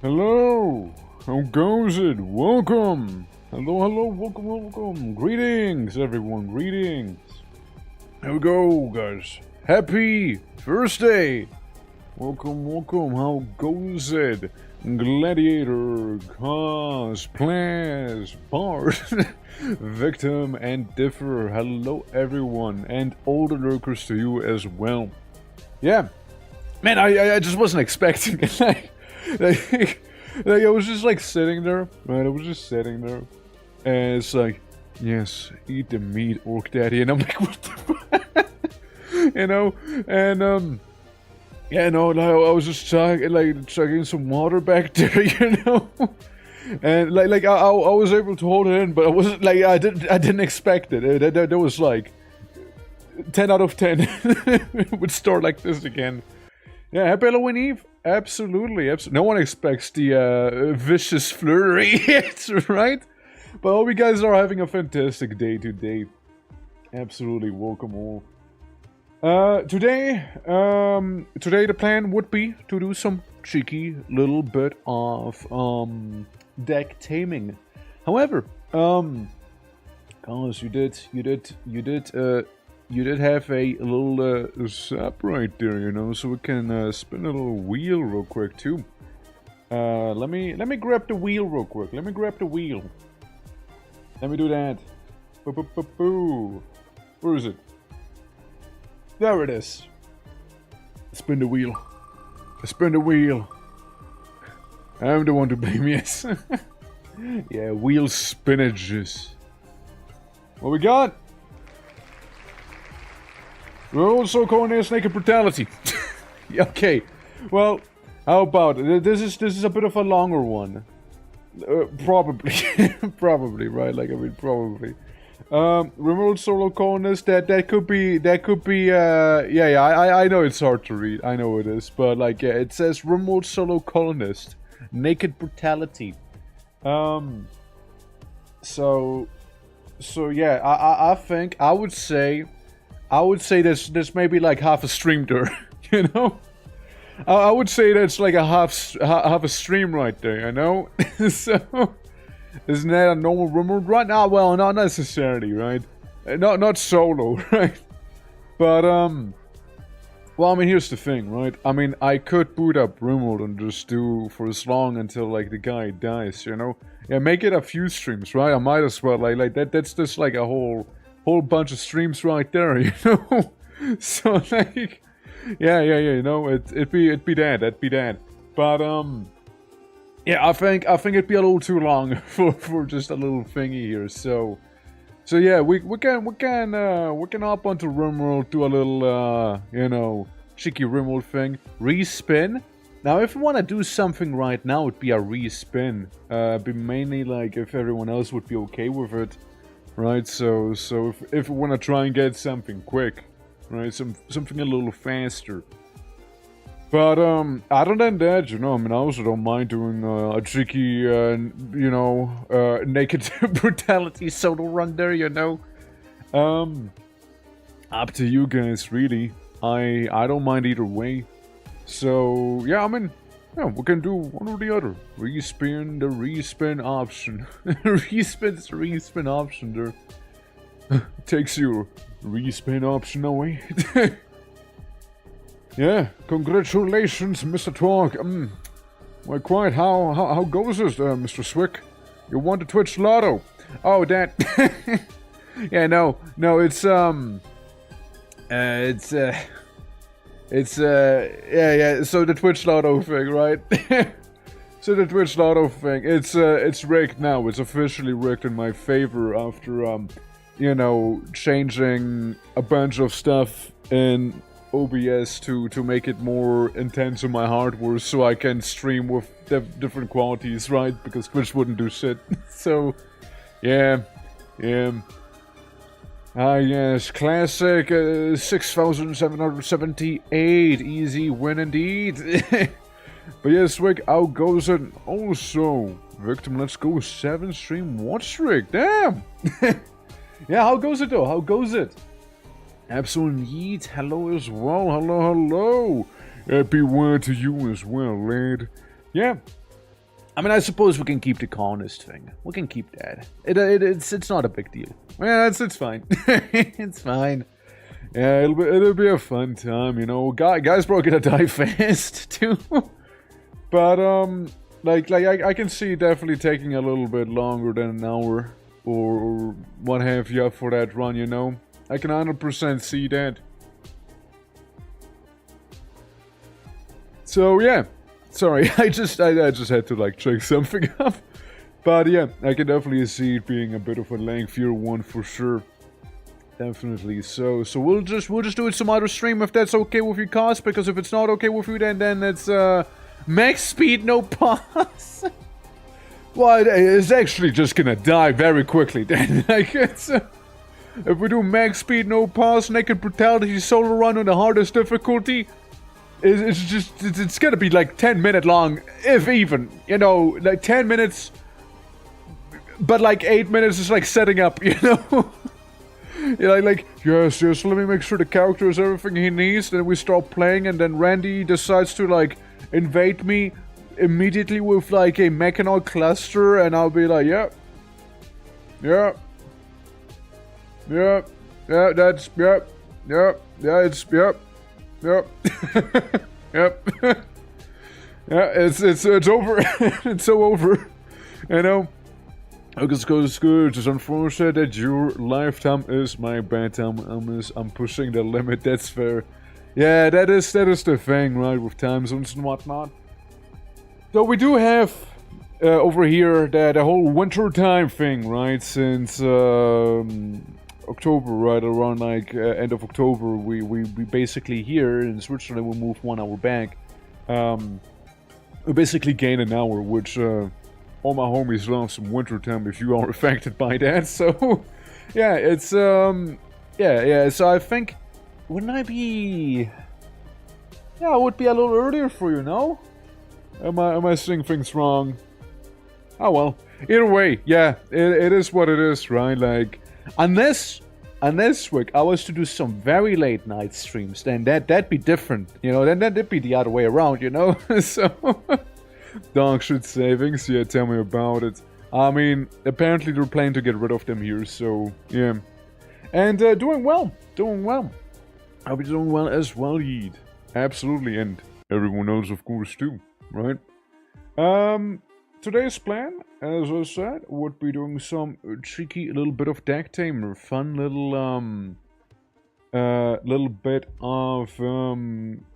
Hello! How goes it? Welcome! Hello, welcome! Greetings, everyone, greetings! Here we go, guys. Happy Thursday! Welcome, how goes it? Gladiator, cause, plans, bars, victim, and differ. Hello, everyone, and all the lurkers to you as well. Yeah, man, I just wasn't expecting it. like I was just like sitting there, right? I was just sitting there, and it's like, yes, eat the meat, Orc Daddy, and I'm like, what the fuck? You know, and yeah, no, I was just chugging some water back there, you know, and like I was able to hold it in, but I wasn't like I didn't expect it. That was like 10 out of 10 would start like this again. Yeah, happy Halloween Eve. Absolutely. No one expects the vicious flurry yet, right? But I hope you guys are having a fantastic day today. Absolutely, welcome all. Today the plan would be to do some cheeky little bit of deck taming. However, Carlos, you did have a little sap right there, you know, so we can spin a little wheel real quick too. Let me grab the wheel real quick. Let me grab the wheel. Let me do that. Where is it? There it is. Spin the wheel. Spin the wheel. I'm the one to blame, yes. Yeah, wheel spinaches. What we got? We're also calling this naked brutality. Okay, well, how about it? This is a bit of a longer one. Probably, probably, right? Like, I mean, probably. Remote solo colonist. That could be. Yeah. I know it's hard to read. I know it is, but like, yeah, it says remote solo colonist, naked brutality. So yeah, I think I would say there's maybe like half a stream there, you know? I would say that's like a half a stream right there, you know? So, isn't that a normal rumor right now? Well, not necessarily, right? Not solo, right? But, well, I mean, here's the thing, right? I mean, I could boot up Rimworld and just do for as long until, like, the guy dies, you know? Yeah, make it a few streams, right? I might as well, like that's just like a whole bunch of streams right there, you know? So, like, yeah, you know, it'd be that. But, yeah, I think it'd be a little too long for just a little thingy here, so yeah, we can hop onto Rimworld, do a little, you know, cheeky Rimworld thing, respin. Now, if we want to do something right now, it'd be a respin, be mainly like if everyone else would be okay with it. Right, so if we want to try and get something quick, right, something a little faster. But other than that, you know, I mean, I also don't mind doing a cheeky, you know, naked brutality solo run there, you know. Up to you guys, really. I don't mind either way. So yeah, I mean, yeah, we can do one or the other. Respin the respin option. Respin's the respin option there. Takes your respin option away. Yeah, congratulations, Mr. Talk. Well, quite, how goes this, Mr. Swick? You won the Twitch Lotto. Oh, that. Yeah, no, it's, yeah, so the Twitch Lotto thing, right? So the Twitch Lotto thing, it's rigged now. It's officially rigged in my favor after, you know, changing a bunch of stuff in OBS to make it more intense on my hardware so I can stream with different qualities, right? Because Twitch wouldn't do shit. So, yeah. Ah, yes, classic 6,778, easy win indeed. But yes, Rick, how goes it? Also, Victim, let's go 7 stream watch Rick, damn! Yeah, how goes it though? How goes it? Absolute Yeet, hello as well, hello. Happy word to you as well, lad. Yeah, I mean, I suppose we can keep the colonist thing. We can keep that. It's not a big deal. Yeah, it's fine. It's fine. Yeah, it'll be a fun time, you know. Guys probably gonna die fast too. But like I can see it definitely taking a little bit longer than an hour or what have you for that run, you know. I can 100% see that. So yeah, sorry, I just had to like check something up. But yeah, I can definitely see it being a bit of a lengthier one for sure. Definitely. So we'll just do it some other stream if that's okay with you, cause because if it's not okay with you, then it's max speed, no pause. Well, it's actually just gonna die very quickly. Then like it's if we do max speed, no pause, naked brutality, solo run on the hardest difficulty, it's gonna be like 10-minute long, if even, you know, like 10 minutes. But like 8 minutes is like setting up, you know. Yeah, like, yes, let me make sure the character has everything he needs, then we start playing, and then Randy decides to, like, invade me immediately with, like, a mechanoid cluster, and I'll be like, yeah, it's, it's over, it's so over, you know. August goes good. It's unfortunate that your lifetime is my bad time. I'm pushing the limit. That's fair. Yeah, that is the thing, right? With time zones and whatnot. So we do have over here the whole winter time thing, right? Since October, right around like end of October, we basically here in Switzerland we move 1 hour back. We basically gain an hour, which. All my homies love some winter time if you are affected by that, so yeah, it's yeah, so I think wouldn't I be it would be a little earlier for you, no? Am I seeing things wrong? Oh well. Either way, yeah, it is what it is, right? Like unless week I was to do some very late night streams, then that'd be different, you know, then that'd be the other way around, you know? So dog shit savings, yeah, tell me about it. I mean, apparently they're planning to get rid of them here, so, yeah. And, doing well. I'll be doing well as well, Yeet. Absolutely, and everyone else, of course, too, right? Today's plan, as I said, would be doing some cheeky little bit of deck tamer, fun little bit of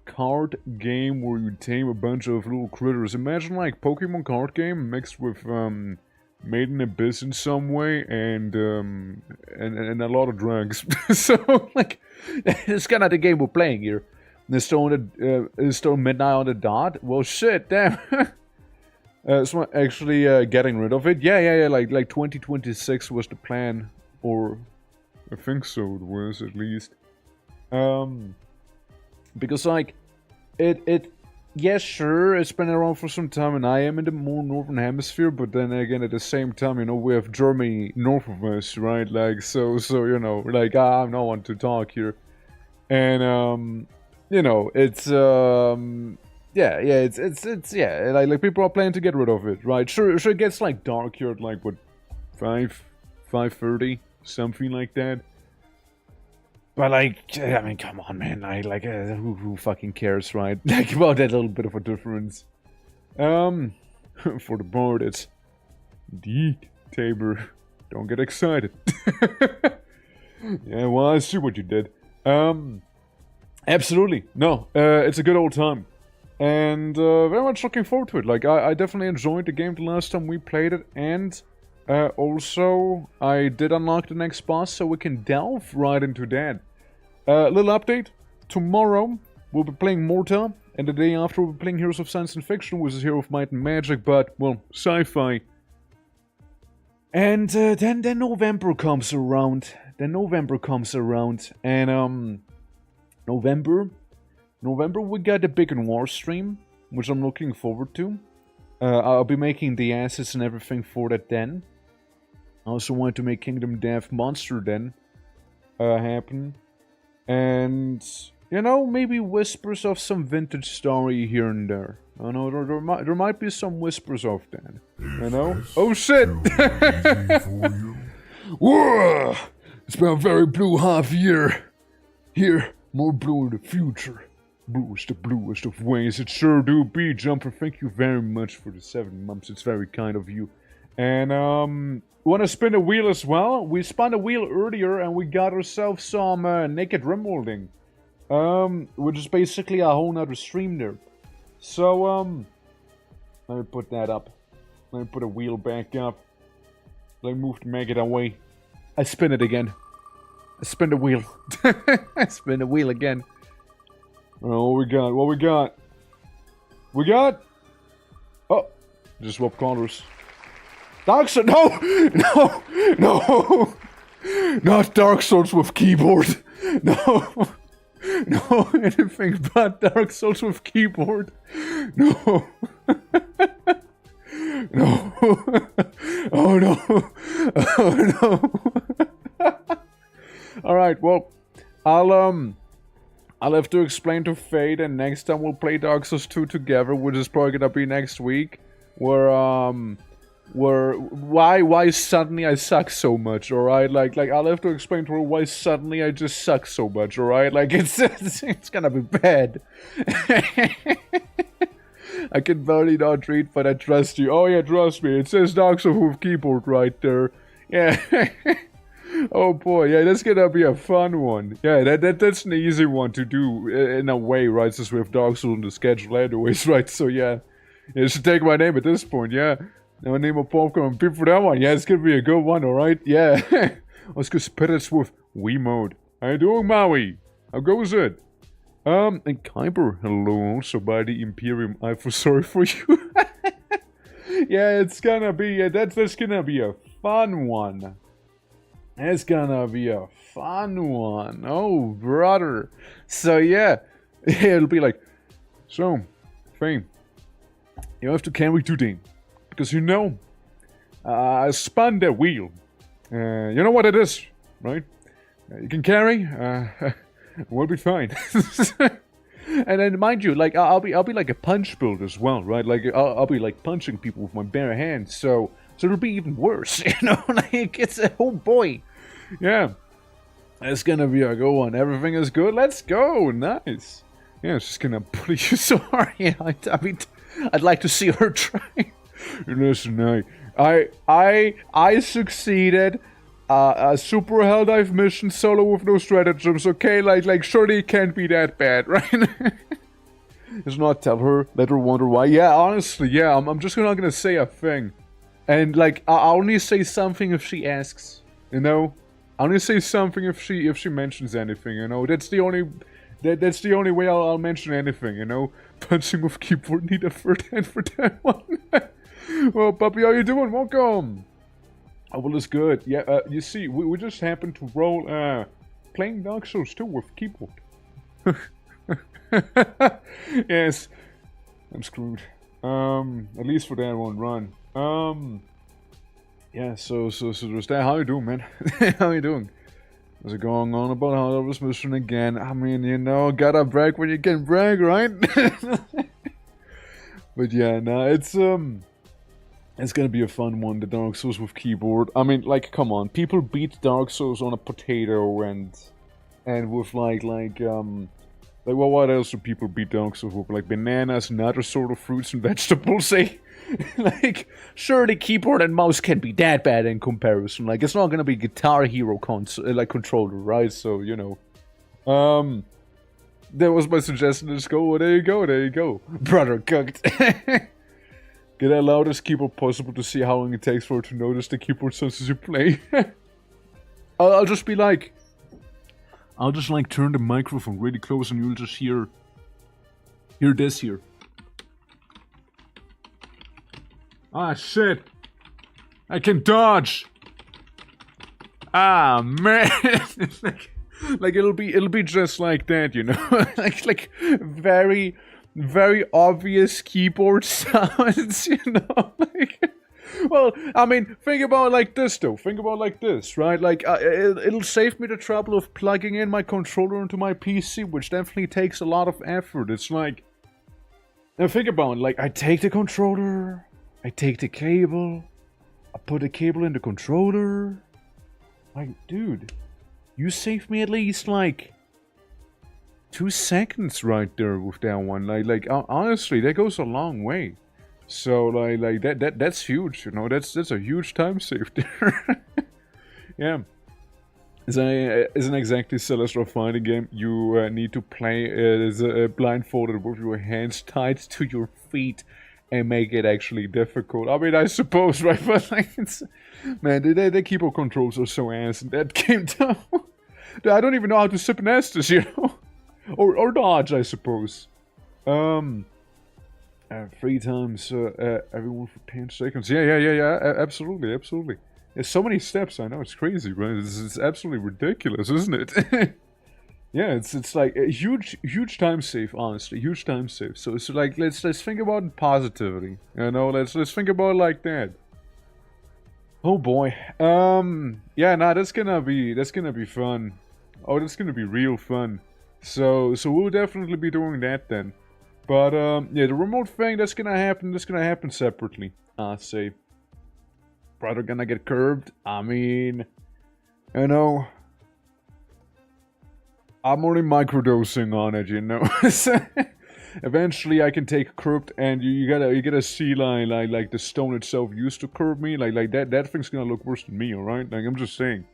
card game where you tame a bunch of little critters. Imagine like Pokemon card game mixed with Made in Abyss in some way and a lot of drugs. So like it's kind of the game we're playing here. It's still midnight on the dot. Well, shit, damn. So actually getting rid of it. Yeah. Like 2026 was the plan, or I think so. It was at least. Because like yes, sure, it's been around for some time and I am in the more northern hemisphere, but then again at the same time, you know, we have Germany north of us, right? Like so you know, like I'm no one to talk here. And you know, it's yeah, like people are planning to get rid of it, right? Sure it gets like dark here at like what 5:30, something like that. But like, I mean, come on, man. Who fucking cares, right? Like about that little bit of a difference. For the board, it's the Tabor. Don't get excited. Yeah, well, I see what you did. Absolutely, no. It's a good old time, and very much looking forward to it. Like, I definitely enjoyed the game the last time we played it, and also I did unlock the next boss, so we can delve right into that. Little update. Tomorrow, we'll be playing Morta, and the day after, we'll be playing Heroes of Science and Fiction, which is Hero of Might and Magic, but, well, sci-fi. And then November comes around. And November we got the Big and War stream, which I'm looking forward to. I'll be making the assets and everything for that then. I also want to make Kingdom Death Monster then happen. And, you know, maybe whispers of some vintage story here and there. Oh no, there might be some whispers of that. You know? Oh shit! Whoa! It's been a very blue half year. Here, more blue in the future. Blue is the bluest of ways. It sure do be, Jumper. Thank you very much for the 7 months. It's very kind of you. And, want to spin a wheel as well? We spun a wheel earlier and we got ourselves some naked rim molding. Which is basically a whole nother stream there. So, let me put that up. Let me put a wheel back up. Let me move the maggot away. I spin it again. I spin the wheel. I spin the wheel again. Oh, what we got? What we got? We got... Oh, just swap colors. Dark Souls. No! No! No! Not Dark Souls with keyboard. No! No, anything but Dark Souls with keyboard. No. No. Oh no. Oh no. Alright, well, I'll have to explain to Fade, and next time we'll play Dark Souls 2 together, which is probably gonna be next week. Why suddenly I suck so much, alright? Like I'll have to explain to her why suddenly I just suck so much, alright? Like it's gonna be bad. I can barely not read, but I trust you. Oh yeah, trust me. It says Dark Souls with keyboard right there. Yeah. Oh boy, yeah, that's gonna be a fun one. Yeah, that's an easy one to do in a way, right? Since we have Dark Souls in the schedule anyways, right? So yeah, it should take my name at this point, yeah. My name of Popcorn and people for that one. Yeah, it's gonna be a good one, alright? Yeah. Let's go spirits with Wii mode. How you doing, Maui? How goes it? And Kyber, hello, also by the Imperium. I feel sorry for you. Yeah, it's gonna be, yeah, that's gonna be a fun one. It's gonna be a fun one. Oh, brother. So, yeah. It'll be like, so, Fame, you have to carry today. Because, you know, I spun that wheel. You know what it is, right? You can carry, we'll be fine. And then, mind you, like, I'll be like a punch build as well, right? Like, I'll be, like, punching people with my bare hands, so it'll be even worse, you know? Like, it's a, oh boy. Yeah. It's gonna be a good one. Everything is good. Let's go. Nice. Yeah, it's just gonna bully you so hard. Yeah, I mean, I'd like to see her try. Listen, I succeeded. A super Helldive mission solo with no stratagems, okay? Like surely it can't be that bad, right? Just not tell her, let her wonder why. Yeah, honestly, yeah, I'm just not gonna say a thing. And, like, I'll only say something if she asks, you know? I'll only say something if she mentions anything, you know? That's the only way I'll mention anything, you know? Punching with keyboard, need a third hand for that one. Well, puppy, how you doing? Welcome! Oh, well, it's good. Yeah, you see, we just happened to roll, playing Dark Souls 2 with keyboard. Yes. I'm screwed. At least for that one run. Yeah, so there's that. How you doing, man? How you doing? How's it going on about how I was mission again? I mean, you know, gotta brag when you can brag, right? But yeah, no, it's gonna be a fun one, the Dark Souls with keyboard. I mean, like, come on, people beat Dark Souls on a potato and with like well, what else do people beat Dark Souls with? Like bananas and other sort of fruits and vegetables, eh? Like, sure, the keyboard and mouse can't be that bad in comparison. Like, it's not gonna be Guitar Hero controller, right? So, you know. That was my suggestion. Just go, well, there you go. Brother cooked. Get that loudest keyboard possible to see how long it takes for it to notice the keyboard sounds as you play. I'll just be like... I'll just like turn the microphone really close and you'll just hear this here. Ah, shit. I can dodge. Ah, man. like it'll be just like that, you know? like very... very obvious keyboard sounds, you know, like, well, I mean, think about it like this, though, think about it like this, right, like, it'll save me the trouble of plugging in my controller into my PC, which definitely takes a lot of effort. It's like, Now think about it, like, I take the controller, I take the cable, I put the cable in the controller. Like, dude, you saved me at least, like, 2 seconds right there with that one. Like honestly, that goes a long way. So, like that's huge, you know, that's a huge time save there. Yeah. Isn't exactly Celestial fighting game. You need to play as blindfolded with your hands tied to your feet and make it actually difficult. I mean, I suppose, right? But like, man, the keyboard controls are so ass in that game, though. I don't even know how to sip an Estus, you know, or dodge, I suppose. 3 times everyone for 10 seconds. Yeah. Absolutely. There's so many steps. I know, it's crazy, right? It's absolutely ridiculous, isn't it? Yeah, it's like a huge time save, honestly, huge time save. So it's like let's think about positivity, you know. Let's think about it like that. Oh boy, yeah, nah, that's gonna be fun. Oh, that's gonna be real fun. So we'll definitely be doing that then. But yeah, the remote thing, that's gonna happen separately. I say. Probably gonna get curbed. I mean, you know, I'm only microdosing on it, you know. Eventually, I can take curbed, and you gotta see like the stone itself used to curb me. Like that thing's gonna look worse than me, all right? Like, I'm just saying.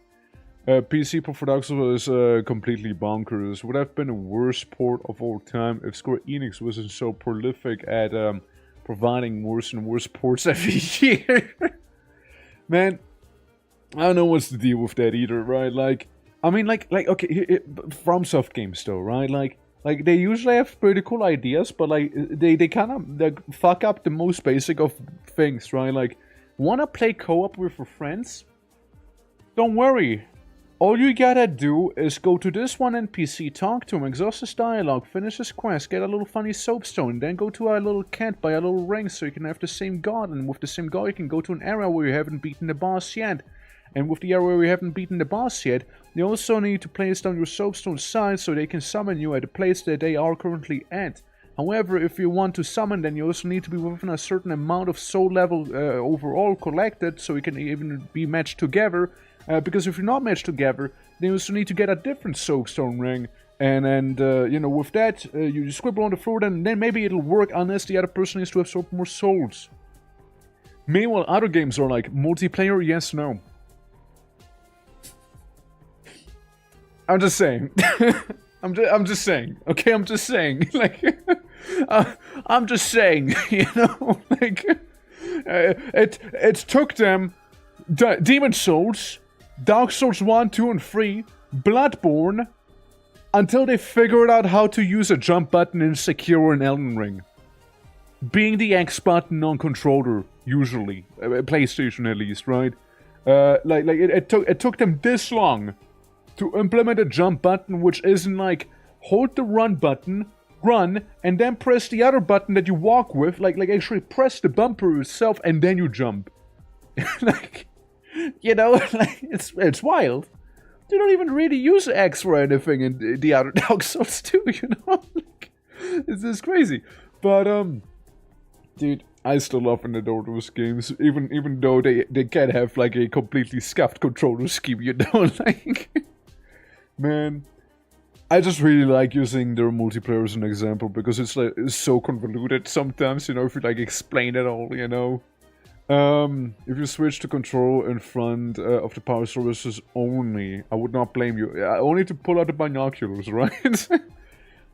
PC production is completely bonkers. Would have been the worst port of all time if Square Enix wasn't so prolific at providing worse and worse ports every year. Man, I don't know what's the deal with that either, right? Like, I mean, like okay, FromSoft games though, right? Like they usually have pretty cool ideas, but like they kind of fuck up the most basic of things, right? Like, wanna play co-op with your friends? Don't worry. All you gotta do is go to this one NPC, talk to him, exhaust his dialogue, finish his quest, get a little funny soapstone, then go to a little cat, buy a little ring so you can have the same god, and with the same god you can go to an area where you haven't beaten the boss yet. And with the area where you haven't beaten the boss yet, you also need to place down your soapstone signs so they can summon you at the place that they are currently at. However, if you want to summon, then you also need to be within a certain amount of soul level overall collected, so you can even be matched together. Because if you're not matched together, then you also need to get a different soapstone ring. And you know, with that, you scribble on the floor, then maybe it'll work unless the other person needs to absorb more souls. Meanwhile, other games are like multiplayer, yes, no. I'm just saying. I'm just saying. Okay, I'm just saying. Like, I'm just saying. You know, like, it took them Demon Souls, Dark Souls 1, 2, and 3, Bloodborne, until they figured out how to use a jump button in Sekiro and Elden Ring. Being the X button on controller, usually, PlayStation at least, right? It took them this long to implement a jump button, which isn't like hold the run button, run, and then press the other button that you walk with, like actually press the bumper itself and then you jump. Like, you know, like it's wild. They don't even really use X for anything in the other Dark Souls 2, you know? Like, it's just crazy. But dude, I still love and adore those games, even though they can have like a completely scuffed controller scheme, you know, like. Man, I just really like using their multiplayer as an example because it's like it's so convoluted sometimes, you know, if you like explain it all, you know. If you switch to control in front of the power sources only, I would not blame you. Only to pull out the binoculars, right?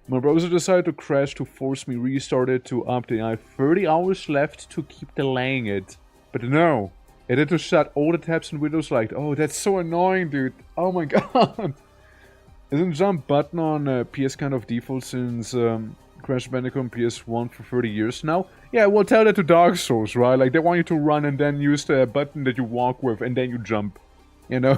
My browser decided to crash to force me restart it to update. I have 30 hours left to keep delaying it. But no, it had to shut all the tabs and windows like, oh, that's so annoying, dude. Oh my god. Isn't jump button on PS kind of default since Crash Bandicoot on PS1 for 30 years now? Yeah, well, tell that to Dark Souls, right? Like, they want you to run and then use the button that you walk with and then you jump. You know?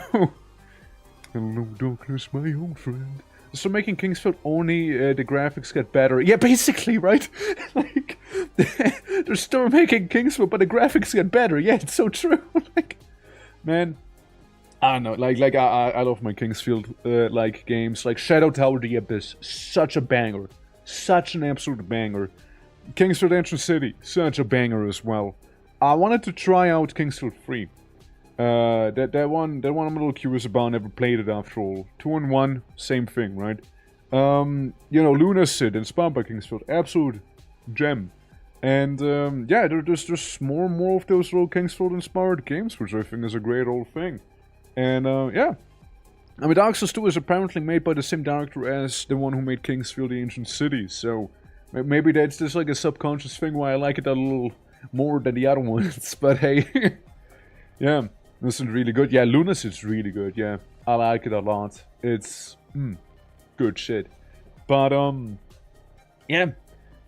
Hello, darkness, my old friend. So making Kingsfield only the graphics get better. Yeah, basically, right? Like, they're still making Kingsfield, but the graphics get better. Yeah, it's so true. Like, man, I don't know. Like I love my Kingsfield like games. Like Shadow Tower: The Abyss, such a banger, such an absolute banger. Kingsfield Ancient City, such a banger as well. I wanted to try out Kingsfield 3. That one I'm a little curious about, never played it after all. 2-in-1, same thing, right? You know, Lunacid, inspired by Kingsfield, absolute gem. And, yeah, there's just more and more of those little Kingsfield-inspired games, which I think is a great old thing. And, yeah. I mean, Dark Souls 2 is apparently made by the same director as the one who made Kingsfield the Ancient City, so maybe that's just like a subconscious thing why I like it a little more than the other ones, but hey. Yeah, this is really good. Yeah, Lunacid's really good, yeah. I like it a lot. It's, good shit. But, yeah.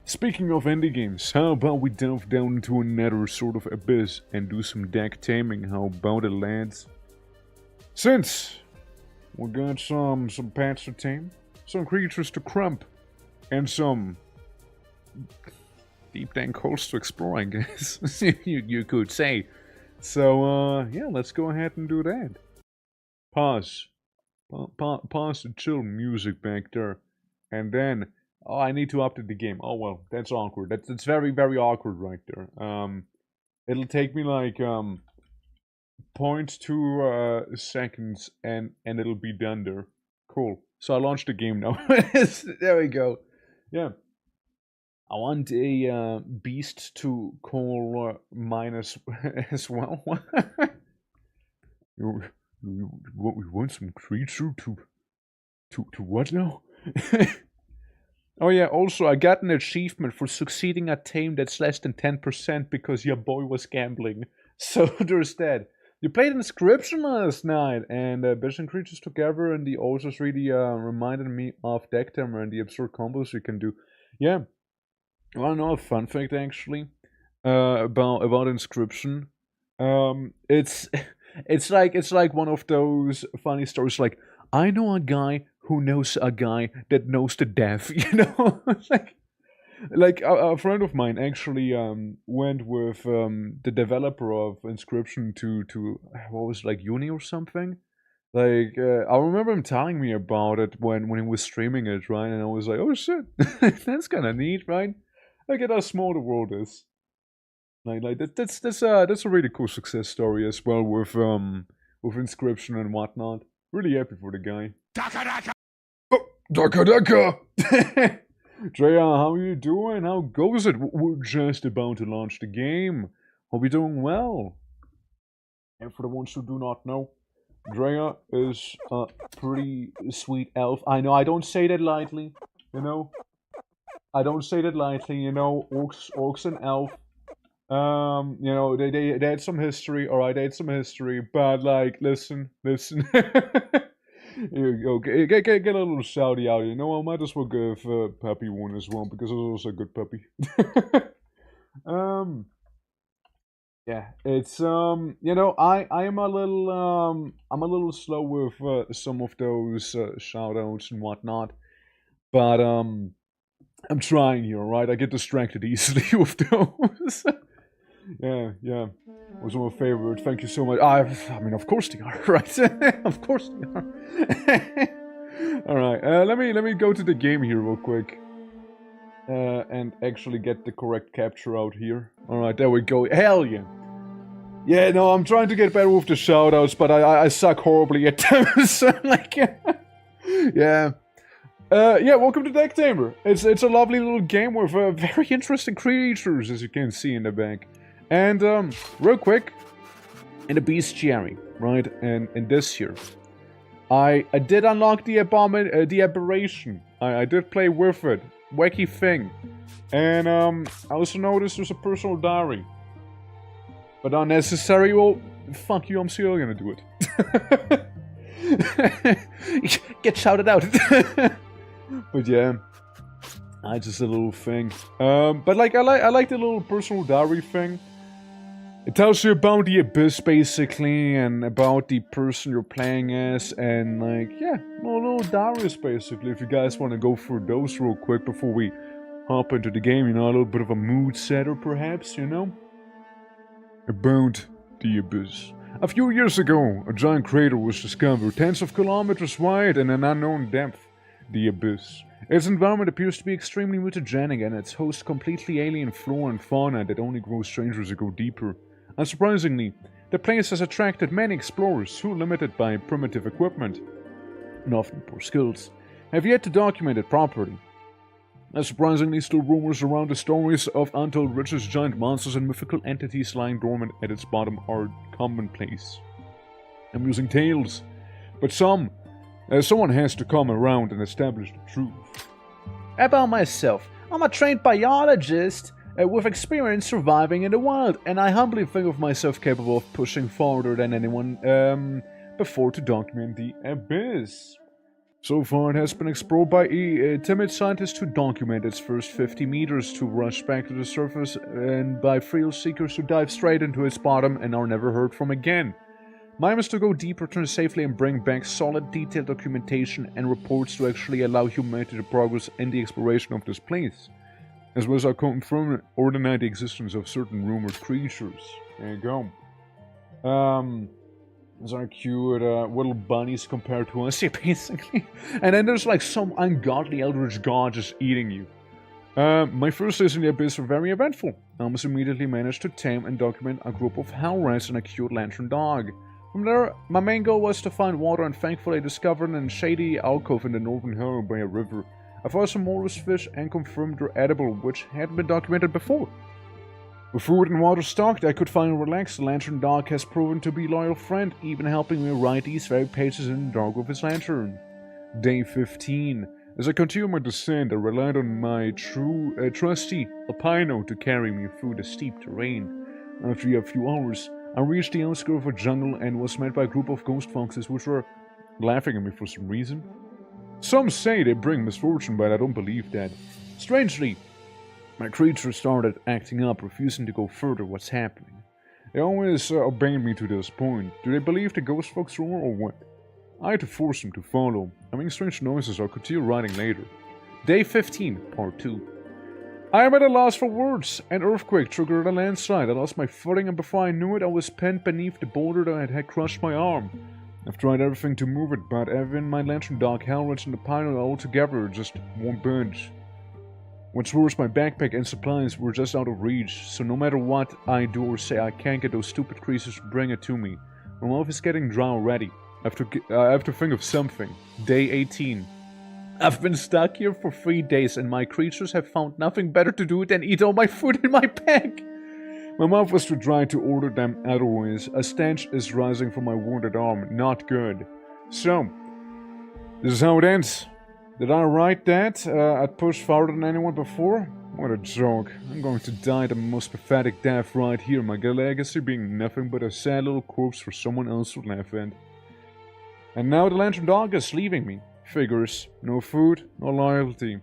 Speaking of indie games, how about we delve down into another sort of abyss and do some deck taming? How about it, lads? Since we got some pets to tame, some creatures to crump, and some deep dank holes to explore, I guess. you could say. So, yeah, let's go ahead and do that. Pause. Pause the chill music back there. And then, oh, I need to update the game. Oh, well, that's awkward. That's very, very awkward right there. It'll take me like, 0.2 seconds and it'll be done there. Cool. So I launched the game now. There we go. Yeah. I want a beast to call mine as well. you want some creature to what now? Oh yeah, also I got an achievement for succeeding at tame that's less than 10% because your boy was gambling. So there's that. You played Inscription last night, and Bishop Creatures together, and the authors really reminded me of Deck Tamer and the absurd combos you can do. Yeah. Well, I know a fun fact actually about Inscription. It's like one of those funny stories. Like, I know a guy who knows a guy that knows the deaf. You know, like a friend of mine actually went with the developer of Inscription to what was it, like uni or something. Like I remember him telling me about it when he was streaming it, right? And I was like, oh shit, that's kind of neat, right? Look at how small the world is. Like that's a really cool success story as well with Inscription and whatnot. Really happy for the guy. Daka daka. Oh, daka daka. Drea, how are you doing? How goes it? We're just about to launch the game. Are we doing well? And for the ones who do not know, Drea is a pretty sweet elf. I know, I don't say that lightly, you know. I don't say that lightly, you know. Orcs and elf. You know, they had some history, alright, they had some history, but like, listen. Okay, get a little shouty out, you know. I might as well give Puppy one as well because it's also a good puppy. Yeah, it's you know, I am a little I'm a little slow with some of those shout outs and whatnot, but I'm trying here, right? I get distracted easily with those. Yeah. Was my favorite. Thank you so much. I mean, of course they are, right? Of course they are. All right. Let me go to the game here real quick, and actually get the correct capture out here. All right, there we go. Hell yeah. Yeah, no, I'm trying to get better with the shoutouts, but I suck horribly at them. So like, yeah. Yeah, welcome to Deck Tamer. It's a lovely little game with very interesting creatures, as you can see in the back. And real quick, in the bestiary, right? And in this here, I did unlock the aberration. I did play with it, wacky thing, and I also noticed there's a personal diary, but unnecessary. Well, fuck you, I'm still gonna do it. Get shouted out. But yeah, just a little thing. But like I like the little personal diary thing. It tells you about the abyss basically, and about the person you're playing as, and like, yeah, little diaries basically. If you guys want to go through those real quick before we hop into the game, you know, a little bit of a mood setter perhaps, you know. About the abyss. A few years ago, a giant crater was discovered, tens of kilometers wide and an unknown depth. The abyss. Its environment appears to be extremely mutagenic and its hosts completely alien flora and fauna that only grow stranger as you go deeper. Unsurprisingly, the place has attracted many explorers who, limited by primitive equipment and often poor skills, have yet to document it properly. Unsurprisingly, still rumors around the stories of untold riches, giant monsters, and mythical entities lying dormant at its bottom are commonplace. Amusing tales, but someone has to come around and establish the truth. About myself, I'm a trained biologist with experience surviving in the wild, and I humbly think of myself capable of pushing farther than anyone before to document the abyss. So far, it has been explored by a timid scientist who documented its first 50 meters to rush back to the surface, and by thrill seekers who dive straight into its bottom and are never heard from again. Mine is to go deep, return safely, and bring back solid, detailed documentation and reports to actually allow humanity to progress in the exploration of this place, as well as confirm or deny the existence of certain rumored creatures. There you go. These are cute little bunnies compared to us, yeah, basically. And then there's like some ungodly eldritch god just eating you. My first days in the abyss were very eventful. I almost immediately managed to tame and document a group of howl rats and a cute lantern dog. From there, my main goal was to find water, and thankfully I discovered a shady alcove in the northern hill by a river. I found some mollusk fish and confirmed they're edible, which hadn't been documented before. With food and water stocked, I could finally relax. The lantern dog has proven to be a loyal friend, even helping me write these very pages in the dark with his lantern. Day 15. As I continue my descent, I relied on my trusty Alpino to carry me through the steep terrain. After a few hours, I reached the outskirts of a jungle and was met by a group of ghost foxes which were laughing at me for some reason. Some say they bring misfortune, but I don't believe that. Strangely, my creatures started acting up, refusing to go further. What's happening? They always obeyed me to this point. Do they believe the ghost fox rumor or what? I had to force them to follow. I mean, strange noises. I'll continue writing later. Day 15, Part 2. I am at a loss for words. An earthquake triggered a landslide. I lost my footing, and before I knew it, I was pinned beneath the boulder that had crushed my arm. I've tried everything to move it, but even my lantern dog, Halrich, and the pilot all together just won't budge. What's worse, my backpack and supplies were just out of reach, so no matter what I do or say, I can't get those stupid creatures to bring it to me. My mouth is getting dry already. I have to think of something. Day 18. I've been stuck here for 3 days, and my creatures have found nothing better to do than eat all my food in my pack. My mouth was too dry to order them otherwise. A stench is rising from my wounded arm. Not good. So, this is how it ends. Did I write that? I'd pushed farther than anyone before? What a joke. I'm going to die the most pathetic death right here, my legacy being nothing but a sad little corpse for someone else to laugh at. And now the lantern dog is leaving me. Figures. No food, no loyalty.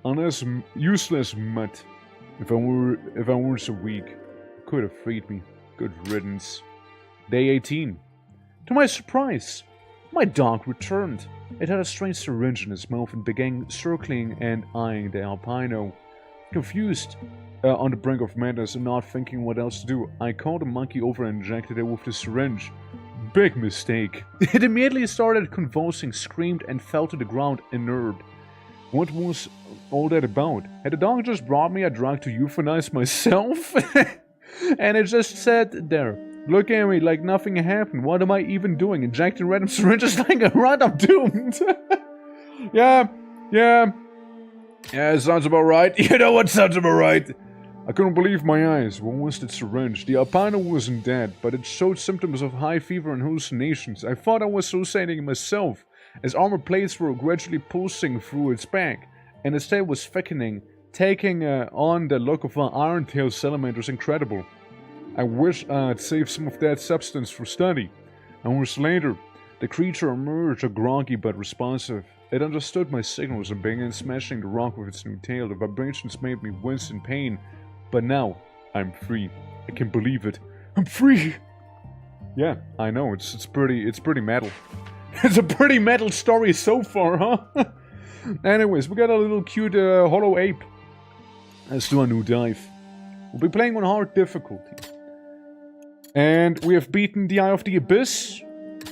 Unless useless mutt. If I weren't so weak, could have freed me. Good riddance. Day 18. To my surprise, my dog returned. It had a strange syringe in its mouth and began circling and eyeing the Alpino. Confused, on the brink of madness and not thinking what else to do, I called the monkey over and injected it with the syringe. Big mistake. It immediately started convulsing, screamed, and fell to the ground inert. What was all that about? Had the dog just brought me a drug to euthanize myself? And it just sat there. Look at me like nothing happened. What am I even doing? Injecting random syringes like a rat? I'm doomed. Yeah, sounds about right. You know what sounds about right? I couldn't believe my eyes. What was that syringe? The albino wasn't dead, but it showed symptoms of high fever and hallucinations. I thought I was hallucinating myself, as armor plates were gradually pulsing through its back, and its tail was thickening, taking on the look of an iron-tailed salamanders. Incredible. I wish I'd saved some of that substance for study. Hours later, the creature emerged, groggy but responsive. It understood my signals and began smashing the rock with its new tail. The vibrations made me wince in pain, but now I'm free. I can't believe it. I'm free. Yeah, I know. It's pretty metal. It's a pretty metal story so far, huh? Anyways, we got a little cute hollow ape. Let's do a new dive. We'll be playing on hard difficulty. And we have beaten the Eye of the Abyss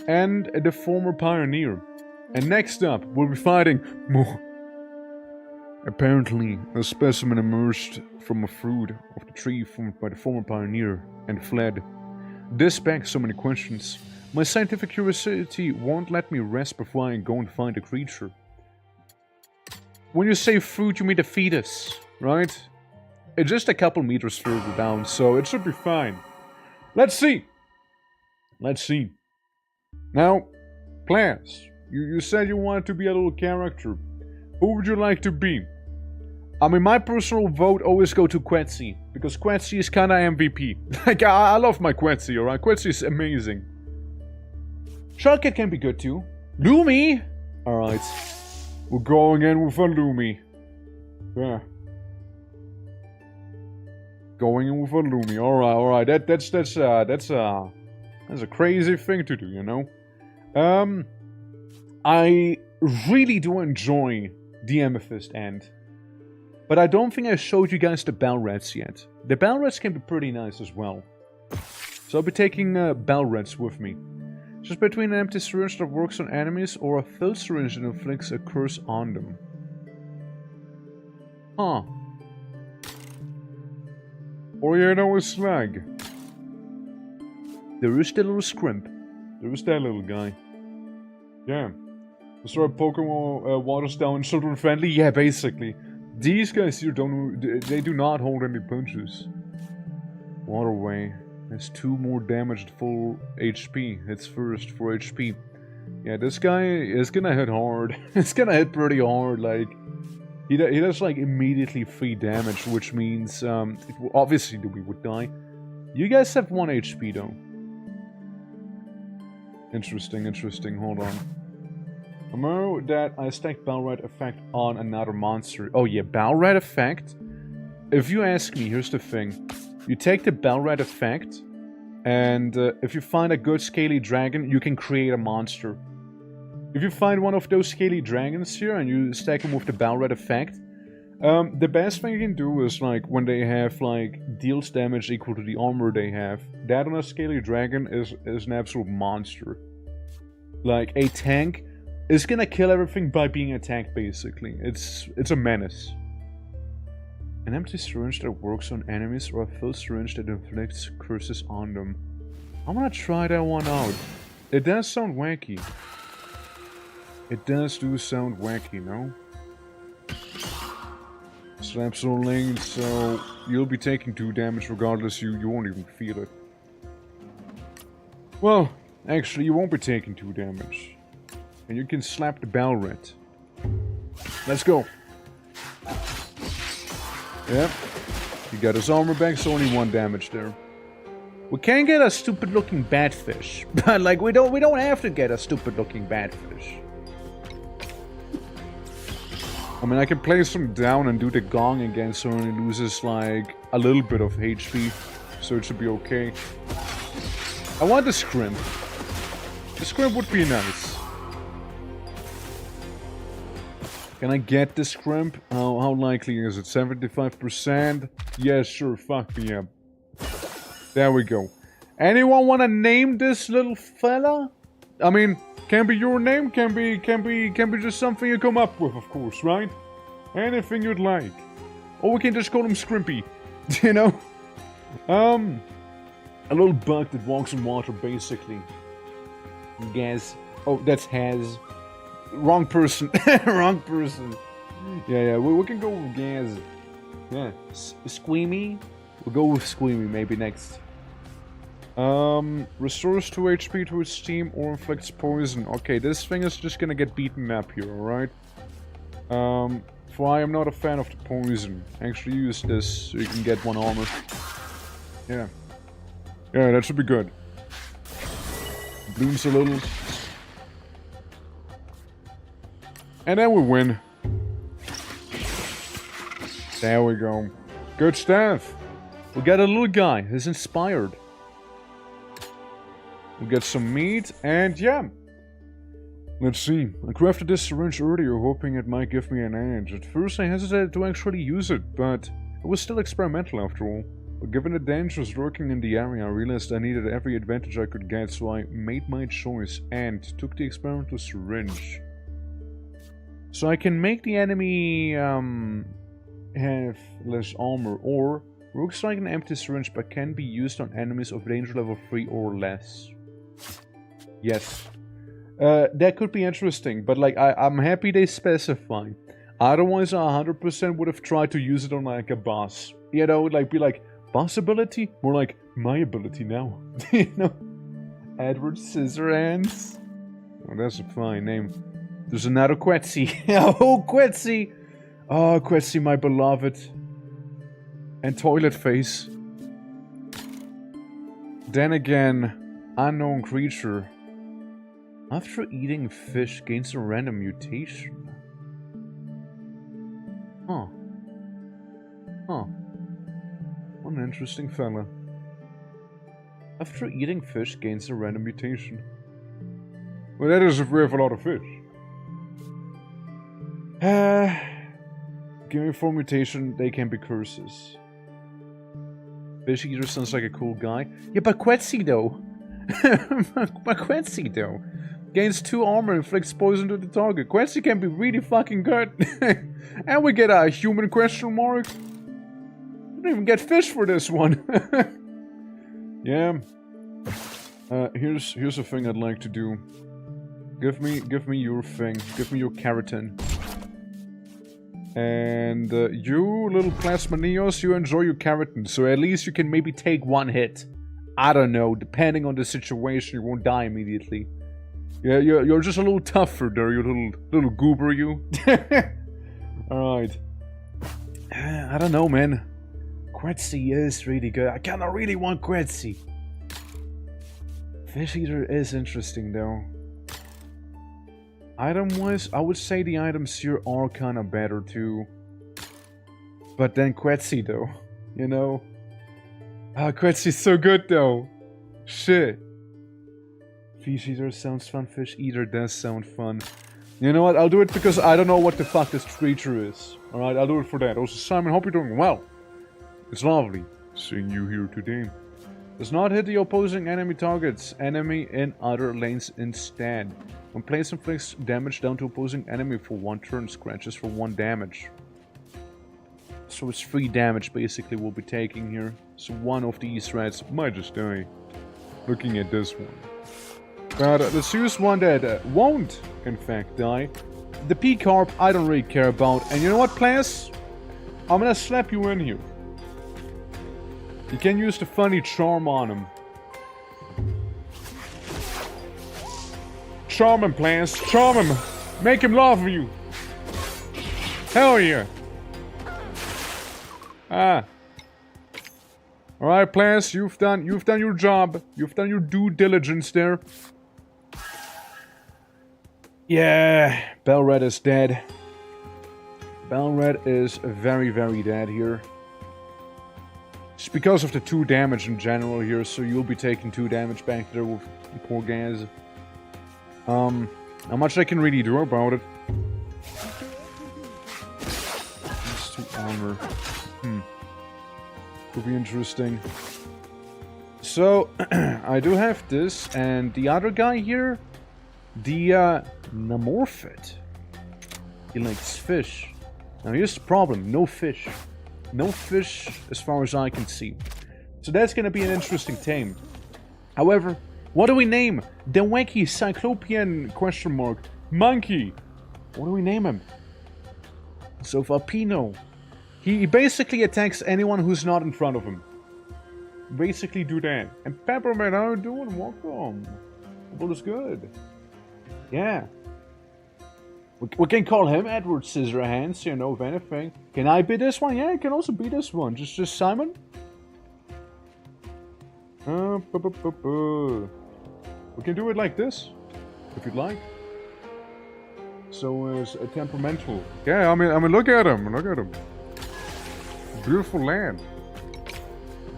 and the former pioneer. And next up, we'll be fighting more. Apparently, a specimen emerged from a fruit of the tree formed by the former pioneer and fled. This begs so many questions. My scientific curiosity won't let me rest before I go and find the creature. When you say fruit, you mean the fetus, right? It's just a couple meters further down, so it should be fine. Let's see! Let's see. Now, class, you said you wanted to be a little character. Who would you like to be? I mean, my personal vote always go to Quetzy, because Quetzy is kinda MVP. Like, I love my Quetzy, alright? Quetzy is amazing. Sharkhead can be good too. Lumi! Alright. We're going in with a Lumi. Yeah. Going in with a Lumi. Alright. That's a crazy thing to do, you know? I really do enjoy the Amethyst End. But I don't think I showed you guys the Bell Rats yet. The Bell Rats can be pretty nice as well. So I'll be taking Bell Rats with me. Just between an empty syringe that works on enemies or a filled syringe that inflicts a curse on them. Huh. Or you know a slag. There is that little scrimp. There is that little guy. Yeah. So are Pokemon waters down children friendly? Yeah, basically. These guys here they do not hold any punches. Waterway has 2 more damage at full HP. It's first for HP. Yeah, this guy is gonna hit hard. It's gonna hit pretty hard, like... He does like immediately 3 damage, which means obviously we would die. You guys have 1 HP though. Interesting, hold on. Remember that I stacked Bellrat effect on another monster. Oh yeah, Bellrat effect? If you ask me, here's the thing. You take the Bellrat effect, and if you find a good scaly dragon, you can create a monster. If you find one of those scaly dragons here, and you stack them with the Bellrat effect, the best thing you can do is, like, when they have, like, deals damage equal to the armor they have, that on a scaly dragon is an absolute monster. Like, a tank is gonna kill everything by being attacked, basically. It's a menace. An empty syringe that works on enemies or a filled syringe that inflicts curses on them. I'm gonna try that one out. It does sound wacky. It does do sound wacky, no? Slaps are linked, so you'll be taking 2 damage regardless, you won't even feel it. Well, actually you won't be taking 2 damage. And you can slap the Bellrat. Let's go. Yep. He got his armor back, so only 1 damage there. We can get a stupid looking batfish. But like we don't have to get a stupid looking batfish. I mean, I can place him down and do the gong again so he loses like a little bit of HP. So it should be okay. I want the scrimp. The scrimp would be nice. Can I get the scrimp? How likely is it? 75%? Yeah, sure, fuck me up. There we go. Anyone wanna name this little fella? I mean, can be your name, can be just something you come up with, of course, right? Anything you'd like. Or we can just call him Scrimpy, you know? A little bug that walks in water, basically. Gaz. Oh, that's Has. Wrong person. Wrong person. Yeah, we can go with Gaz. Yeah. Squeamy? We'll go with Squeamy maybe next. Restores 2 HP to its team or inflicts poison. Okay, this thing is just gonna get beaten up here, alright? For I am not a fan of the poison. Actually use this so you can get 1 armor. Yeah. Yeah, that should be good. Blooms a little. And then we win. There we go. Good stuff. We got a little guy. He's inspired. We get some meat, and yeah. Let's see. I crafted this syringe earlier, hoping it might give me an edge. At first I hesitated to actually use it, but it was still experimental after all. But given the dangers lurking in the area, I realized I needed every advantage I could get, so I made my choice and took the experimental syringe. So I can make the enemy have less armor, or rogue strike an empty syringe but can be used on enemies of danger level 3 or less. Yes. That could be interesting, but like I'm happy they specify. Otherwise I 100% would have tried to use it on like a boss. You know, like be like, boss ability? More like, my ability now. You know? Edward Scissorhands? Oh, that's a fine name. There's another Quetzy. Oh, Quetzy! Oh, Quetzy, my beloved. And Toilet Face. Then again, unknown creature. After eating fish, gains a random mutation. Huh. Huh. What an interesting fella. After eating fish, gains a random mutation. Well, that is if we have a lot of fish. Give me 4 mutation, they can be curses. Fish Eater sounds like a cool guy. Yeah, but Quetzy though. But Quetzy though. Gains 2 armor, inflicts poison to the target. Quetzy can be really fucking good. And we get a human question mark. We don't even get fish for this one. Yeah. Here's a thing I'd like to do. Give me your thing. Give me your keratin. And you little plasma neos, you enjoy your keratin, so at least you can maybe take 1 hit. I don't know, depending on the situation, you won't die immediately. Yeah, you're just a little tougher there, you little goober, you. Alright. I don't know, man. Quetzy is really good. I kinda really want Quetzy. Fish Eater is interesting, though. Item-wise, I would say the items here are kinda better, too. But then Quetzy, though. You know? Ah, Quetzy's so good, though. Shit. Fish Eater sounds fun. Fish Eater does sound fun. You know what? I'll do it because I don't know what the fuck this creature is. Alright, I'll do it for that. Also, Simon, hope you're doing well. It's lovely seeing you here today. Does not hit the opposing enemy targets. Enemy in other lanes instead. When place inflicts damage down to opposing enemy for 1 turn, scratches for 1 damage. So it's 3 damage basically we'll be taking here. So one of these rats might just die. Looking at this one. But let's use one that won't, in fact, die. The P-Carp I don't really care about. And you know what, players? I'm gonna slap you in here. You can use the funny charm on him. Charm him, players. Charm him. Make him love you. Hell yeah. Ah. Alright, players, you've done your job. You've done your due diligence there. Yeah, Bellred is dead. Bellred is very, very dead here. It's because of the 2 damage in general here, so you'll be taking 2 damage back there with the poor guys. Not much I can really do about it. It's 2 armor. Could be interesting. So, I do have this, and the other guy here, the Namorphid. He likes fish. Now here's the problem, no fish. No fish as far as I can see. So that's gonna be an interesting tame. However, what do we name the wacky cyclopean question mark monkey? What do we name him? So far, Pino. He basically attacks anyone who's not in front of him. Basically do that. And Peppermint, how are you doing? Welcome. What is good? Yeah. We can call him Edward Scissorhands, you know, if anything. Can I be this one? Yeah, I can also be this one. Just Simon? We can do it like this, if you'd like. So it's temperamental. Yeah, I mean, look at him. Look at him. Beautiful land.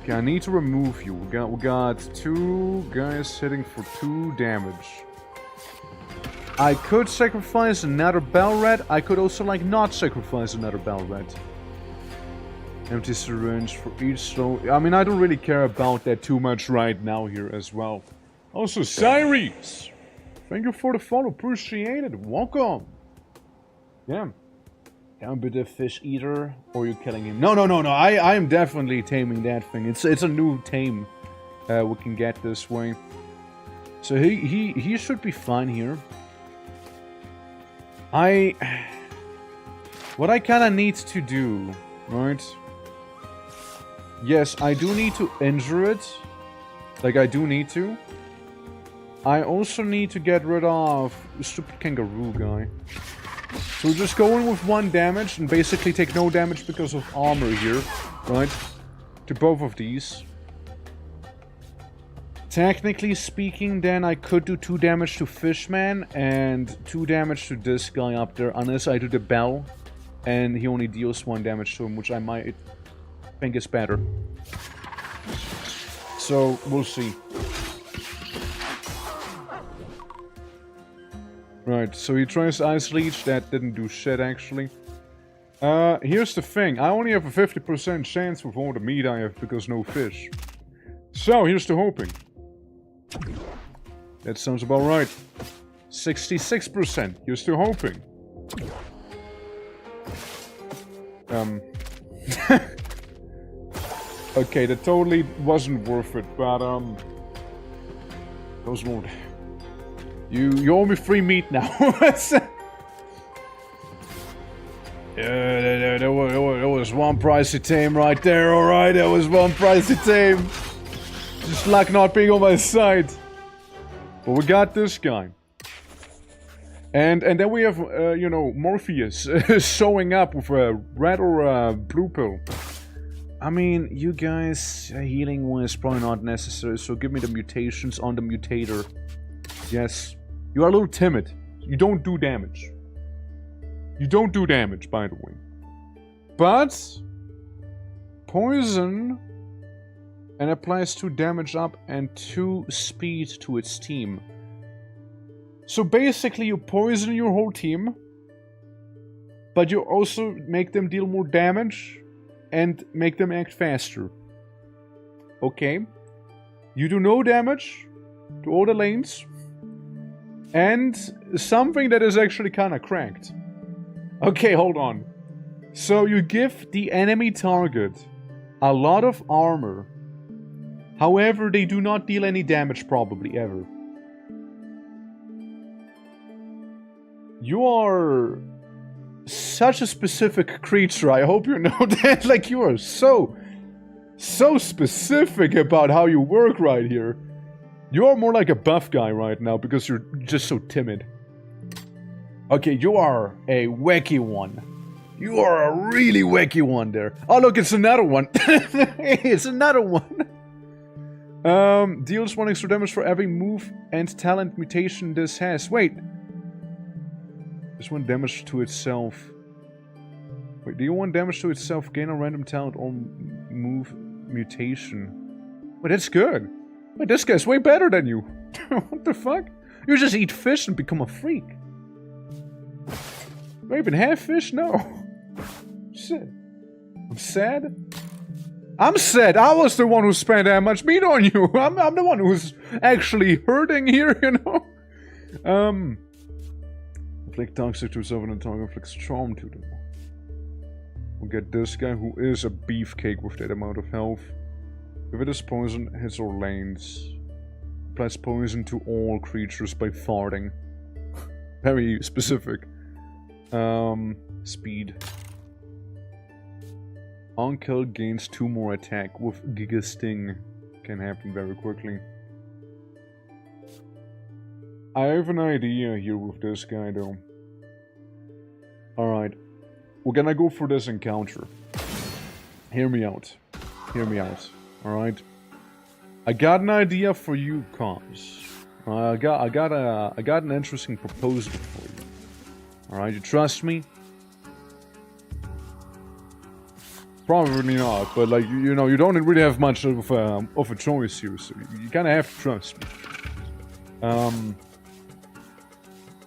Okay, I need to remove you. We got 2 guys hitting for 2 damage. I could sacrifice another Bellred. I could also, like, not sacrifice another Bellred. Empty syringe for each slow. I mean, I don't really care about that too much right now here as well. Also, Cyrus! Thank you for the follow. Appreciate it. Welcome. Yeah. Down a bit of fish eater, or you're killing him. No. I am definitely taming that thing. It's a new tame we can get this way. So he should be fine here. What I kind of need to do, right? Yes, I do need to injure it. Like, I do need to. I also need to get rid of the stupid kangaroo guy. So just go in with 1 damage and basically take no damage because of armor here, right? To both of these. Technically speaking, then I could do 2 damage to Fishman and 2 damage to this guy up there, unless I do the bell and he only deals 1 damage to him, which I might think is better. So, we'll see. Right, so he tries Ice Leech, that didn't do shit actually. Here's the thing, I only have a 50% chance with all the meat I have because no fish. So, here's the hoping. That sounds about right. 66%, here's the hoping. Okay, that totally wasn't worth it, but those won't. You owe me free meat now. Yeah, there was one pricey tame right there, alright? There was one pricey tame. Just luck not being on my side. But we got this guy. And then we have, you know, Morpheus showing up with a red or a blue pill. I mean, you guys, healing one is probably not necessary, so give me the mutations on the mutator. Yes. You are a little timid. You don't do damage. You don't do damage, by the way. But poison and applies 2 damage up and 2 speed to its team. So basically you poison your whole team, but you also make them deal more damage and make them act faster. Okay. You do no damage to all the lanes. And something that is actually kind of cracked. Okay, hold on. So you give the enemy target a lot of armor. However, they do not deal any damage probably, ever. You are such a specific creature. I hope you know that. Like, you are so specific about how you work right here. You are more like a buff guy right now because you're just so timid. Okay, you are a wacky one. You are a really wacky one there. Oh, look, it's another one. It's another one. Deals 1 extra damage for every move and talent mutation this has. Wait. This 1 damage to itself. Wait, deal 1 damage to itself, gain a random talent or move mutation. Wait, that's good. Wait, this guy's way better than you. What the fuck? You just eat fish and become a freak. Do I even have fish? No. Shit. I'm sad. I'm sad. I was the one who spent that much meat on you. I'm the one who's actually hurting here, you know? Inflict toxic to yourself and the target inflicts charm to them. We'll get this guy who is a beefcake with that amount of health. If it is poison, hits or lanes. Applies poison to all creatures by farting. Very specific. Speed. On kill gains 2 more attack with Giga Sting. Can happen very quickly. I have an idea here with this guy though. Alright. We're gonna go for this encounter. Hear me out. Hear me out. Alright. I got an idea for you, cons. I got an interesting proposal for you. Alright, you trust me? Probably not, but like, you know, you don't really have much of a choice here, so you kinda have to trust me.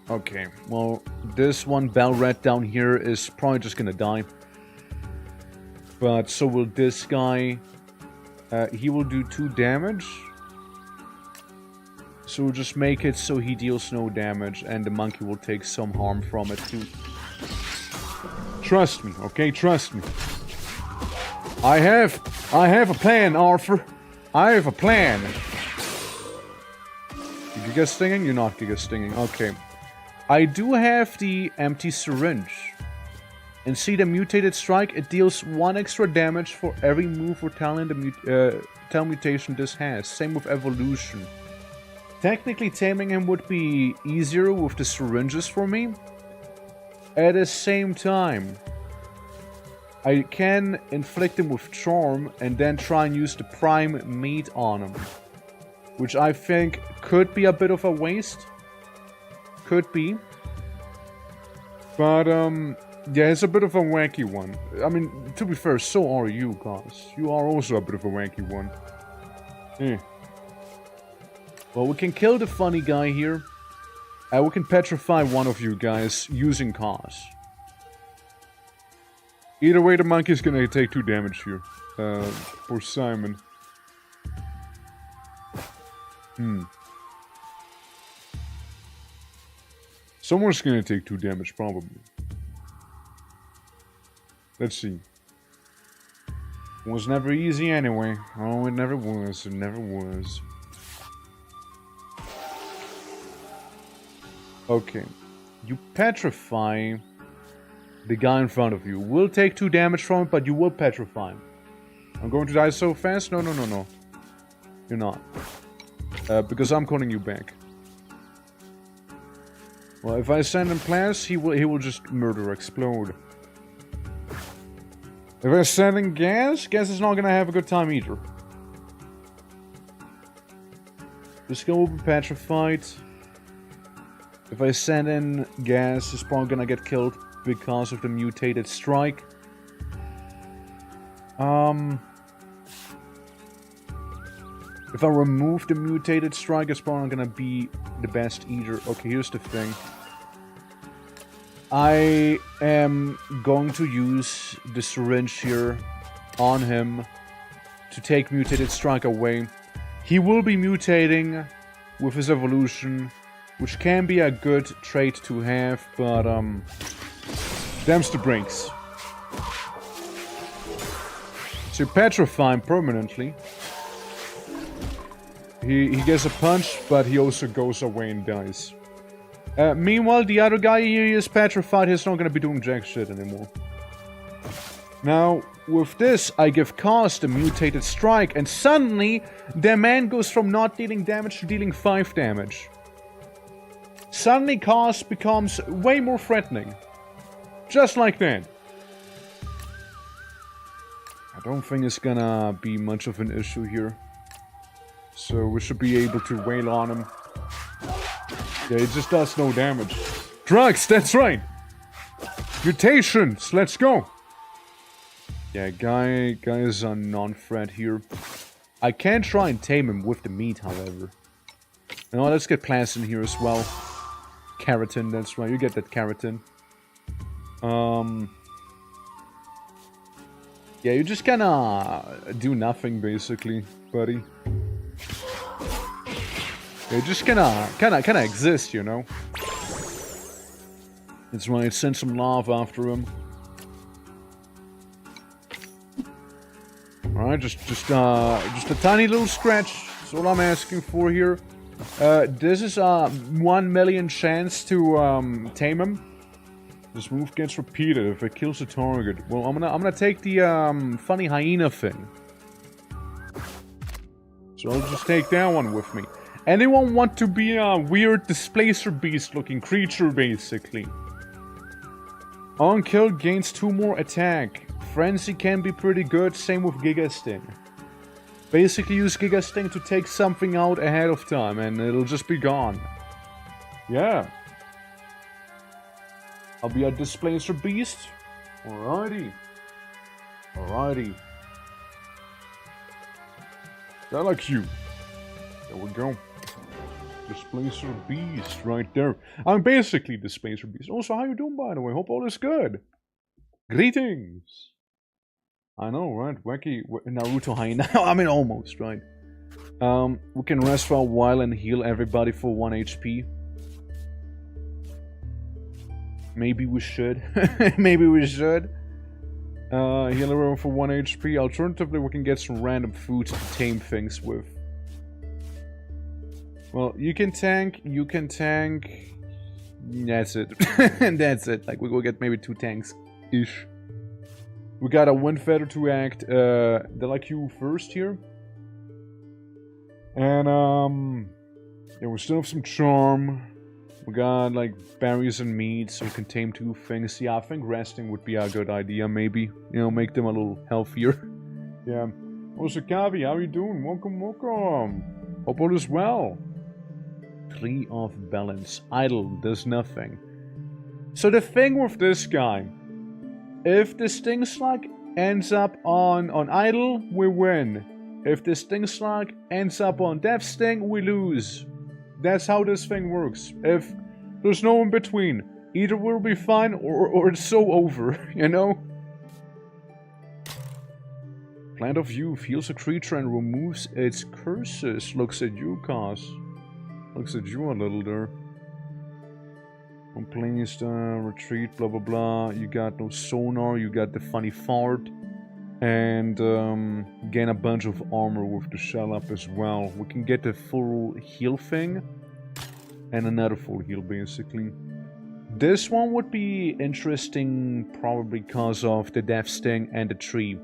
Okay, well, this one Bell Rat down here is probably just gonna die. But so will this guy. He will do 2 damage. So we'll just make it so he deals no damage, and the monkey will take some harm from it too. Trust me, okay? Trust me. I have a plan, Arthur. I have a plan. You Giga Stinging? You're not Giga Stinging. Okay. I do have the empty syringe. And see the mutated strike? It deals 1 extra damage for every move or talent talent mutation this has. Same with evolution. Technically, taming him would be easier with the syringes for me. At the same time, I can inflict him with charm and then try and use the prime meat on him. Which I think could be a bit of a waste. Could be. But, yeah, it's a bit of a wacky one. I mean, to be fair, so are you guys. You are also a bit of a wacky one. Eh. Well, we can kill the funny guy here. We can petrify one of you guys using cause. Either way, the monkey's gonna take 2 damage here. For Simon. Someone's gonna take 2 damage, probably. Let's see. It was never easy anyway. Oh, it never was. It never was. Okay. You petrify the guy in front of you. Will take 2 damage from it, but you will petrify him. I'm going to die so fast? No, no, no, no. You're not. Because I'm calling you back. Well, if I send him plants, he will just murder, explode. If I send in gas, gas is not gonna have a good time either. This guy will be petrified. If I send in gas, he's probably gonna get killed because of the mutated strike. If I remove the mutated strike, it's probably gonna be the best either. Okay, here's the thing. I am going to use the syringe here on him to take mutated strike away. He will be mutating with his evolution, which can be a good trait to have, but them's the breaks. So petrify him permanently. He gets a punch, but he also goes away and dies. Meanwhile, the other guy here is petrified. He's not gonna be doing jack shit anymore. Now, with this, I give Cause the mutated strike, and suddenly, the man goes from not dealing damage to dealing 5 damage. Suddenly, Cause becomes way more threatening. Just like that. I don't think it's gonna be much of an issue here. So we should be able to wail on him. Yeah, it just does no damage. Drugs, that's right! Mutations, let's go! Yeah, guy is a non-threat here. I can try and tame him with the meat, however. You know, let's get plants in here as well. Keratin, that's right, you get that keratin. Yeah, you just kinda do nothing, basically, buddy. You just kinda exist, you know? That's right, send some lava after him. Alright, just a tiny little scratch. That's all I'm asking for here. This is a 1 million chance to tame him. This move gets repeated if it kills a target. Well, I'm gonna take the funny hyena thing. So I'll just take that one with me. Anyone want to be a weird displacer beast looking creature, basically? On kill gains 2 more attack. Frenzy can be pretty good, same with Giga Sting. Basically use Giga Sting to take something out ahead of time and it'll just be gone. Yeah. I'll be a displacer beast. Alrighty. Alrighty. I like you. There we go. Displacer beast right there. I'm basically Displacer beast. Also, how you doing, by the way? Hope all is good. Greetings. I know, right? Wacky Naruto hyena. I mean, almost, right? We can rest for a while and heal everybody for 1 HP. Maybe we should. Maybe we should. Heal everyone for 1 HP. Alternatively, we can get some random food to tame things with. Well, you can tank. You can tank. That's it. And that's it. Like, we will get maybe 2 tanks-ish. We got a wind feather to act. They like you first here. And, yeah, we still have some charm. We got, like, berries and meat, so we can tame 2 things. Yeah, I think resting would be a good idea, maybe. You know, make them a little healthier. Yeah. Oh, Sakavi, how are you doing? Welcome, welcome. Hope all is well. Tree of Balance. Idle does nothing. So the thing with this guy, if the Sting Slug ends up on Idle, we win. If the Sting Slug ends up on Death Sting, we lose. That's how this thing works. If there's no in between, either we'll be fine or it's so over, you know? Plant of Youth heals a creature and removes its curses. Looks at you, Cos. Looks at you a little there. Unpleased, retreat, blah blah blah. You got no sonar, you got the funny fart. And gain a bunch of armor with the shell up as well. We can get the full heal thing. And another full heal basically. This one would be interesting probably because of the Death Sting and the tree.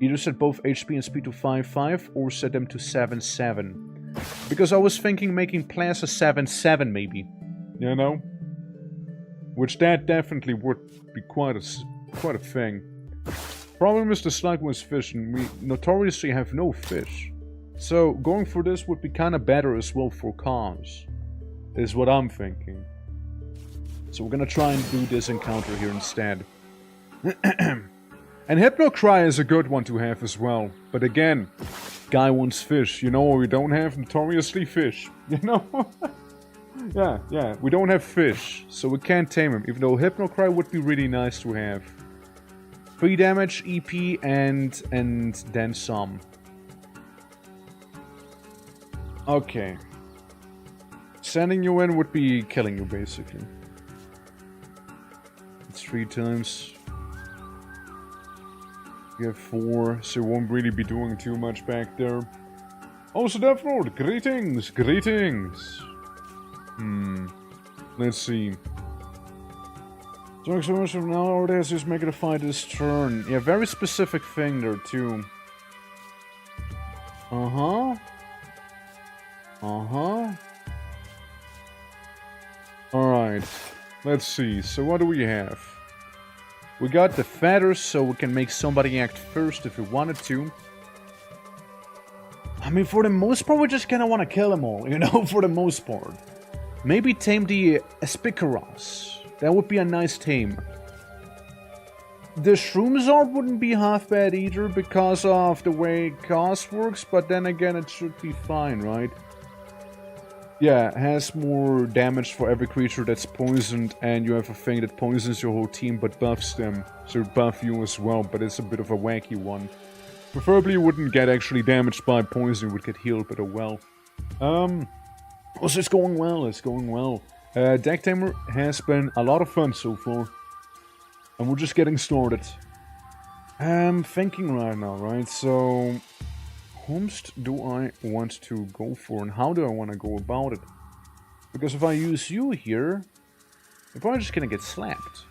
Either set both HP and speed to 5-5 or set them to 7-7. Because I was thinking making Plants a 7-7 maybe. You know? Which that definitely would be quite a thing. Problem is the slug was fish and we notoriously have no fish. So going for this would be kinda better as well for cons. Is what I'm thinking. So we're gonna try and do this encounter here instead. And Hypno Cry is a good one to have as well. But again, guy wants fish. You know what we don't have? Notoriously fish. You know? Yeah, we don't have fish. So we can't tame him. Even though Hypno Cry would be really nice to have. 3 damage, EP, and then some. Okay. Sending you in would be killing you, basically. It's 3 times. You have 4, so you won't really be doing too much back there. Also, Death Lord, greetings, greetings. Let's see. So much from now, or there's just making a fight this turn. Yeah, very specific thing there, too. Alright, let's see. So what do we have? We got the feathers, so we can make somebody act first if we wanted to. I mean, for the most part, we just kind of want to kill them all, you know, for the most part. Maybe tame the Aspicaros. That would be a nice tame. The Shroomzard wouldn't be half bad either because of the way Cos works, but then again, it should be fine, right? Yeah, it has more damage for every creature that's poisoned, and you have a thing that poisons your whole team but buffs them. So it buff you as well, but it's a bit of a wacky one. Preferably you wouldn't get actually damaged by poison, you would get healed, but oh well. Also, it's going well, it's going well. Deck Tamer has been a lot of fun so far. And we're just getting started. I'm thinking right now, right? So, whomst do I want to go for and how do I want to go about it? Because if I use you here, I'm probably just gonna get slapped.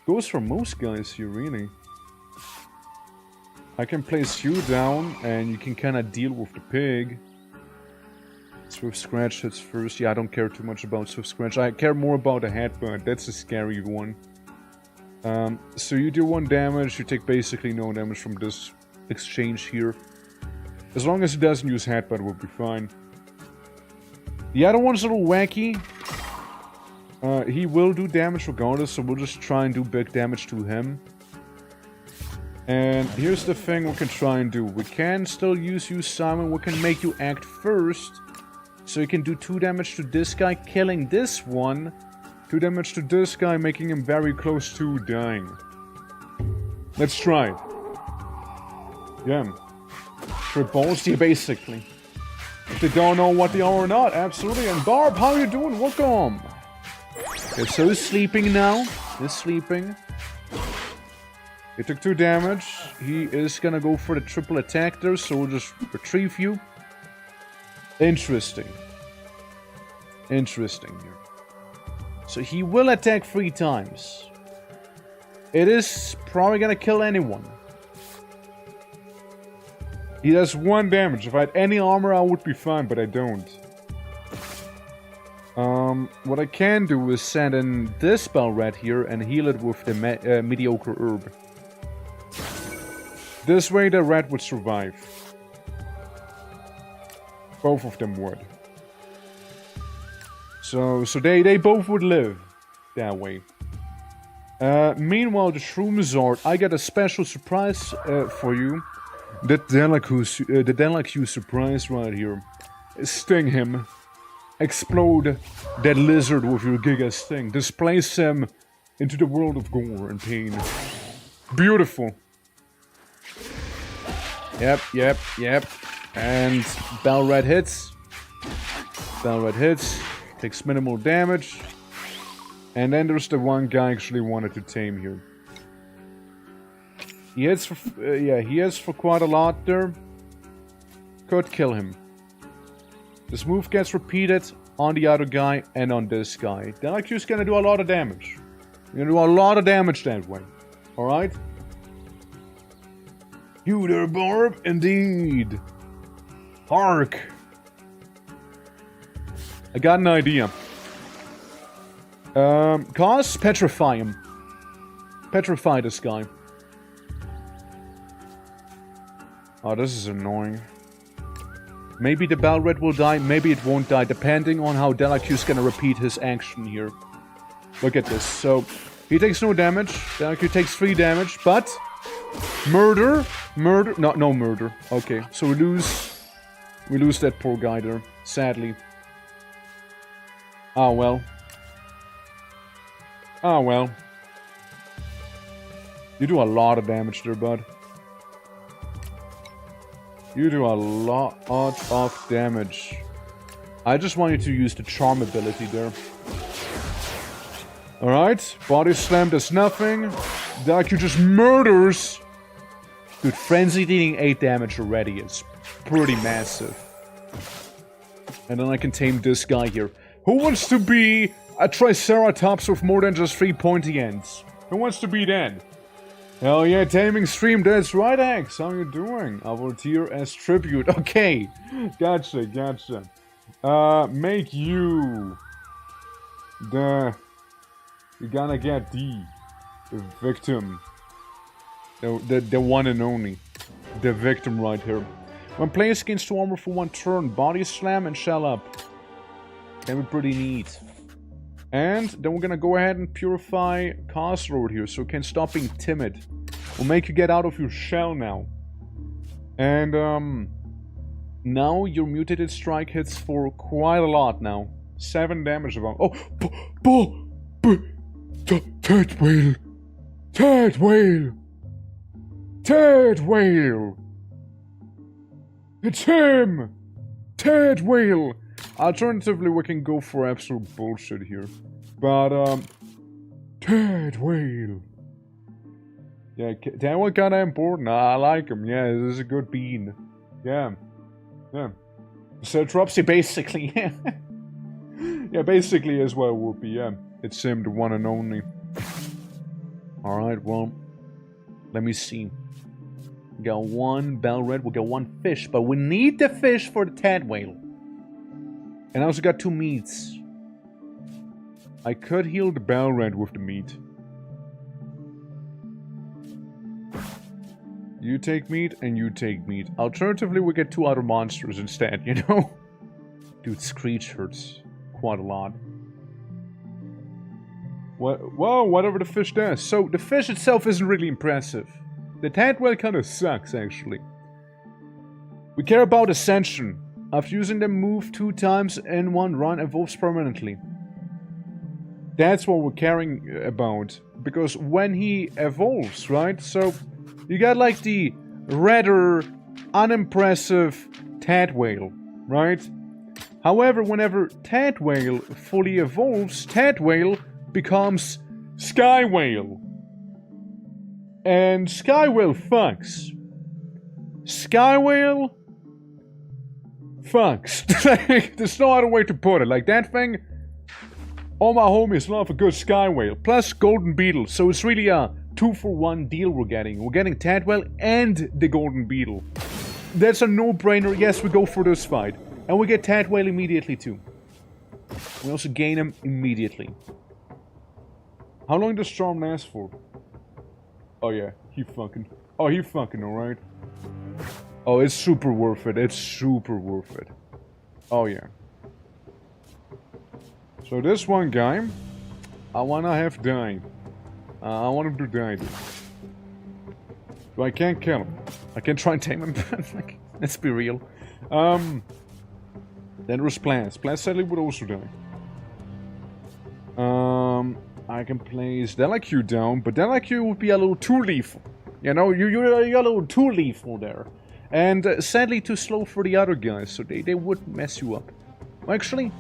Goes for most guys here, really. I can place you down and you can kind of deal with the pig. Swift Scratch hits first. Yeah, I don't care too much about Swift Scratch. I care more about the headbutt. That's a scary one. So you do 1 damage. You take basically no damage from this exchange here. As long as he doesn't use headbutt, we'll be fine. The other one's a little wacky. He will do damage regardless, so we'll just try and do big damage to him. And here's the thing we can try and do. We can still use you, Simon. We can make you act first. So you can do 2 damage to this guy, killing this one. 2 damage to this guy, making him very close to dying. Let's try it. Yeah. Tribalsy, basically. If they don't know what they are or not, absolutely. And Barb, how you doing? Welcome. Okay, so he's sleeping now. He's sleeping. He took 2 damage. He is gonna go for the triple attack there, so we'll just retrieve you. Interesting. Interesting here. So he will attack 3 times. It is probably gonna kill anyone. He does 1 damage. If I had any armor, I would be fine, but I don't. What I can do is send in this spell rat here and heal it with the mediocre herb. This way the rat would survive. Both of them would. So they both would live that way. Meanwhile, the Shroomzord, I got a special surprise for you. The Delicue surprise right here. Sting him. Explode that lizard with your Giga Sting. Displace him into the world of gore and pain. Beautiful. Yep. And Bell-Rat hits. Bell-Rat hits. Takes minimal damage. And then there's the one guy I actually wanted to tame here. He hits for, he hits for quite a lot there. Could kill him. This move gets repeated on the other guy and on this guy. Delacue's gonna do a lot of damage. You're gonna do a lot of damage that way. Alright? You there, Barb? Indeed. Hark. I got an idea. Cause petrify him. Petrify this guy. Oh, this is annoying. Maybe the Bell-Rat will die, maybe it won't die, depending on how Delacue's gonna repeat his action here. Look at this. So, he takes no damage. Delacue takes 3 damage, but... Murder? Murder? No murder. Okay, so we lose that poor guy there, sadly. Ah, well. Ah, well. You do a lot of damage there, bud. You do a lot of damage. I just want you to use the charm ability there. Alright, body slam does nothing. Delaque just murders. Dude, frenzy dealing 8 damage already is pretty massive. And then I can tame this guy here. Who wants to be a Triceratops with more than just 3 pointy ends? Who wants to be that? Hell yeah, taming stream, that's right, X. How you doing? I will tier as tribute. Okay, gotcha. Make you the... You're gonna get the victim. The one and only. The victim right here. When playing against 2 armor for 1 turn, body slam and shell up. Can be pretty neat. And then we're gonna go ahead and purify Cosroad here, so it can stop being timid. We'll make you get out of your shell now. And now your mutated strike hits for quite a lot now. 7 damage around. Oh, Ted Whale! Ted Whale! Ted Whale! It's him! Ted Whale! Alternatively, we can go for absolute bullshit here. But, Ted Whale. Yeah, Ted Whale kinda important. I like him. Yeah, this is a good bean. Yeah. So Tropsy basically, yeah, basically as well would be, yeah. It's him, the one and only. Alright, well, let me see. We got 1 Bell-Rat, we got 1 fish, but we need the fish for the Ted Whale. And I also got 2 meats. I could heal the Bell-Rat with the meat. You take meat, and you take meat. Alternatively, we get 2 other monsters instead, you know? Dude, Screech hurts quite a lot. Well, whatever the fish does. So, the fish itself isn't really impressive. The Ted Whale kind of sucks, actually. We care about Ascension. After using the move 2 times in 1 run, evolves permanently. That's what we're caring about. Because when he evolves, right? So, you got like the rather unimpressive Ted Whale, right? However, whenever Ted Whale fully evolves, Ted Whale becomes Sky Whale. And Sky Whale fucks. Sky Whale fucks. There's no other way to put it. Like, that thing, all my homies love a good Sky Whale. Plus Golden Beetle. So it's really a 2-for-1 deal we're getting. We're getting Tad Whale and the Golden Beetle. That's a no-brainer. Yes, we go for this fight. And we get Tad Whale immediately too. We also gain him immediately. How long does Storm last for? Oh yeah, he fucking alright. Oh, it's super worth it. It's super worth it. Oh yeah. So this one guy, I wanna have die. I want him to die, dude. So I can't kill him. I can try and tame him, but like, let's be real. Then there's Plants. Plants sadly would also die. I can place Delaque down, but Delaque would be a little too lethal. You know, you're a little too lethal there. And sadly too slow for the other guys, so they would mess you up. Actually,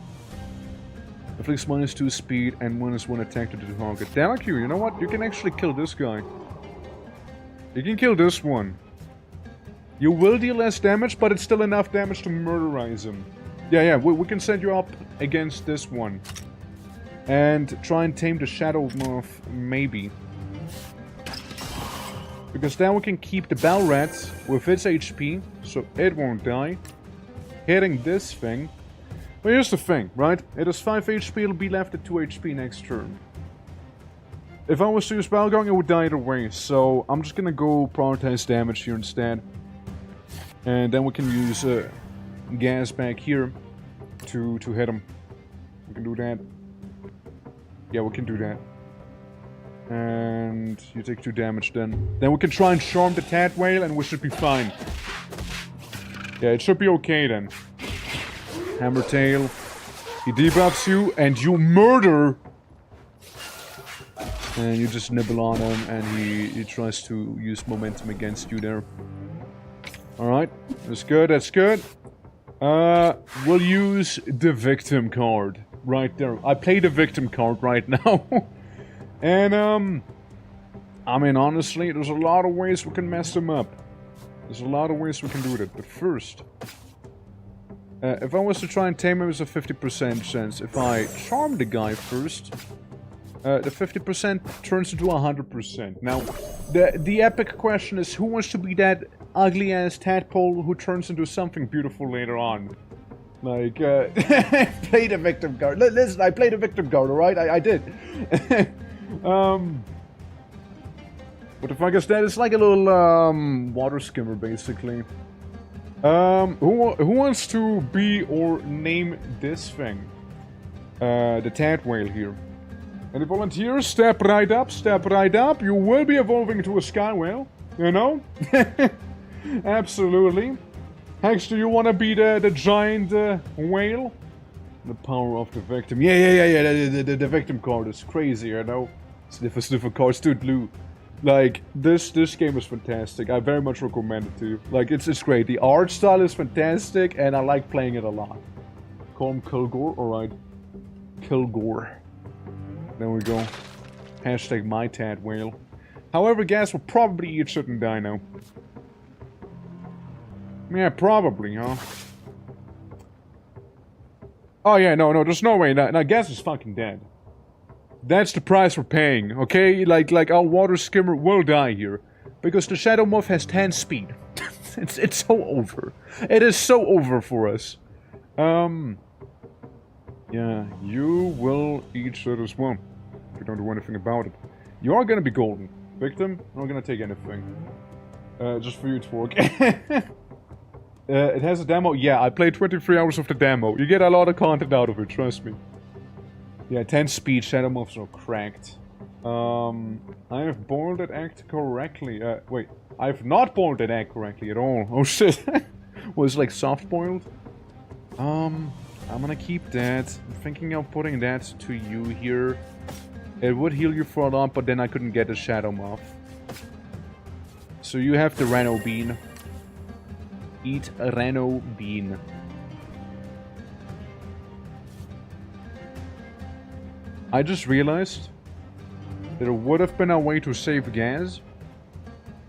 inflicts -2 speed and -1 attack to the target. Delaque, you know what? You can actually kill this guy. You can kill this one. You will deal less damage, but it's still enough damage to murderize him. Yeah, we can send you up against this one. And try and tame the Shadow Moth, maybe. Because then we can keep the Bell Rat with its HP, so it won't die. Hitting this thing. Well, here's the thing, right? It has 5 HP, it'll be left at 2 HP next turn. If I was to use Balgong, it would die either way, so I'm just gonna go prioritize damage here instead. And then we can use gas back here to hit him. We can do that. Yeah, we can do that. And you take 2 damage then. Then we can try and charm the Tad Whale and we should be fine. Yeah, it should be okay then. Hammer Tail. He debuffs you and you murder. And you just nibble on him and he tries to use momentum against you there. Alright, that's good, that's good. We'll use the victim card. Right there. I play the victim card right now. And, I mean, honestly, there's a lot of ways we can mess them up. There's a lot of ways we can do that. But first, if I was to try and tame him, it's a 50% chance. If I charm the guy first, the 50% turns into 100%. Now, the epic question is, who wants to be that ugly-ass tadpole who turns into something beautiful later on? Like, play the victim card. Listen, I played the victim card, alright? I did. What the fuck is that? It's like a little, water skimmer, basically. Who wants to be or name this thing? The Tad Whale here. Any volunteers? Step right up, step right up. You will be evolving into a Sky Whale, you know? Absolutely. Hex, do you want to be the giant whale? The power of the victim. Yeah. The victim card is crazy, you know? Sniffer cards, dude, blue. Like, this game is fantastic. I very much recommend it to you. Like, it's great. The art style is fantastic, and I like playing it a lot. Call him Kilgore? Alright. Kilgore. There we go. Hashtag my Tad Whale. However, gas will probably eat shit and die now. Yeah, probably, huh? Oh yeah, no, there's no way. Now gas is fucking dead. That's the price we're paying, okay? Like our water skimmer will die here. Because the Shadow Moth has 10 speed. it's so over. It is so over for us. Yeah, you will eat shit as well. If you don't do anything about it. You are gonna be golden. Victim, I'm not gonna take anything. Just for you to work. It has a demo. Yeah, I played 23 hours of the demo. You get a lot of content out of it, trust me. Yeah, 10 speed, Shadow Moths are cracked. I have boiled that egg correctly. Wait, I have not boiled that egg correctly at all. Oh shit. Was it like soft boiled? I'm gonna keep that. I'm thinking of putting that to you here. It would heal you for a lot, but then I couldn't get the Shadow Moth. So you have the Reno Bean. Eat a Reno Bean. I just realized there would have been a way to save gas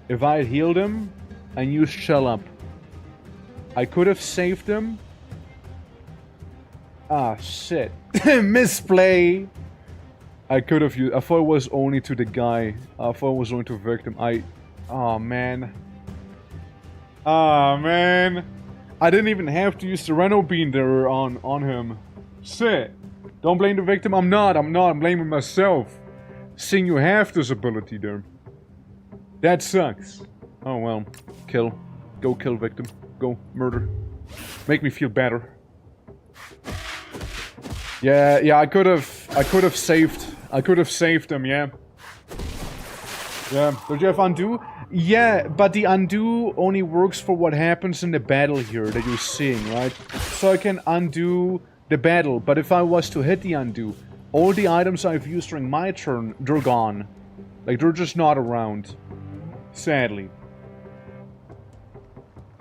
if I had healed him and used Shell Up. I could have saved him. Ah, shit. Misplay! I could have used... I thought it was only to the guy. I thought it was only to victim. Oh, man. Ah, man. I didn't even have to use the Reno Bean there on him. Shit. Don't blame the victim. I'm not. I'm blaming myself. Seeing you have this ability there. That sucks. Oh, well. Kill. Go kill victim. Go murder. Make me feel better. Yeah, I could have saved him, yeah. Yeah, don't you have undo? Yeah, but the undo only works for what happens in the battle here that you're seeing, right? So I can undo the battle, but if I was to hit the undo, all the items I've used during my turn, they're gone. Like, they're just not around. Sadly.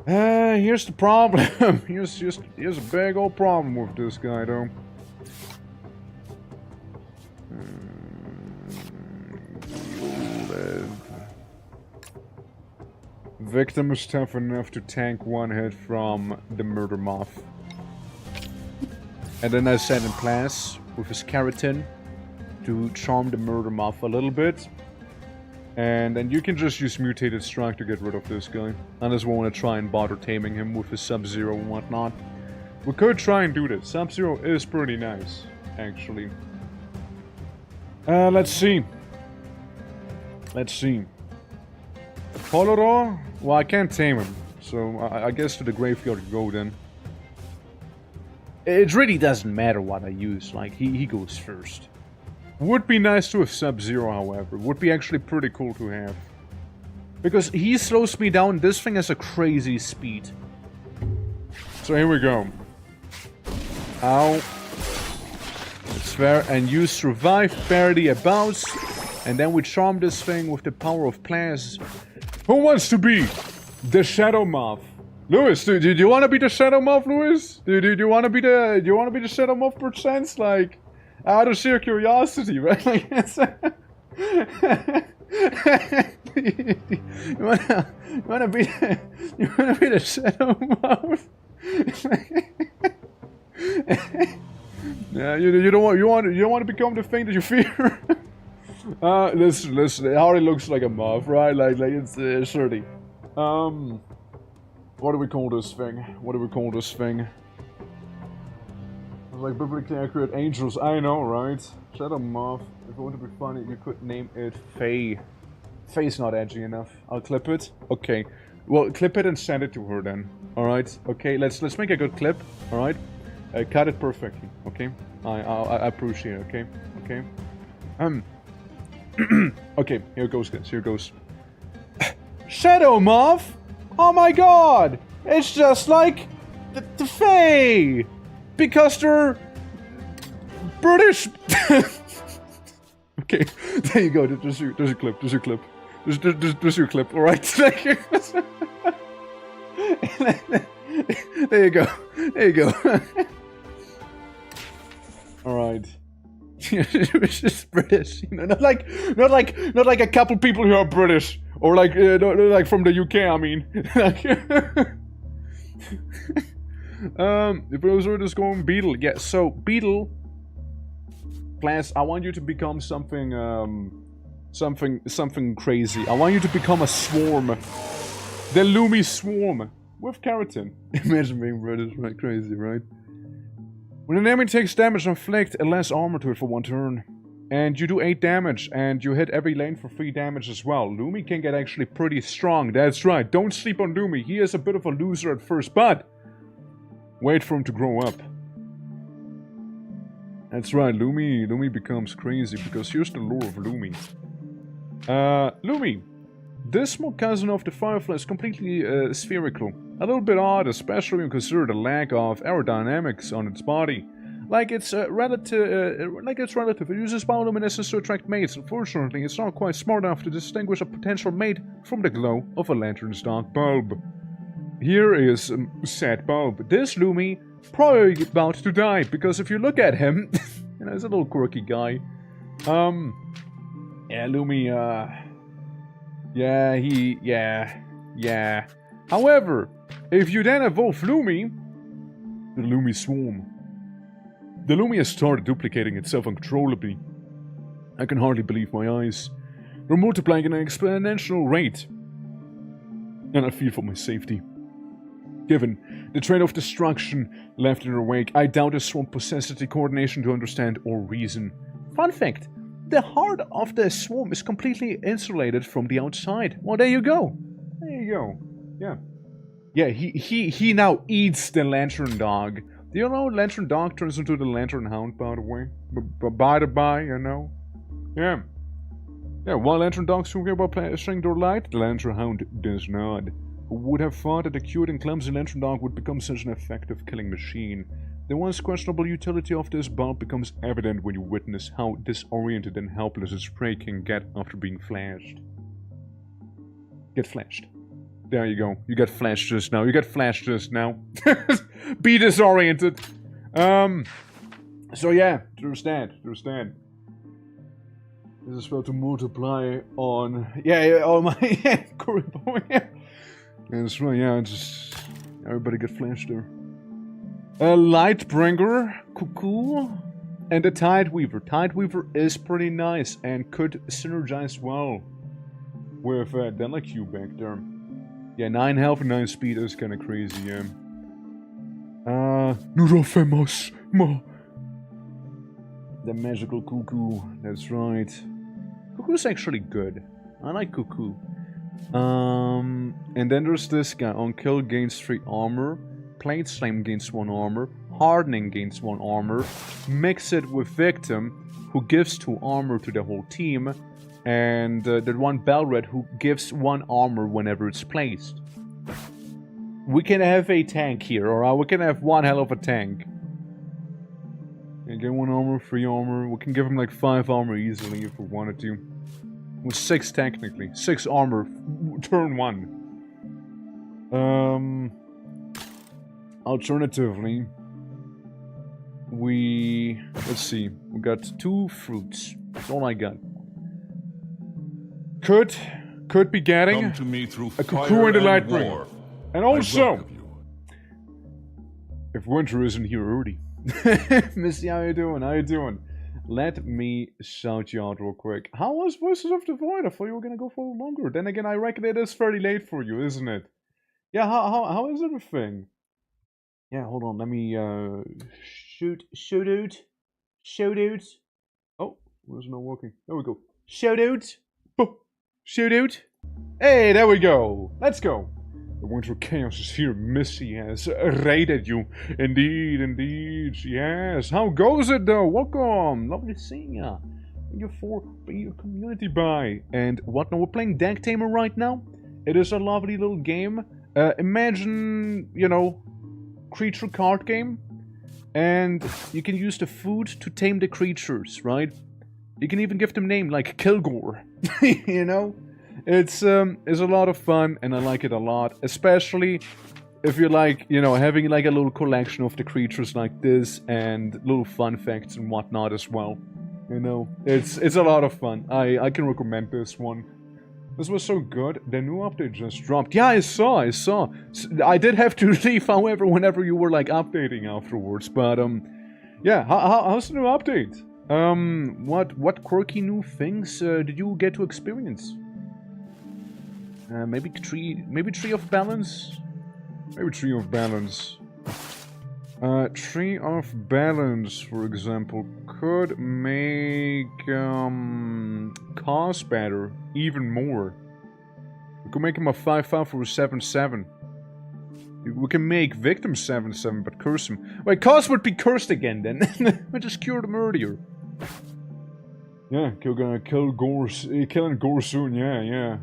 Here's the problem. here's a big old problem with this guy, though. Victim is tough enough to tank one hit from the murder moth. And then I set in place with his keratin to charm the murder moth a little bit. And then you can just use mutated strike to get rid of this guy. Unless we want to try and bother taming him with his Sub-Zero and whatnot. We could try and do this. Sub-Zero is pretty nice, actually. Let's see. Let's see. Polidor? Well, I can't tame him. So I guess to the graveyard you go then. It really doesn't matter what I use. Like, he goes first. Would be nice to have Sub-Zero, however. Would be actually pretty cool to have. Because he slows me down. This thing has a crazy speed. So here we go. Ow. It's fair. And you survive barely a bounce. And then we charm this thing with the power of plans. Who wants to be the Shadow Moth? Lewis, do you want to be the Shadow Moth, Lewis? Do you want to be the Shadow Moth perchance? Like, out of sheer curiosity, right? Like, you wanna be the Shadow Moth? Yeah, you don't want to become the thing that you fear. Listen, it already looks like a moth, right? Like it's shirty. What do we call this thing? Like biblically accurate angels, I know, right? Shadow Moth. If you want to be funny, you could name it Faye. Faye's not edgy enough. I'll clip it. Okay. Well, clip it and send it to her then. Alright? Okay, let's make a good clip. Alright? Cut it perfectly. Okay? I appreciate it, okay? Okay? Okay, here goes, guys. Here goes. Shadow Moth? Oh my god! It's just like the Fae! Because they're British. Okay, there you go. There's your clip. There's your clip. All right. There you go. All right. It's just British, you know, not like a couple people who are British or like like from the UK. I mean. If those were just going Beetle, yeah. So Beetle, class, I want you to become something, something crazy. I want you to become a swarm, the Lumi swarm with keratin. Imagine being British, right? Crazy, right? When an enemy takes damage, inflict a less armor to it for 1 turn, and you do 8 damage, and you hit every lane for 3 damage as well. Lumi can get actually pretty strong. That's right. Don't sleep on Lumi. He is a bit of a loser at first, but wait for him to grow up. That's right, Lumi becomes crazy, because here's the lore of Lumi. Lumi. This small cousin of the Firefly is completely spherical. A little bit odd, especially when you consider the lack of aerodynamics on its body. Like it's relative. It uses bioluminescence to attract mates. Unfortunately, it's not quite smart enough to distinguish a potential mate from the glow of a lantern's dark bulb. Here is a sad bulb. This Lumi probably about to die, because if you look at him, you know, he's a little quirky guy. Yeah, Lumi, yeah. However, if you then evolve Lumi, the Lumi swarm. The Lumi has started duplicating itself uncontrollably. I can hardly believe my eyes. They're multiplying at an exponential rate. And I fear for my safety. Given the trail of destruction left in her wake, I doubt the swarm possesses the coordination to understand or reason. Fun fact, the heart of the swarm is completely insulated from the outside. Well, there you go. There you go. Yeah. Yeah, he now eats the lantern dog. Do you know lantern dog turns into the lantern hound, by the way? By the by, you know? Yeah. Yeah, while lantern dogs don't care about string their light, the lantern hound does not. Who would have thought that the cute and clumsy lantern dog would become such an effective killing machine? The once questionable utility of this bulb becomes evident when you witness how disoriented and helpless its prey can get after being flashed. Get flashed. There you go. You got flashed just now. You got flashed just now. Be disoriented. So yeah, there's that. This is supposed to multiply on... Yeah, on my... Yeah, yeah. That's right, yeah, just... Everybody get flashed there. A Lightbringer, Cuckoo, and a Tideweaver. Tideweaver is pretty nice and could synergize well with Delaque back there. Yeah, 9 health and 9 speed is kinda crazy, yeah. Nurofemos, mo. The magical Cuckoo, that's right. Cuckoo's actually good. I like Cuckoo. And then there's this guy. On kill gains 3 armor. Plate Slam gains 1 armor. Hardening gains 1 armor. Mix it with Victim, who gives 2 armor to the whole team. And the one Balred who gives 1 armor whenever it's placed. We can have a tank here, alright? We can have one hell of a tank. And get 1 armor, 3 armor. We can give him like 5 armor easily if we wanted to. With 6 technically. 6 armor. Turn 1. Alternatively, let's see. We got 2 fruits. That's all I got. Could be getting Come to me through a Cuckoo and a Lightbringer. war. And also, if winter isn't here already. Missy, how you doing? How you doing? Let me shout you out real quick. How was Voices of the Void? I thought you were gonna go for longer. Then again, I reckon it is fairly late for you, isn't it? Yeah, how is everything? Yeah, hold on, let me shoot out. Oh, where's not working? There we go. Shout out. Hey, there we go. Let's go. The winter chaos is here. Missy has raided you. Indeed, yes. How goes it though? Welcome. Lovely seeing ya. Thank you for being your community buy. And what now? We're playing Deck Tamer right now. It is a lovely little game. Imagine, you know, creature card game. And you can use the food to tame the creatures, right? You can even give them name like Kilgore. You know? It's a lot of fun, and I like it a lot. Especially if you like, you know, having like a little collection of the creatures like this, and little fun facts and whatnot as well. You know, it's a lot of fun. I can recommend this one. This was so good. The new update just dropped. Yeah, I saw. I did have to leave, however, whenever you were like updating afterwards. But yeah, how's the new update? What quirky new things did you get to experience? Maybe Tree of Balance? Maybe Tree of Balance. Tree of Balance, for example, could make Cause better, even more. We could make him a 5/5 for a 7/7. We can make Victim 7/7, but curse him. Wait, Cause would be cursed again then. We just cured him earlier. Yeah, killing Gore soon, yeah.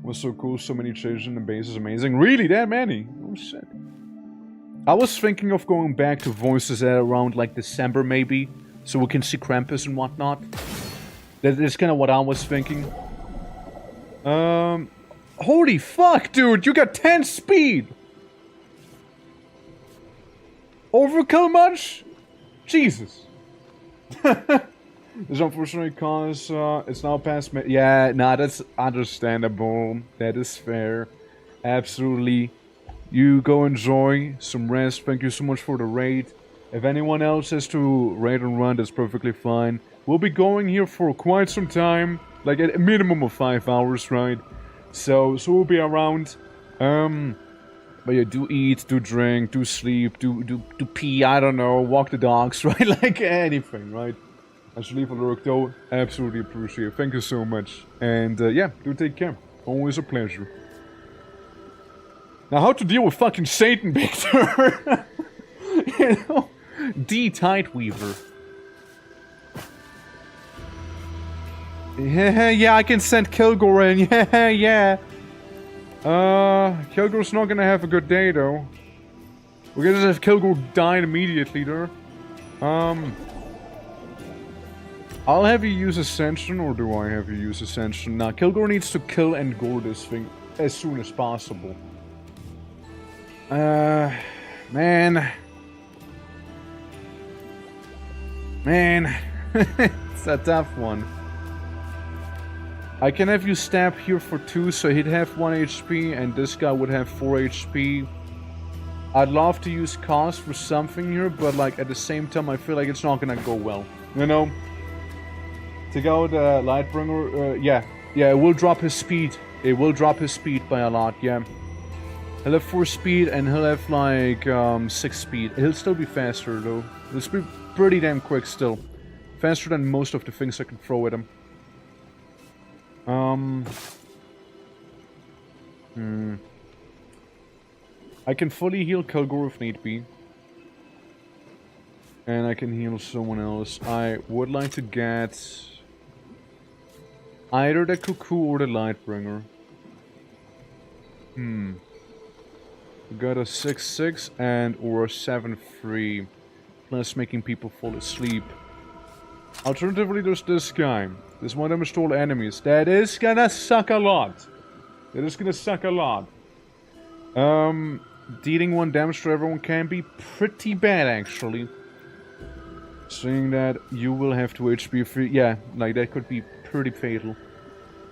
Was so cool, so many changes in the base is amazing. Really, that many? Oh shit. I was thinking of going back to Voices at around like December maybe, so we can see Krampus and whatnot. That's kind of what I was thinking. Holy fuck, dude, you got 10 speed! Overkill much? Jesus. It's unfortunately because it's now past yeah, nah, that's understandable. That is fair. Absolutely. You go enjoy some rest. Thank you so much for the raid. If anyone else has to raid and run, that's perfectly fine. We'll be going here for quite some time. Like a minimum of 5 hours, right? So we'll be around. But yeah, do eat, do drink, do sleep, do pee, I don't know, walk the dogs, right? Like anything, right? As you leave a lurk though, absolutely appreciate it. Thank you so much. And yeah, do take care. Always a pleasure. Now, how to deal with fucking Satan, Victor? You know? D. Tideweaver. Yeah, I can send Kilgore in. Yeah. Kilgore's not gonna have a good day, though. We're gonna have Kilgore die immediately, there. I'll have you use Ascension, or do I have you use Ascension? Now, Kilgore needs to kill and gore this thing as soon as possible. Man. It's a tough one. I can have you stab here for 2, so he'd have 1 HP, and this guy would have 4 HP. I'd love to use cost for something here, but like at the same time, I feel like it's not gonna go well. You know? Take out Lightbringer, yeah, it will drop his speed. It will drop his speed by a lot, yeah. He'll have 4 speed, and he'll have like 6 speed. He'll still be faster though. He'll be pretty damn quick still. Faster than most of the things I can throw at him. I can fully heal Kilgore if need be. And I can heal someone else. I would like to get either the Cuckoo or the Lightbringer. We got a 6-6 and or a 7-3. Plus making people fall asleep. Alternatively, there's this guy. This one damage to all enemies. That is gonna suck a lot. That is gonna suck a lot. Dealing 1 damage to everyone can be pretty bad, actually. Seeing that you will have 2 HP free. Yeah, like that could be pretty fatal.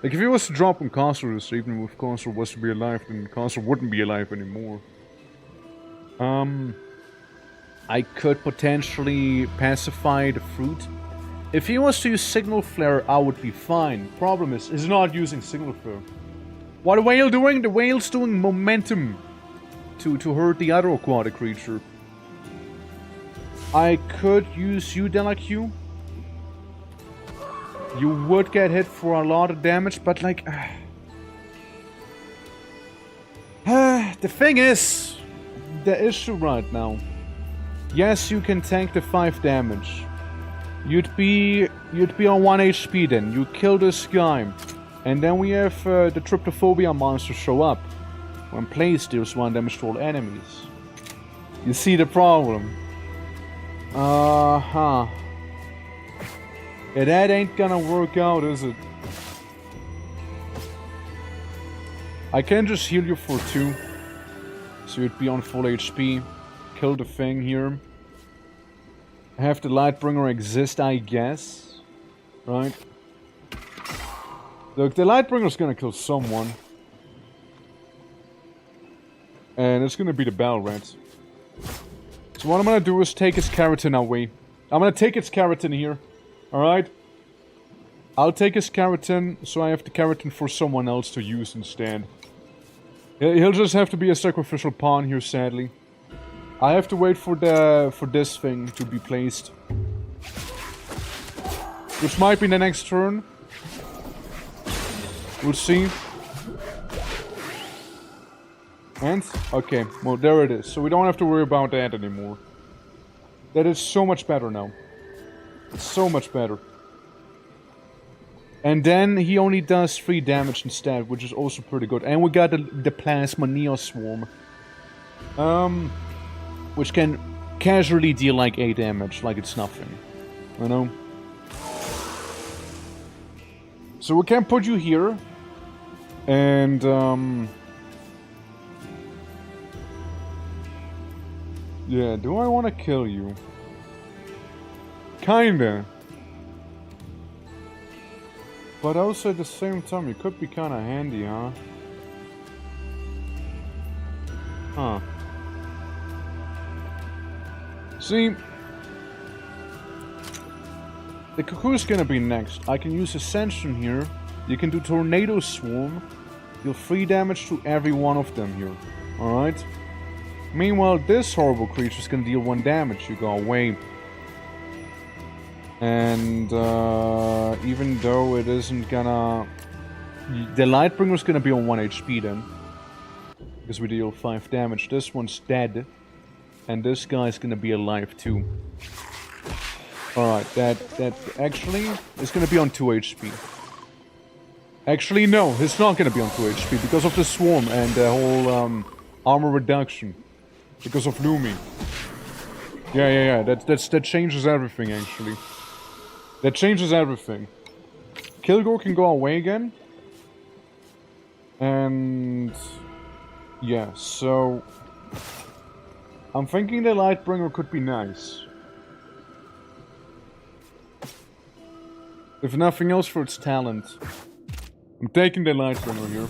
Like if he was to drop on Consorus, even if Consor was to be alive, then Consor wouldn't be alive anymore. I could potentially pacify the fruit. If he was to use Signal Flare, I would be fine. Problem is, he's not using Signal Flare. What the whale doing? The whale's doing momentum to hurt the other aquatic creature. I could use you, Delacue. You would get hit for a lot of damage, but like... the thing is... The issue right now... Yes, you can tank the 5 damage. You'd be on 1 HP then. You kill this guy. And then we have the Tryptophobia monster show up. When placed, deals 1 damage to all enemies. You see the problem? Yeah, that ain't gonna work out, is it? I can just heal you for 2. So you'd be on full HP. Kill the thing here. Have the Lightbringer exist, I guess. Right? Look, the Lightbringer's gonna kill someone. And it's gonna be the Bell Rat. So what I'm gonna do is take its keratin away. I'm gonna take its keratin here. Alright? I'll take his keratin, so I have the keratin for someone else to use instead. He'll just have to be a sacrificial pawn here, sadly. I have to wait for this thing to be placed. Which might be the next turn. We'll see. And? Okay, well there it is. So we don't have to worry about that anymore. That is so much better now. It's so much better. And then he only does 3 damage instead, which is also pretty good. And we got the Plasma Neo Swarm. Which can casually deal like 8 damage, like it's nothing. You know? So we can put you here. And, yeah, do I want to kill you? Kinda. But also at the same time, it could be kind of handy, huh? Huh. See, the Cuckoo's gonna be next. I can use Ascension here. You can do Tornado Swarm. Deal 3 damage to every one of them here. Alright? Meanwhile, this horrible creature's gonna deal 1 damage. You go away. And, even though it isn't gonna... The Lightbringer's gonna be on 1 HP then. Because we deal 5 damage. This one's dead. And this guy's gonna be alive too. Alright, that actually is gonna be on 2 HP. Actually, no, it's not gonna be on 2 HP because of the swarm and the whole armor reduction. Because of Lumi. Yeah, that changes everything actually. That changes everything. Kilgore can go away again. And... yeah, so... I'm thinking the Lightbringer could be nice. If nothing else for its talent. I'm taking the Lightbringer here.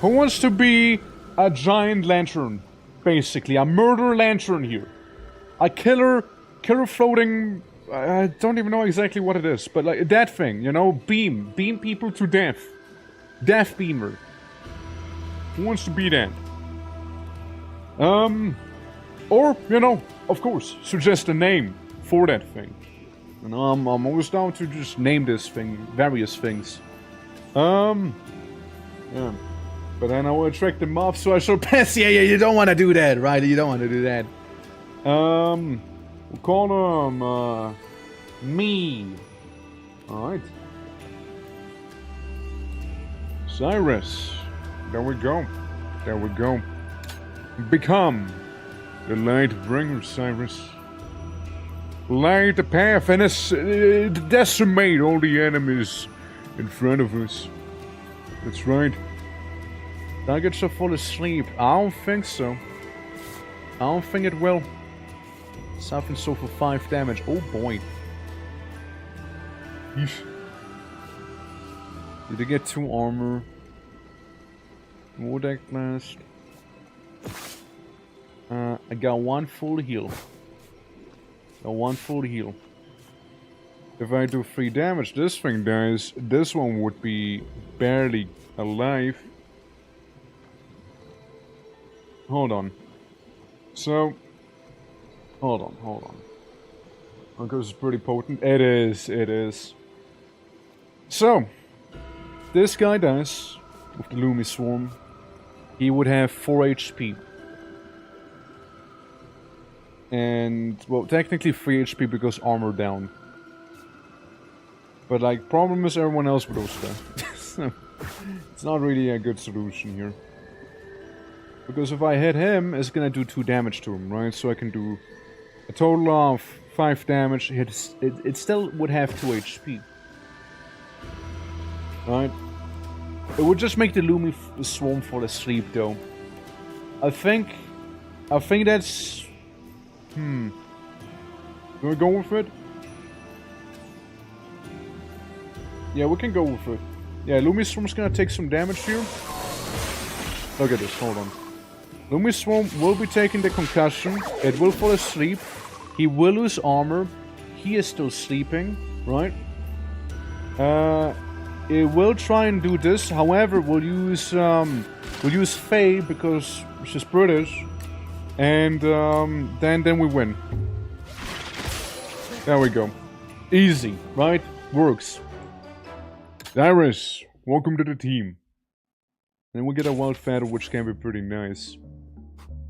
Who wants to be a giant lantern? Basically, a murder lantern here. A killer floating... I don't even know exactly what it is, but like that thing, you know? Beam people to death. Death beamer. Who wants to be that? Or, you know, of course, suggest a name for that thing. And I'm always down to just name this thing, various things. Yeah. But then I will attract the mob, so I shall pass. Yeah, you don't want to do that, right? You don't want to do that. We'll call him, me. Alright. Cyrus. There we go. There we go. Become the Lightbringer, Cyrus. Light the path and decimate all the enemies in front of us. That's right. Targets are fall asleep. I don't think so. I don't think it will. Something so for 5 damage. Oh boy. Yeesh. Did I get 2 armor? More deck blast. I got 1 full heal. Got 1 full heal. If I do 3 damage, this thing dies. This one would be barely alive. Hold on. So... Hold on. Because it's pretty potent. It is. So... This guy dies. With the Lumi Swarm. He would have 4 HP. And, well, technically 3 HP because armor down. But, like, problem is everyone else with those stuff. So, it's not really a good solution here. Because if I hit him, it's gonna do 2 damage to him, right? So I can do a total of 5 damage. It still would have 2 HP. Right? It would just make the Lumi Swarm fall asleep, though. I think that's... Do we go with it? Yeah, we can go with it. Yeah, Lumi Swarm's gonna take some damage here. Look at this, hold on. Lumi Swarm will be taking the concussion. It will fall asleep. He will lose armor. He is still sleeping, right? It will try and do this. However, we'll use Faye because she's British. And then we win. There we go. Easy, right? Works. Cyrus, welcome to the team. Then we get a wild feather, which can be pretty nice.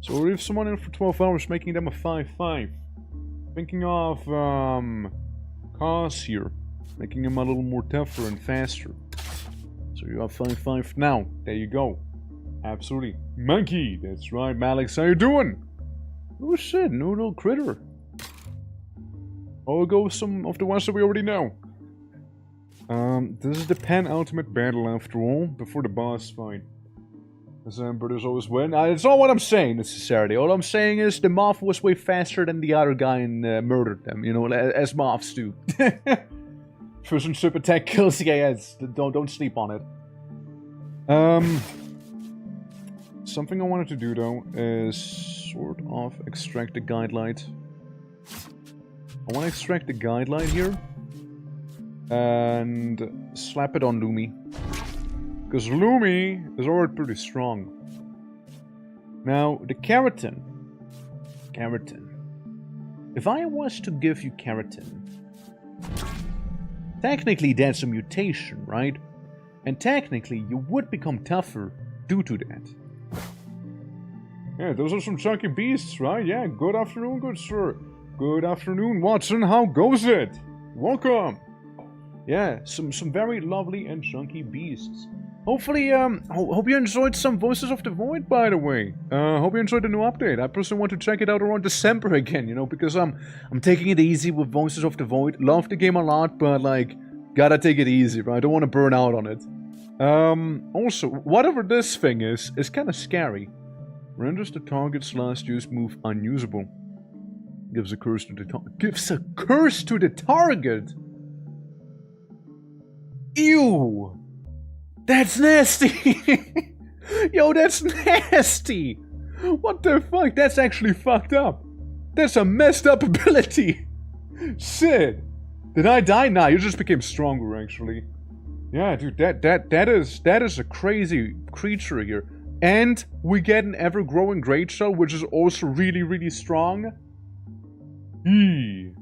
So we'll leave someone in for 12 hours, making them a 5-5. Thinking of cars here, making him a little more tougher and faster. So you have 5-5 now. There you go. Absolutely. Monkey, that's right, Malix, how you doing? Oh shit, no little critter. I'll go with some of the ones that we already know. This is the penultimate battle after all, before the boss fight. As Brothers always win. It's not what I'm saying necessarily. All I'm saying is the moth was way faster than the other guy and murdered them, you know, as moths do. Fusion Sub attack kills. Yeah, don't sleep on it. Something I wanted to do though is sort of extract the guide light. I want to extract the guide light here and slap it on Lumi. Because Lumi is already pretty strong. Now, the keratin. Keratin. If I was to give you keratin, technically that's a mutation, right? And technically you would become tougher due to that. Yeah, those are some chunky beasts, right? Yeah, good afternoon, good sir. Good afternoon, Watson. How goes it? Welcome. Yeah, some very lovely and chunky beasts. Hopefully, hope you enjoyed some Voices of the Void, by the way. Hope you enjoyed the new update. I personally want to check it out around December again, you know, because I'm taking it easy with Voices of the Void. Love the game a lot, but, like, gotta take it easy, right? I don't want to burn out on it. Also, whatever this thing is kind of scary. Renders the target's last used move unusable. Gives a curse to the target. Gives a curse to the target? Ew! That's nasty! Yo, that's nasty! What the fuck? That's actually fucked up. That's a messed up ability. Shit. Did I die? Nah, you just became stronger, actually. Yeah, dude, that is a crazy creature here. And we get an ever-growing Great Shell, which is also really, really strong. Yeesh,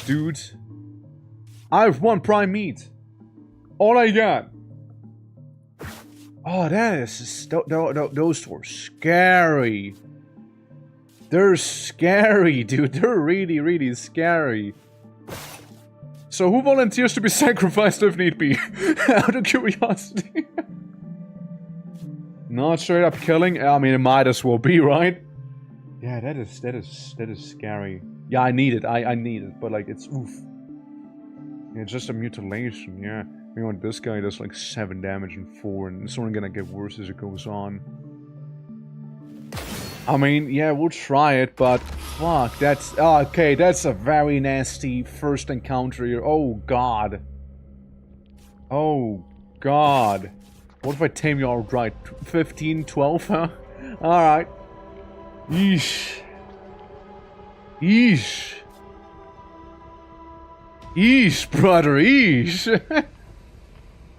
dude. I have one prime meat. All I got. Oh, that is... Those were scary. They're scary, dude. They're really, really scary. So who volunteers to be sacrificed if need be? Out of curiosity. Not straight up killing? I mean, it might as well be, right? Yeah, that is scary. Yeah, I need it. I need it, but like, it's oof. Yeah, just a mutilation, yeah. You know, this guy does like 7 damage and 4, and it's only gonna get worse as it goes on. I mean, yeah, we'll try it, but fuck, that's... Oh, okay, that's a very nasty first encounter here. Oh, God. Oh, God. What if I tame you outright? 15, 12, huh? Alright. Yeesh. Yeesh. Yeesh, brother, yeesh.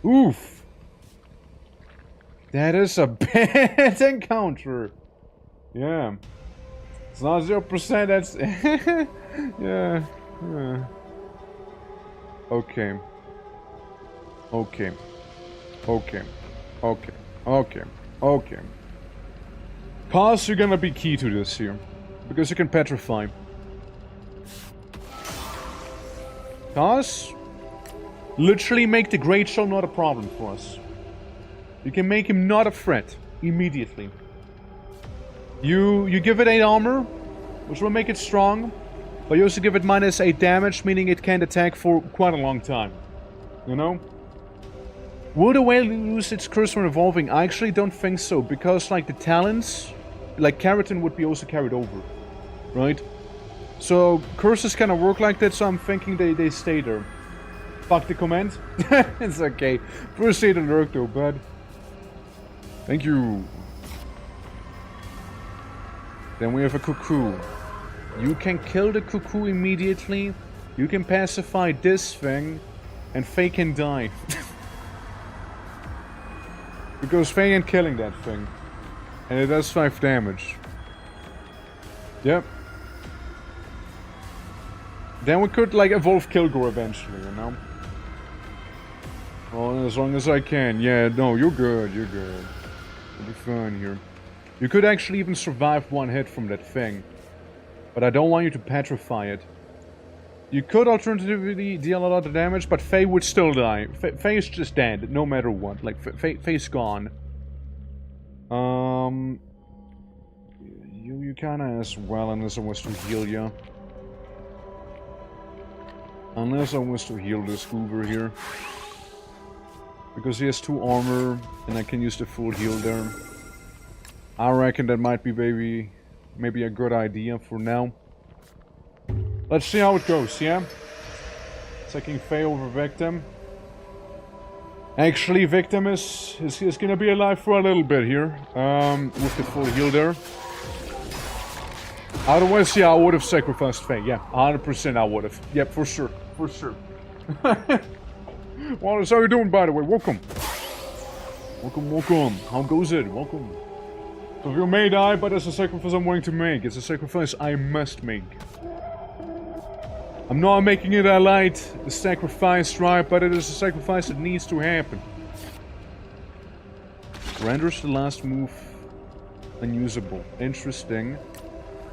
Oof. That is a bad encounter. Yeah. It's not 0%, that's... yeah. Okay. Okay. Okay. Okay. Okay. Okay. Cause you're gonna be key to this here. Because you can petrify. Cause... literally make the Great Shell not a problem for us. You can make him not a threat. Immediately. You give it 8 armor, which will make it strong. But you also give it minus 8 damage, meaning it can't attack for quite a long time. You know? Would a whale lose its curse when evolving? I actually don't think so, because like the talents, like keratin would be also carried over. Right? So curses kind of work like that, so I'm thinking they stay there. Fuck the comment. It's okay. First aid alert though, bud. Thank you. Then we have a cuckoo. You can kill the cuckoo immediately. You can pacify this thing. And Faye can die. Because Faye ain't killing that thing. And it does 5 damage. Yep. Then we could like evolve Kilgore eventually, you know? Well, as long as I can. Yeah, no, you're good, you're good. We'll be fine here. You could actually even survive 1 hit from that thing. But I don't want you to petrify it. You could alternatively deal a lot of damage, but Faye would still die. Faye's just dead, no matter what. Like, Faye's gone. You kinda as well, unless I was to heal you. Unless I was to heal this Hoover here. Because he has 2 armor, and I can use the full heal there. I reckon that might be maybe a good idea for now. Let's see how it goes, yeah? Taking Faye over Victim. Actually, Victim is gonna be alive for a little bit here. With the full heal there. Otherwise, yeah, I would have sacrificed Faye. Yeah, 100% I would have. Yep, for sure. For sure. Wallace, how you doing, by the way? Welcome. Welcome, welcome. How goes it? Welcome. So you may die, but it's a sacrifice I'm willing to make. It's a sacrifice I must make. I'm not making it a light sacrifice, right? But it is a sacrifice that needs to happen. Renders the last move unusable. Interesting.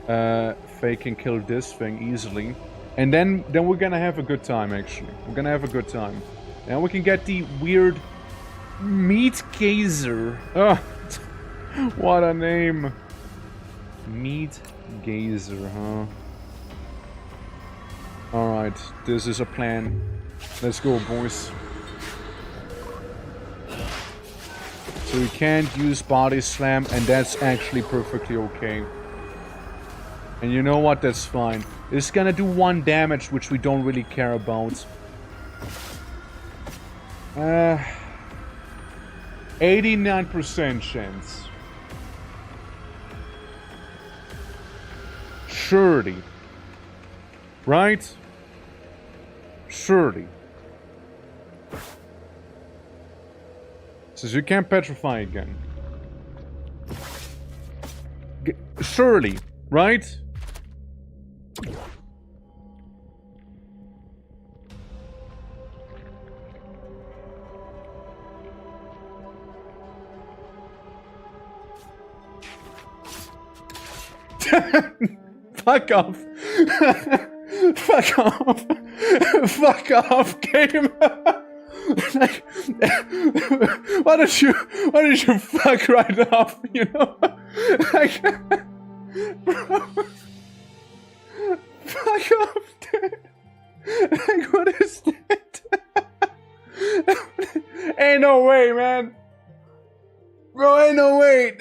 Faye can kill this thing easily. And then we're gonna have a good time, actually. We're gonna have a good time. And we can get the weird Meat Gazer. Oh, what a name. Meat Gazer, huh? Alright, this is a plan. Let's go, boys. So we can't use Body Slam, and that's actually perfectly okay. And you know what? That's fine. It's gonna do 1 damage, which we don't really care about. 89% chance. Surely. Right? Surely. Says you can't petrify again. Surely. Right? Fuck off. Fuck off. Fuck off, game. Like, why don't you fuck right off, you know? Like, bro. Fuck off, dude. Like, what is that? Ain't no way, man. Bro, ain't no way.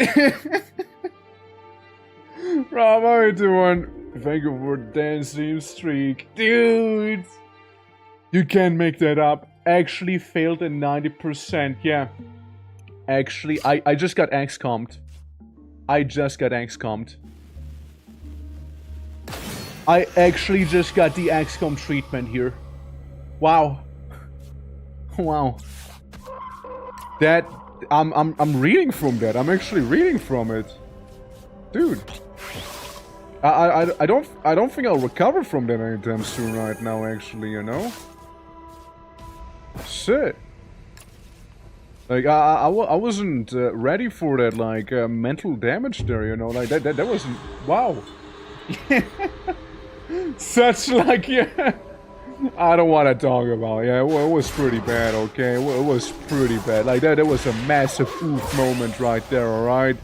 Rob, how you doing? Thank you for the dancing streak. Dude! You can't make that up. Actually failed at 90%, yeah. Actually, I just got XCOM'd. I just got XCOM'd. I actually just got the XCOM treatment here. Wow. Wow. That... I'm reading from that. I'm actually reading from it. Dude. I don't think I'll recover from that anytime soon right now, actually, you know? Shit. Like, I wasn't ready for that, like, mental damage there, you know? Like, that wasn't... Wow. Such, like, yeah... I don't want to talk about it. Yeah, it was pretty bad, okay? It was pretty bad. Like, that was a massive oof moment right there, alright?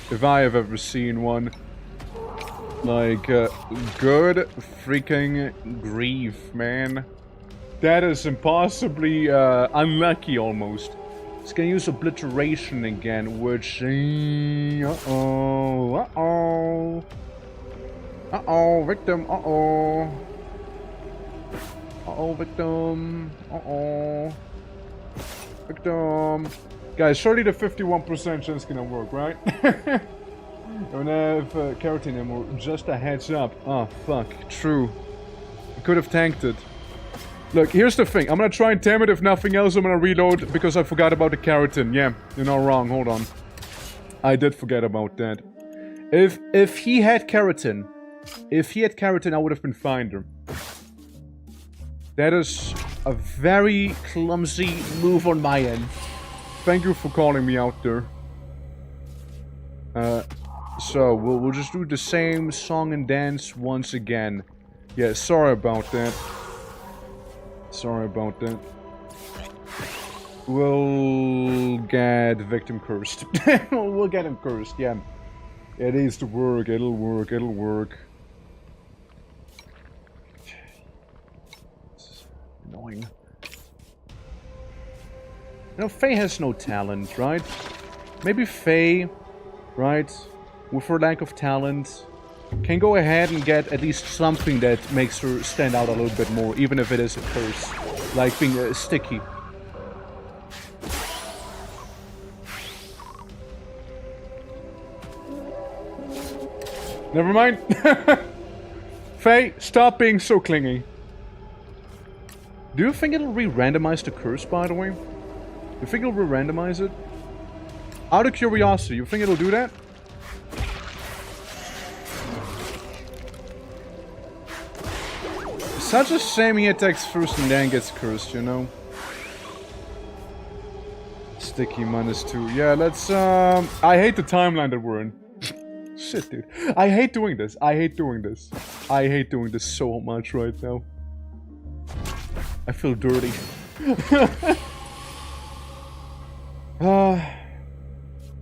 If I have ever seen one. Like, good freaking grief, man. That is impossibly unlucky, almost. It's gonna use obliteration again, which... uh-oh, uh-oh. Uh-oh, victim, uh-oh. Uh-oh, victim. Uh-oh. Victim. Guys, surely the 51% chance gonna work, right? Don't have keratin anymore. Just a heads up. Oh, fuck. True. I could have tanked it. Look, here's the thing. I'm gonna try and tam it. If nothing else, I'm gonna reload because I forgot about the keratin. Yeah, you're not wrong. Hold on. I did forget about that. If he had keratin... If he had keratin, I would have been fine there. That is a very clumsy move on my end. Thank you for calling me out there. So, we'll just do the same song and dance once again. Yeah, sorry about that. Sorry about that. We'll get victim cursed. We'll get him cursed, yeah. It needs to work, it'll work, it'll work. Annoying. You know, Faye has no talent, right? Maybe Faye, right? With her lack of talent, can go ahead and get at least something that makes her stand out a little bit more, even if it is a curse. Like being sticky. Never mind. Faye, stop being so clingy. Do you think it'll re-randomize the curse, by the way? You think it'll re-randomize it? Out of curiosity, you think it'll do that? Such a shame he attacks first and then gets cursed, you know? Sticky -2. Yeah, let's, I hate the timeline that we're in. Shit, dude. I hate doing this. I hate doing this. I hate doing this so much right now. I feel dirty.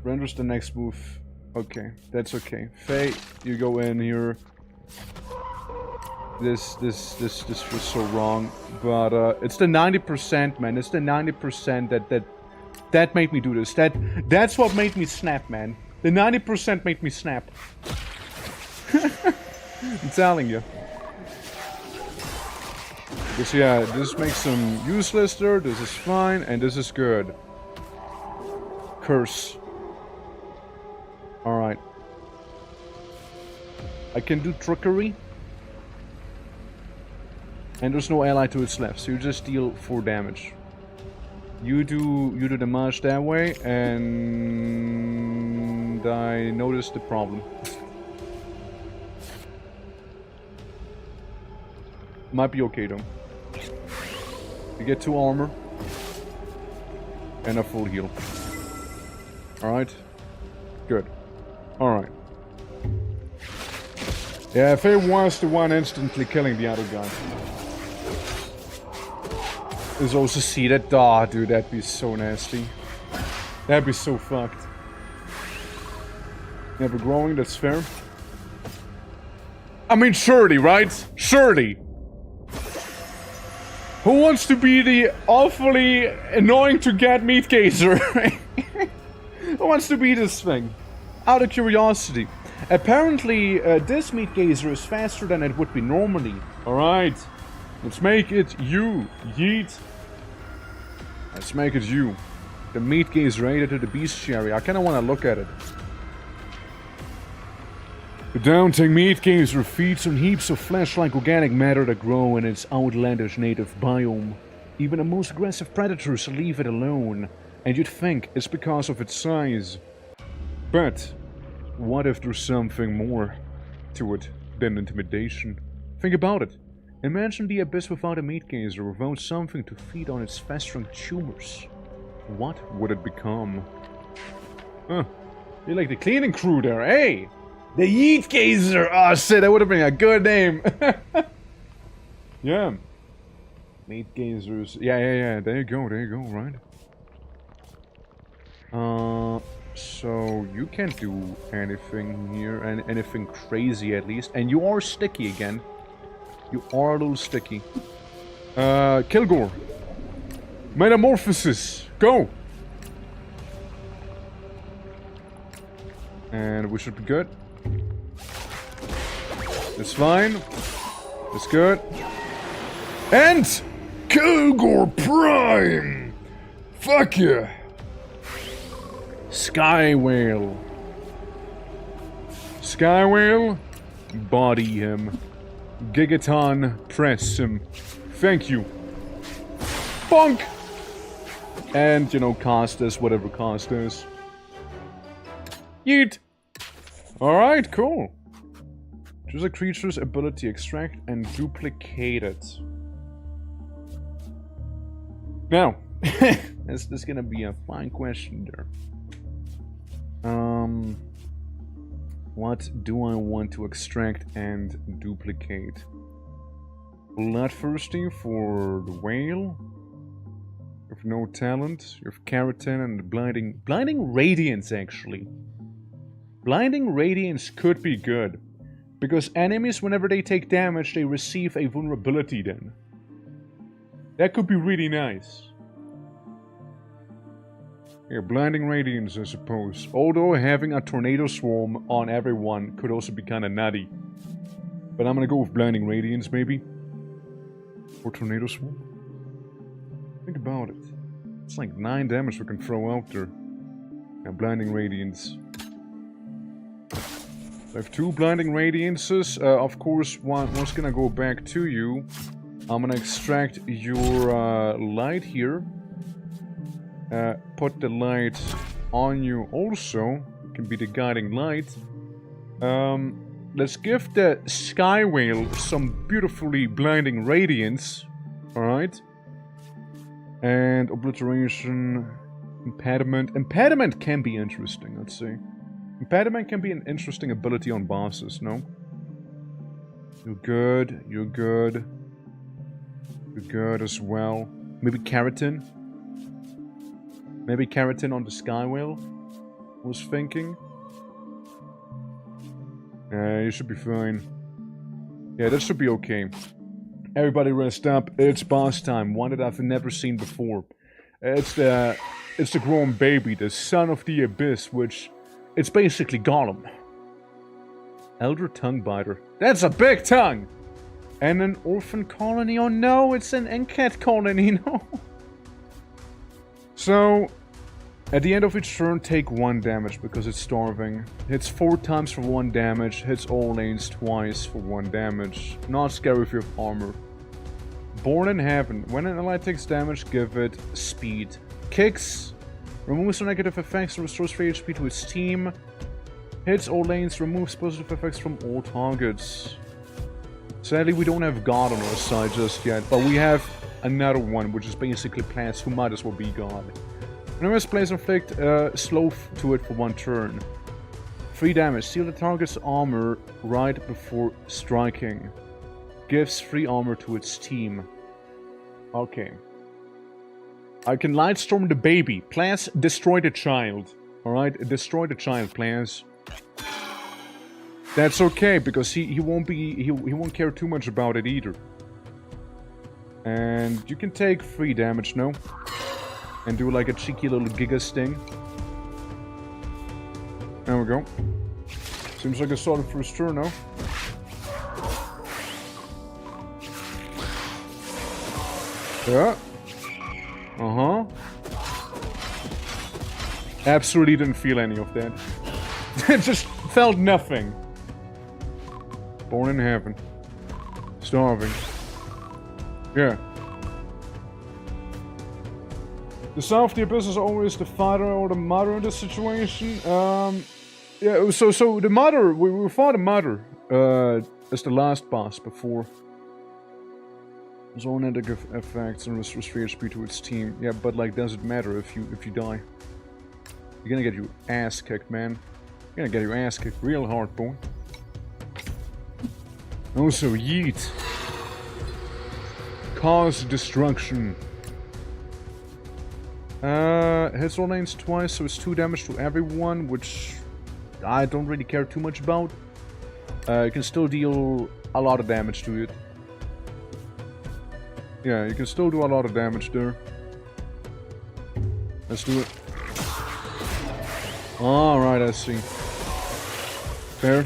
Renders the next move. Okay, that's okay. Faye, you go in here. This was so wrong, but it's the 90%, man. It's the 90% that made me do this. That's what made me snap, man. The 90% made me snap. I'm telling you. Because yeah, this makes them useless there. This is fine, and this is good. Curse. All right. I can do trickery. And there's no ally to its left, so you just deal 4 damage. You do the damage that way, and I noticed the problem. Might be okay though. You get 2 armor and a full heal. All right, good. All right. Yeah, if it was the one instantly killing the other guy. There's also see that. Ah, dude, that'd be so nasty. That'd be so fucked. Never growing, that's fair. I mean, surely, right? Surely. Who wants to be the awfully annoying to get meat gazer? Who wants to be this thing? Out of curiosity. Apparently, this meat gazer is faster than it would be normally. Alright. Let's make it you, yeet. Let's make it you. The meat gazer aided to the bestiary. I kinda wanna look at it. The daunting meat gazer feeds on heaps of flesh-like organic matter that grow in its outlandish native biome. Even the most aggressive predators leave it alone, and you'd think it's because of its size. But what if there's something more to it than intimidation? Think about it. Imagine the abyss without a meat gazer, without something to feed on its festering tumors. What would it become? Huh. You're like the cleaning crew there, hey! The Yeet Gazer! Oh shit, that would have been a good name! Yeah. Meat Gazers. Yeah. There you go, right? So you can't do anything here, and anything crazy at least. And you are sticky again. You are a little sticky. Kilgore. Metamorphosis. Go! And we should be good. That's fine. That's good. And Kilgore Prime! Fuck yeah! Sky Whale. Sky Whale, body him. Gigaton, press him. Thank you. Bonk! And, you know, cast this, whatever cast is. Yeet! Alright, cool. Choose a creature's ability, extract and duplicate it. Now, is this gonna be a fine question there? What do I want to extract and duplicate? Bloodthirsty for the whale. You have no talent. You have keratin and blinding radiance actually. Blinding radiance could be good. Because enemies, whenever they take damage, they receive a vulnerability then. That could be really nice. Yeah, blinding radiance, I suppose. Although having a tornado swarm on everyone could also be kinda nutty. But I'm gonna go with blinding radiance, maybe. Or tornado swarm. Think about it. It's like 9 damage we can throw out there. Yeah, blinding radiance. I have 2 blinding radiances. Of course, one's gonna go back to you. I'm gonna extract your light here. Put the light on you also. It can be the guiding light. Let's give the Sky Whale some beautifully blinding radiance. Alright. And obliteration, impediment. Impediment can be interesting, let's see. Impediment can be an interesting ability on bosses, no? You're good, you're good. You're good as well. Maybe Keratin? Maybe Keratin on the Sky Whale? Was thinking. You should be fine. Yeah, that should be okay. Everybody rest up. It's boss time. One that I've never seen before. It's the grown baby, the son of the abyss, which it's basically Gollum. Elder tongue biter. That's a big tongue. And an orphan colony. Oh no, it's an NCAT colony. No. So, at the end of each turn, take 1 damage because it's starving. Hits 4 times for 1 damage. Hits all lanes twice for 1 damage. Not scary if you have armor. Born in Heaven. When an ally takes damage, give it speed. Kicks. Removes the negative effects and restores 3 HP to its team. Hits all lanes. Removes positive effects from all targets. Sadly, we don't have God on our side just yet. But we have another one, which is basically plants who might as well be God. Whenever this plays inflict slow to it for 1 turn. 3 damage. Seal the target's armor right before striking. Gives 3 armor to its team. Okay. I can Lightstorm the baby. Plants, destroy the child. Alright? Destroy the child, plants. That's okay, because he won't care too much about it either. And you can take 3 damage, no? And do like a cheeky little Giga Sting. There we go. Seems like a solid first turn, no? Yeah. Uh-huh. Absolutely didn't feel any of that. It just felt nothing. Born in Heaven. Starving. Yeah. The son of the abyss is always the father or the mother in this situation. Yeah, so the mother, we fought the mother as the last boss before. There's all negative effects and restores 3 HP to its team. Yeah, but like, does it matter if you die? You're gonna get your ass kicked, man. You're gonna get your ass kicked real hard, boy. Also, yeet. Cause destruction. Hits all lanes twice, so it's 2 damage to everyone, which I don't really care too much about. You can still deal a lot of damage to it. Yeah, you can still do a lot of damage there. Let's do it. Alright, I see. Fair.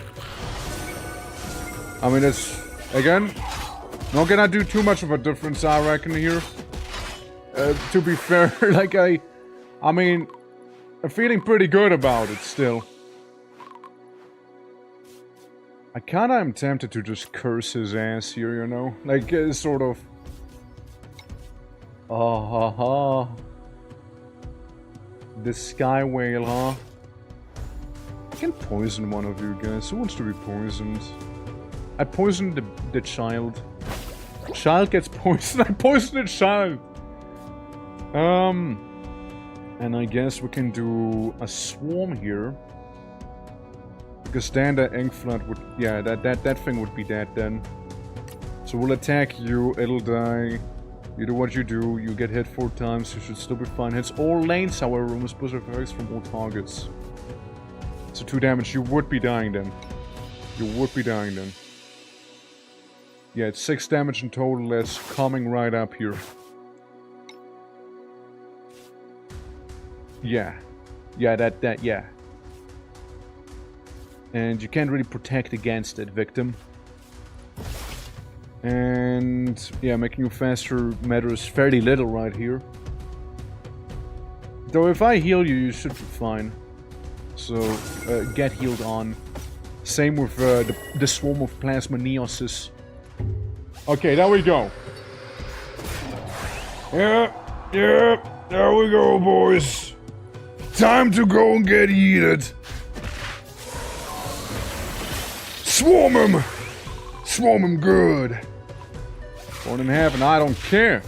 I mean, it's, again, not gonna do too much of a difference, I reckon, here. To be fair, like, I mean, I'm feeling pretty good about it, still. I kinda am tempted to just curse his ass here, you know? Like, sort of... Oh, ha, ha. The Sky Whale, huh? I can poison one of you guys. Who wants to be poisoned? I poisoned the child. Child gets poisoned. I poisoned the child! And I guess we can do a swarm here. Because then the ink flood would... Yeah, that thing would be dead then. So we'll attack you, it'll die. You do what you do, you get hit 4 times, you should still be fine. Hits all lanes, however, removes positive effects from all targets. So 2 damage, you would be dying then. You would be dying then. Yeah, it's 6 damage in total, that's coming right up here. Yeah. Yeah, yeah. And you can't really protect against it, victim. And yeah, making you faster matters fairly little right here. Though if I heal you, you should be fine. So, get healed on. Same with the swarm of plasma neoses. Okay, there we go. Yeah, there we go, boys. Time to go and get heated. Swarm him! Swarm him good. 1.5 and I don't care.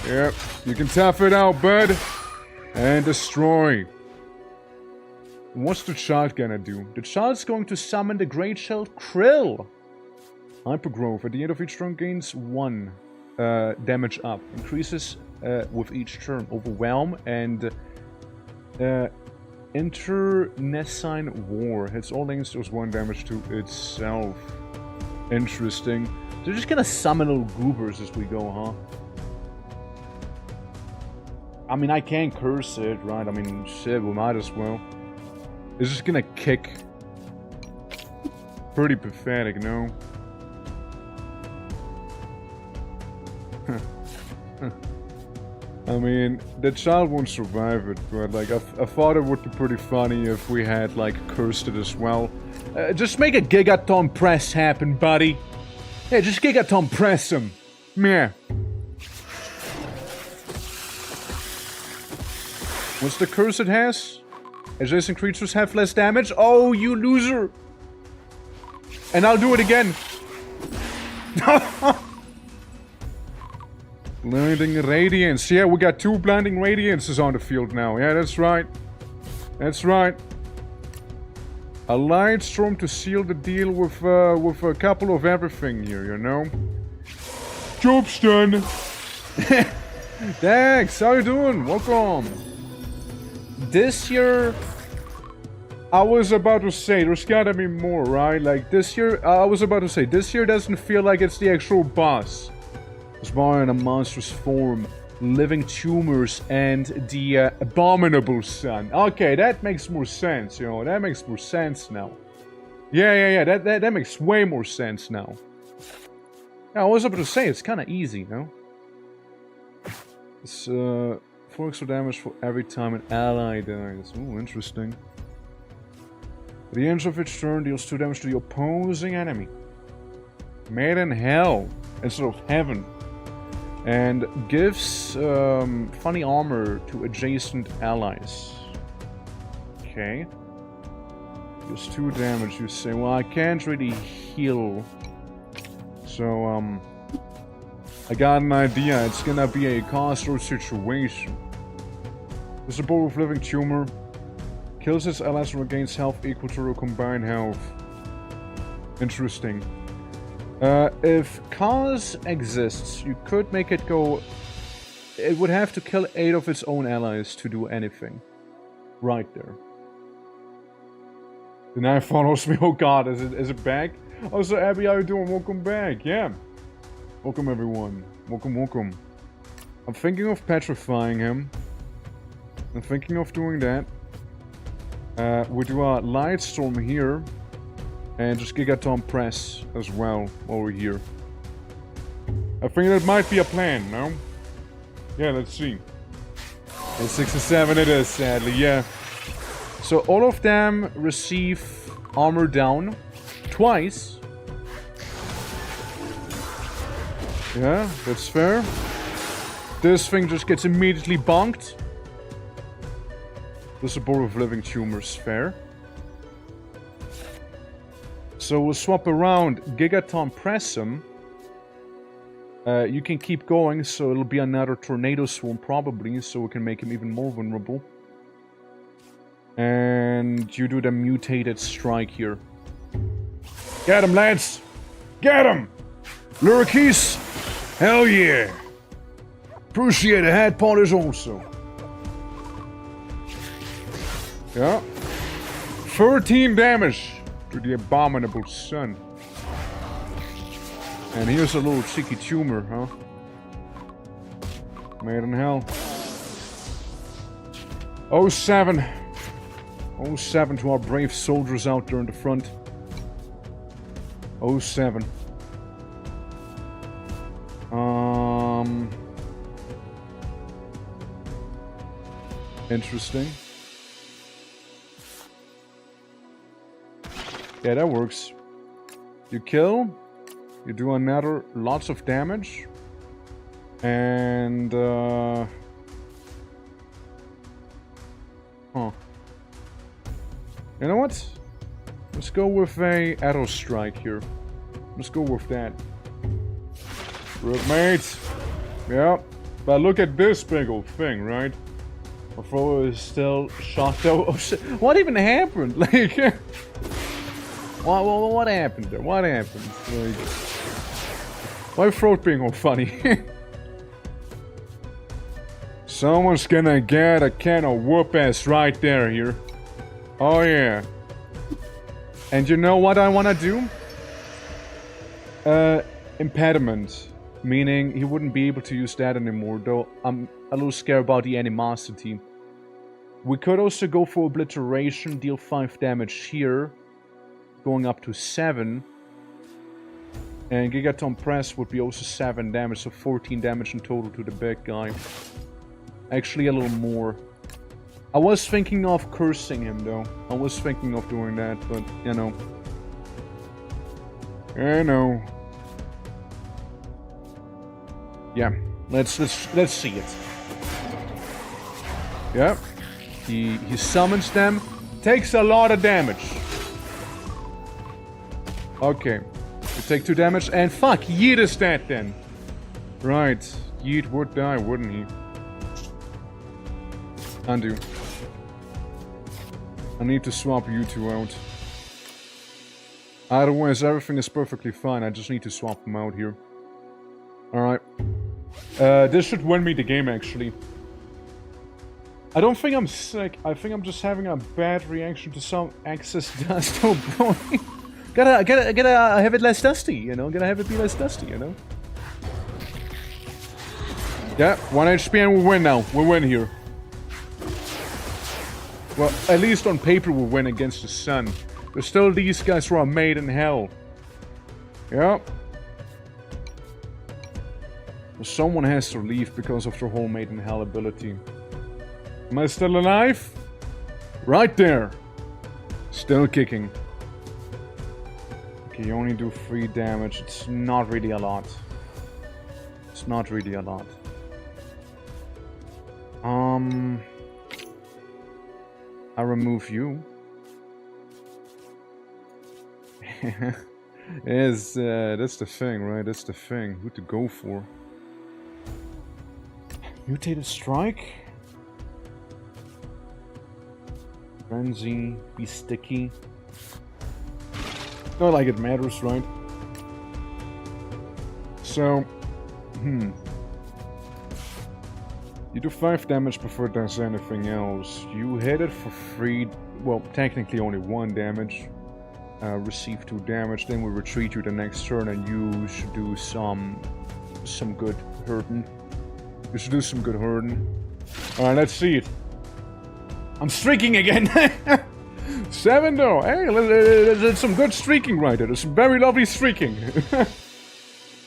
Yep, you can tough it out, bud. And destroy. What's the child gonna do? The child's going to summon the Great Shelled Krill. Hypergrowth. At the end of each turn gains 1 damage up. Increases with each turn. Overwhelm and Internecine War. Hits all lanes, does 1 damage to itself. Interesting. They're just gonna summon little goobers as we go, huh? I mean, I can't curse it, right? I mean, shit, we might as well. It's just gonna kick. Pretty pathetic, no? I mean, the child won't survive it, but like, I thought it would be pretty funny if we had, like, cursed it as well. Just make a Gigaton press happen, buddy. Yeah, just Gigaton press him. Meh. What's the curse it has? Adjacent creatures have less damage? Oh, you loser! And I'll do it again. Blinding Radiance. Yeah, we got 2 Blinding Radiances on the field now. Yeah, that's right. That's right. A Light Storm to seal the deal with a couple of everything here, you know? Job's done. Thanks, how you doing? Welcome. This year, I was about to say, there's gotta be more, right? Like, this year, I was about to say, this year doesn't feel like it's the actual boss. It's more in a monstrous form, living tumors, and the abominable sun. Okay, that makes more sense, you know, that makes more sense now. Yeah, that makes way more sense now. Yeah, I was about to say, it's kinda easy, no? It's, 4 extra damage for every time an ally dies. Ooh, interesting. At the end of each turn, deals 2 damage to the opposing enemy. Made in hell instead of heaven. And gives funny armor to adjacent allies. Okay. Deals 2 damage, you say. Well, I can't really heal. So, I got an idea. It's gonna be a caster situation. The support of living tumor kills its allies and regains health equal to their combined health. Interesting. If cause exists, you could make it go... It would have to kill 8 of its own allies to do anything. Right there. The knife follows me. Oh god, is it back? Oh, so Abby, how you doing? Welcome back. Yeah. Welcome everyone. Welcome. I'm thinking of petrifying him. I'm thinking of doing that. We do a Light Storm here. And just Gigaton Press as well while we're here. I think that might be a plan, no? Yeah, let's see. And 6 and 7 it is, sadly, yeah. So all of them receive armor down twice. Yeah, that's fair. This thing just gets immediately bonked. The support of living tumors, fair. So we'll swap around Gigaton Press him. You can keep going, so it'll be another Tornado Swarm probably, so we can make him even more vulnerable. And you do the mutated strike here. Get him, lads! Get him! Lurkeys! Hell yeah! Appreciate a head polish also. Yeah. 13 damage to the abominable sun. And here's a little cheeky tumor, huh? Made in hell. 07. 07 to our brave soldiers out there in the front. 07. Interesting. Yeah, that works. You kill, you do another lots of damage, and huh. You know what? Let's go with a arrow strike here. Let's go with that. Good, mate. Yeah, but look at this big old thing, right? My throw is still shot though. Oh shit! What even happened? Like, what happened there? What happened? Like, my throat being all funny. Someone's gonna get a can of whoop ass right there here. Oh yeah. And you know what I wanna do? Impediment. Meaning he wouldn't be able to use that anymore, though I'm a little scared about the animosity. We could also go for obliteration, deal 5 damage here, going up to 7. And Gigaton Press would be also 7 damage, so 14 damage in total to the big guy. Actually a little more. I was thinking of cursing him though. I was thinking of doing that, but you know. I know. Yeah, let's see it. Yeah, he summons them, takes a lot of damage. Okay, you take 2 damage, and fuck, Yeet is dead then. Right, Yeet would die, wouldn't he? Undo. I need to swap you two out. Otherwise, everything is perfectly fine. I just need to swap them out here. Alright. This should win me the game, actually. I don't think I'm sick. I think I'm just having a bad reaction to some excess dust. Oh boy. gotta have it less dusty, you know? Gotta have it be less dusty, you know? Yeah, 1 HP and we win now. We win here. Well, at least on paper we win against the sun. There's still these guys who are made in hell. Yep. Someone has to leave because of their whole made in hell ability. Am I still alive? Right there. Still kicking. Okay, you only do 3 damage. It's not really a lot. It's not really a lot. I remove you. That's the thing, right? That's the thing. Who to go for? Mutated Strike? Frenzy, be sticky. Not like it matters, right? So, you do 5 damage before it does anything else. You hit it for 3, well, technically only 1 damage. Receive 2 damage, then we retreat you the next turn and you should do some good hurting. You should do some good hurting. Alright, let's see it. I'm streaking again! 7 though! Hey, there's some good streaking right there. There's some very lovely streaking.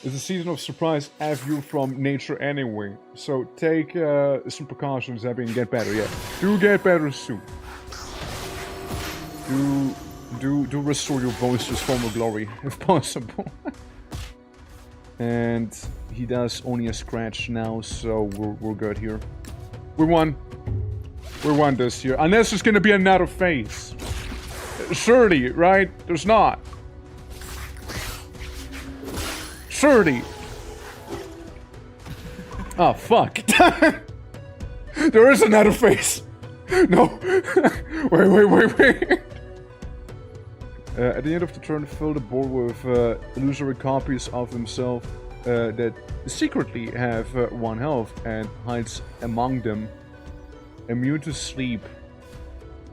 It's a season of surprise view from nature anyway. So take some precautions, Abby, and get better, yeah. Do get better soon. Do restore your voice to its former glory, if possible. And he does only a scratch now, so we're good here. We won. We won this year. Unless there's gonna be another phase. Surely, right? There's not. Surely. Oh, fuck. There is another phase. No. Wait. At the end of the turn, fill the board with illusory copies of himself that secretly have 1 health and hides among them. Immune to sleep.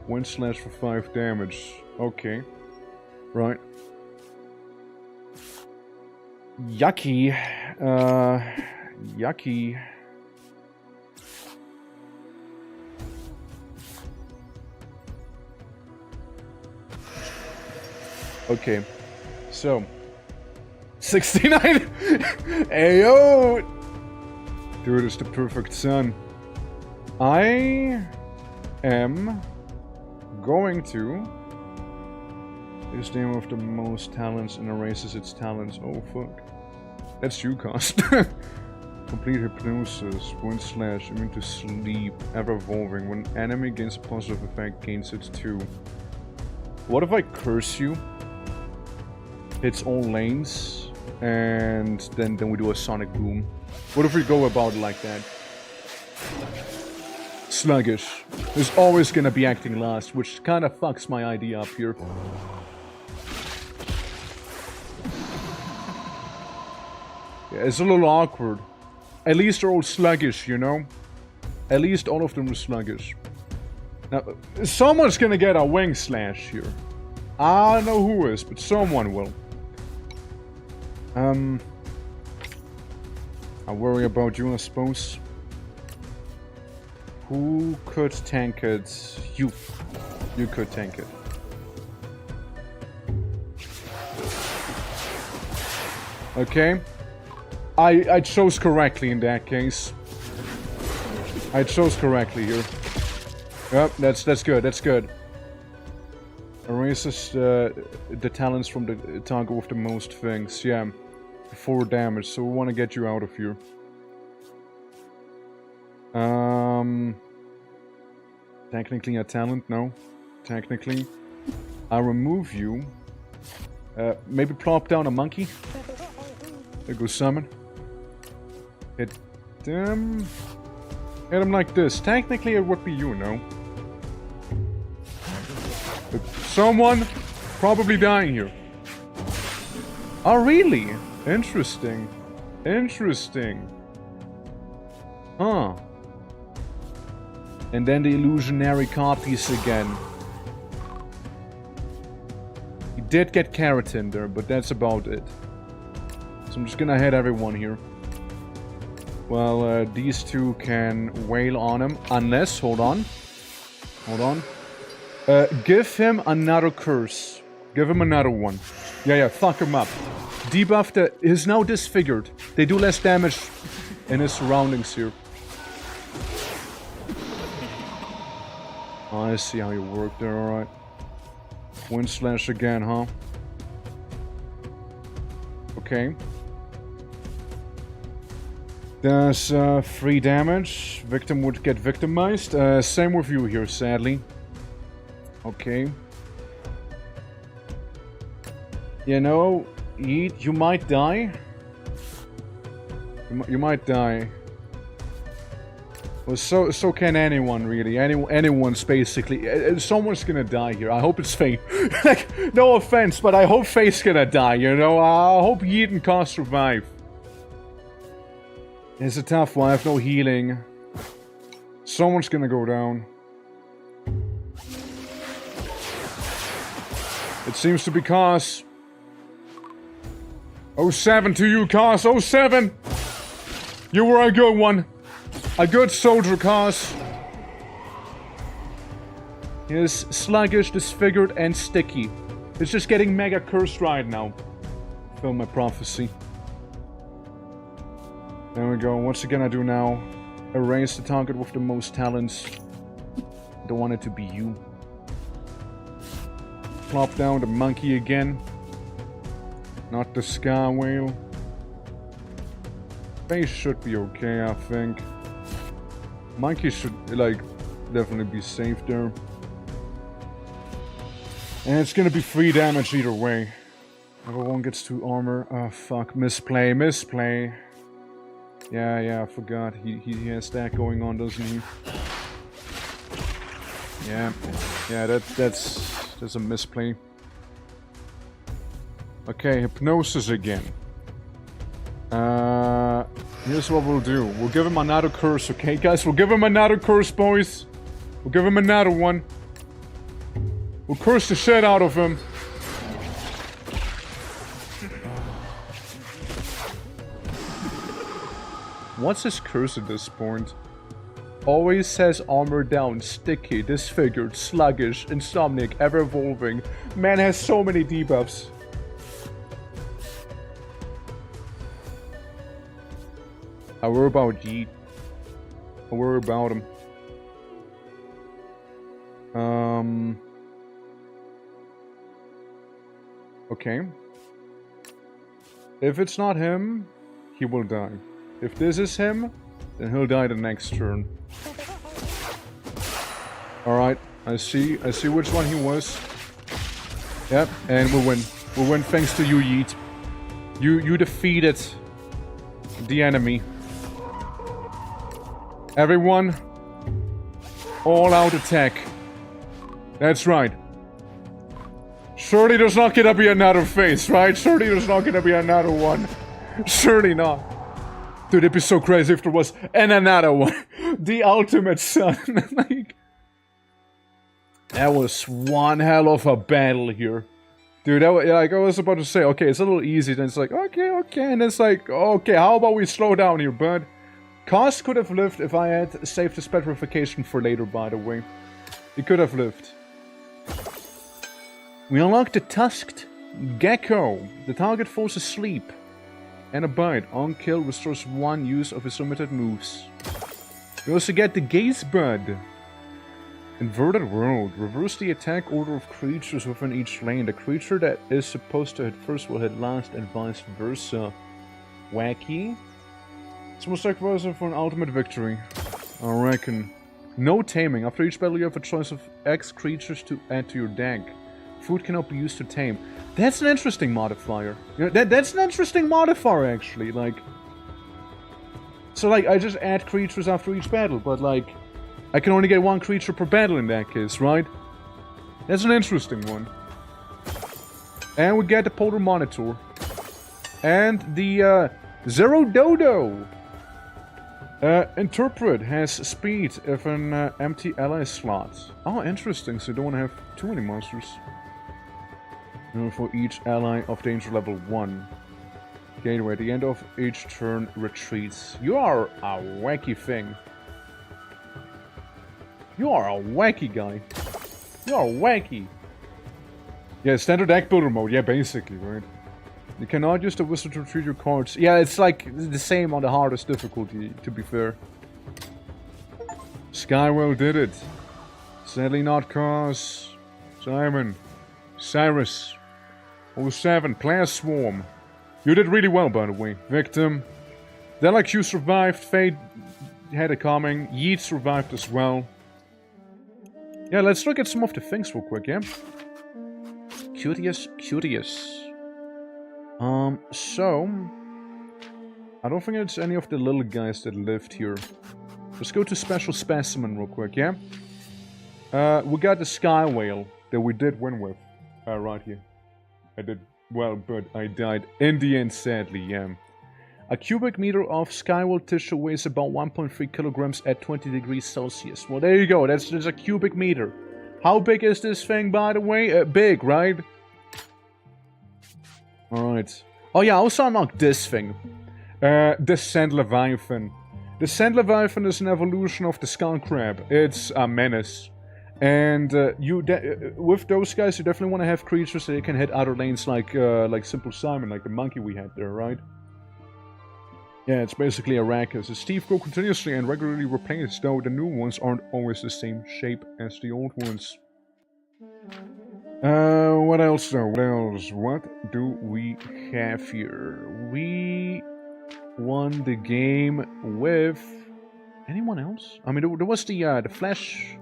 1 slash for 5 damage. Okay. Right. Yucky. Yucky. Okay. So. 69! Ayo! Dude, it's the perfect son. I am going to... This name of the most talents and erases its talents. Oh, fuck. That's you, cost. Complete hypnosis. Wind slash. Immune to sleep. Ever evolving. When enemy gains a positive effect, gains it too. What if I curse you? Hits all lanes. And then we do a sonic boom. What if we go about it like that? Sluggish. Is always gonna be acting last, which kind of fucks my idea up here. Yeah, it's a little awkward. At least they're all sluggish, you know? At least all of them are sluggish. Now, someone's gonna get a wing slash here. I don't know who is, but someone will. I worry about you, I suppose. Who could tank it? You. You could tank it. Okay. I chose correctly in that case. I chose correctly here. Yep, that's good, that's good. Erases the talents from the target with the most things, yeah. 4 damage, so we want to get you out of here. Technically a talent, no. Technically. I remove you. Maybe plop down a monkey. There goes summon. Hit them. Hit him like this. Technically it would be you, no? But someone probably dying here. Oh, really? Interesting. Interesting. Huh. And then the illusionary copies again. He did get keratin there, but that's about it. So I'm just gonna hit everyone here. Well, these two can wail on him. Unless, hold on. Hold on. Give him another curse. Give him another one. Yeah, fuck him up. Debuff is now disfigured. They do less damage in his surroundings here. Oh, I see how you work there, alright. Wind slash again, huh? Okay. Does 3 damage. Victim would get victimized. Same with you here, sadly. Okay. You know, you might die. You might die. Well, so can anyone, really. Anyone's basically... someone's gonna die here. I hope it's Faye. Like, no offense, but I hope Faye's gonna die, you know? I hope Yeet and Cos survive. It's a tough one. I have no healing. Someone's gonna go down. It seems to be Cos. 07 to you, Cos. 07! You were a good one. A good soldier, Cos. He is sluggish, disfigured, and sticky. It's just getting mega cursed right now. Fill my prophecy. There we go. What's he gonna do now? Erase the target with the most talents. Don't want it to be you. Plop down the monkey again. Not the sky whale. Face should be okay, I think. Monkey should, like, definitely be safe there. And it's gonna be 3 damage either way. Everyone gets 2 armor. Oh, fuck. Misplay. Yeah, I forgot. He has that going on, doesn't he? Yeah, that's a misplay. Okay, hypnosis again. Here's what we'll do. We'll give him another curse, okay, guys? We'll give him another curse, boys. We'll give him another one. We'll curse the shit out of him. What's his curse at this point? Always has armor down, sticky, disfigured, sluggish, insomniac, ever-evolving. Man has so many debuffs. I worry about Yeet. I worry about him. Okay. If it's not him, he will die. If this is him, then he'll die the next turn. Alright, I see which one he was. Yep, and we'll win. We'll win thanks to you, Yeet. You defeated the enemy. Everyone, all-out attack. That's right. Surely there's not gonna be another phase, right? Surely there's not gonna be another one. Surely not. Dude, it'd be so crazy if there was another one. The ultimate son. Like, that was one hell of a battle here. Dude, like I was about to say, okay, it's a little easy, then it's like, okay, and it's like, okay, how about we slow down here, bud? Cost could have lived if I had saved his petrification for later, by the way. He could have lived. We unlocked the Tusked Gecko. The target falls asleep. And a bite. On kill restores 1 use of his omitted moves. We also get the Gaze Bud. Inverted World. Reverse the attack order of creatures within each lane. The creature that is supposed to hit first will hit last and vice versa. Wacky. It's most sacrifice for an ultimate victory. I reckon. No taming. After each battle you have a choice of X creatures to add to your deck. Food cannot be used to tame. That's an interesting modifier. You know, that's an interesting modifier, actually. Like, so, like, I just add creatures after each battle, but, like, I can only get 1 creature per battle in that case, right? That's an interesting one. And we get the Polar Monitor. And the, Zero Dodo. Interpret has speed if an empty ally slot. Oh, interesting, so you don't want to have too many monsters. For each ally of danger level 1. Gateway, at the end of each turn, retreats. You are a wacky thing. You are a wacky guy. You are wacky. Yeah, standard deck builder mode. Yeah, basically, right? You cannot use the wizard to retrieve your cards. Yeah, it's like the same on the hardest difficulty, to be fair. Skywell did it. Sadly not Cause. Simon. Cyrus. 07, Player Swarm. You did really well, by the way. Victim. Delacue survived. Fate had it coming. Yeet survived as well. Yeah, let's look at some of the things real quick, yeah? Curious. So... I don't think it's any of the little guys that lived here. Let's go to Special Specimen real quick, yeah? We got the Sky Whale that we did win with. Right here. I did well, but I died in the end, sadly, yeah. A cubic meter of skywall tissue weighs about 1.3 kilograms at 20 degrees Celsius. Well, there you go, that's a cubic meter. How big is this thing, by the way? Big, right? Alright. Oh yeah, I also unlocked this thing. The Sand Leviathan. The Sand Leviathan is an evolution of the Skull Crab. It's a menace. And with those guys, you definitely want to have creatures that can hit other lanes like Simple Simon, like the monkey we had there, right? Yeah, it's basically a Arrakis. Its teeth grow continuously and regularly replaced, though the new ones aren't always the same shape as the old ones. What else though? What do we have here? We won the game with... anyone else? I mean, there was the Flash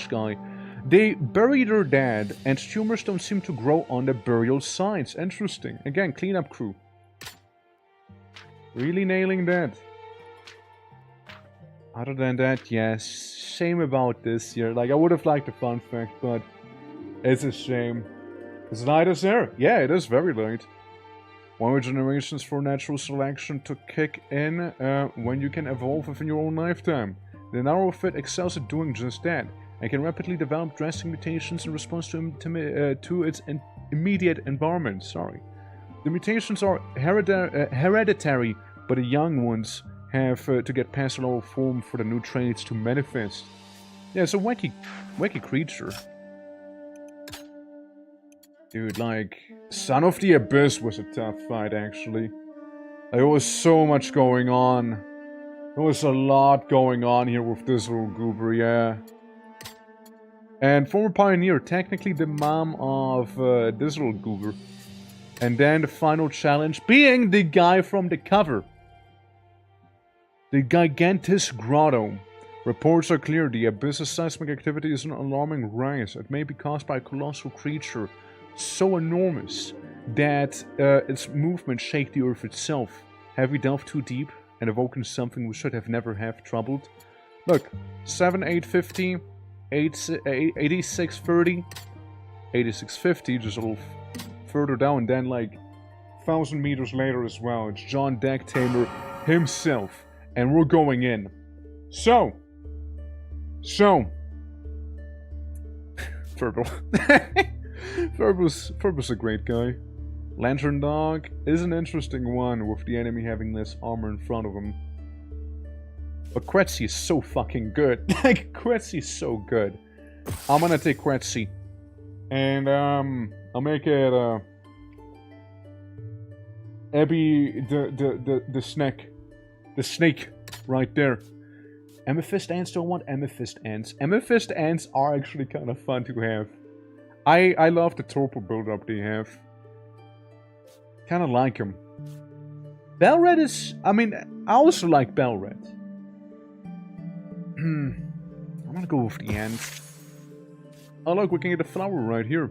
guy. They bury their dead, and tumors don't seem to grow on the burial sites. Interesting. Again, cleanup crew. Really nailing that. Other than that, yes, shame about this year. Like, I would have liked a fun fact, but it's a shame. Is light as air? Yeah, it is very late. 1 generations for natural selection to kick in when you can evolve within your own lifetime. The narrow fit excels at doing just that, and can rapidly develop drastic mutations in response to its immediate environment. The mutations are hereditary, but the young ones have to get past the lower form for the new traits to manifest. Yeah, it's a wacky creature. Dude, like, Son of the Abyss was a tough fight, actually. There was so much going on. There was a lot going on here with this little goober, yeah. And former pioneer, technically the mom of this little goober. And then the final challenge being the guy from the cover. The Gigantus Grotto. Reports are clear, the Abyss's seismic activity is an alarming rise. It may be caused by a colossal creature so enormous that its movements shake the earth itself. Have we delved too deep and awoken something we should have never have troubled? Look, 7850, 8630, 8650, just a little further down, and then like 1,000 meters later as well, it's John Decktamer himself, and we're going in. So, Verbal. Verbal's a great guy. Lantern Dog is an interesting one, with the enemy having less armor in front of him. But Quetzi is so fucking good. Like, Quetzi's so good. I'm gonna take Quetzi. And, I'll make it, Abby, the snake. The snake, right there. Amethyst ants don't want amethyst ants. Amethyst ants are actually kind of fun to have. I love the torpor build-up they have. Kind of like them. Bellred is... I mean, I also like Bellred. I'm gonna go with the ant. Oh look, we can get a flower right here.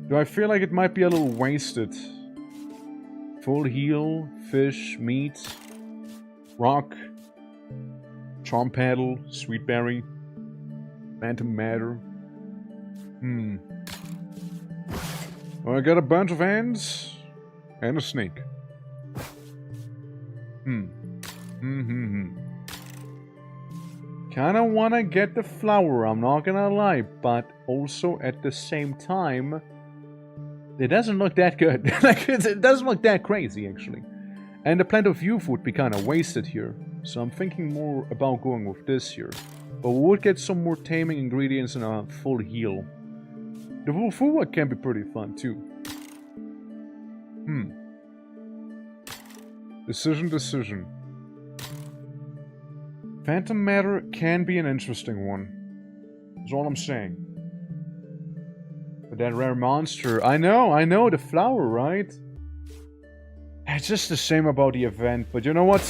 Do I feel like it might be a little wasted? Full heal, fish, meat, rock, charm paddle, sweet berry, phantom matter. Well, I got a bunch of ants and a snake. Kinda wanna get the flower, I'm not gonna lie, but also at the same time, it doesn't look that good. Like, it doesn't look that crazy, actually. And the plant of youth would be kinda wasted here, so I'm thinking more about going with this here. But we would get some more taming ingredients and a full heal. The Wolfua can be pretty fun, too. Decision. Phantom matter can be an interesting one. That's all I'm saying. But that rare monster... I know, the flower, right? It's just the same about the event, but you know what?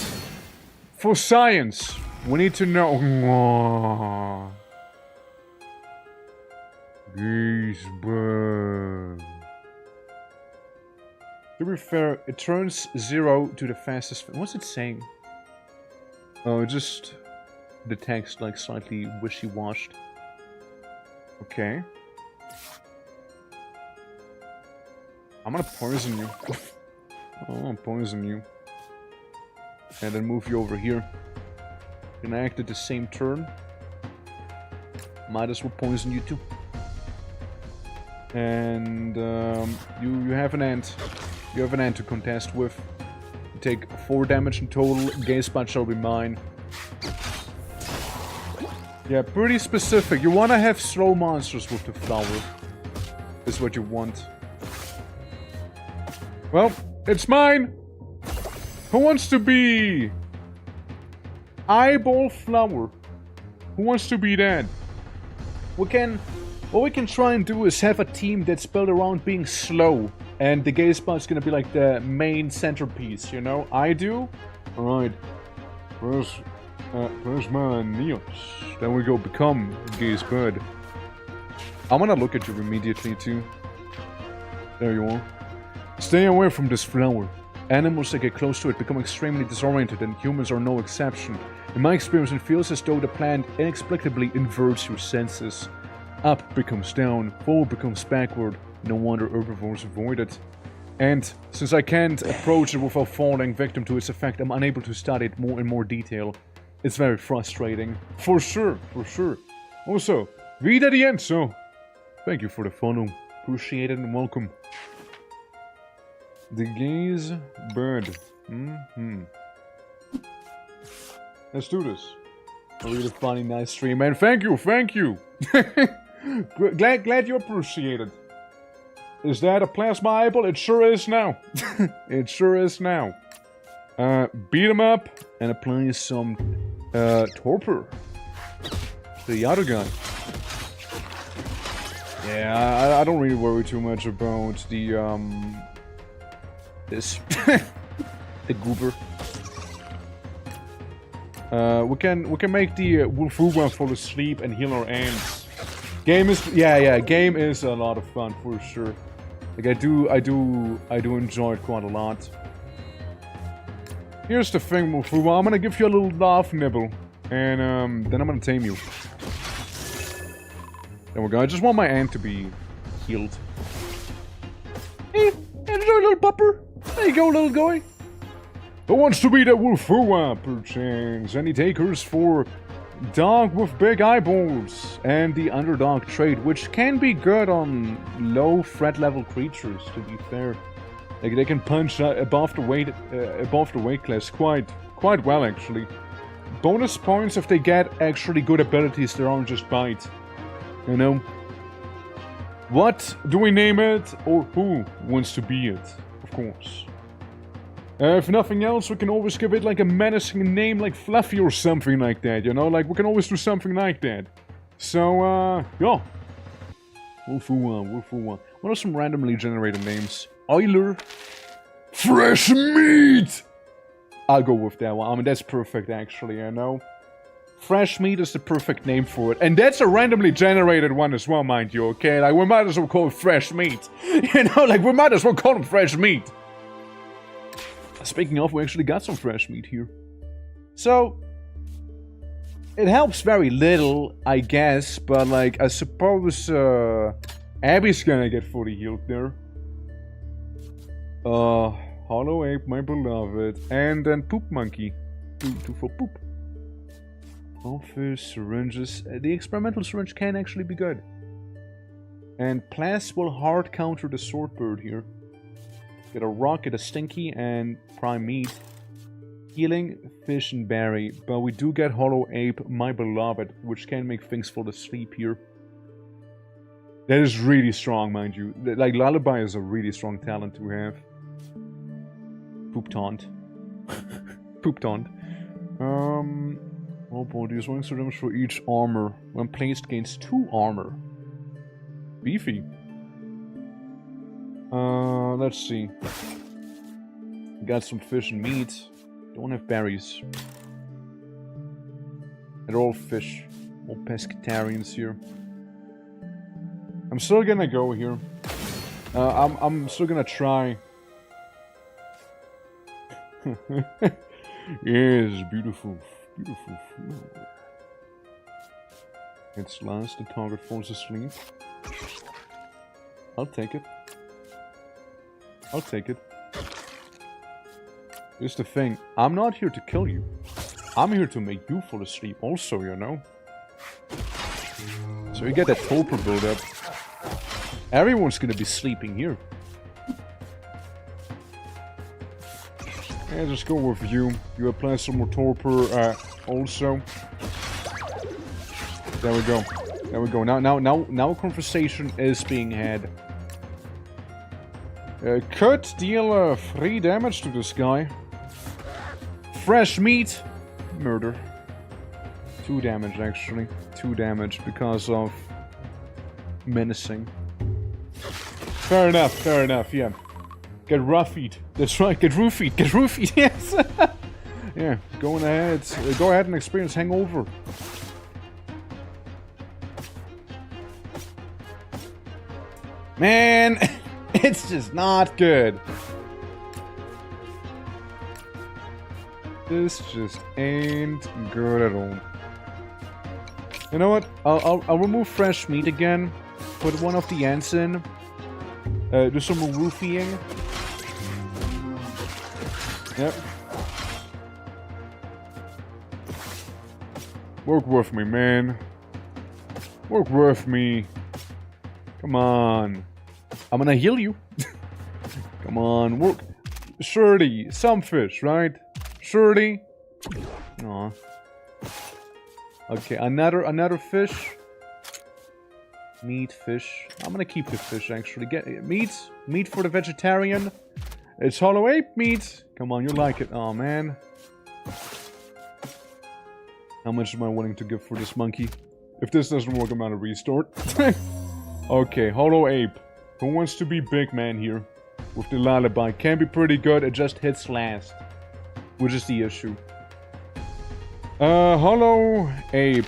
For science, we need to know... Geesebug. To be fair, it turns 0 to the fastest... What's it saying? Oh, just... the text, like, slightly wishy-washed. Okay. I'm gonna poison you. I'm gonna poison you. And then move you over here. Can I act at the same turn? Might as well poison you too. And you have an ant. You have an ant to contest with. You take 4 damage in total. Gaze spot shall be mine. Yeah, pretty specific. You want to have slow monsters with the flower. Is what you want. Well, it's mine. Who wants to be eyeball flower? Who wants to be that? What we can try and do is have a team that's built around being slow, and the gaze spot's gonna be like the main centerpiece, you know? I do? Alright. Where's my Neos? Then we go become gaze bud. I'm gonna look at you immediately too. There you are. Stay away from this flower. Animals that get close to it become extremely disoriented, and humans are no exception. In my experience, it feels as though the plant inexplicably inverts your senses. Up becomes down, forward becomes backward. No wonder herbivores avoid it. And since I can't approach it without falling victim to its effect, I'm unable to study it more in more detail. It's very frustrating. For sure, for sure. Also, read at the end, so thank you for the follow. Appreciate it and welcome. The gaze bird. Let's do this. A really funny, nice stream, man. Thank you, thank you. glad you appreciate it. Is that a plasma eyeball? It sure is now. It sure is now. Beat him up and apply some torpor to the other guy. Yeah, I don't really worry too much about the this the goober. We can make the Wolfuwa fall asleep and heal our ants. Game is game is a lot of fun for sure. Like I do enjoy it quite a lot. Here's the thing, Wolfuwa. I'm gonna give you a little laugh nibble, and then I'm gonna tame you. There we go. I just want my ant to be healed. Hey, enjoy, little pupper. There you go, little guy. Who wants to be the Wolfuwa, perchance? Any takers for dog with big eyeballs and the underdog trait, which can be good on low threat level creatures, to be fair. Like they can punch above the weight class quite well, actually. Bonus points if they get actually good abilities that aren't just bite. You know? What do we name it, or who wants to be it? Of course. If nothing else, we can always give it like a menacing name like Fluffy or something like that, you know? Like, we can always do something like that. So, yeah. Wolfuwa. What are some randomly generated names? Euler. Fresh meat! I'll go with that one. I mean, that's perfect, actually, you know? Fresh meat is the perfect name for it. And that's a randomly generated one as well, mind you, okay? Like, we might as well call it fresh meat. You know, like, we might as well call it fresh meat. Speaking of, we actually got some fresh meat here. So, it helps very little, I guess, but like, I suppose, Abby's gonna get fully healed there. Hollow Ape, my beloved, and then Poop Monkey. Two for poop. Office, syringes. The experimental syringe can actually be good. And Plas will hard counter the Swordbird here. Get a rock, get a stinky, and prime meat. Healing, fish, and berry. But we do get Hollow Ape, my beloved, which can make things fall asleep here. That is really strong, mind you. Like, Lullaby is a really strong talent to have. Poop Taunt. Poop Taunt. Oh boy, these wings are damage for each armor. When placed, gains 2 armor. Beefy. Let's see. Got some fish and meat. Don't have berries. They're all fish. All pescatarians here. I'm still gonna go here. I'm still gonna try. Yes, beautiful. Beautiful food. It's last, the target falls asleep. I'll take it. I'll take it. Here's the thing, I'm not here to kill you. I'm here to make you fall asleep also, you know? So you get that torpor build-up. Everyone's gonna be sleeping here. Yeah, just go with you. You apply some more torpor, also. There we go. There we go. Now conversation is being had. Could deal 3 damage to this guy. Fresh meat. Murder. 2 damage, actually. 2 damage because of menacing. Fair enough, yeah. Get roofied. That's right, get roofied, yes! Yeah, go ahead and experience hangover. Man, it's just not good. This just ain't good at all. You know what? I'll remove fresh meat again. Put one of the ants in. Do some roofing. Yep. Work with me, man. Work with me. Come on. I'm gonna heal you. Come on, work. Shirley, some fish, right? Shirley. Aw. Okay, another fish. Meat, fish. I'm gonna keep the fish, actually. Get meat for the vegetarian. It's hollow ape meat. Come on, you like it. Oh, man. How much am I willing to give for this monkey? If this doesn't work, I'm gonna restart. Okay, hollow ape. Who wants to be big man here? With the lullaby. Can be pretty good, it just hits last. Which is the issue. Hollow ape.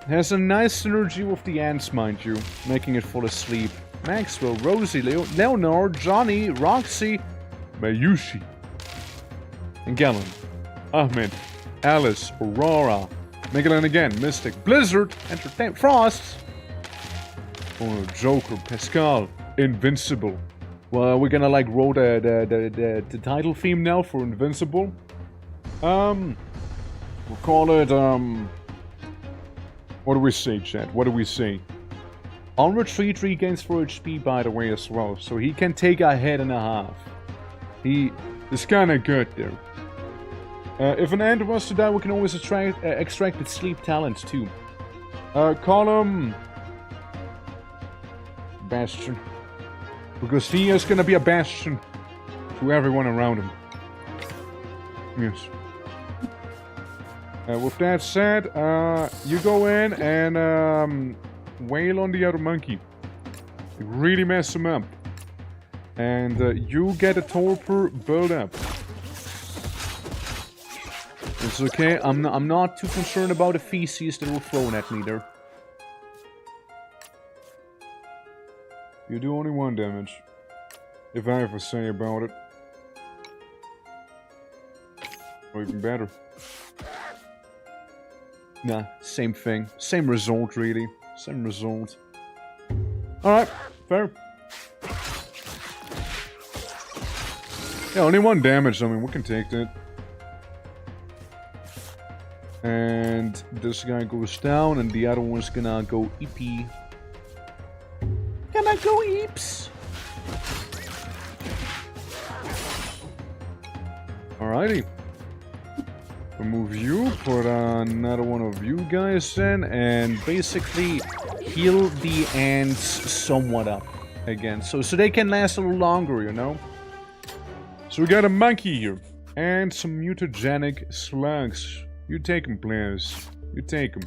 Has a nice synergy with the ants, mind you. Making it fall asleep. Maxwell, Rosie, Leonor, Johnny, Roxy, Mayushi. And Galen. Ahmed. Alice. Aurora. Megalyn again. Mystic. Blizzard. Entertainment. Frost. Oh, Joker. Pascal. Invincible. Well, we're gonna like roll the title theme now for Invincible. We'll call it, what do we say, chat? What do we say? On retreat regains 4 HP, by the way, as well. So he can take a hit and a half. He is kinda good there. If an ant wants to die, we can always extract its sleep talents, too. Call him... Bastion. Because he is gonna be a bastion to everyone around him. Yes. With that said, you go in and wail on the other monkey. Really mess him up. And you get a torpor build up. It's okay, I'm not too concerned about the feces that were thrown at me there. You do only 1 damage. If I have a say about it. Or even better. Nah, same thing. Same result, really. Same result. Alright, fair. Yeah, only 1 damage, I mean, we can take that. And this guy goes down, and the other one's gonna go EP. Gonna go eeps. Alrighty. Remove you, put another one of you guys in, and basically heal the ants somewhat up again. So they can last a little longer, you know? So we got a monkey here, and some mutagenic slugs. You take them, players. You take them.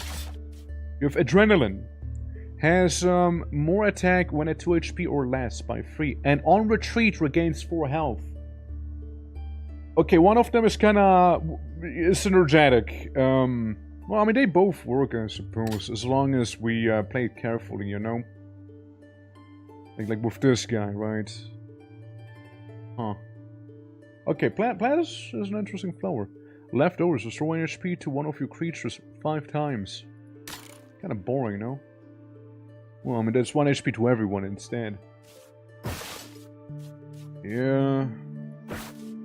You have adrenaline. Has more attack when at 2 HP or less by 3. And on retreat regains 4 health. Okay, one of them is kinda synergetic. Well, I mean, they both work, I suppose, as long as we play it carefully, you know? Like with this guy, right? Huh. Okay, plant is an interesting flower. Leftovers, restore HP to one of your creatures 5 times. Kinda boring, no? Well, I mean, that's 1 HP to everyone instead. Yeah.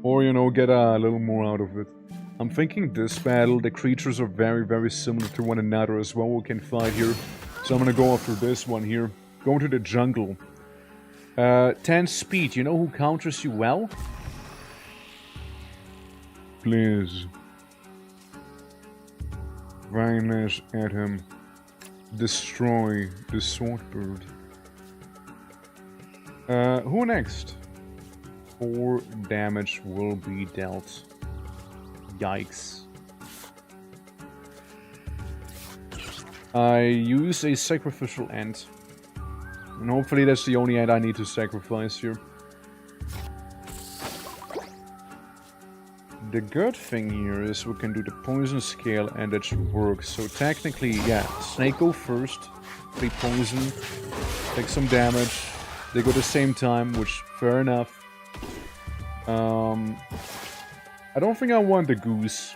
Or, you know, get a little more out of it. I'm thinking this battle, the creatures are very, very similar to one another as well we can fight here. So I'm gonna go after this one here. Go to the jungle. 10 speed, you know who counters you well? Please. Vines at him. Destroy the swordbird. Who next? 4 damage will be dealt. Yikes. I use a sacrificial ant. And hopefully that's the only ant I need to sacrifice here. The good thing here is we can do the poison scale and that should work. So technically, yeah, snake go first. 3 poison. Take some damage. They go the same time, which fair enough. I don't think I want the goose.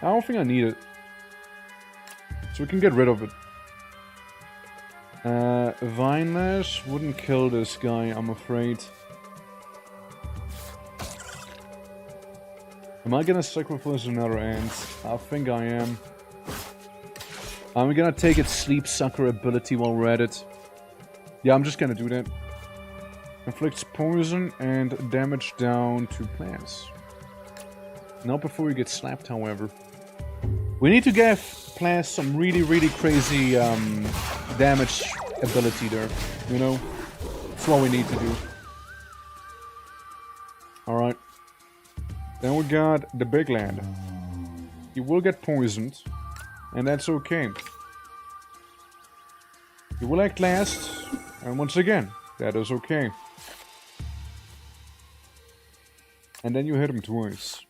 I don't think I need it. So we can get rid of it. Vine Lash wouldn't kill this guy, I'm afraid. Am I gonna sacrifice another ant? I think I am. I'm gonna take its Sleep Sucker ability while we're at it. Yeah, I'm just gonna do that. Inflicts poison and damage down to plants. Not before you get slapped, however. We need to give Plas some really crazy damage ability there, you know? That's what we need to do. Alright. Then we got the big lad. He will get poisoned, and that's okay. He will act last, and once again, that is okay. And then you hit him twice.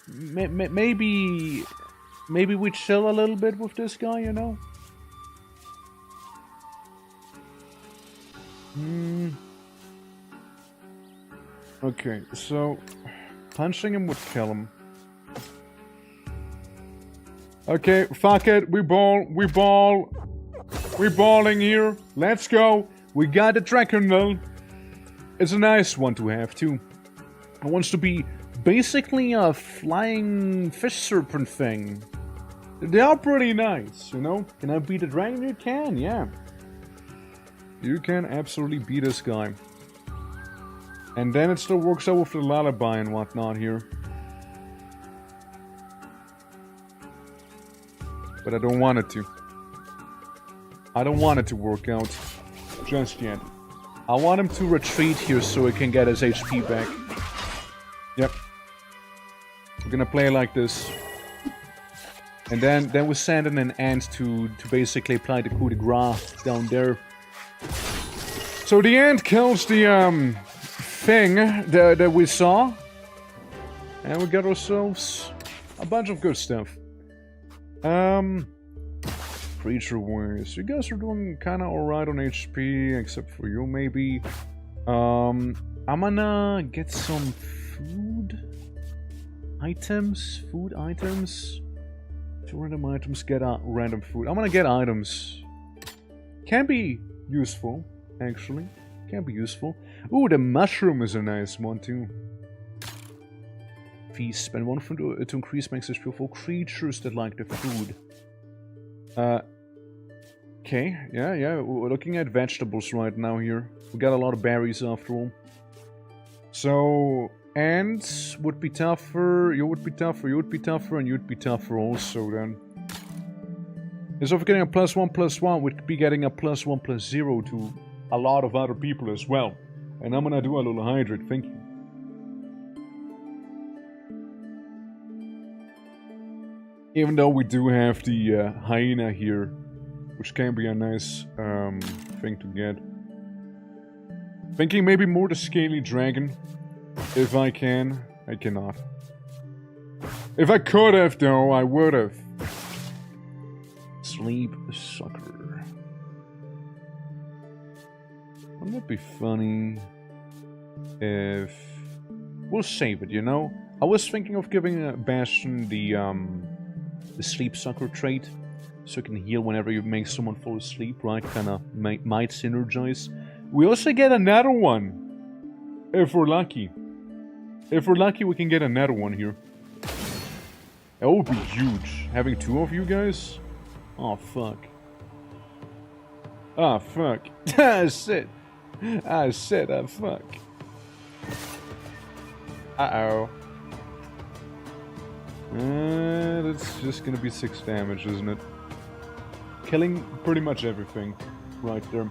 Maybe we chill a little bit with this guy, you know? Okay, so punching him would kill him. Okay, fuck it, we balling here. Let's go. We got the Draconel. It's a nice one to have too. It wants to be basically a flying fish serpent thing. They are pretty nice, you know? Can I beat the dragon? You can, yeah. You can absolutely beat this guy. And then it still works out with the lullaby and whatnot here. But I don't want it to. I don't want it to work out just yet. I want him to retreat here so he can get his HP back. Yep. We're gonna play like this. And then we send in an ant to basically apply the coup de grace down there. So the ant kills the thing that we saw. And we got ourselves a bunch of good stuff. Creature wise, you guys are doing kinda alright on HP, except for you maybe. I'm gonna get some food items. To random items, get random food. I'm gonna get items. Can be useful, actually. Can be useful. Ooh, the mushroom is a nice one too. Feast. Spend 1 food to increase max HP for creatures that like the food. Okay, yeah, we're looking at vegetables right now here. We got a lot of berries after all. So, ants would be tougher, you would be tougher, you would be tougher, and you'd be tougher also then. Instead of getting a +1/+1, we'd be getting a +1/+0 to a lot of other people as well. And I'm gonna do a little hydrate, thank you. Even though we do have the hyena here, which can be a nice thing to get. Thinking maybe more the scaly dragon. If I can. I cannot. If I could have though, I would have. Sleep sucker. Wouldn't it be funny if... We'll save it, you know? I was thinking of giving Bastion the sleep sucker trait, so you can heal whenever you make someone fall asleep, right? Kinda might synergize. We also get another one, if we're lucky. If we're lucky, we can get another one here. That would be huge. Having 2 of you guys? Oh, fuck. Ah, fuck. I said, fuck. Uh-oh. That's just gonna be 6 damage, isn't it? Killing pretty much everything right there.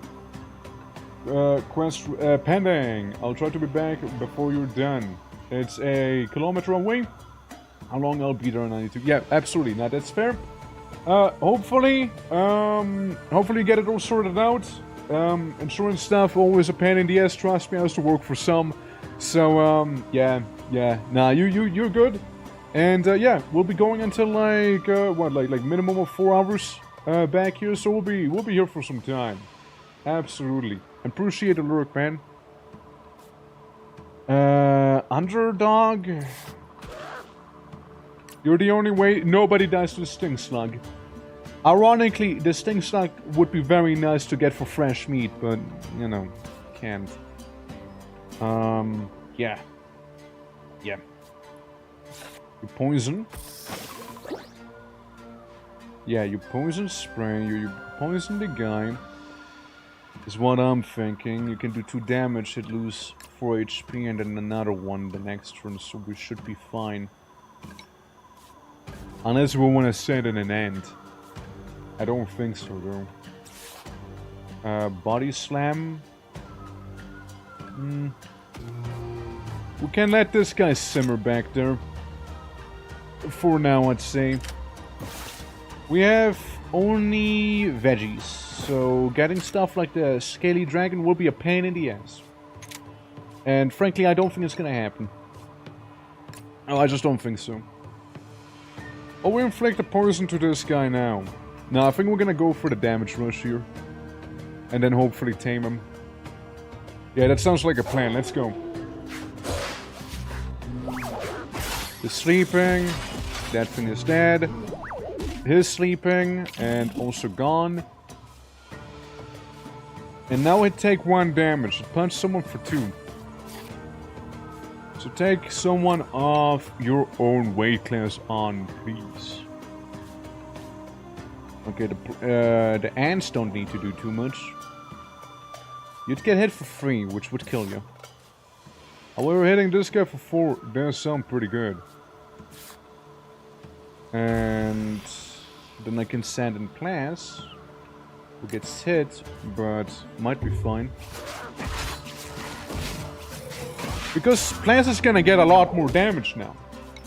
Quest pending. I'll try to be back before you're done. It's a kilometer away. How long I'll be there and I need to... Yeah, absolutely. Now that's fair. Hopefully you get it all sorted out. Insurance stuff, always a pain in the ass. Trust me, I used to work for some. So, yeah. Nah, you're good. And, yeah, we'll be going until, like, like minimum of 4 hours, back here. So we'll be here for some time. Absolutely. Appreciate the lurk, man. Underdog. You're the only way. Nobody dies to the sting slug. Ironically, the sting slug would be very nice to get for fresh meat, but, you know, can't. Yeah. You poison. Yeah, you poison spray. You poison the guy. Is what I'm thinking. You can do 2 damage, hit lose 4 HP, and then another one the next turn, so we should be fine. Unless we want to set in an end. I don't think so, though. Body slam. We can let this guy simmer back there. For now, I'd say. We have only veggies, so getting stuff like the scaly dragon will be a pain in the ass. And frankly, I don't think it's gonna happen. Oh, I just don't think so. Oh, we inflict a poison to this guy now. No, I think we're gonna go for the damage rush here. And then hopefully tame him. Yeah, that sounds like a plan. Let's go. The sleeping. That thing is dead. His sleeping. And also gone. And now it take 1 damage. It punched someone for 2. So take someone of your own weight class on, please. Okay, the ants don't need to do too much. You'd get hit for 3, which would kill you. However, hitting this guy for 4 does sound pretty good. And then I can send in Plas, who gets hit, but might be fine. Because Plas is gonna get a lot more damage now.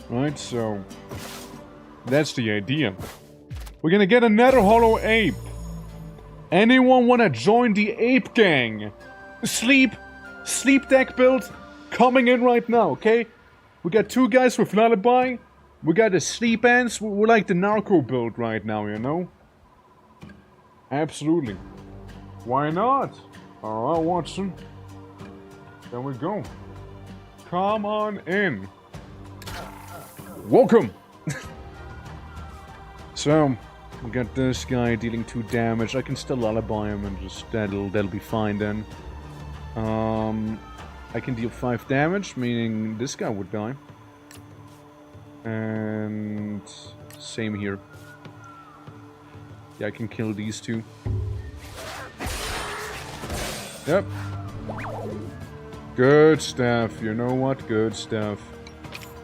Right, so that's the idea. We're gonna get another Hollow Ape. Anyone wanna join the Ape Gang? Sleep deck build coming in right now, okay? We got 2 guys with Lullaby. We got the Sleep Ants. We're like the narco build right now, you know? Absolutely. Why not? Alright, Watson. There we go. Come on in. Welcome! So, we got this guy dealing 2 damage. I can still lullaby him and just that'll be fine then. I can deal 5 damage, meaning this guy would die. And same here. Yeah, I can kill these 2. Yep. Good stuff. You know what? Good stuff.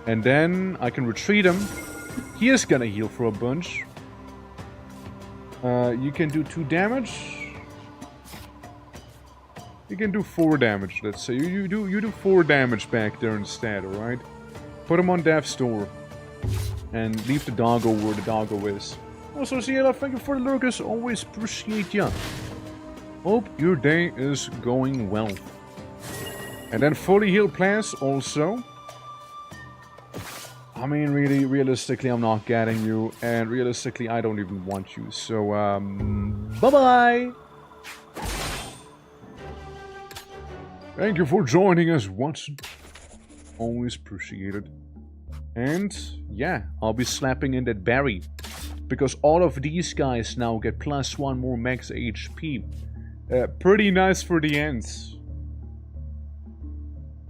And then I can retreat him. He is gonna heal for a bunch. You can do 2 damage. You can do 4 damage, let's say. You do 4 damage back there instead, alright? Put him on death's door. And leave the doggo where the doggo is. Also, Ciela, thank you for the lurkers. Always appreciate ya. Hope your day is going well. And then fully healed Plas also. I mean, really, realistically, I'm not getting you. And realistically, I don't even want you. So, bye-bye! Thank you for joining us, Watson. Always appreciated. And, yeah, I'll be slapping in that berry. Because all of these guys now get +1 more max HP. Pretty nice for the ends.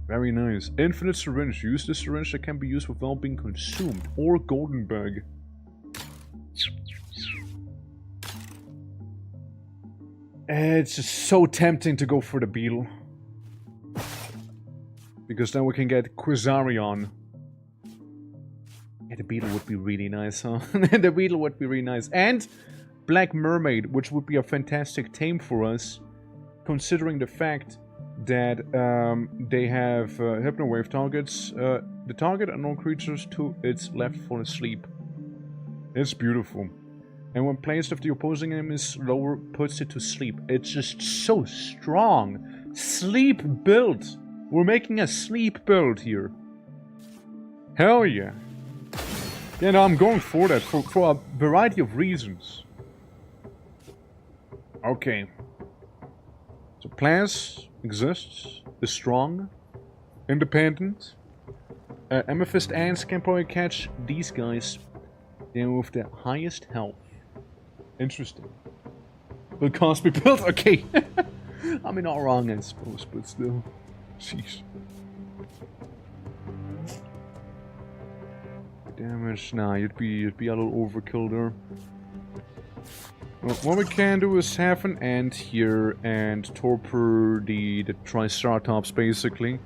Very nice. Infinite syringe. Use the syringe that can be used without being consumed. Or golden bug. It's just so tempting to go for the beetle. Because then we can get Quasarion. Yeah, the beetle would be really nice, huh? The beetle would be really nice. And Black Mermaid, which would be a fantastic tame for us. Considering the fact that they have Hypno Wave targets. The target and all creatures to its left fall asleep. It's beautiful. And when placed if the opposing enemy is lower, puts it to sleep. It's just so strong. Sleep build. We're making a sleep build here. Hell yeah. Yeah, no, I'm going for that for a variety of reasons. Okay. So Plas exists, is strong, independent. Amethyst ants can probably catch these guys with the highest health. Interesting. Will Cosby build? Okay. I mean, not wrong, I suppose, but still. Jeez. Damage? Nah, you'd be a little overkill there. Well, what we can do is have an ant here and torpor the Triceratops, basically.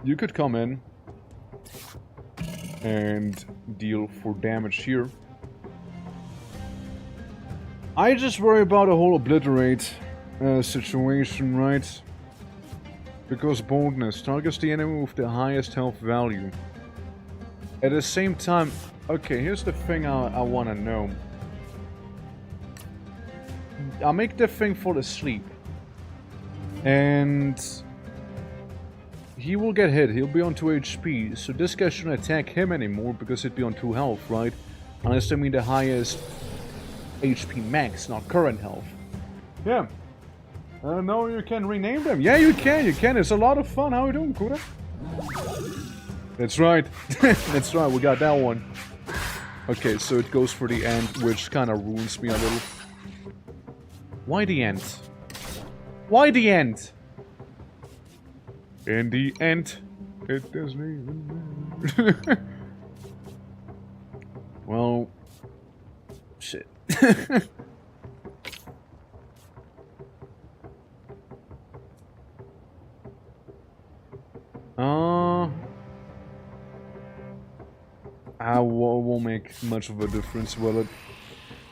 You could come in and deal 4 damage here. I just worry about a whole obliterate situation, right? Because boldness targets the enemy with the highest health value. At the same time, okay, here's the thing I want to know. I'll make the thing fall asleep. And he will get hit. He'll be on 2 HP. So this guy shouldn't attack him anymore because he'd be on 2 health, right? Unless I mean the highest HP max, not current health. Yeah. No, you can rename them. Yeah, you can. You can. It's a lot of fun. How are you doing, Kuda? That's right. That's right. We got that one. Okay, so it goes for the end, which kind of ruins me a little. Why the end? Why the end? In the end, it doesn't even matter. Well, shit. Won't make much of a difference, will it?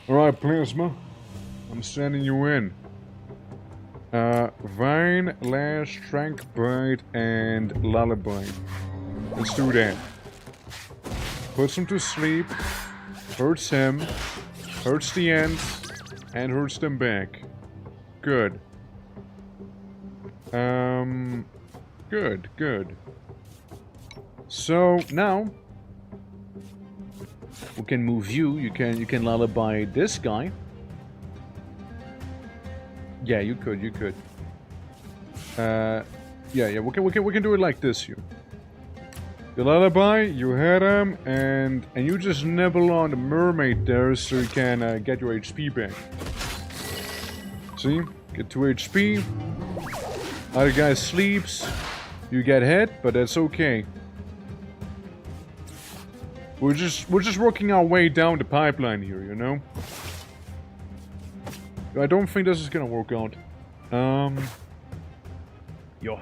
Alright, Plasma. I'm sending you in. Vine, Lash, Trank Bite, and Lullaby. Let's do that. Puts him to sleep. Hurts him. Hurts the ants. And hurts them back. Good. Good. So, now... we can move you. You can lullaby this guy. Yeah, you could. Yeah, we can do it like this, you. The lullaby, you hit him, and you just nibble on the mermaid there so you can get your HP back. See? Get 2 HP. Other guy sleeps. You get hit, but that's okay. We're just working our way down the pipeline here, you know? I don't think this is gonna work out. Yo.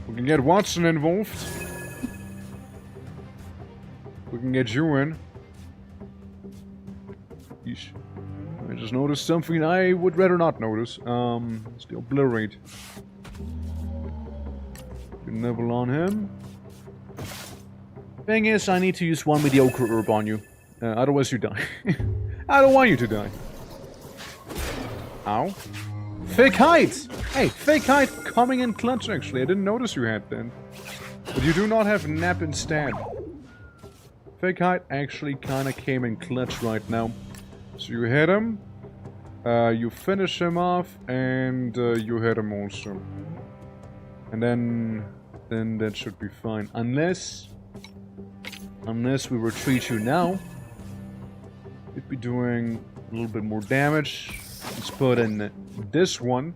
We can get Watson involved. We can get you in. Yeesh. I just noticed something I would rather not notice. It's the obliterate. You nibble on him. Thing is, I need to use 1 mediocre herb on you. Otherwise you die. I don't want you to die. Ow. Fake height! Hey, fake height coming in clutch actually. I didn't notice you had then. But you do not have nap instead. Fake height actually kinda came in clutch right now. So you hit him. You finish him off. And you hit him also. And then that should be fine. Unless we retreat you now. We'd be doing a little bit more damage. Let's put in this one.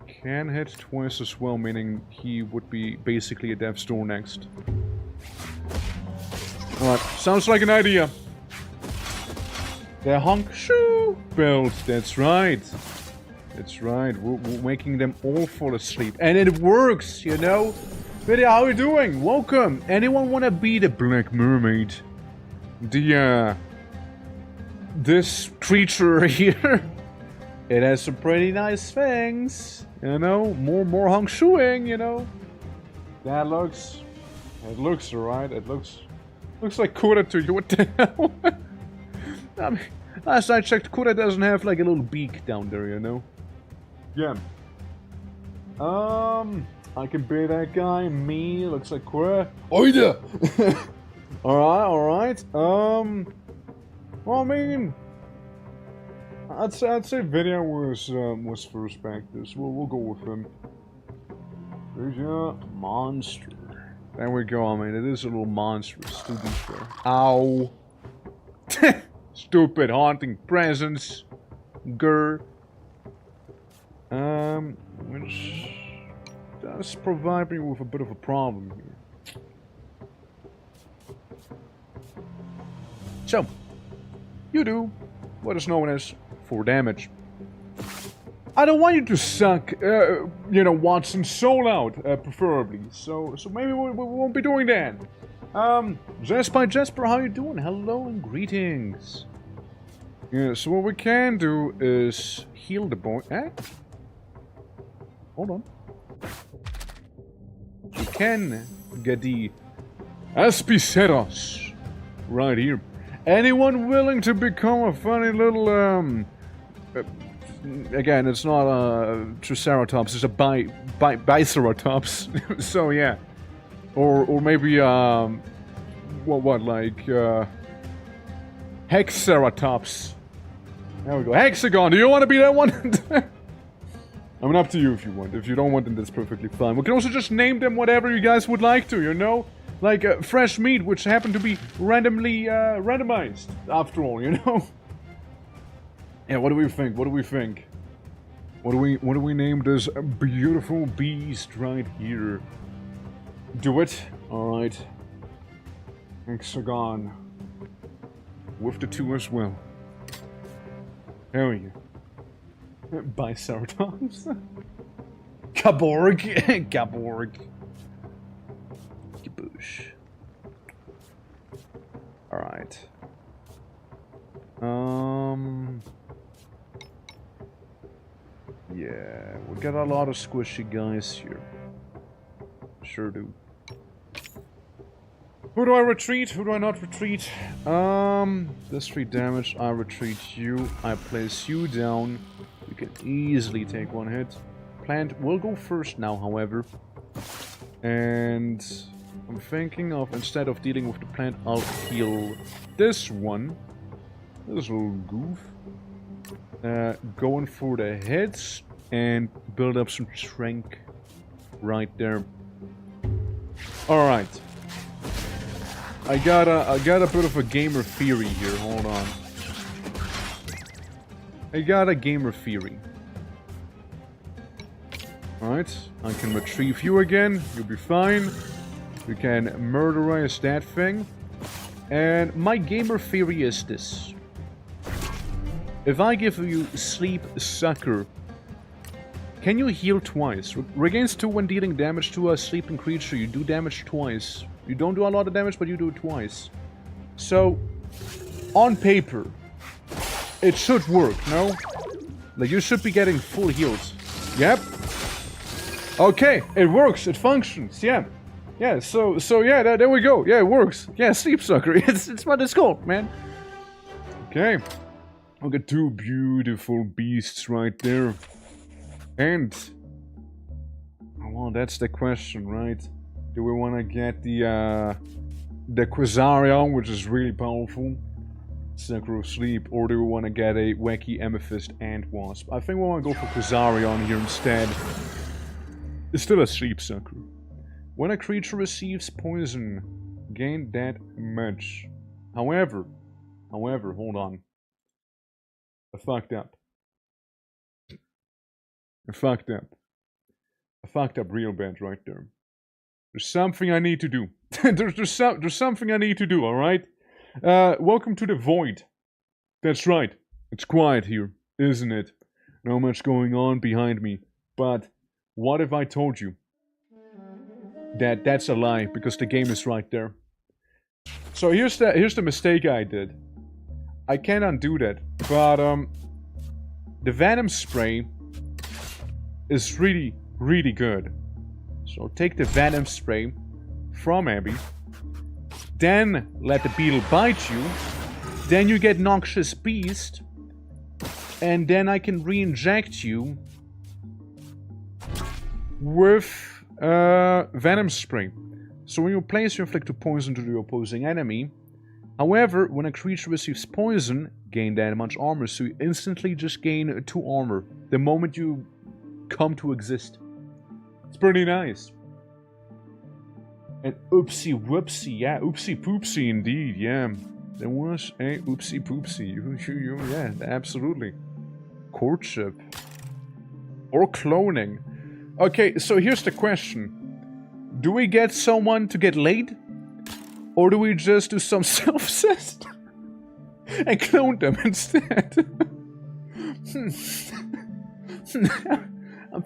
Can hit twice as well, meaning he would be basically a death's door next. Alright, sounds like an idea. The honk shoe build, that's right. That's right, we're making them all fall asleep. And it works, you know? Video, how are you doing? Welcome! Anyone wanna be the Black Mermaid? This creature here. It has some pretty nice things. You know, more hung shoeing, you know. That looks... it looks alright. It looks like Kura to you. What the hell? I mean, last I checked, Kura doesn't have like a little beak down there, you know. Yeah. I can be that guy. Me looks like Kura. Oh yeah. Alright. Well, I mean, I'd say Video was first back this. We'll go with him. There's your monster. There we go. I mean, it is a little monstrous to be fair. Ow. Stupid haunting presence. GER. Which does provide me with a bit of a problem here. So, you do what is known as 4 damage. I don't want you to suck, Watson's soul out, preferably. So maybe we won't be doing that. Jasper, how you doing? Hello and greetings. Yeah, so what we can do is heal the boy. Hold on. We can get the Aspiceros right here. Anyone willing to become a funny little, again, it's not a Triceratops, it's a Biceratops. So yeah. Or maybe, Hexeratops. There we go. Hexagon, do you want to be that one? I mean, up to you if you want. If you don't want, then that's perfectly fine. We can also just name them whatever you guys would like to, you know? Like fresh meat, which happened to be randomly randomized, after all, you know? Yeah, what do we think? What do we think? What do we name this beautiful beast right here? Do it. Alright. Hexagon. With the 2 as well. Hell yeah. Biceratops. Kaborg. Kaborg. Kaboosh. Alright. Yeah, we got a lot of squishy guys here. Sure do. Who do I retreat? Who do I not retreat? This 3 damage. I retreat you. I place you down. You can easily take 1 hit. Plant will go first now, however. And I'm thinking of, instead of dealing with the plant, I'll heal this one. This little goof. Going for the hits and build up some strength right there. Alright. I got a bit of a gamer theory here. Hold on. I got a gamer theory. Alright, I can retrieve you again. You'll be fine. You can murderize that thing. And my gamer theory is this. If I give you Sleep Sucker, can you heal twice? Regains 2 when dealing damage to a sleeping creature. You do damage twice. You don't do a lot of damage, but you do it twice. So, on paper, it should work, no? Like, you should be getting full heals. Yep. Okay, it works, it functions, yeah. Yeah, so yeah, there we go. Yeah, it works. Yeah, Sleep Sucker, it's what it's called, man. Okay. We got 2 beautiful beasts right there. And... well, that's the question, right? Do we want to get the Quasarion, which is really powerful, Sucker of Sleep, or do we want to get a wacky Amethyst Ant Wasp? I think we want to go for Quasarion here instead. It's still a Sleep Sucker. When a creature receives poison, gain that much. However, hold on. I fucked up. I fucked up real bad right there. There's something I need to do. there's something I need to do, alright? Welcome to the Void. That's right. It's quiet here, isn't it? Not much going on behind me. But what if I told you that that's a lie, because the game is right there? So here's the mistake I did. I can't undo that, but the Venom Spray is really, really good. So take the Venom Spray from Abby, then let the beetle bite you, then you get Noxious Beast, and then I can re-inject you with Venom Spray. So when you place, you inflict 2 poison to the opposing enemy. However, when a creature receives poison, gain that much armor, so you instantly just gain 2 armor the moment you come to exist. It's pretty nice. And oopsie whoopsie, yeah, oopsie poopsie indeed, yeah. There was a oopsie poopsie, yeah, absolutely. Courtship. Or cloning. Okay, so here's the question. Do we get someone to get laid? Or do we just do some self-cest? and clone them instead.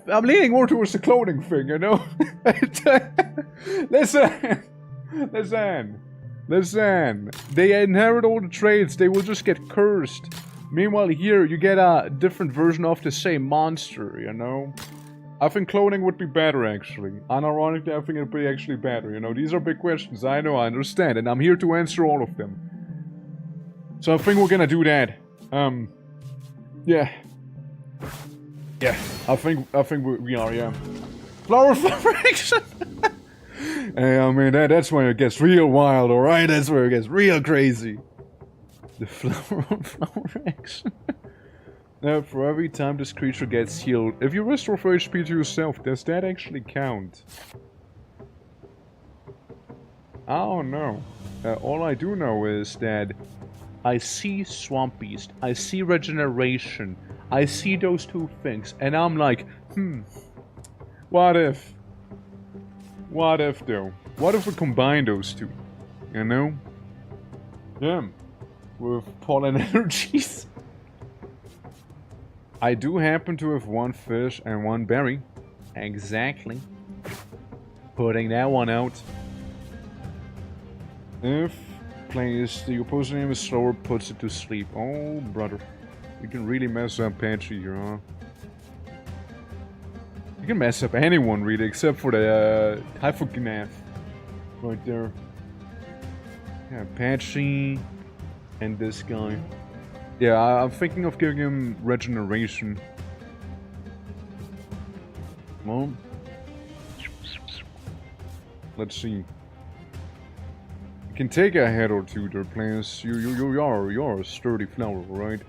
I'm leaning more towards the cloning thing, you know? Listen. They inherit all the traits, they will just get cursed. Meanwhile here, you get a different version of the same monster, you know? I think cloning would be better, actually. Unironically, I think it would be actually better, you know? These are big questions, I know, I understand, and I'm here to answer all of them. So I think we're gonna do that. Yeah. Yeah, I think we are, yeah. Flower action! Hey, I mean, that's when it gets real wild, alright? That's where it gets real crazy. The flower action. Now, for every time this creature gets healed, if you restore 4 HP to yourself, does that actually count? I don't know. All I do know is that I see Swamp Beast, I see Regeneration, I see those two things, and I'm like, what if? What if, though? What if we combine those two? You know? Yeah. With pollen energies. I do happen to have 1 fish and 1 berry. Exactly. Putting that one out. If plays the opposing name is slower, puts it to sleep. Oh, brother. You can really mess up Patchy here, huh? You can mess up anyone, really, except for the Hypognath. Right there. Yeah, Patchy. And this guy. Yeah, I'm thinking of giving him Regeneration. Well. Let's see. You can take a head or two there, please. You're a sturdy flower, right?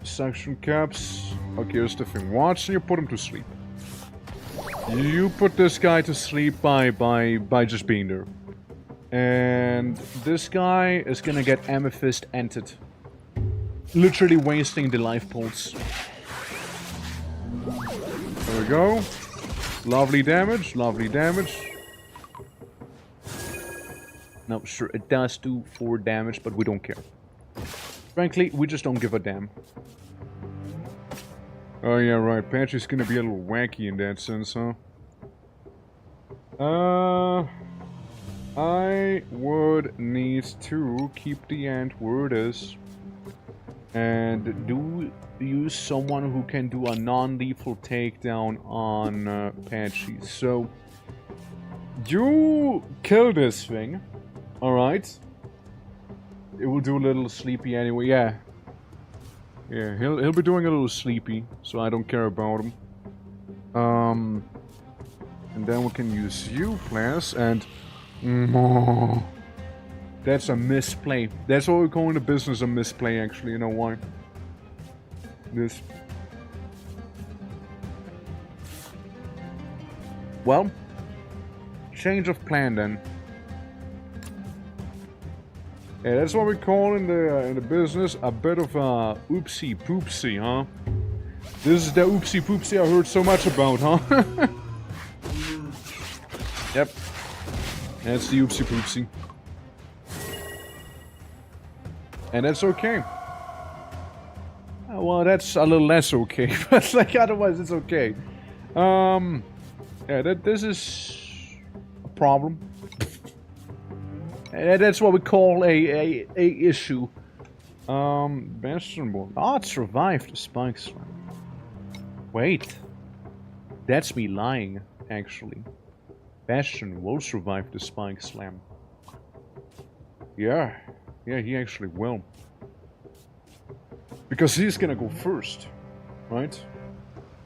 Suction cups. Okay, here's the thing. Watch and you put him to sleep. You put this guy to sleep by just being there. And this guy is gonna get Amethyst entered. Literally wasting the life pulse. There we go. Lovely damage, lovely damage. No, sure, it does do 4 damage, but we don't care. Frankly, we just don't give a damn. Oh yeah, right, Patchy's gonna be a little wacky in that sense, huh? I would need to keep the ant where it is. And do use someone who can do a non-lethal takedown on Patchy. So, you kill this thing. Alright. It will do a little sleepy anyway, yeah. Yeah, he'll be doing a little sleepy, so I don't care about him. And then we can use you, Plas, and... That's a misplay. That's what we call in the business a misplay, actually. You know why? This. Well, change of plan then. Yeah, that's what we call in the business a bit of a oopsie poopsie, huh? This is the oopsie poopsie I heard so much about, huh? Yep. That's the oopsie poopsie. And that's okay. Well, that's a little less okay, but like otherwise it's okay. Yeah, this is a problem. And that's what we call a issue. Bastion will survive the spike slam. Wait. That's me lying, actually. Bastion will survive the spike slam. Yeah. Yeah, he actually will. Because he's gonna go first. Right?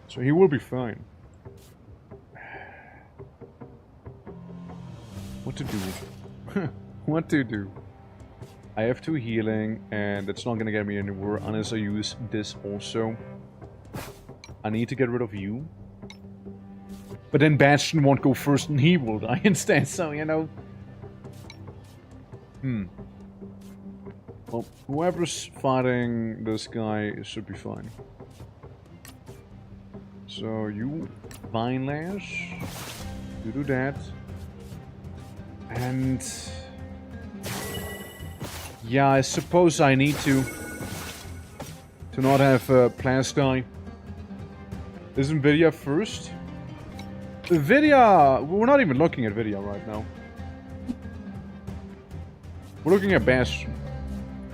So he will be fine. What to do? What to do? I have 2 healing, and that's not gonna get me anywhere unless I use this also. I need to get rid of you. But then Bastion won't go first and he will die instead, so you know. Well, whoever's fighting this guy should be fine. So you Vine Lash, you do that. And Yeah, I suppose I need to not have Plasti. Isn't Vidya first? Vidya... We're not even looking at Vidya right now. We're looking at Bastion.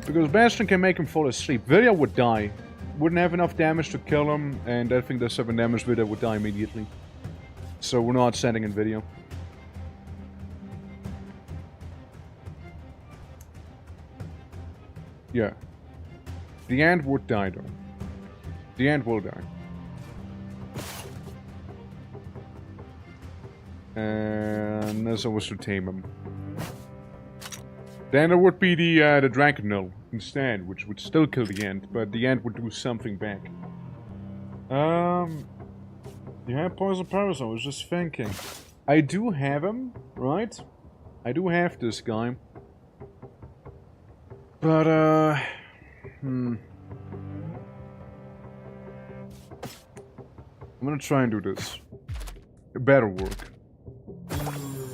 Because Bastion can make him fall asleep. Vidya would die. Wouldn't have enough damage to kill him, and I think the 7 damage Vidya would die immediately. So we're not sending in Vidya. Yeah. The ant would die though. The ant will die. And as I was to tame him. Then there would be the Dragonel instead, which would still kill the ant, but the ant would do something back. You have Poison Parasol, I was just thinking. I do have him, right? I do have this guy. But, I'm gonna try and do this. It better work.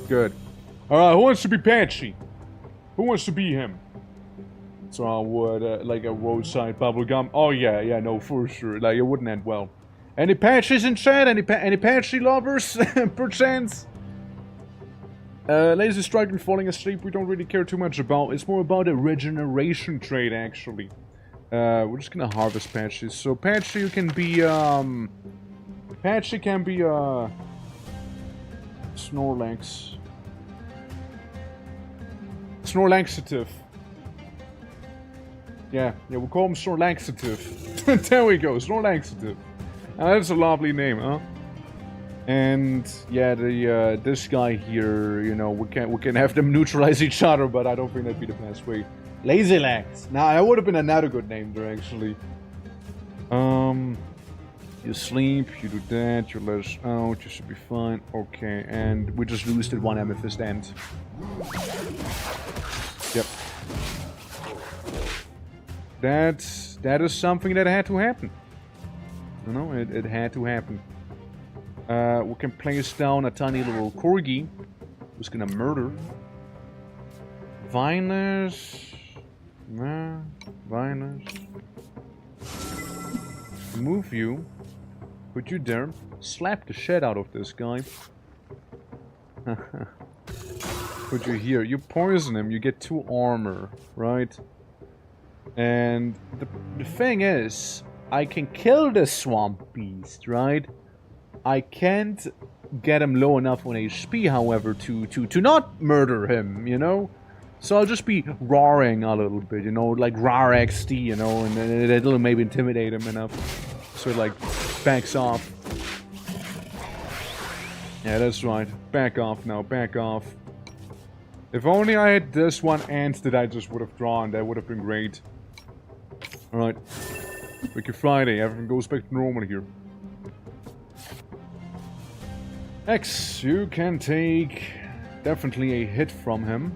Good. Alright, who wants to be Patchy? Who wants to be him? So I would, like a roadside bubblegum. Oh yeah, no, for sure. Like, it wouldn't end well. Any Patchies in chat? Any Patchy lovers? Perchance? Lazy striking falling asleep, we don't really care too much about. It's more about a regeneration trait, actually. We're just gonna harvest Patchies. So Patchy can be, Patchy can be, Snorlax. Snorlaxative. Yeah, we'll call him Snorlaxative. There we go, Snorlaxative. That's a lovely name, huh? And yeah, the this guy here, you know, we can have them neutralize each other, but I don't think that'd be the best way. Lazylax. Nah, that would have been another good name there, actually. You sleep, you do that, you let us out, you should be fine. Okay, and we just lose that 1 amethyst end. Yep. That is something that had to happen. You know, it had to happen. We can place down a tiny little corgi who's gonna murder. Vinus. Nah, Vinus. Move you. Put you there. Slap the shit out of this guy. Put you here. You poison him, you get 2 armor, right? And the thing is, I can kill the swamp beast, right? I can't get him low enough on HP, however, to not murder him, you know? So I'll just be roaring a little bit, you know, like RAR XD, you know, and it'll maybe intimidate him enough. So it, like, backs off. Yeah, that's right. Back off now, back off. If only I had this one ant that I just would have drawn, that would have been great. Alright. Freaky Friday, everything goes back to normal here. X, you can take definitely a hit from him.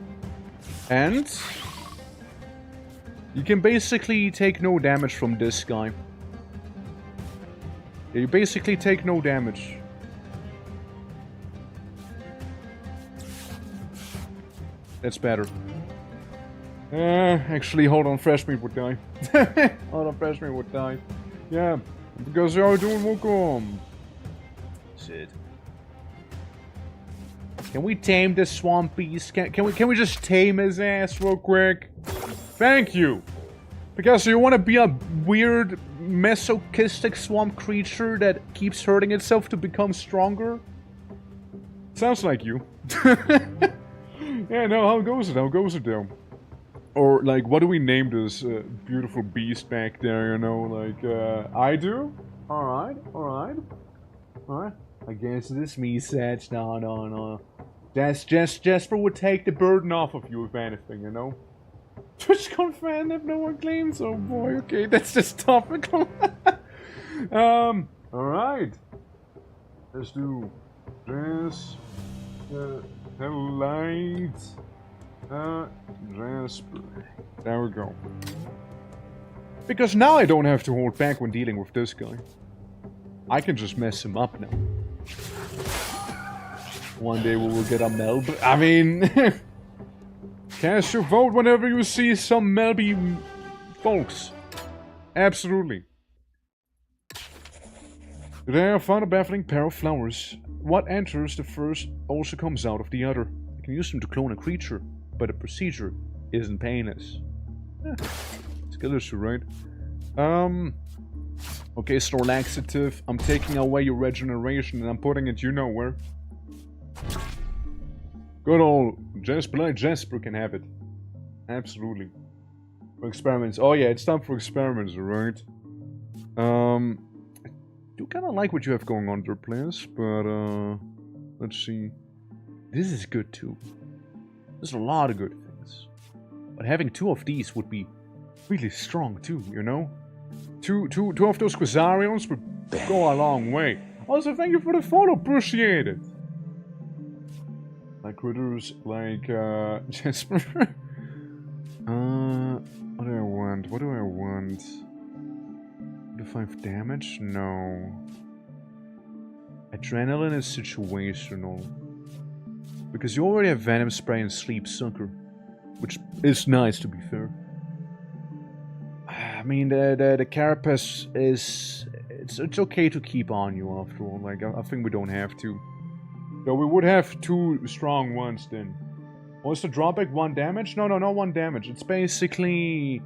And you can basically take no damage from this guy. Yeah, you basically take no damage. That's better. Actually, hold on, fresh meat would die. Hold on, fresh meat would die. Yeah, because you're doing welcome. Shit. Can we tame this swamp beast? Can we just tame his ass real quick? Thank you. Because you want to be a weird masochistic swamp creature that keeps hurting itself to become stronger? Sounds like you. Yeah, no, how goes it? How goes it though? Or, like, what do we name this beautiful beast back there, you know? Like, I do? Alright, alright. Alright. I guess this me said, no. Jasper would take the burden off of you, if anything, you know? TwitchCon fan if no one claims? Oh boy, okay, that's just topical. Alright. Let's do this. Light. Jasper. There we go. Because now I don't have to hold back when dealing with this guy. I can just mess him up now. One day we will get a Melb. I mean... Cast your vote whenever you see some Melby folks. Absolutely. Today I found a baffling pair of flowers. What enters the first also comes out of the other. You can use them to clone a creature, but the procedure isn't painless. Skill issue, right? Okay, store laxative. I'm taking away your regeneration and I'm putting it you know where. Good old Jasper can have it. Absolutely. For experiments. Oh yeah, it's time for experiments, alright? I do kinda like what you have going on there, players, but let's see. This is good too. There's a lot of good things. But having 2 of these would be really strong too, you know? Two of those Quasarions would go a long way. Also, thank you for the photo, appreciate it. Like critters, like Jasper. What do I want? What do I want? 5 damage? No. Adrenaline is situational. Because you already have Venom Spray and Sleep Sucker. Which is nice, to be fair. I mean, the carapace is... It's okay to keep on you, after all. Like, I think we don't have to. Though we would have 2 strong ones, then. What's the drawback? 1 damage? No, not 1 damage. It's basically...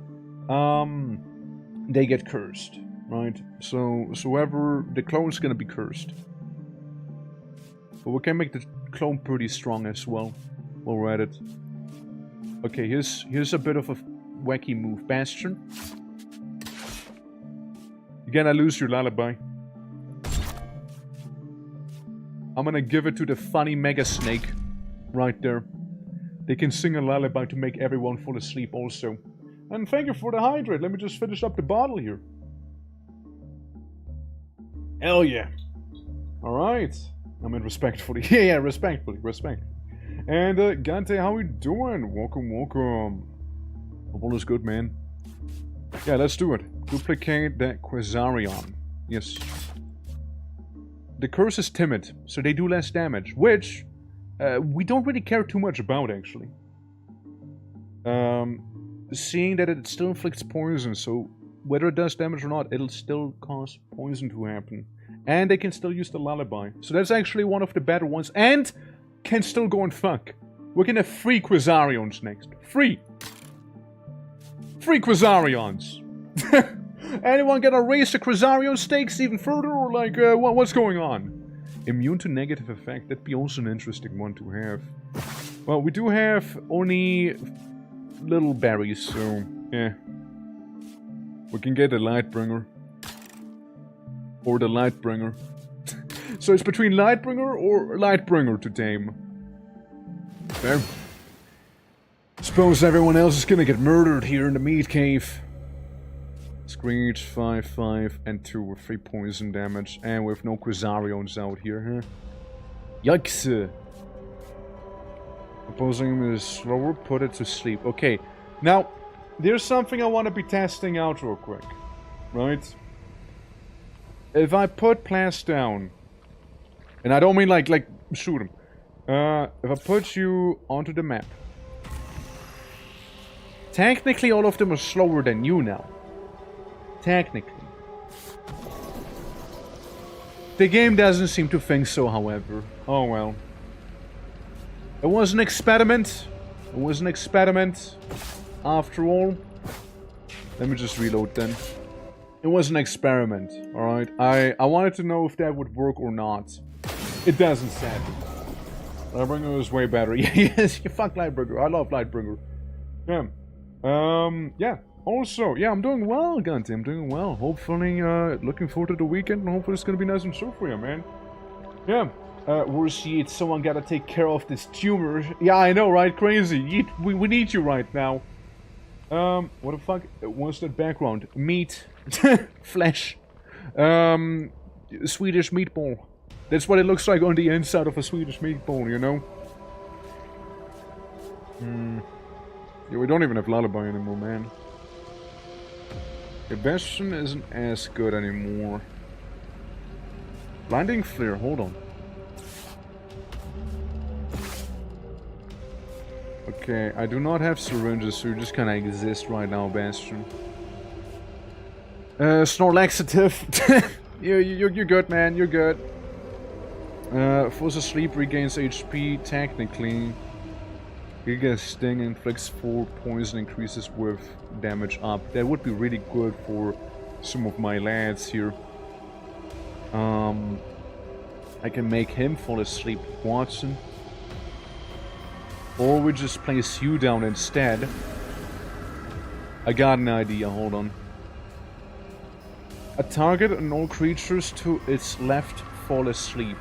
They get cursed. Right, so whoever the clone's gonna be cursed. But we can make the clone pretty strong as well. While we're at it. Okay, here's a bit of a wacky move. Bastion. You're gonna lose your lullaby. I'm gonna give it to the funny Mega Snake. Right there. They can sing a lullaby to make everyone fall asleep also. And thank you for the hydrate. Let me just finish up the bottle here. Hell yeah. Alright. I mean respectfully. yeah, respectfully. And Gante, how we doing? Welcome. Hope all is good, man. Yeah, let's do it. Duplicate that Quasarion. Yes. The curse is timid, so they do less damage, which we don't really care too much about, actually. Seeing that it still inflicts poison, so whether it does damage or not, it'll still cause poison to happen. And they can still use the lullaby. So that's actually one of the better ones. And can still go and fuck. We're gonna have 3 Quasarions next. 3 Quasarions! Anyone gonna raise the Quasarion stakes even further? Or like, what's going on? Immune to negative effect. That'd be also an interesting one to have. Well, we do have only little berries, so yeah. We can get a Lightbringer. Or the Lightbringer. So it's between Lightbringer or Lightbringer to tame. Fair. Suppose everyone else is gonna get murdered here in the meat cave. Screech, 5, and 2 with 3 poison damage. And with no Quasarions out here, huh? Yikes! Opposing him is slower, put it to sleep. Okay, now... There's something I want to be testing out real quick, right? If I put Plast down, and I don't mean like shoot him. If I put you onto the map, technically all of them are slower than you now. Technically. The game doesn't seem to think so, however. Oh well. It was an experiment. After all, let me just reload then. It was an experiment, alright? I wanted to know if that would work or not. It doesn't, sadly. Lightbringer is way better. Yes, you fuck Lightbringer. I love Lightbringer. Yeah. Yeah. Also, yeah, I'm doing well, Gunty. I'm doing well. Hopefully, looking forward to the weekend, and hopefully it's gonna be nice and chill for you, man. Yeah. Worse yet, someone gotta take care of this tumor. Yeah, I know, right? Crazy. We need you right now. What the fuck? What's that background? Meat. Flesh. Swedish meatball. That's what it looks like on the inside of a Swedish meatball, you know? Yeah, we don't even have Lullaby anymore, man. The Bastion isn't as good anymore. Blinding Flare, hold on. Okay, I do not have syringes, so you just kind of exist right now, Bastion. Snore laxative. You're good, man. You're good. Forces sleep, regains HP, technically. Giga Sting inflicts 4 poison, increases with damage up. That would be really good for some of my lads here. I can make him fall asleep, Watson. Or we just place you down instead. I got an idea, hold on. A target and all creatures to its left fall asleep.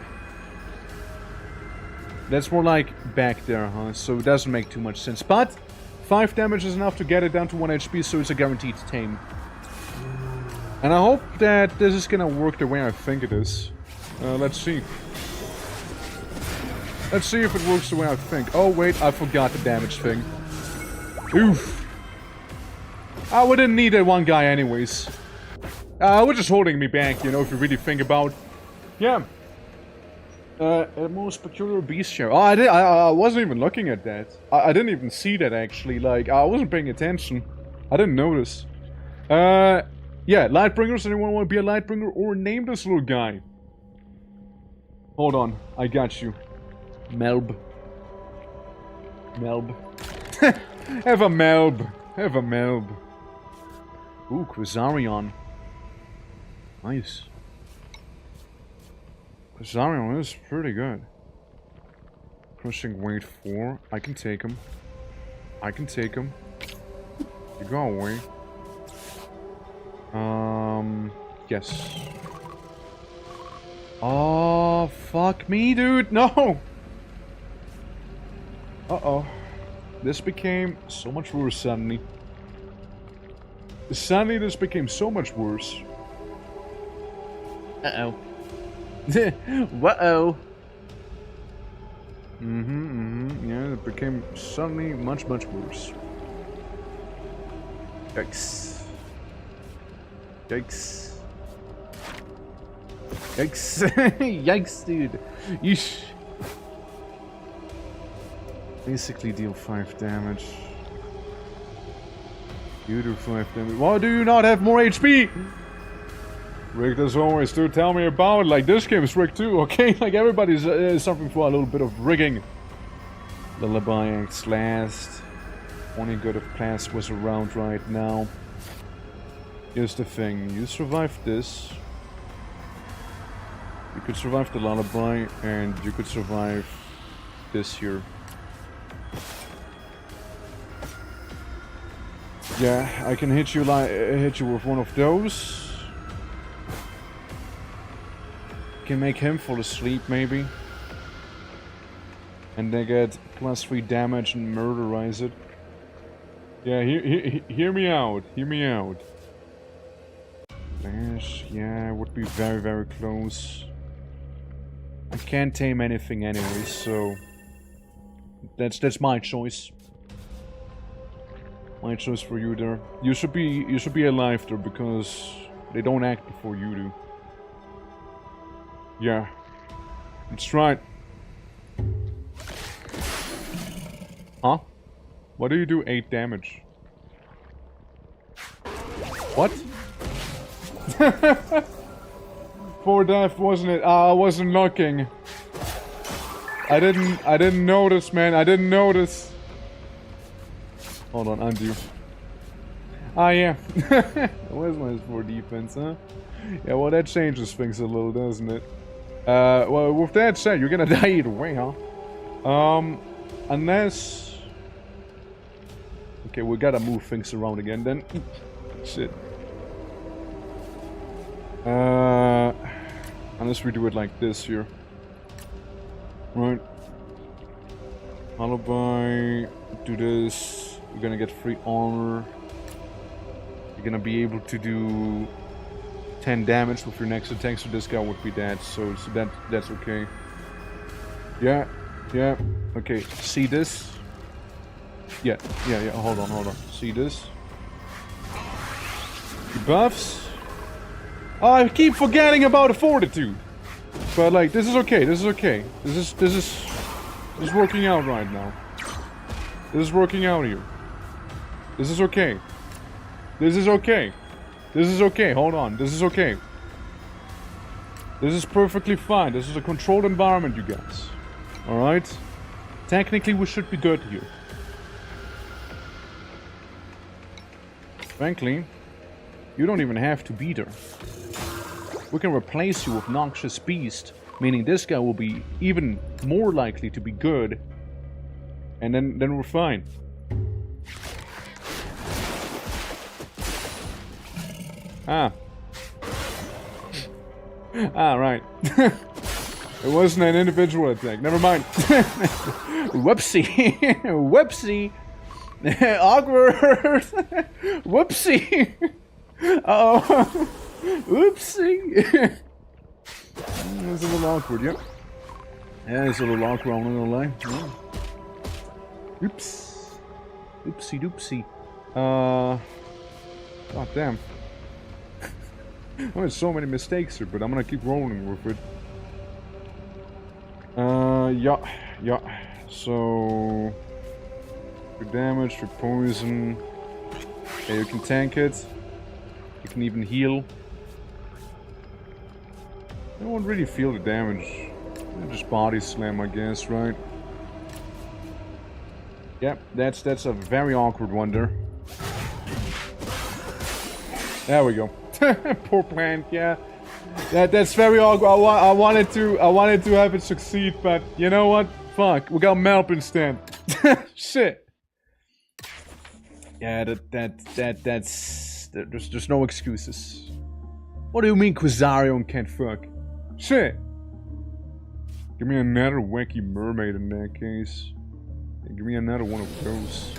That's more like back there, huh? So it doesn't make too much sense. But 5 damage is enough to get it down to 1 HP, so it's a guaranteed tame. And I hope that this is gonna work the way I think it is. Let's see. Let's see if it works the way I think. Oh wait, I forgot the damage thing. Oof. We didn't need that one guy anyways. We're just holding me back, you know, if you really think about. Yeah. A most peculiar beast share. Oh, I wasn't even looking at that. I didn't even see that actually. Like, I wasn't paying attention. I didn't notice. Yeah, Lightbringers. Anyone want to be a Lightbringer or name this little guy? Hold on, I got you. Melb. Melb. Have a Melb. Have a Melb. Ooh, Quasarion. Nice. Quasarion is pretty good. Crushing weight 4. I can take him. I can take him. You go away. Yes. Oh, fuck me, dude. No! Uh-oh. This became so much worse suddenly. Suddenly this became so much worse. Uh-oh. Whoa. Yeah, it became suddenly much worse. Yikes. Yikes. Yikes. Yikes, dude. Yeesh. Basically deal 5 damage. You do 5 damage. Why do you not have more HP? Rigged as always, dude. Tell me about it. Like, this game is rigged too, okay? Like, everybody's suffering for a little bit of rigging. Lullaby acts last. Only good if class was around right now. Here's the thing. You survived this. You could survive the lullaby, and you could survive this here. Yeah, I can hit you with one of those. Can make him fall asleep, maybe. And they get +3 damage and murderize it. Yeah, hear me out. Hear me out. Dash, yeah, would be very close. I can't tame anything anyway, so that's my choice. My choice for you there. You should be alive there because they don't act before you do. Yeah, that's right. Huh? Why do you do 8 damage? What? 4 death, wasn't it? I wasn't looking. I didn't notice, man. I didn't notice. Hold on, undo. Ah, yeah. Where's my 4 defense, huh? Yeah, well, that changes things a little, doesn't it? Well, with that said, you're gonna die either way, huh? Unless... Okay, we gotta move things around again, then. Shit. Unless we do it like this here. Right. Lullaby, do this. You're gonna get free armor. You're gonna be able to do 10 damage with your next attack, so this guy would be dead, so that's okay. Yeah, okay, see this? Yeah, hold on. See this? Buffs? Oh, I keep forgetting about the fortitude. But like, this is okay. This is working out right now. This is working out here. This is okay. This is okay. This is okay. Hold on. This is okay. This is perfectly fine. This is a controlled environment, you guys. Alright? Technically, we should be good here. Frankly, you don't even have to be there. We can replace you with Noxious Beast, meaning this guy will be even more likely to be good. And then we're fine. Ah. Ah, right. It wasn't an individual attack. Never mind. Whoopsie. Whoopsie. Awkward. Whoopsie. Uh-oh. Oopsie. It's a little awkward, yep. Yeah, it's a little awkward, I'm not gonna lie. Yeah. Oops. Oopsie doopsie. God damn. I made so many mistakes here, but I'm gonna keep rolling with it. Yeah. So, for damage, for poison. Okay, you can tank it. You can even heal. I won't really feel the damage. Just body slam, I guess, right? Yep, that's a very awkward one there. There we go. Poor plant, yeah. That's very awkward. I wanted to have it succeed, but you know what? Fuck, we got Melp instead. Shit. Yeah, there's no excuses. What do you mean Quasarion can't fuck? Shit. Give me another wacky mermaid in that case. And give me another one of those.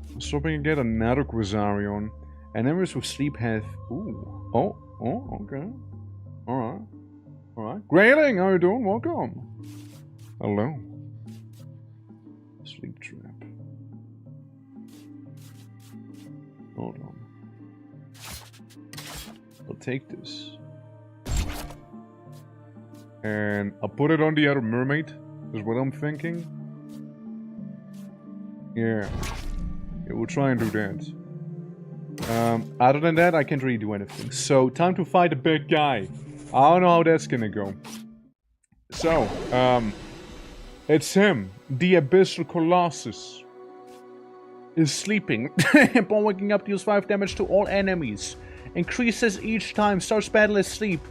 I was hoping to get another Quasarion. And Emeralds with Sleep have... Ooh. Oh, okay. Alright. Grayling, how you doing? Welcome. Hello. Sleep trap. Hold on. I'll take this. And I'll put it on the other mermaid, is what I'm thinking. Yeah, we'll try and do that. Other than that, I can't really do anything. So, time to fight the big guy. I don't know how that's gonna go. So, it's him, the Abyssal Colossus. Is sleeping. Upon waking up, deals 5 damage to all enemies. Increases each time, starts battle asleep.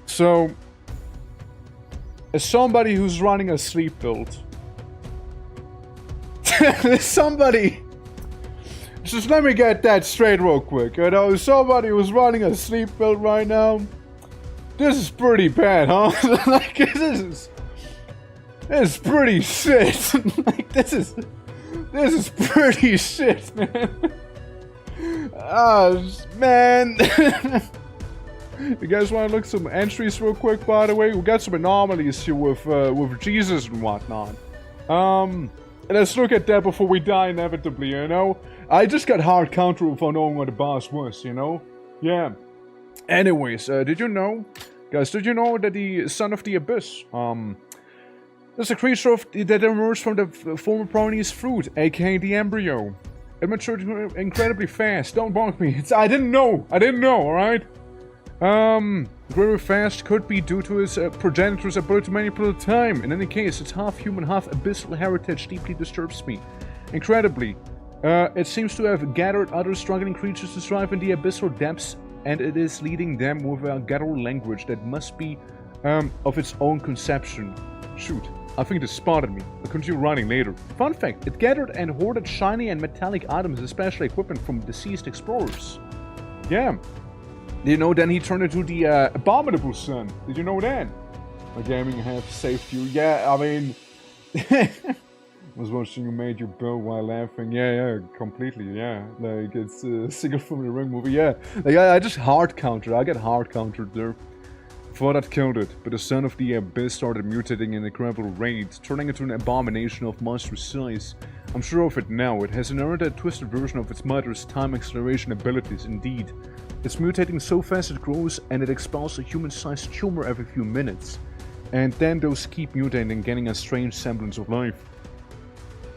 So, as somebody who's running a sleep build, somebody, just let me get that straight real quick, you know, somebody who's running a sleep build right now, this is pretty bad, huh? Like, this is pretty shit. Like, this is pretty shit, man. Oh, man. You guys want to look some entries real quick, by the way? We got some anomalies here with Jesus and whatnot. Let's look at that before we die inevitably, you know? I just got hard counter without knowing what the boss was, you know? Yeah. Anyways, did you know? Guys, did you know that the Son of the Abyss, is a creature that emerged from the former Brownie's fruit, aka the embryo. It matured incredibly fast, don't bonk me. I didn't know, alright? Very fast could be due to its progenitor's ability to manipulate time. In any case, its half human, half abyssal heritage deeply disturbs me. Incredibly, it seems to have gathered other struggling creatures to strive in the abyssal depths, and it is leading them with a guttural language that must be of its own conception. Shoot, I think it spotted me. I'll continue running later. Fun fact, it gathered and hoarded shiny and metallic items, especially equipment from deceased explorers. Yeah. You know, then he turned into the abominable son. Did you know that? My gaming have saved you. Yeah, I mean... I was watching you made your build while laughing. Yeah, completely, yeah. Like, it's a Singer from the Ring movie, yeah. Like, I just hard countered. I get hard countered there. Thought I'd killed it, but the Son of the Abyss started mutating in incredible rate, turning into an abomination of monstrous size. I'm sure of it now. It has inherited a twisted version of its mother's time acceleration abilities, indeed. It's mutating so fast it grows, and it expels a human-sized tumor every few minutes. and then those keep mutating, getting a strange semblance of life.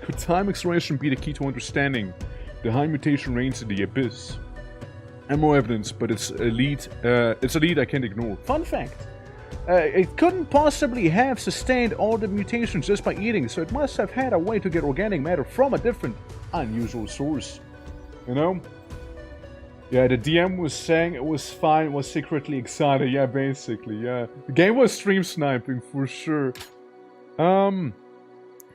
Could time acceleration be the key to understanding the high mutation rates in the abyss? And more evidence, but it's a lead I can't ignore. Fun fact. It couldn't possibly have sustained all the mutations just by eating, so it must have had a way to get organic matter from a different, unusual source. You know? Yeah, the DM was saying it was fine, was secretly excited, yeah, basically, yeah. The game was stream sniping, for sure. And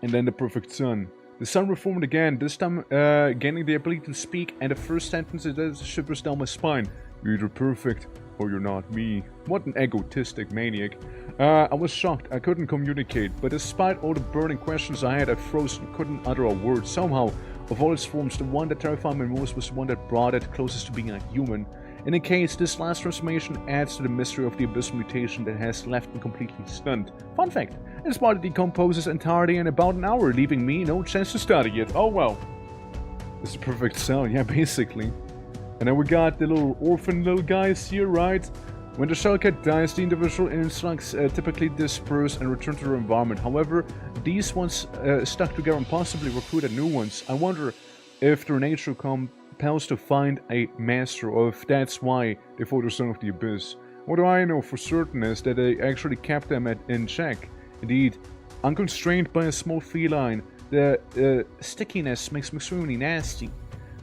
then the perfect sun. The sun reformed again, this time gaining the ability to speak, and the first sentence is shivers down my spine. You're either perfect, or you're not me. What an egotistic maniac. I was shocked, I couldn't communicate, but despite all the burning questions I had, I froze and couldn't utter a word. Somehow, of all its forms, the one that terrified me most was the one that brought it closest to being a human. In any case, this last transformation adds to the mystery of the abyss mutation that has left me completely stunned. Fun fact, this body decomposes entirely in about an hour, leaving me no chance to study it. Oh well. It's the perfect sound, yeah, basically. And then we got the little orphan little guys here, right? When the shell cat dies, the individual insects typically disperse and return to their environment. However, these ones stuck together and possibly recruited new ones. I wonder if their nature compels to find a master, or if that's why they fought the son of the abyss. What do I know for certain is that they actually kept them in check. Indeed, unconstrained by a small feline, the stickiness makes them extremely nasty.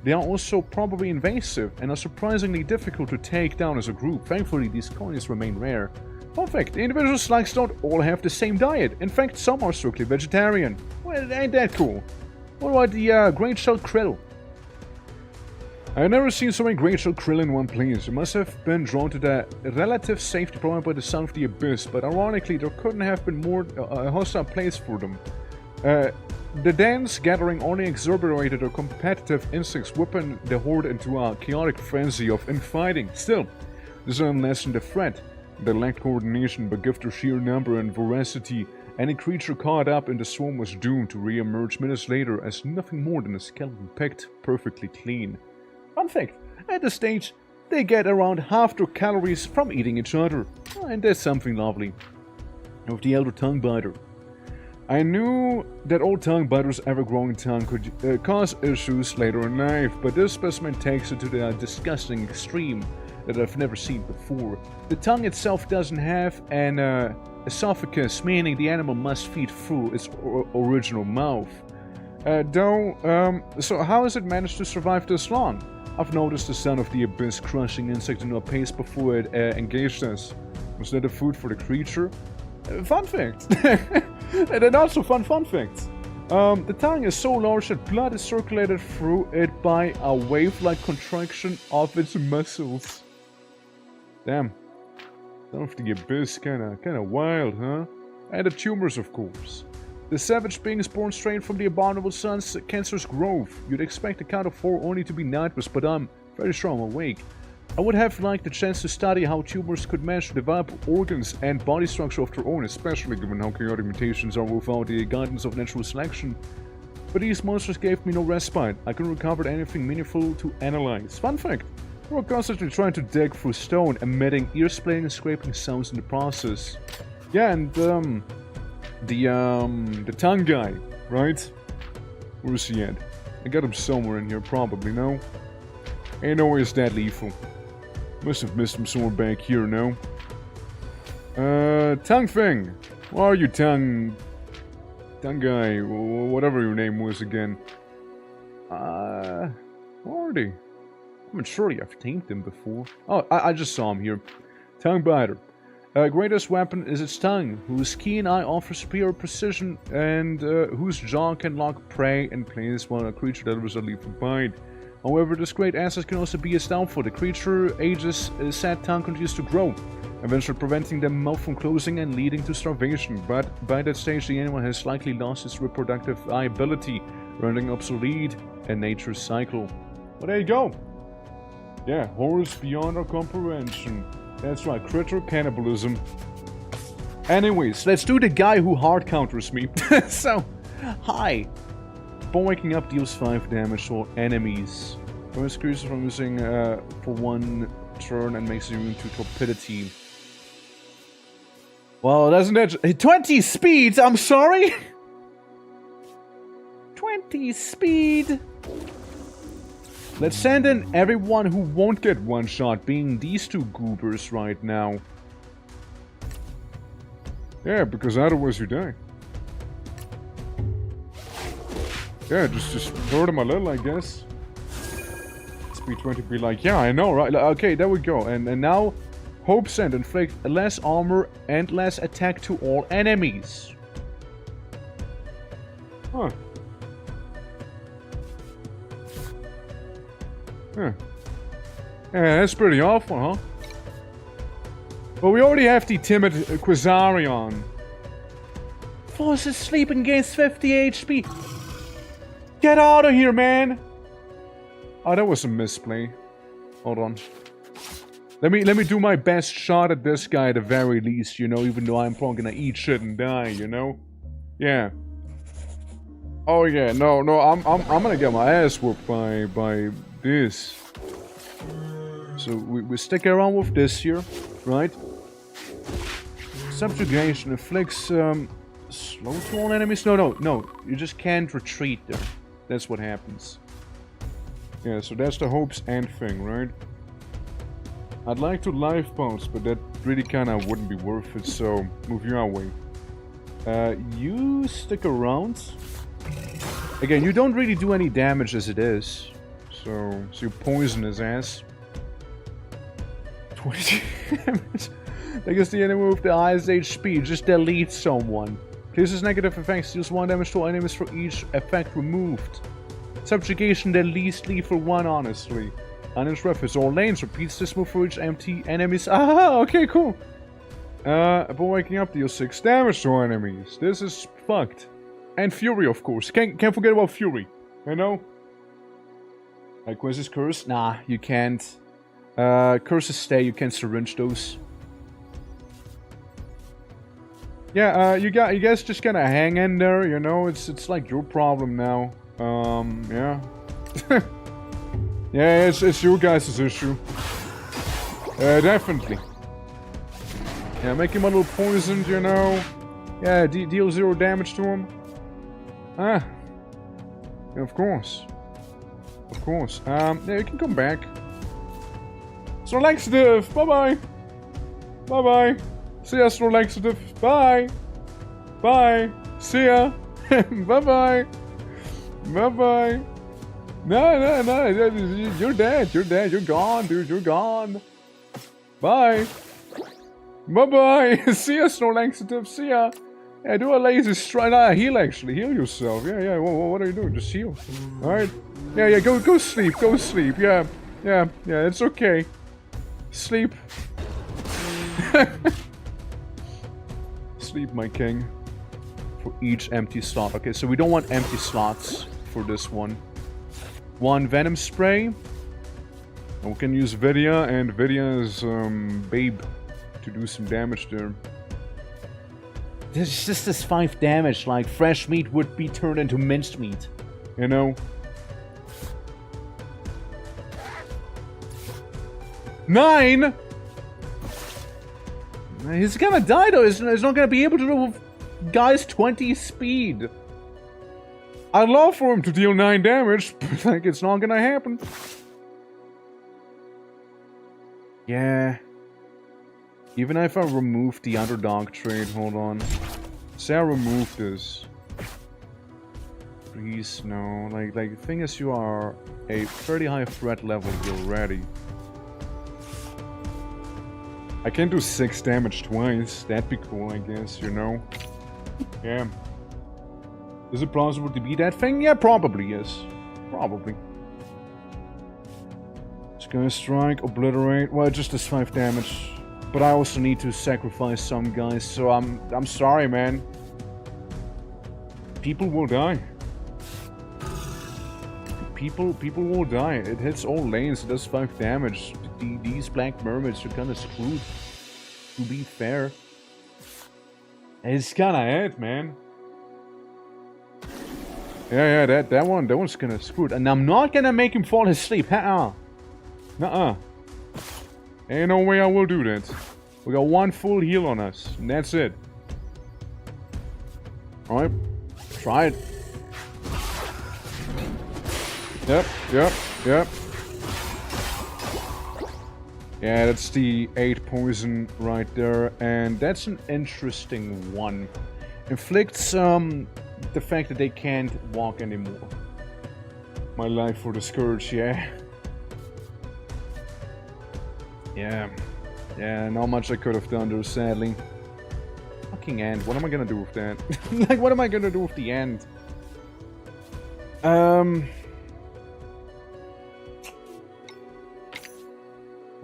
They are also probably invasive and are surprisingly difficult to take down as a group. Thankfully, these colonies remain rare. Fun fact, the individual slugs don't all have the same diet. In fact, some are strictly vegetarian. Well, ain't that cool? What about the great-shelled krill? I've never seen so many great-shelled krill in one place. It must have been drawn to the relative safety provided by the son of the abyss, but ironically, there couldn't have been more a hostile place for them. The dense gathering only exacerbated their competitive instincts, whipping the horde into a chaotic frenzy of infighting. Still, this didn't lessen the threat. They lacked coordination, but given their sheer number and voracity, any creature caught up in the swarm was doomed to re-emerge minutes later as nothing more than a skeleton picked perfectly clean. Fun fact, at this stage, they get around half their calories from eating each other. And that's something lovely. Of the elder tongue biter. I knew that all tongue biters' ever-growing tongue could cause issues later in life, but this specimen takes it to the disgusting extreme that I've never seen before. The tongue itself doesn't have an esophagus, meaning the animal must feed through its original mouth. So how has it managed to survive this long? I've noticed the son of the abyss crushing insects into a paste before it engaged us. Was that a food for the creature? Fun fact! And also fun facts. The tongue is so large that blood is circulated through it by a wave-like contraction of its muscles. Damn. Son of the abyss, kinda wild, huh? And the tumors, of course. The savage beings born straight from the abominable sun's cancerous growth. You'd expect a count of 4 only to be nightmares, but I'm very sure I'm awake. I would have liked the chance to study how tumors could manage to develop organs and body structure of their own, especially given how chaotic mutations are without the guidance of natural selection. But these monsters gave me no respite. I couldn't recover anything meaningful to analyze. Fun fact, they were constantly trying to dig through stone, emitting ear-splitting and scraping sounds in the process. Yeah, and the tongue guy, right? Where's he at? I got him somewhere in here, probably, no? Ain't no way it's that lethal. Must have missed him somewhere back here, no? Tongue thing! Where are you, tongue guy? Whatever your name was again. Where are they? I'm sure I've tamed them before. Oh, I just saw him here. Tongue biter. Greatest weapon is its tongue, whose keen eye offers superior precision and whose jaw can lock prey in place while a creature delivers a lethal bite. However, this great asset can also be its downfall. The creature ages, said tongue continues to grow, eventually preventing the mouth from closing and leading to starvation. But by that stage, the animal has likely lost its reproductive ability, rendering obsolete a nature's cycle. Well, there you go. Yeah, horrors beyond our comprehension. That's right, critter cannibalism. Anyways, let's do the guy who hard counters me. So, hi. Upon waking up, deals 5 damage to all enemies. Prevents creatures from using for 1 turn and makes it immune to torpidity. Well, doesn't that... 20 speed? I'm sorry? 20 speed. Let's send in everyone who won't get one shot, being these two goobers right now. Yeah, because otherwise you die. Yeah, just hurt him a little, I guess. Speed 20 be like, yeah, I know, right? Okay, there we go. And now, Hope Send inflict less armor and less attack to all enemies. Huh. Yeah. Yeah, that's pretty awful, huh? Well, we already have the timid Quasarion. Forces sleeping against 50 HP. Get out of here, man! Oh, that was a misplay. Hold on. Let me do my best shot at this guy at the very least, you know, even though I'm probably gonna eat shit and die, you know? Yeah. Oh yeah, no, I'm gonna get my ass whooped by this. So we stick around with this here, right? Subjugation inflicts slow to all enemies. No, you just can't retreat there. That's what happens. Yeah, so that's the Hope's End thing, right? I'd like to life bounce, but that really kinda wouldn't be worth it, so move your way. You stick around. Again, you don't really do any damage as it is. So you poison his ass. 20 damage. I guess the enemy with the highest HP just delete someone. Clears negative effects, deals 1 damage to all enemies for each effect removed. Subjugation, the least lethal one, honestly. Uninterrupted all lanes, repeats this move for each empty enemies. Ah, okay, cool. Upon waking up, deals 6 damage to all enemies. This is fucked. And Fury, of course. Can't forget about Fury. You know? Like, where's his curse? Nah, you can't. Curses stay, you can't syringe those. Yeah, you guys just gotta hang in there, you know? It's like your problem now. Yeah. Yeah, it's your guys' issue. Definitely. Yeah, make him a little poisoned, you know? Yeah, deal 0 damage to him. Ah. Yeah, of course. Of course. Yeah, you can come back. Snorlaxative! Bye-bye! Bye-bye! See ya, Snorlaxative! Bye! Bye! See ya! Bye-bye! Bye-bye! No, you're dead, you're gone, dude, you're gone! Bye! Bye-bye! See ya, Snorlaxative, see ya! Yeah, do a lazy strike. Nah, heal actually. Heal yourself. Yeah. What are you doing? Just heal. Alright? Yeah, go sleep. Go sleep. Yeah, it's okay. Sleep. Sleep, my king. For each empty slot. Okay, so we don't want empty slots for this one. 1 Venom Spray. And we can use Vidya and Vidya's Babe to do some damage there. There's just this 5 damage, like fresh meat would be turned into minced meat. You know? 9! He's gonna die though, he's not gonna be able to do with guy's 20 speed. I'd love for him to deal 9 damage, but like it's not gonna happen. Yeah. Even if I remove the underdog trait, hold on. Say I remove this. Please, no. Like the thing is, you are a pretty high threat level already. I can do 6 damage twice. That'd be cool, I guess, you know? Yeah. Is it plausible to beat that thing? Yeah, probably, yes. Probably. Sky Strike, Obliterate. Well, just does 5 damage. But I also need to sacrifice some guys, so I'm sorry, man. People will die. People will die. It hits all lanes, it does 5 damage. These black mermaids are kinda screwed. To be fair. It's kinda it, man. Yeah, that one's kinda screwed. And I'm not gonna make him fall asleep. Nuh-uh. Ain't no way I will do that. We got 1 full heal on us, and that's it. Alright. Try it. Yep. Yeah, that's the 8 poison right there, and that's an interesting one. Inflicts the fact that they can't walk anymore. My life for the Scourge, yeah. Yeah, not much I could have done there, sadly. Fucking end, what am I gonna do with that? Like, what am I gonna do with the end? I'll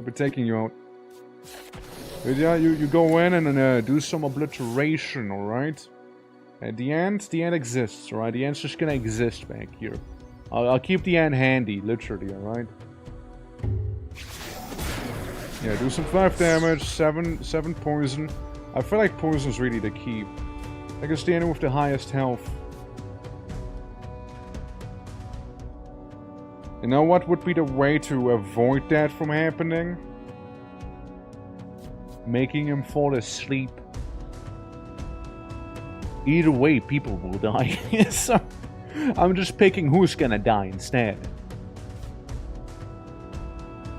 be taking you out. But yeah, you go in and do some obliteration, alright? At the end exists, alright? The end's just gonna exist back here. I'll keep the end handy, literally, alright? Yeah, do some 5 damage, 7 poison. I feel like poison's really the key. I guess the enemy with the highest health. You know what would be the way to avoid that from happening? Making him fall asleep. Either way, people will die. So, I'm just picking who's gonna die instead.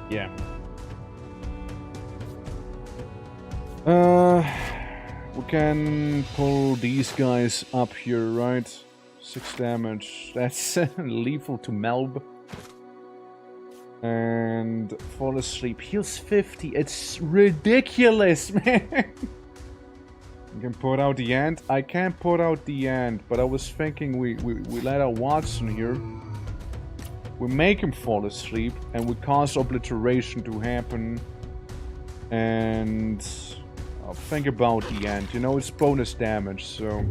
Yeah. We can pull these guys up here, right? 6 damage. That's lethal to Melb. And fall asleep. Heals 50. It's ridiculous, man. You can put out the end. I can't put out the end, but I was thinking we let out Watson here. We make him fall asleep, and we cause obliteration to happen. And I'll think about the end. You know, it's bonus damage, so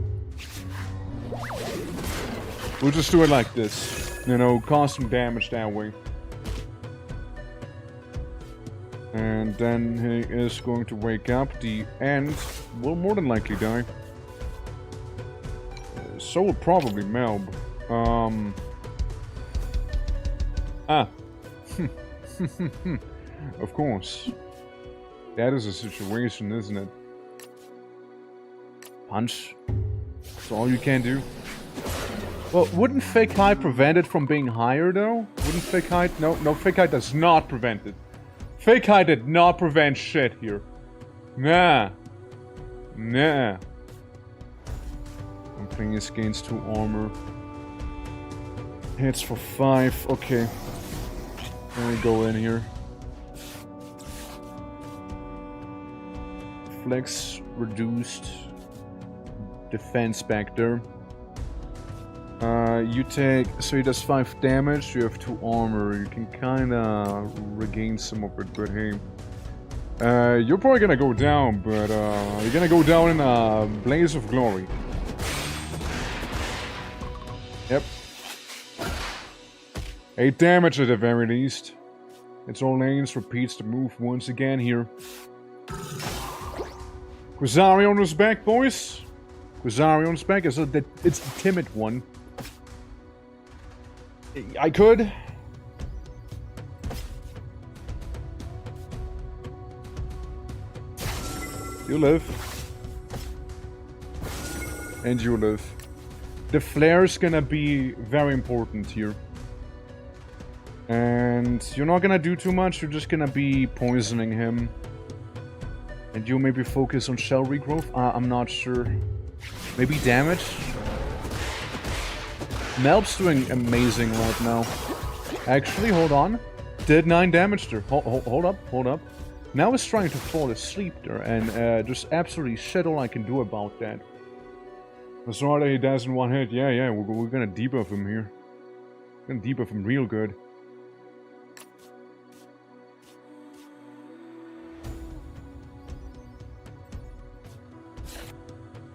we'll just do it like this. You know, cause some damage that way. And then he is going to wake up. The end will more than likely die. So will probably Melb. Of course. That is a situation, isn't it? Punch. That's all you can do. Well, wouldn't Fake High prevent it from being higher, though? Wouldn't Fake High... No, Fake High does not prevent it. Fake High did not prevent shit here. Nah. I'm playing this against 2 armor. Hits for 5. Okay. Let me go in here. Flex reduced. Defense back there. You take... So he does 5 damage, you have 2 armor. You can kinda regain some of it, but hey. You're probably gonna go down, but you're gonna go down in a blaze of glory. Yep. 8 damage at the very least. It's all lanes, repeats the move once again here. Quasarion is back, boys. Quasarion's back. It's the timid one. I could. You live. And you live. The flare's gonna be very important here. And you're not gonna do too much, you're just gonna be poisoning him. And you maybe focus on shell regrowth? I'm not sure. Maybe damage? Melb's doing amazing right now. Actually, hold on. Did 9 damage there. Hold up. Now he's trying to fall asleep there, and there's absolutely shit all I can do about that. As long as he does in 1 hit, yeah, we're gonna debuff him here. We're gonna debuff him real good.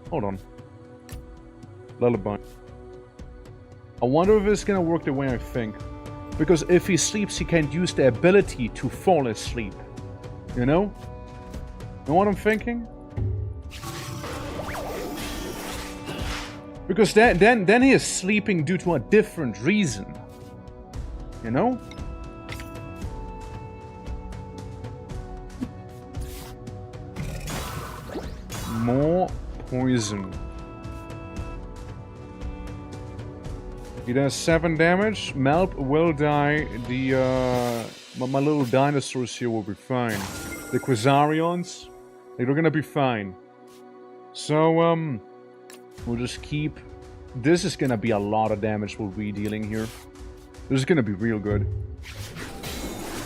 Hold on. Lullaby. I wonder if it's gonna work the way I think. Because if he sleeps, he can't use the ability to fall asleep. You know? You know what I'm thinking? Because then he is sleeping due to a different reason. You know? More poison. He does 7 damage. Melp will die. My little dinosaurs here will be fine. The Quasarions, they're gonna be fine. So, we'll just keep... This is gonna be a lot of damage we'll be dealing here. This is gonna be real good.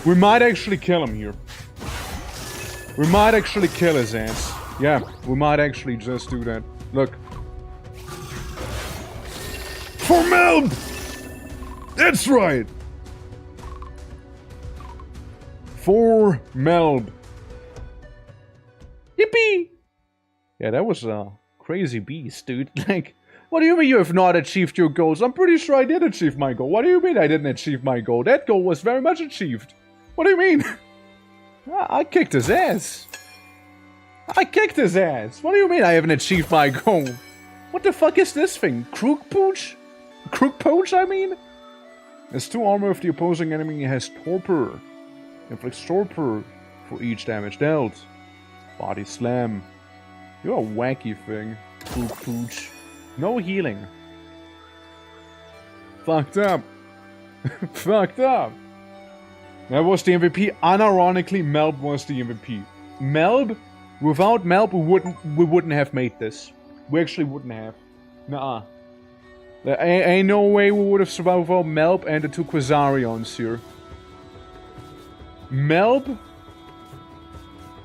We might actually kill him here. We might actually kill his ass. Yeah, we might actually just do that. Look. For Melb! That's right! For Melb. Yippee! Yeah, that was a crazy beast, dude. Like, what do you mean you have not achieved your goals? I'm pretty sure I did achieve my goal. What do you mean I didn't achieve my goal? That goal was very much achieved. What do you mean? I kicked his ass. I kicked his ass. What do you mean I haven't achieved my goal? What the fuck is this thing? Crook Pooch? Crook Poach, I mean? As 2 armor if the opposing enemy has torpor. Inflicts torpor for each damage dealt. Body slam. You're a wacky thing. Crook Pooch. No healing. Fucked up. Fucked up. That was the MVP. Unironically, Melb was the MVP. Melb? Without Melb, we wouldn't have made this. We actually wouldn't have. Nuh-uh. There ain't no way we would have survived without Melb and the 2 Quasarions here. Melb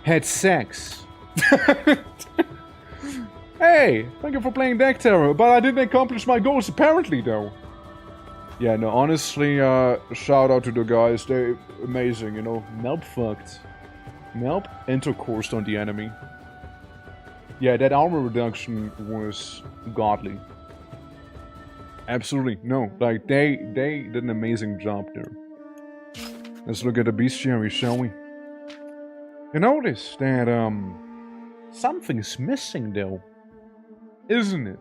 had sex. Hey, thank you for playing Deck Terror, but I didn't accomplish my goals apparently though. Yeah, no, honestly, shout out to the guys, they're amazing, you know. Melb fucked. Melb intercoursed on the enemy. Yeah, that armor reduction was godly. Absolutely, no, like, they did an amazing job there. Let's look at the bestiary, shall we? You notice that, something's missing though. Isn't it?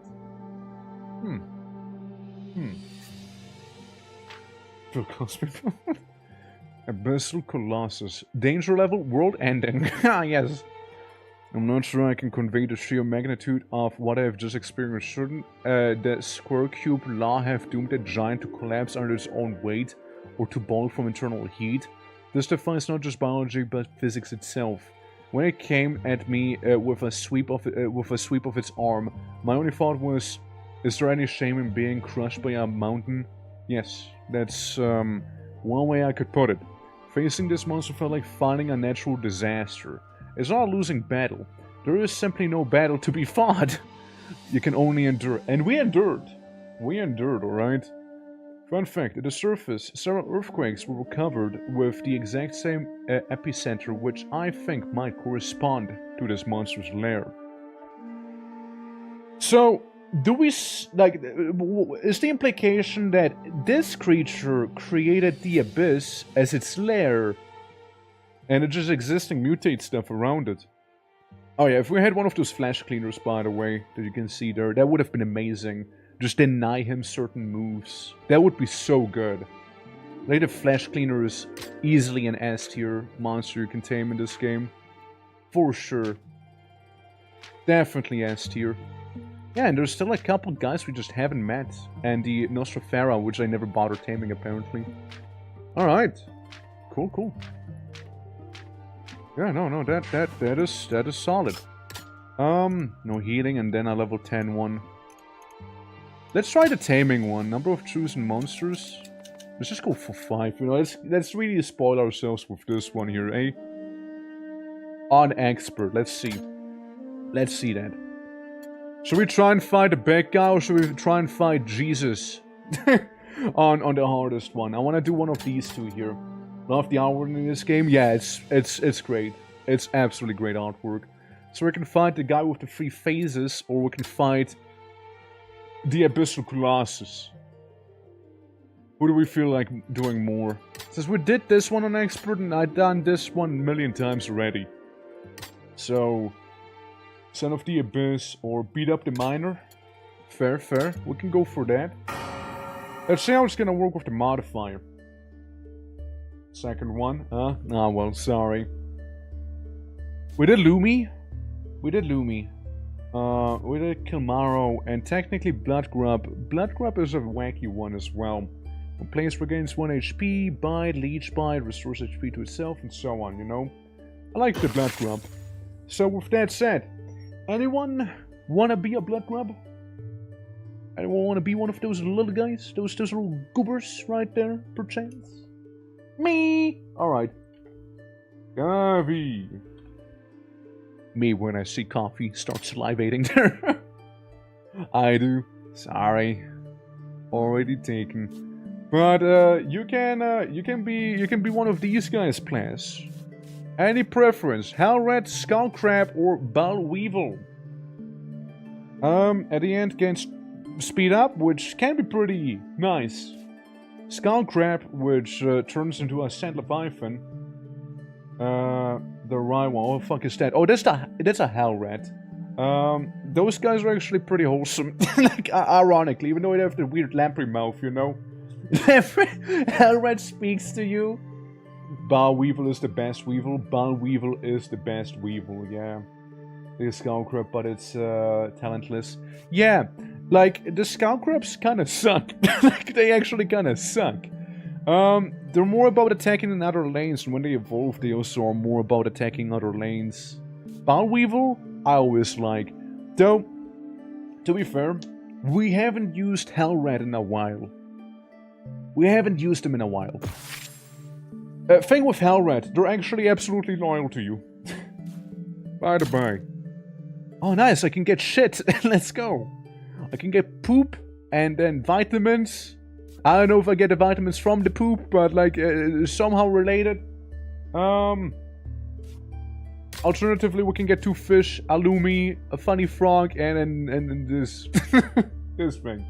Abyssal Colossus. Danger level, world ending. Ah, yes. I'm not sure I can convey the sheer magnitude of what I have just experienced. Shouldn't the Square Cube law have doomed the giant to collapse under its own weight, or to boil from internal heat? This defies not just biology, but physics itself. When it came at me with a sweep of its arm, my only thought was, is there any shame in being crushed by a mountain? Yes, that's one way I could put it. Facing this monster felt like fighting a natural disaster. It's not a losing battle. There is simply no battle to be fought. You can only endure. And we endured. We endured, alright? Fun fact, at the surface, several earthquakes were recovered with the exact same epicenter, which I think might correspond to this monster's lair. So, do we, like, is the implication that this creature created the abyss as its lair, and it just existing mutate stuff around it? Oh yeah, if we had one of those flash cleaners, by the way, that you can see there, that would have been amazing. Just deny him certain moves. That would be so good. Like, the flash cleaner is easily an S tier monster you can tame in this game. For sure. Definitely S tier. Yeah, and there's still a couple guys we just haven't met. And the Nostrafera, which I never bothered taming apparently. Alright. Cool, cool. Yeah, no, that is solid. No healing, and then a level 10 one. Let's try the taming one. Number of chosen monsters. Let's just go for 5. You know, let's really spoil ourselves with this one here, eh? On expert. Let's see. Let's see that. Should we try and fight the bad guy, or should we try and fight Jesus? on the hardest one. I want to do one of these two here. Love the artwork in this game. Yeah, it's great. It's absolutely great artwork. So we can fight the guy with the 3 phases, or we can fight the Abyssal Colossus. Who do we feel like doing more? Since we did this one on expert, and I've done this one a million times already. So, Son of the Abyss or beat up the Miner. Fair, fair. We can go for that. Let's see how it's gonna work with the modifier. Second one, huh? Ah, well, sorry. We did Lumi. We did Lumi. We did Kilmaro and technically Blood Grub. Blood Grub is a wacky one as well. When players regains 1 HP, bite, leech bite, restores HP to itself, and so on, you know? I like the Blood Grub. So with that said, anyone wanna be a Blood Grub? Anyone wanna be one of those little guys? Those little goobers right there, perchance? Me! Alright. Gavi. Me when I see coffee start salivating there. I do. Sorry. Already taken. But you can be one of these guys, players. Any preference? Hellrat, Skullcrab, or Bullweevil? At the end gains speed up, which can be pretty nice. Skullcrab, which turns into a Sand Leviathan. The right one. What the fuck is that? Oh, that's a Hellrat. Those guys are actually pretty wholesome. Like, ironically, even though they have the weird lamprey mouth, you know. Hellrat speaks to you. Bullweevil is the best weevil. Bullweevil is the best weevil, yeah. The Skullcrab, but it's talentless. Yeah, like, the Skullcrabs kinda suck. Like, they actually kinda suck. They're more about attacking in other lanes, and when they evolve, they also are more about attacking other lanes. Bullweevil, I always like. Though, to be fair, we haven't used Hellrat in a while. We haven't used them in a while. Thing with Hellrat, they're actually absolutely loyal to you. By the by. Oh nice, I can get shit. Let's go. I can get poop, and then vitamins. I don't know if I get the vitamins from the poop, but like, somehow related. Alternatively, we can get 2 fish, a Lumi, a funny frog, and this... this thing.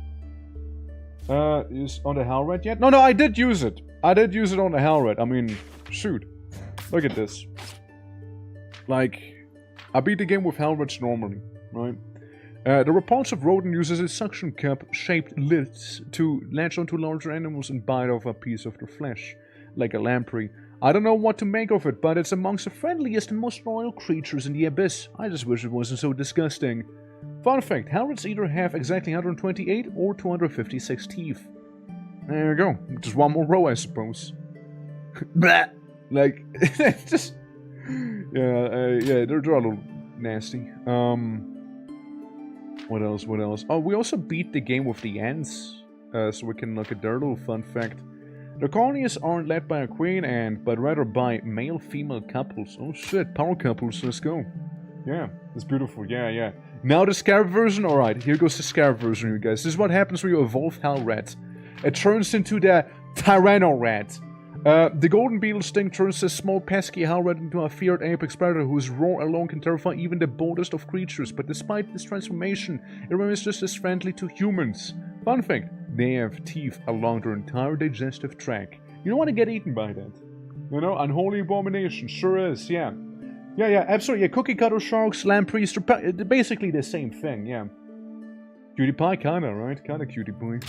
Is on the Hellrat yet? No, I did use it. I did use it on the Hellrat. I mean, shoot. Look at this. Like, I beat the game with Hellrats normally, right? The repulsive rodent uses its suction cup-shaped lids to latch onto larger animals and bite off a piece of their flesh, like a lamprey. I don't know what to make of it, but it's amongst the friendliest and most loyal creatures in the abyss. I just wish it wasn't so disgusting. Fun fact, Hellrats either have exactly 128 or 256 teeth. There you go. Just one more row, I suppose. Blah! Like, just... Yeah, they're a little nasty. What else? Oh, we also beat the game with the ants. So we can look at their little fun fact. The colonies aren't led by a queen ant, but rather by male-female couples. Oh shit, power couples, let's go. Yeah, it's beautiful, yeah. Now the scarab version? Alright, here goes the scarab version, you guys. This is what happens when you evolve Hellrat. It turns into the Tyrannorat. The golden beetle sting turns this small pesky Hellrat into a feared apex predator whose roar alone can terrify even the boldest of creatures, but despite this transformation, it remains just as friendly to humans. Fun fact, they have teeth along their entire digestive tract. You don't want to get eaten by that. You know, unholy abomination, sure is, yeah. Yeah, absolutely, yeah, cookie cutter sharks, lampreys, they're basically the same thing, yeah. Cutie pie, kinda, right? Kinda cutie pie.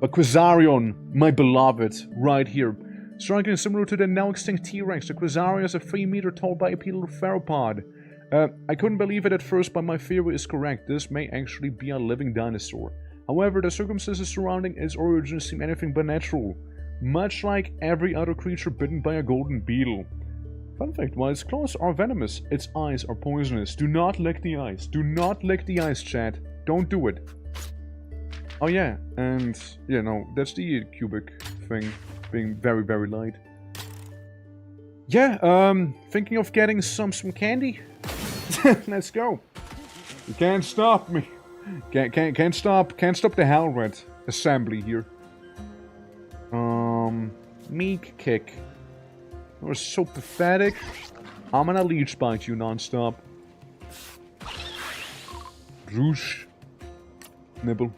A Quasarion, my beloved, right here. Striking similar to the now extinct T-Rex, the Quasarion is a 3-meter tall bipedal theropod. I couldn't believe it at first, but my theory is correct. This may actually be a living dinosaur. However, the circumstances surrounding its origin seem anything but natural, much like every other creature bitten by a golden beetle. Fun fact, while its claws are venomous, its eyes are poisonous. Do not lick the eyes. Do not lick the eyes, chat. Don't do it. Oh yeah, and, yeah, no, that's the cubic thing, being very, very light. Yeah, thinking of getting some candy? Let's go. You can't stop me. Can't stop the Hellrat assembly here. Meek kick. You're so pathetic. I'm gonna leech bite you non-stop. Roosh. Nibble.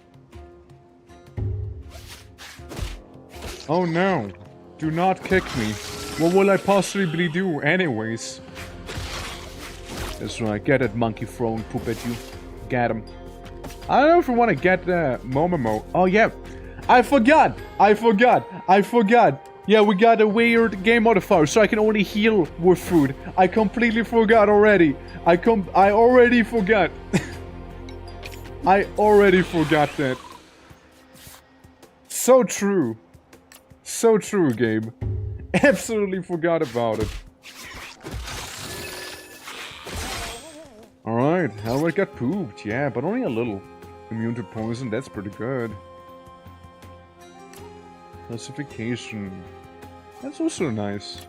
Oh no. Do not kick me. What will I possibly do anyways? That's right, get that monkey throwing poop at you. Get him. I don't know if we want to get Momomo. Oh yeah. I forgot. Yeah, we got a weird game modifier, so I can only heal with food. I completely forgot already. I already forgot. I already forgot that. So true. So true, Gabe. Absolutely forgot about it. Alright, Hellrat got pooped, yeah, but only a little. Immune to poison, that's pretty good. Calcification. That's also nice.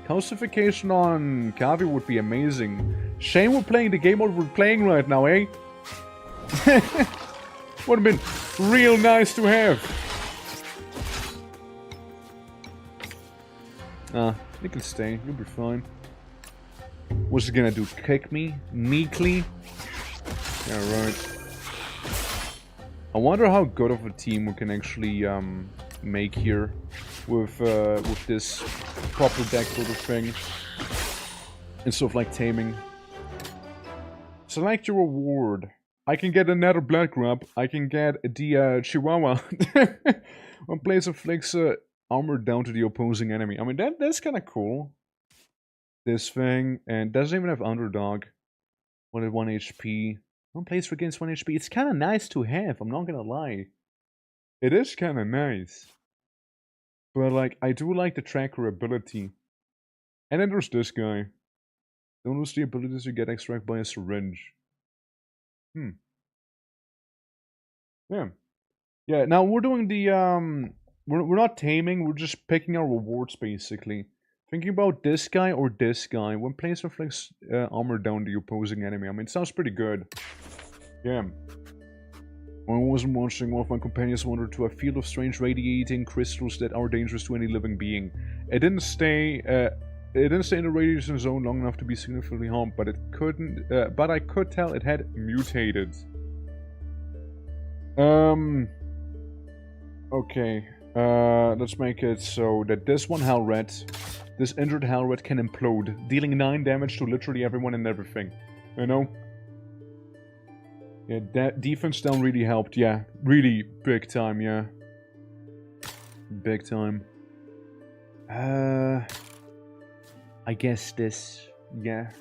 Calcification on Kavi would be amazing. Shame we're playing the game mode we're playing right now, eh? Would have been real nice to have. You can stay. You'll be fine. What's he gonna do? Kick me? Meekly? Yeah, right. I wonder how good of a team we can actually make here with this proper deck sort of thing. Instead of like taming. Select your reward. I can get another blood grab. I can get the Chihuahua. One place inflicts armor down to the opposing enemy. I mean, that's kind of cool. This thing, and doesn't even have underdog. 1 at 1 HP. One place regains 1 HP. It's kind of nice to have, I'm not gonna lie. It is kind of nice. But, like, I do like the tracker ability. And then there's this guy. Don't lose the abilities you get extract by a syringe. Yeah. Yeah, now we're doing the, we're not taming, we're just picking our rewards, basically. Thinking about this guy or this guy. When place inflicts armor down the opposing enemy. I mean, it sounds pretty good. Yeah. When I wasn't watching, one of my companions wandered to a field of strange radiating crystals that are dangerous to any living being. It didn't stay in the radiation zone long enough to be significantly harmed, but it couldn't. But I could tell it had mutated. Okay. Let's make it so that this one Hellrat, this injured Hellrat can implode, dealing 9 damage to literally everyone and everything. You know? Yeah, that defense down really helped, yeah. Really big time, yeah. Big time. I guess this, yeah.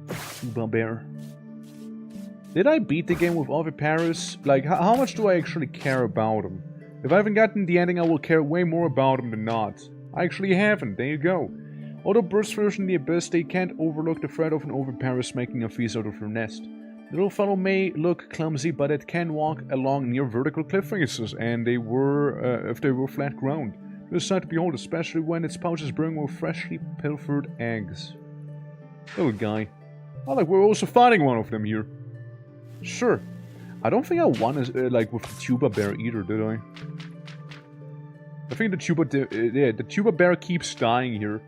Subabear. Did I beat the game with Oviparous? Like, how much do I actually care about him? If I haven't gotten the ending, I will care way more about him than not. I actually haven't, there you go. Although birds flourish in the abyss, they can't overlook the threat of an Oviparous making a feast out of their nest. The little fellow may look clumsy, but it can walk along near vertical cliff faces, and they were, if they were flat ground. It was a sight to behold, especially when its pouch is brimming with freshly pilfered eggs. Little guy. Oh, like, we're also fighting one of them here. Sure. I don't think I won, like, with the tuba bear either, did I? I think the tuba bear keeps dying here.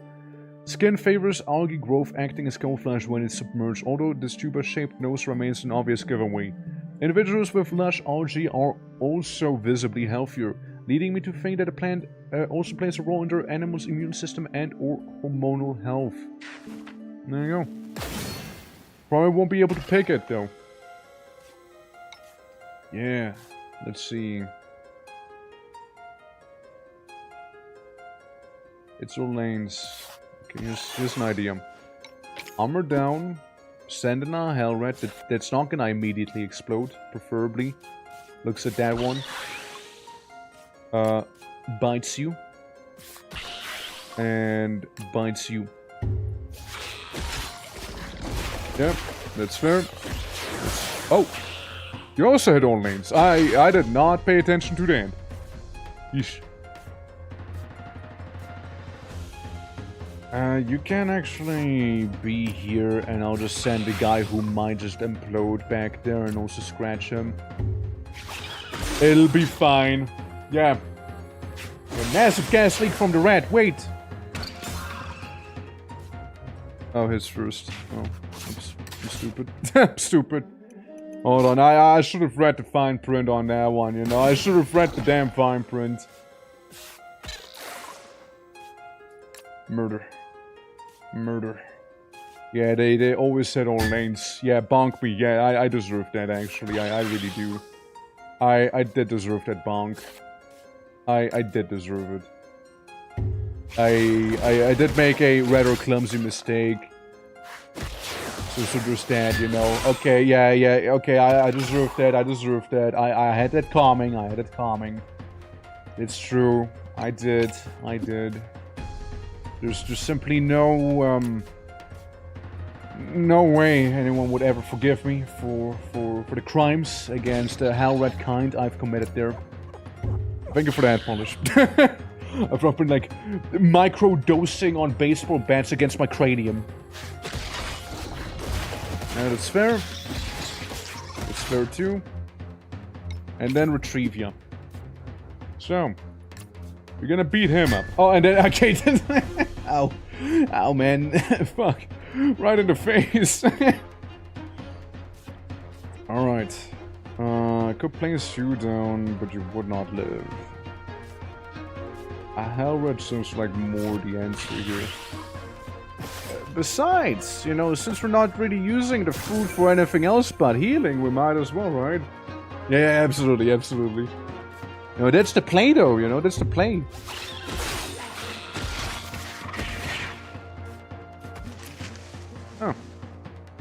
Skin favors algae growth, acting as camouflage when it's submerged, although this tuba-shaped nose remains an obvious giveaway. Individuals with lush algae are also visibly healthier, leading me to think that the plant also plays a role in their animal's immune system and or hormonal health. There you go. Probably won't be able to pick it, though. Yeah, let's see. It's all lanes. Okay, here's an idea. Armor down, send in a Hellrat that's not gonna immediately explode, preferably. Looks at that one. Bites you. And bites you. Yep, that's fair. Oh! You also hit all lanes. I did not pay attention to that. Yeesh. You can actually be here, and I'll just send the guy who might just implode back there and also scratch him. It'll be fine. Yeah. A massive gas leak from the rat. Wait. Oh, his first. Oh, oops. I'm stupid. I'm stupid. Hold on, I should have read the fine print on that one, you know? I should have read the damn fine print. Murder. Murder. Yeah, they always said all lanes. Yeah, bonk me. Yeah, I deserve that, actually. I really do. I did deserve that bonk. I did deserve it. I did make a rather clumsy mistake. So there's that, you know. Okay, yeah, okay, I deserve that, I had that coming, It's true. I did. There's just simply no way anyone would ever forgive me for the crimes against the Hellrat kind I've committed there. Thank you for that, Polish. I've been like micro-dosing on baseball bats against my cranium. That's fair. It's fair too. And then retrieve ya. So, we're gonna beat him up. Oh, and then, okay. Ow. Ow, man. Fuck. Right in the face. Alright. I could place you down, but you would not live. A Hellrat seems like more the answer here. Besides, you know, since we're not really using the food for anything else but healing, we might as well, right? Yeah, absolutely. You know, that's the play, though, you know, that's the play. Oh,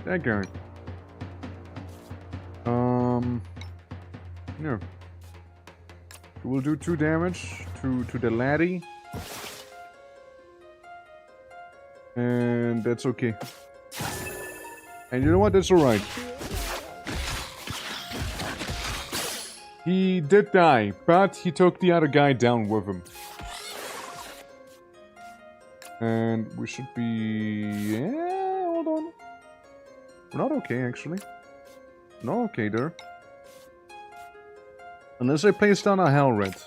that guy. Yeah. We'll do 2 damage to the laddie. And that's okay. And you know what? That's alright. He did die, but he took the other guy down with him. And we should be... Yeah, hold on. We're not okay, actually. Not okay there. Unless I place down a Hellrat.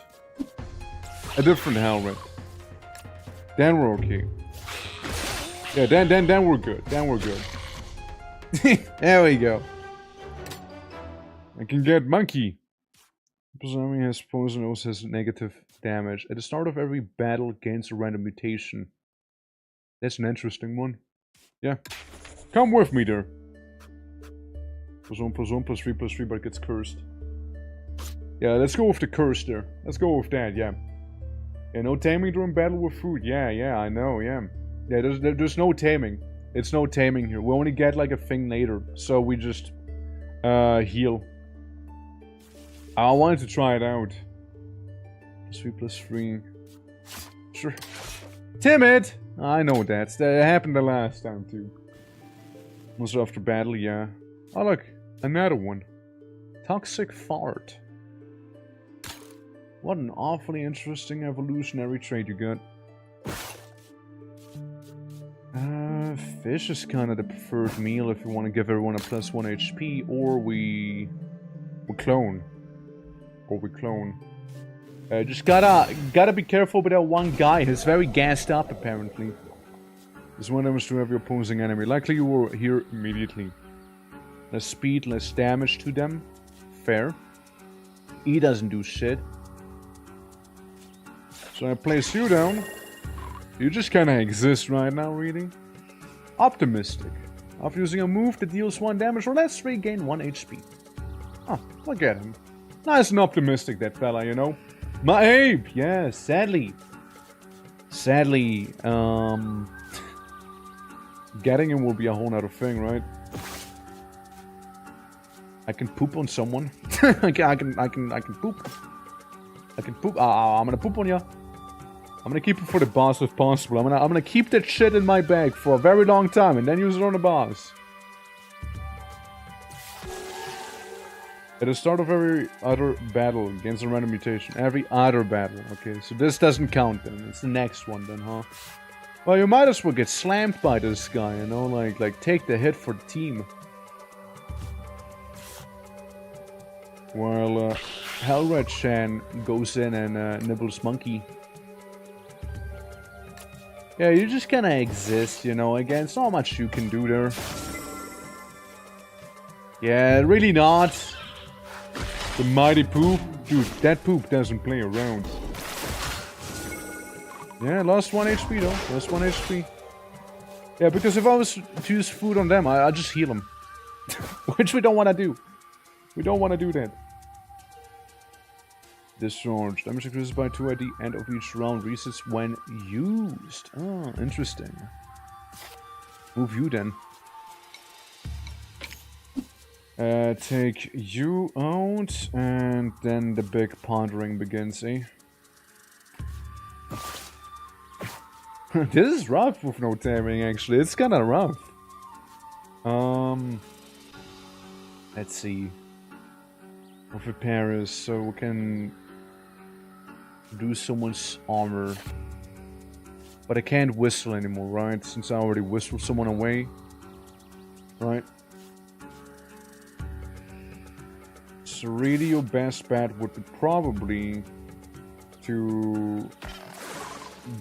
A different Hellrat. Then we're okay. Yeah, then we're good. Then we're good. There we go. I can get monkey. Presuming has poison also has negative damage. At the start of every battle gains a random mutation. That's an interesting one. Yeah. Come with me there. +1, +3, but it gets cursed. Yeah, let's go with the curse there. Let's go with that, yeah. Yeah, no taming during battle with food. Yeah, I know, yeah. Yeah, there's no taming. It's no taming here. We only get like a thing later. So we just heal. I wanted to try it out. +3, +3. Sure. Timid! I know that. That happened the last time too. Also after battle, yeah. Oh look, another one. Toxic fart. What an awfully interesting evolutionary trait you got. Fish is kind of the preferred meal if you want to give everyone a +1 HP, or we clone. Just gotta be careful with that one guy. He's very gassed up, apparently. This one damage to every opposing enemy. Likely you will hear immediately. Less speed, less damage to them. Fair. He doesn't do shit. So I place you down. You just kinda exist right now, really. Optimistic. After using a move that deals 1 damage or less, regain 1 HP. Oh, look at him. Nice and optimistic, that fella, you know. My ape! Yeah, sadly. Getting him will be a whole nother thing, right? I can poop on someone. I can poop. I can poop. I'm gonna poop on ya. I'm gonna keep it for the boss if possible. I'm gonna keep that shit in my bag for a very long time and then use it on the boss. At the start of every other battle against a random mutation. Every other battle. Okay, so this doesn't count then. It's the next one then, huh? Well, you might as well get slammed by this guy, you know? Like take the hit for the team. While Hellrat-chan goes in and nibbles monkey. Yeah, you just kinda exist, you know, against not much you can do there. Yeah, really not. The mighty poop. Dude, that poop doesn't play around. Yeah, lost 1 HP though. Lost 1 HP. Yeah, because if I was to use food on them, I'd just heal them. Which we don't want to do. We don't want to do that. Discharge. Damage increases by 2 at the end of each round. Resets when used. Ah, interesting. Move you then. Take you out, and then the big pondering begins, eh? This is rough with no taming, actually. It's kinda rough. Let's see. Of repairs, so we can do someone's armor. But I can't whistle anymore, right? Since I already whistled someone away. Right? So really your best bet would be probably to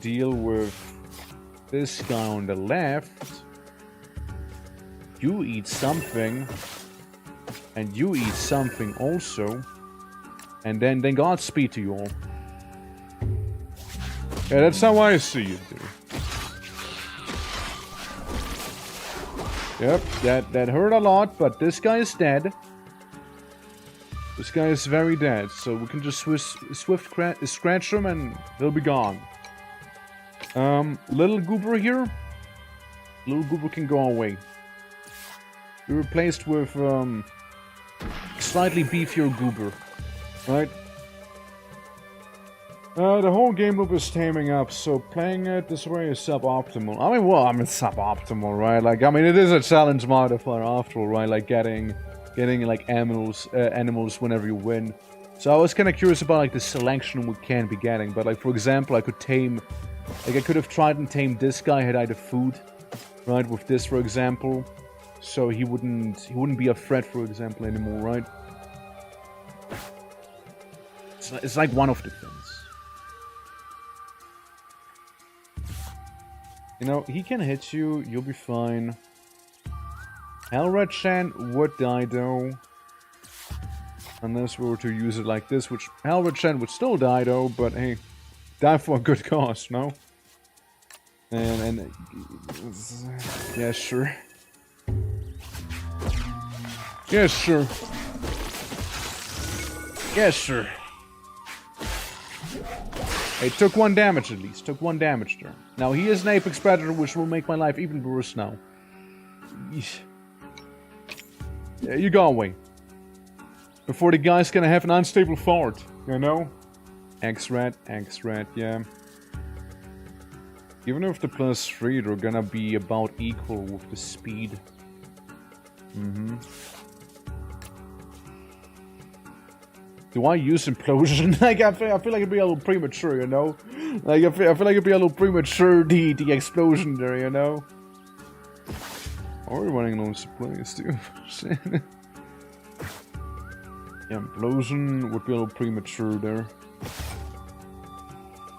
deal with this guy on the left. You eat something. And you eat something also. And then Godspeed to you all. Yeah, that's how I see it, dude. Yep, that hurt a lot, but this guy is dead. This guy is very dead, so we can just swift scratch him and he'll be gone. Little Goober here. Little Goober can go away. Be replaced with slightly beefier Goober. Right? The whole game loop is taming up, so playing it this way is suboptimal. I mean, suboptimal, right? Like, I mean, it is a challenge modifier after all, right? Like, getting like animals whenever you win. So I was kind of curious about like the selection we can be getting. But like, for example, I could have tried and tamed this guy had I the food, right? With this, for example, so he wouldn't be a threat, for example, anymore, right? It's like one of the things. You know, he can hit you. You'll be fine. Elred-chan would die though. Unless we were to use it like this, which Elred-chan would still die though, but hey, die for a good cause, no? And yeah, sure. Yeah, sure. Yeah, sure. Hey, took 1 damage at least. Took 1 damage there. Now, he is an Apex Predator, which will make my life even worse now. Yeah, you go away. Before the guy's gonna have an unstable fart, you know? X-Rat, yeah. Even with the +3, they're gonna be about equal with the speed. Do I use Implosion? Like, I feel like it'd be a little premature, you know? Like, I feel like it'd be a little premature, the explosion there, you know? Are we running low on supplies, too? Yeah, Implosion would be a little premature there.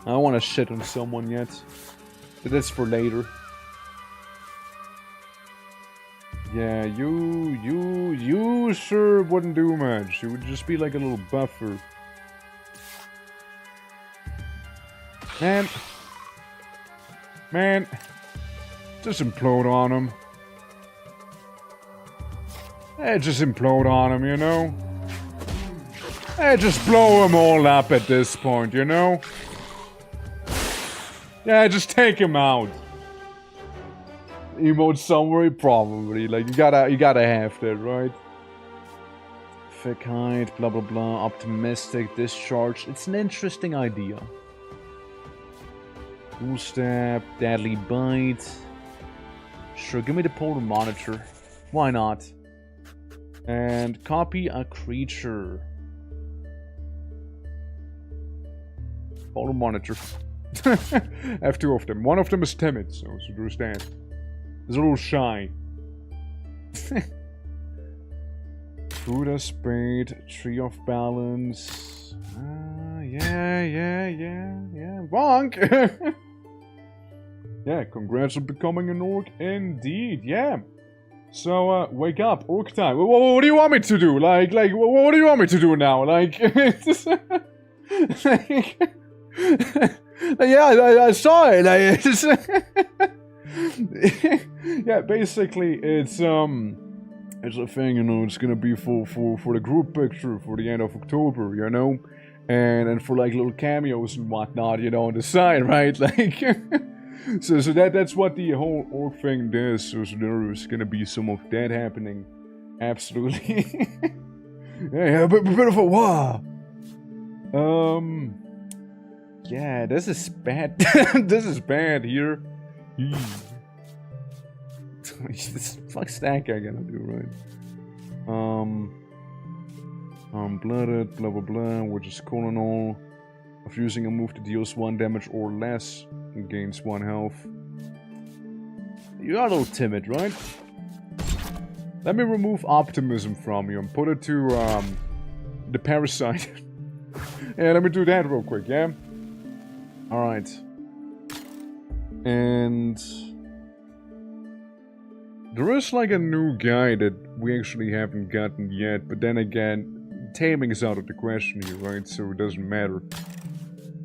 I don't want to shit on someone yet. But that's for later. Yeah, you sure wouldn't do much. You would just be like a little buffer. Man, just implode on him. Just implode on him, you know? Just blow them all up at this point, you know? Yeah, just take him out. Emote somewhere, probably. Like, you gotta have that, right? Thick height, blah blah blah, optimistic, discharge. It's an interesting idea. Cool step, deadly bite. Sure, give me the polar monitor. Why not? And copy a creature. Polar monitor. I have 2 of them. One of them is timid, so there's that. He's a little shy. Buddha Spade, Tree of Balance. Yeah. Bonk! Yeah, congrats on becoming an orc. Indeed, yeah. So, wake up, orc time. What do you want me to do? Like, what do you want me to do now? Like, yeah, I saw it. Yeah, basically, it's a thing, you know. It's gonna be for the group picture for the end of October, you know. and for like little cameos and whatnot, you know, on the side, right? Like, so that's what the whole orc thing does. So there's gonna be some of that happening, absolutely. Yeah, a bit of a wah. Yeah, this is bad. This is bad here. This fuck's that guy gonna do, right? Blooded, blah blah blah, which is colonel. Of using a move that deals 1 damage or less and gains 1 health. You are a little timid, right? Let me remove optimism from you and put it to the parasite. Yeah, let me do that real quick, yeah? Alright. And there is like a new guy that we actually haven't gotten yet, but then again, taming is out of the question here, right? So it doesn't matter.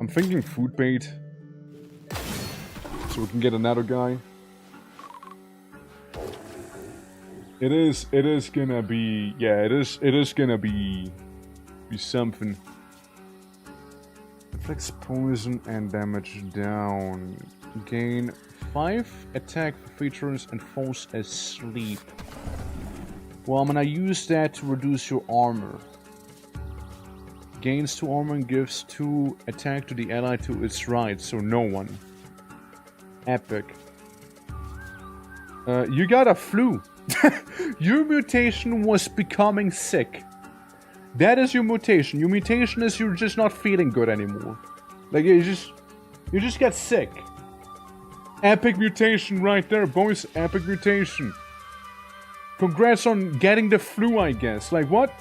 I'm thinking food bait. So we can get another guy. It is gonna be, yeah, it is gonna be something. Inflicts poison and damage down. Gain 5 attack for 3 turns and falls asleep. Well, I'm gonna use that to reduce your armor. Gains 2 armor and gives 2 attack to the ally to its right, so no one. Epic. You got a flu. Your mutation was becoming sick. That is your mutation. Your mutation is you're just not feeling good anymore. Like you just get sick. Epic mutation right there, boys. Epic mutation. Congrats on getting the flu, I guess. Like what?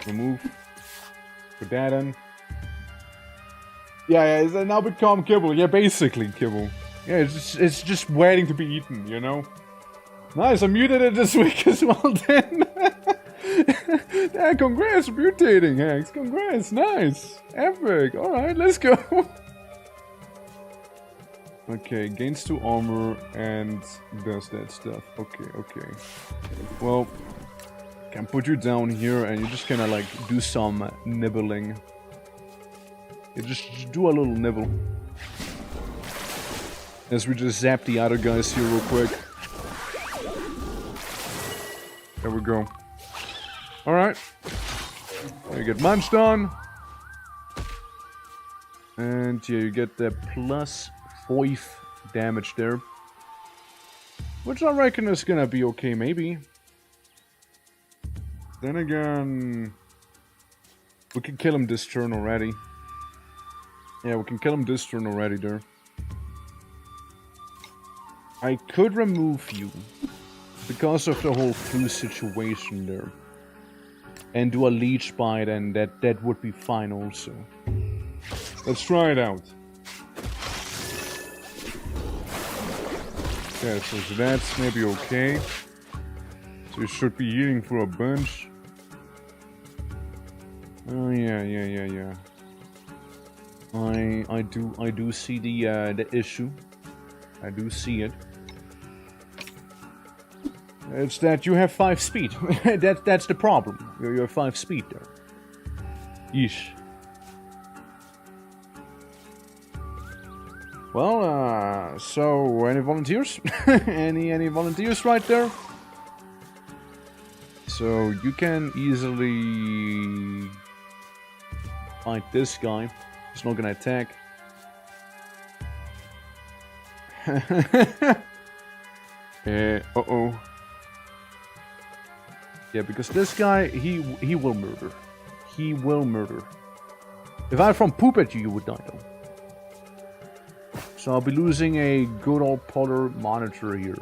Remove. Put that in. Yeah, it's now become kibble. Yeah, basically kibble. Yeah, it's just waiting to be eaten, you know? Nice, I muted it this week as well then. Yeah, congrats mutating, Hanks. Congrats, nice. Epic. Alright, let's go. Okay, gains 2 armor and does that stuff. Okay, okay. Well, can put you down here and you're just gonna like do some nibbling. You just do a little nibble. As we just zap the other guys here real quick. There we go. Alright. You get munched on. And yeah, you get the +5 damage there. Which I reckon is gonna be okay, maybe. Then again, we can kill him this turn already. Yeah, we can kill him this turn already there. I could remove you because of the whole flu situation there. And do a leech bite, and that would be fine also. Let's try it out. Okay, so that's maybe okay. So you should be eating for a bunch. Oh yeah. I do see the issue. I do see it. It's that you have 5 speed. That's the problem. You have 5 speed there. Yeesh. Well, so any volunteers? any volunteers right there? So you can easily fight this guy. He's not gonna attack. Uh-oh. Yeah, because this guy, he will murder. He will murder. If I from poop at you, you would die though. So I'll be losing a good old polar monitor here.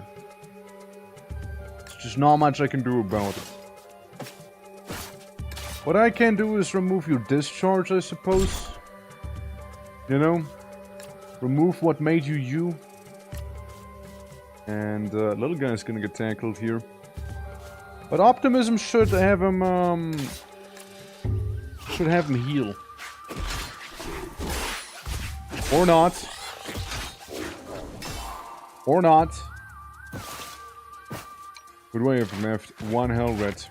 It's just not much I can do about it. What I can do is remove your discharge, I suppose. You know? Remove what made you you. And little guy's gonna get tackled here. But optimism should have him heal. Or not. Or not. Good way of left. 1 hell red.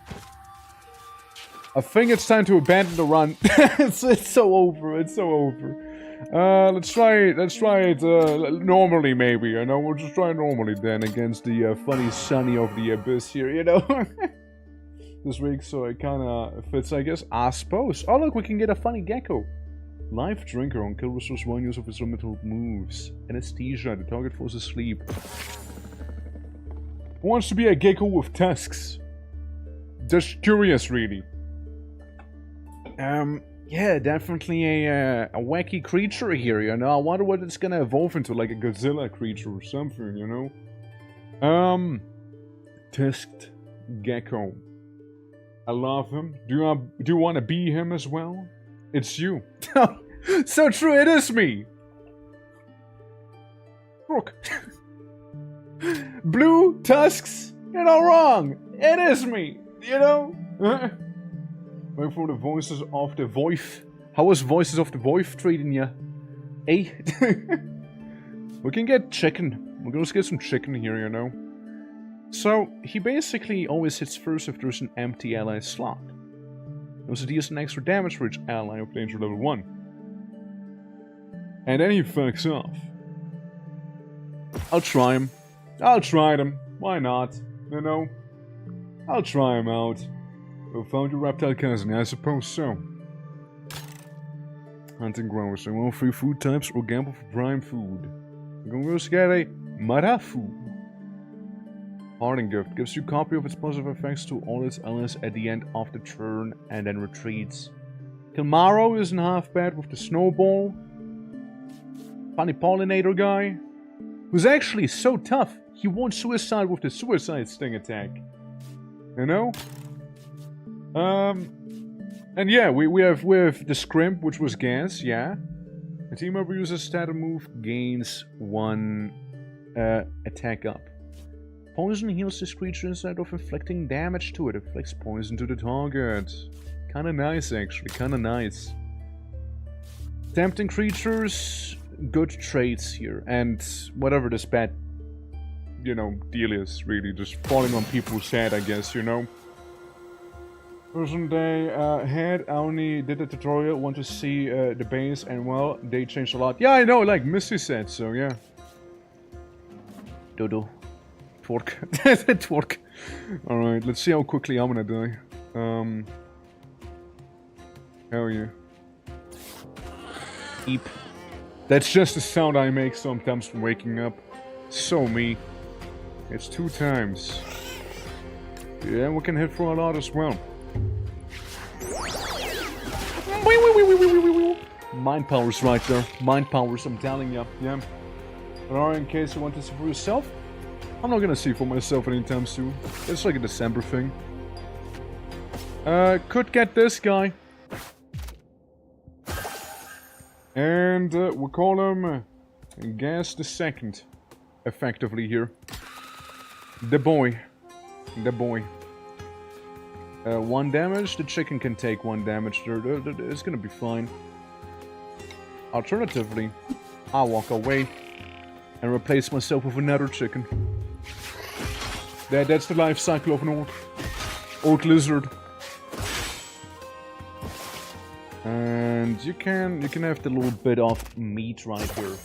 I think it's time to abandon the run. it's so over. It's so over. Let's try it normally, maybe. You know, we'll just try it normally then against the funny Sunny of the Abyss here, you know. This week, so it kind of fits, I guess. I suppose. Oh, look, we can get a funny gecko. Life drinker on kill restores one use of his limited moves. Anesthesia, the target falls asleep. Who wants to be a gecko with tusks? Just curious, really. Yeah, definitely a wacky creature here, you know. I wonder what it's gonna evolve into, like a Godzilla creature or something, you know. Tusked gecko. I love him. Do you want to be him as well? It's you. So true, it is me. Look. Blue tusks. You're not wrong. It is me. You know. Wait for the voices of the voice. How was voices of the voice treating ya? Eh? We can get chicken. We're gonna get some chicken here, you know. So, he basically always hits first if there's an empty ally slot. It also deals an extra damage for each ally of danger level 1. And then he fucks off. I'll try him. I'll try them. Why not? You know? I'll try him out. You found your reptile cousin, I suppose so. Hunting growers. I want 3 food types or gamble for prime food. I'm going to get a Marafu. Parting Gift gives you a copy of its positive effects to all its allies at the end of the turn and then retreats. Kilmaro isn't half bad with the snowball. Funny pollinator guy, who's actually so tough, he won't suicide with the suicide sting attack. You know? And yeah, we have the Scrimp, which was gas, yeah. A team member uses status move, gains 1 attack up. Poison heals this creature instead of inflicting damage to it. It inflicts poison to the target. Kinda nice, actually. Kinda nice. Tempting creatures, good traits here. And whatever this bad, you know, deal is, really. Just falling on people's head, I guess, you know. Person they had, I only did the tutorial, want to see the base, and well, they changed a lot. Yeah, I know, like Missy said, so yeah. Dodo. Twerk. Twerk. Alright, let's see how quickly I'm gonna die. Hell yeah. Eep. That's just the sound I make sometimes from waking up. So me. It's 2 times. Yeah, we can hit for a lot as well. Mind powers right there. Mind powers, I'm telling ya. Yeah. But alright, in case you want to see for yourself, I'm not gonna see for myself anytime soon. It's like a December thing. Could get this guy. And we'll call him Gas the Second, effectively here. The boy. The boy. 1 damage. The chicken can take 1 damage. It's gonna be fine. Alternatively, I'll walk away and replace myself with another chicken. That's the life cycle of an orc. Orc lizard. And you can have the little bit of meat right here.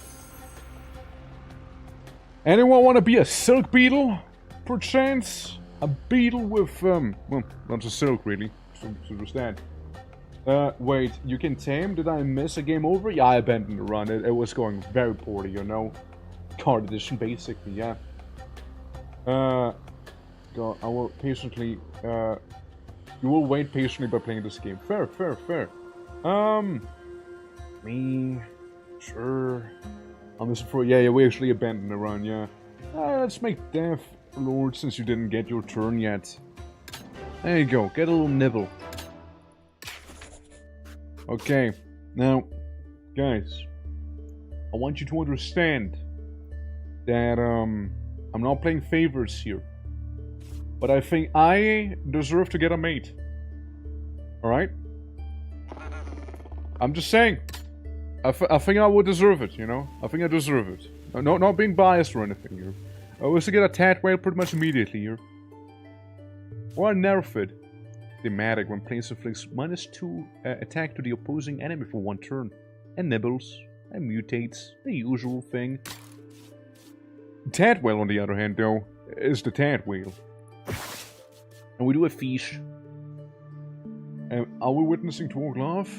Anyone want to be a silk beetle? Perchance? A beetle with, well, lots of silk, really. So there's that. Wait, you can tame? Did I miss a game over? Yeah, I abandoned the run. It was going very poorly, you know. Card edition, basically, yeah. God, I will patiently, you will wait patiently by playing this game. Fair, fair, fair. Me, sure. I'm missing for, yeah, we actually abandoned the run, yeah. Let's make Death Lord since you didn't get your turn yet. There you go, get a little nibble. Okay, now, guys, I want you to understand that, I'm not playing favorites here. But I think I deserve to get a mate. Alright? I'm just saying. I think I would deserve it, you know? I think I deserve it. No, not being biased or anything here. I was to get a tat whale pretty much immediately here. Or a nerfed. thematic. When placed, inflicts -2 attack to the opposing enemy for 1 turn. And nibbles. And mutates. The usual thing. Tad Whale, on the other hand, though, is the Tad Whale. And we do a fish. Are we witnessing Twarg love?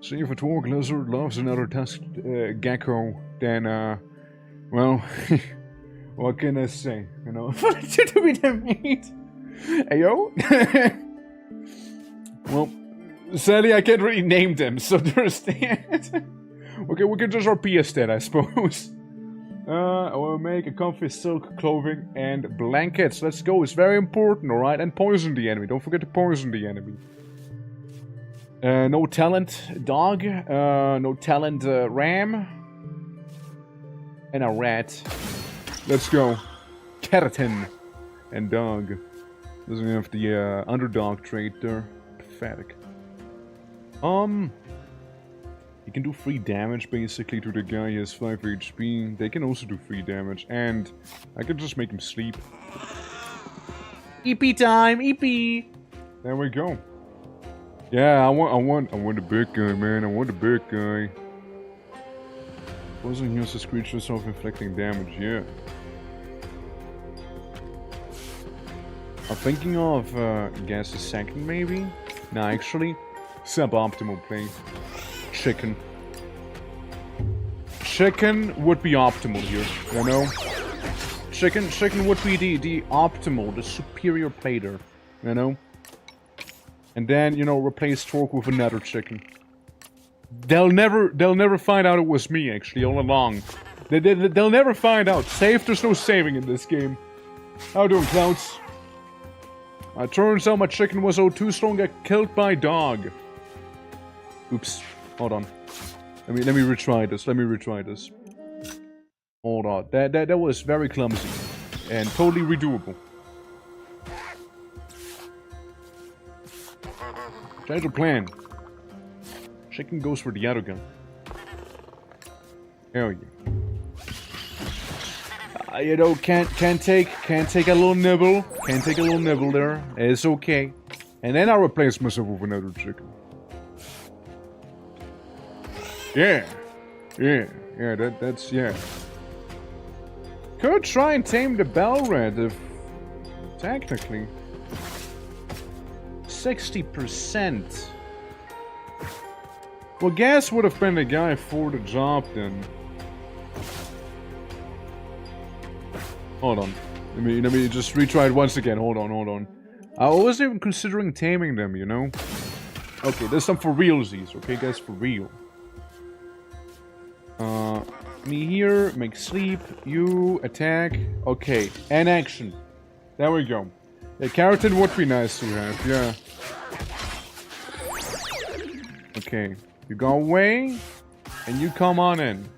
See, if a Twarg lizard loves another tusked gecko, then, well, what can I say, you know? To be their mate. Ayo? Well, sadly, I can't really name them, so there's that. Okay, we can just RP instead, I suppose. I will make a comfy silk clothing and blankets. Let's go, it's very important, alright? And poison the enemy, don't forget to poison the enemy. No talent dog, no talent ram. And a rat. Let's go. Keratin and dog. Doesn't have the underdog trait there. Pathetic. You can do free damage basically to the guy. He has 5 HP. They can also do free damage, and I can just make him sleep. EP time, EP. There we go. Yeah, I want the big guy, man. I want the big guy. Wasn't uses creature self-inflicting damage, yeah. I'm thinking of guess a second maybe? No, actually, suboptimal play. Chicken. Chicken would be optimal here, you know? Chicken would be the optimal, the superior play there, you know? And then, you know, replace Torque with another chicken. They'll never find out it was me, actually, all along. They'll never find out. Safe, there's no saving in this game. How doing, Clouds? Turns out my chicken was too strong, got killed by dog. Oops. Hold on. Let me retry this. Let me retry this. Hold on. That was very clumsy. And totally redoable. Change the plan. Chicken goes for the other gun. Hell yeah. You know, can't take a little nibble. Can't take a little nibble there. It's okay. And then I'll replace myself with another chicken. Yeah. That's, yeah. Could try and tame the bell rat if... Technically. 60%. Well, Gas would have been the guy for the job then. Hold on. Let me just retry it once again. Hold on. I wasn't even considering taming them, you know? Okay, there's some for realsies, okay guys, for real. Me here, make sleep, you, attack, okay, and action. There we go. Yeah, Keratin would be nice to have, yeah. Okay, you go away, and you come on in.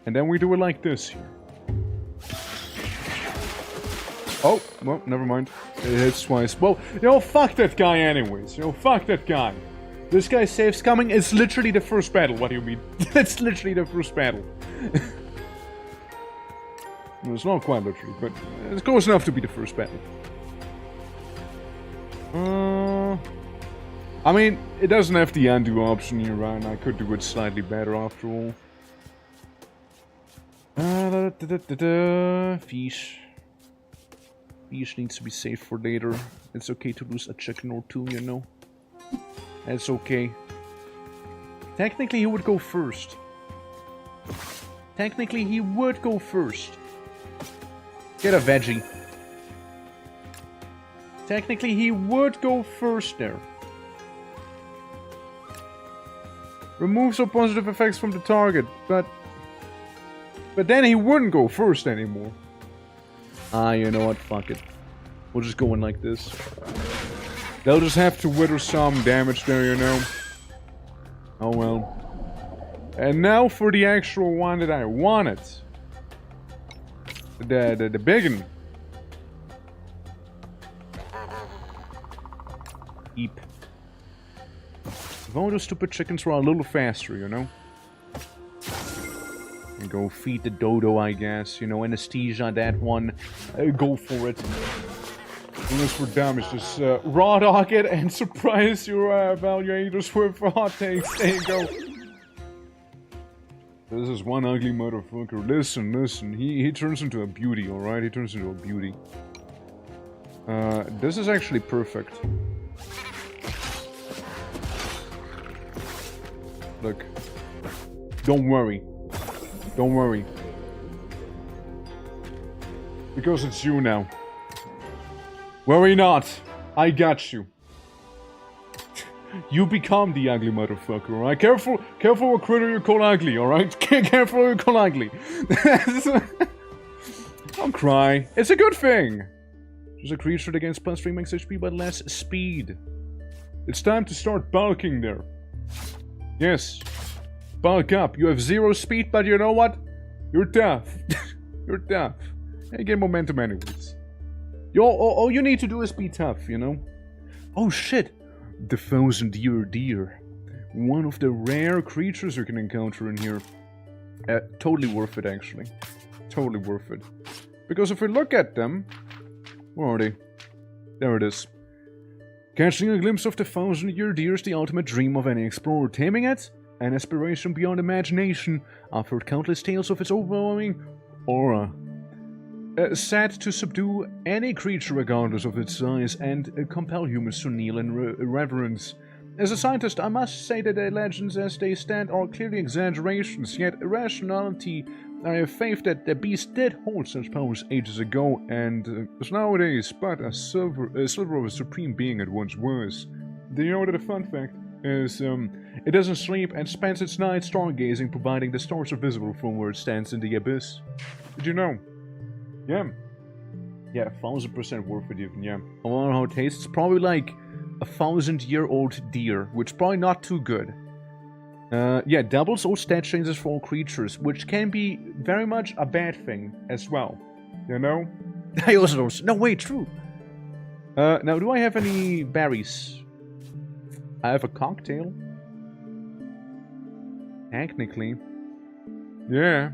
And then we do it like this here. Oh, well, never mind. It hits twice. Well, you know, fuck that guy anyways. You know, fuck that guy. This guy saves coming. It's literally the first battle. What do you mean? It's literally the first battle. Well, it's not quite literally, but it's close enough to be the first battle. I mean, it doesn't have the undo option here, right? I could do it slightly better after all. Fish. Fish needs to be saved for later. It's okay to lose a chicken or two, you know? That's okay. Technically, he would go first. Technically, he would go first. Get a veggie. Technically, he would go first there. Removes all positive effects from the target, but then he wouldn't go first anymore. You know what? Fuck it. We'll just go in like this. They'll just have to wither some damage there, you know. Oh well. And now for the actual one that I wanted. The big one. Eep. If only those stupid chickens were a little faster, you know. And go feed the dodo, I guess. You know, anesthesia, that one. Go for it. Unless for damage, just raw dog it and surprise your evaluators with hot takes. There you go. This is one ugly motherfucker. Listen. He turns into a beauty, alright? He turns into a beauty. This is actually perfect. Look. Don't worry. Don't worry. Because it's you now. Worry not. I got you. You become the ugly motherfucker, alright? Careful what critter you call ugly, alright? Careful what you call ugly. Don't cry. It's a good thing. There's a creature that gains plus 3 max HP but less speed. It's time to start bulking there. Yes. Bulk up. You have 0 speed, but you know what? You're tough. You're tough. You get momentum anyways. All you need to do is be tough, you know? Oh shit! The 1000-year deer. One of the rare creatures you can encounter in here. Totally worth it, actually. Totally worth it. Because if we look at them... Where are they? There it is. Catching a glimpse of the 1000-year deer is the ultimate dream of any explorer. Taming it? An aspiration beyond imagination. I've heard countless tales of its overwhelming aura. Set to subdue any creature regardless of its size and compel humans to kneel in reverence. As a scientist, I must say that the legends as they stand are clearly exaggerations, yet irrationality. I have faith that the beast did hold such powers ages ago, and is nowadays but a sliver of a supreme being it once was. Do you know that a fun fact is, it doesn't sleep and spends its night stargazing, providing the stars are visible from where it stands in the abyss? Did you know? Yeah. Yeah, 1000% worth it even, yeah. I wonder how it tastes. It's probably like a 1000-year-old deer, which is probably not too good. Yeah, doubles all stat changes for all creatures, which can be very much a bad thing as well. You know? I also don't... No, wait, true. Now, do I have any berries? I have a cocktail. Technically. Yeah.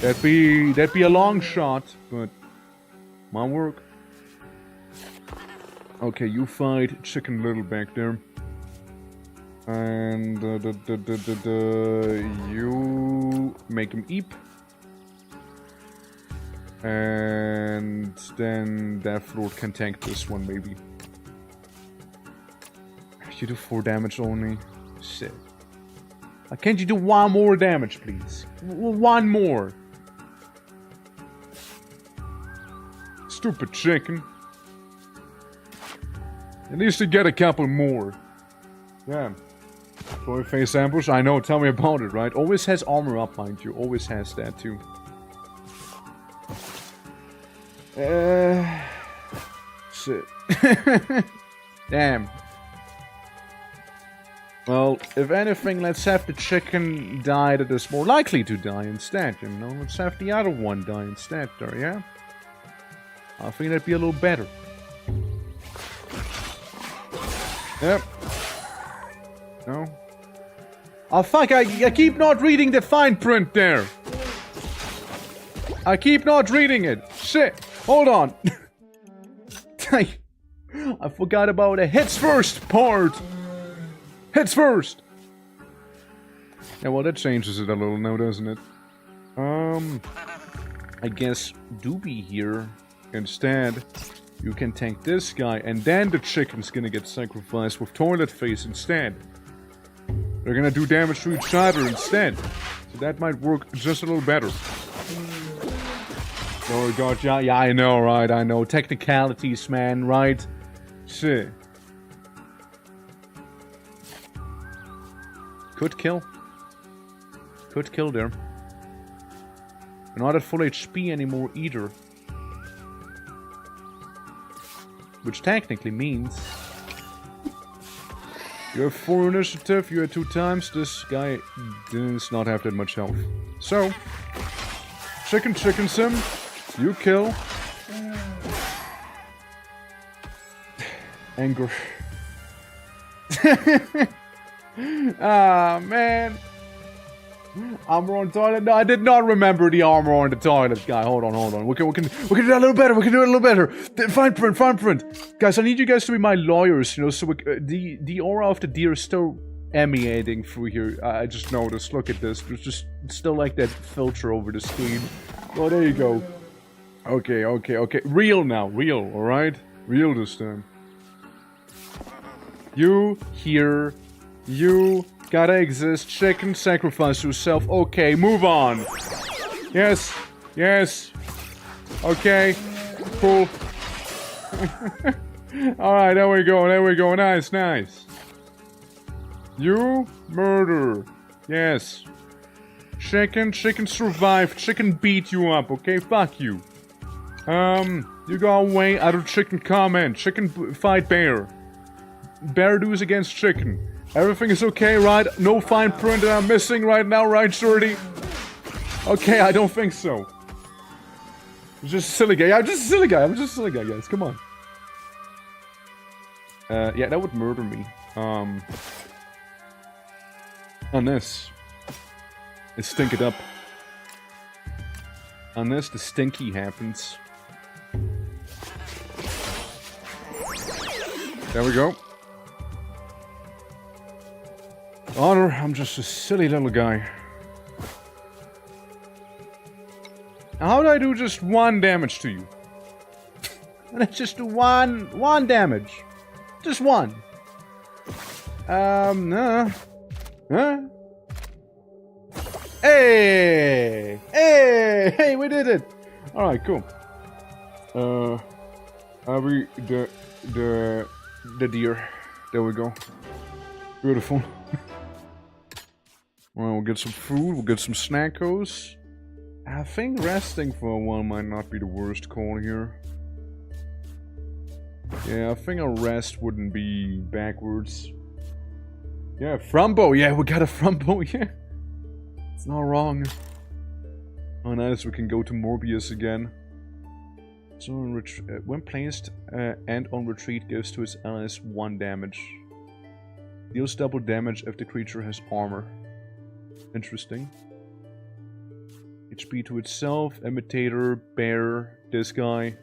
That'd be a long shot, but might work. Okay, you fight Chicken Little back there. And you make him eep. And then Deathlord can tank this one maybe. You do 4 damage only. Shit. Can't you do 1 more damage, please? 1 more. Stupid chicken. At least you get a couple more. Yeah. Boy face ambush? I know, tell me about it, right? Always has armor up, mind you. Always has that, too. Shit. Damn. Well, if anything, let's have the chicken die that is more likely to die instead, you know? Let's have the other one die instead there, yeah? I think that'd be a little better. Yep. No? Oh fuck, I keep not reading the fine print there! I keep not reading it! Shit! Hold on! I forgot about the hits first part! Hits first! Yeah, well that changes it a little now, doesn't it? I guess Doobie here, instead, you can tank this guy, and then the chicken's gonna get sacrificed with Toilet Face instead. They're gonna do damage to each other instead. So that might work just a little better. Oh god, yeah, I know, right, I know. Technicalities, man, right? Shit. Could kill. Could kill there. You're not at full HP anymore either. Which technically means... You have 4 initiative, you had 2 times, this guy does not have that much health. So... Chicken sim, you kill. Anger. Ah, man. Armor on toilet? No, I did not remember the armor on the toilet guy. Hold on. We can do that a little better. We can do it a little better. Fine print. Guys, I need you guys to be my lawyers, you know, so the aura of the deer is still emanating through here. I just noticed. Look at this. There's just still like that filter over the screen. Oh, there you go. Okay. Real now. Real, alright? Real this time. You here. You gotta exist. Chicken, sacrifice yourself. Okay, move on. Yes. Okay. Cool. Alright, there we go. Nice. You murder. Yes. Chicken survived. Chicken beat you up, okay? Fuck you. You go away. Other chicken comment. Chicken fight bear. Bear dues against chicken. Everything is okay, right? No fine print that I'm missing right now, right, Shorty? Okay, I don't think so. I'm just a silly guy. I'm just a silly guy, guys. Come on. Yeah, that would murder me. Unless it stink it up. Unless the stinky happens. There we go. Honor, I'm just a silly little guy. How do I do just 1 damage to you? Let's just do one damage. Just 1. Nah. Huh? Hey, we did it. All right, cool. Are we the deer? There we go. Beautiful. Well, we'll get some food. We'll get some snackos. I think resting for a while might not be the worst call here. Yeah, I think a rest wouldn't be backwards. Yeah, Frumbo. Yeah, we got a Frumbo. Yeah. It's not wrong. Oh, nice. We can go to Morbius again. So, when placed and on retreat, gives to its allies 1 damage. Deals double damage if the creature has armor. Interesting. HP to itself, imitator, bear, this guy.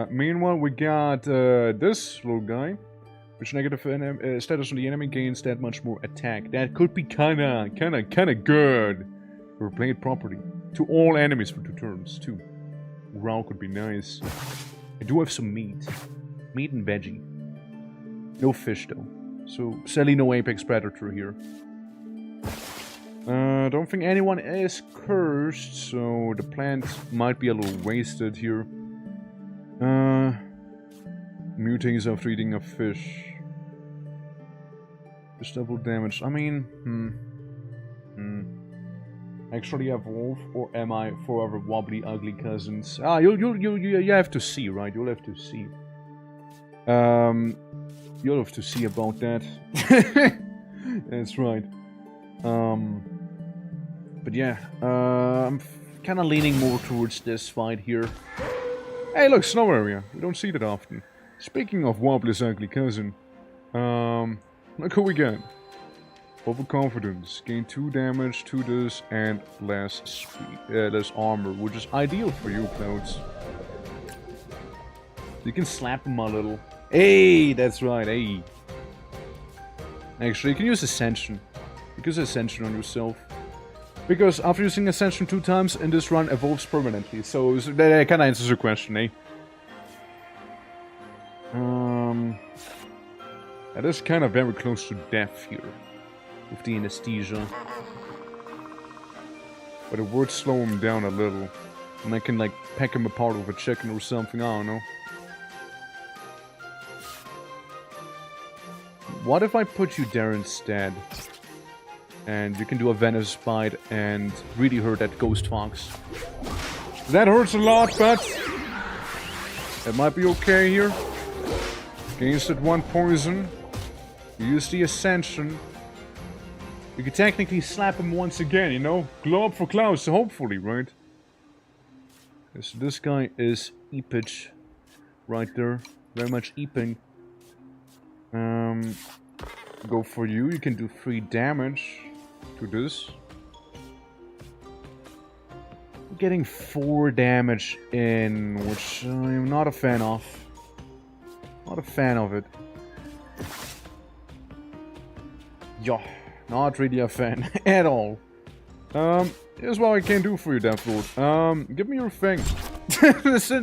Meanwhile, we got this little guy. Which negative status on the enemy gains that much more attack. That could be kinda good. Or play it properly. To all enemies for 2 turns, too. Growl could be nice. I do have some meat. Meat and veggie. No fish, though. So, sadly no apex predator here. Don't think anyone is cursed, so the plant might be a little wasted here. Mutings after eating a fish. Just double damage. I mean, Actually evolve, or am I forever wobbly, ugly cousins? Ah, you have to see, right? You'll have to see. You'll have to see about that. That's right. But yeah, I'm kind of leaning more towards this fight here. Hey, look, snow area. We don't see that often. Speaking of Wobbly's ugly cousin, look who we got. Overconfidence. Gain 2 damage to this and less speed, less armor, which is ideal for you, Clouds. You can slap him a little. Hey, that's right, hey. Actually, you can use Ascension. You can use Ascension on yourself. Because after using Ascension 2 times in this run, evolves permanently. So that kind of answers your question, eh? That is kind of very close to death here. With the anesthesia. But it would slow him down a little. And I can like peck him apart with a chicken or something, I don't know. What if I put you there instead? And you can do a Venomous Bite and really hurt that Ghost Fox. That hurts a lot, but it might be okay here. Against that 1 poison. You use the Ascension. You can technically slap him once again, you know? Glow up for Klaus, hopefully, right? So this guy is epic. Right there. Very much eeping. Go for you. You can do 3 damage to to this. We're getting 4 damage in, which I'm not a fan of. Not a fan of it. Yeah, not really a fan at all. Here's what I can do for you, Deathloop. Give me your thing.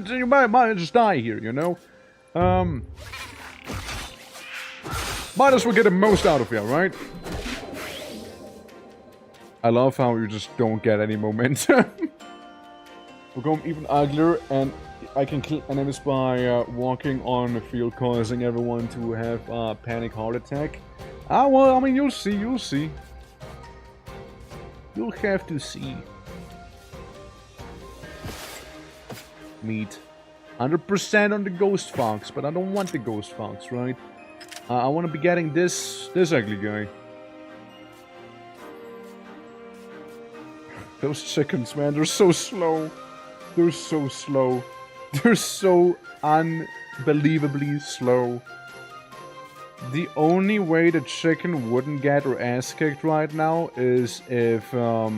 You might just die here, you know? Might as well get the most out of you, right? I love how you just don't get any momentum. Become even uglier, and I can kill enemies by walking on the field, causing everyone to have a panic heart attack. Ah, well, I mean, you'll see, you'll see. You'll have to see. Meat. 100% on the Ghost Fox, but I don't want the Ghost Fox, right? I want to be getting this ugly guy. Those chickens, man, they're so slow. They're so slow. They're so unbelievably slow. The only way the chicken wouldn't get her ass kicked right now is if I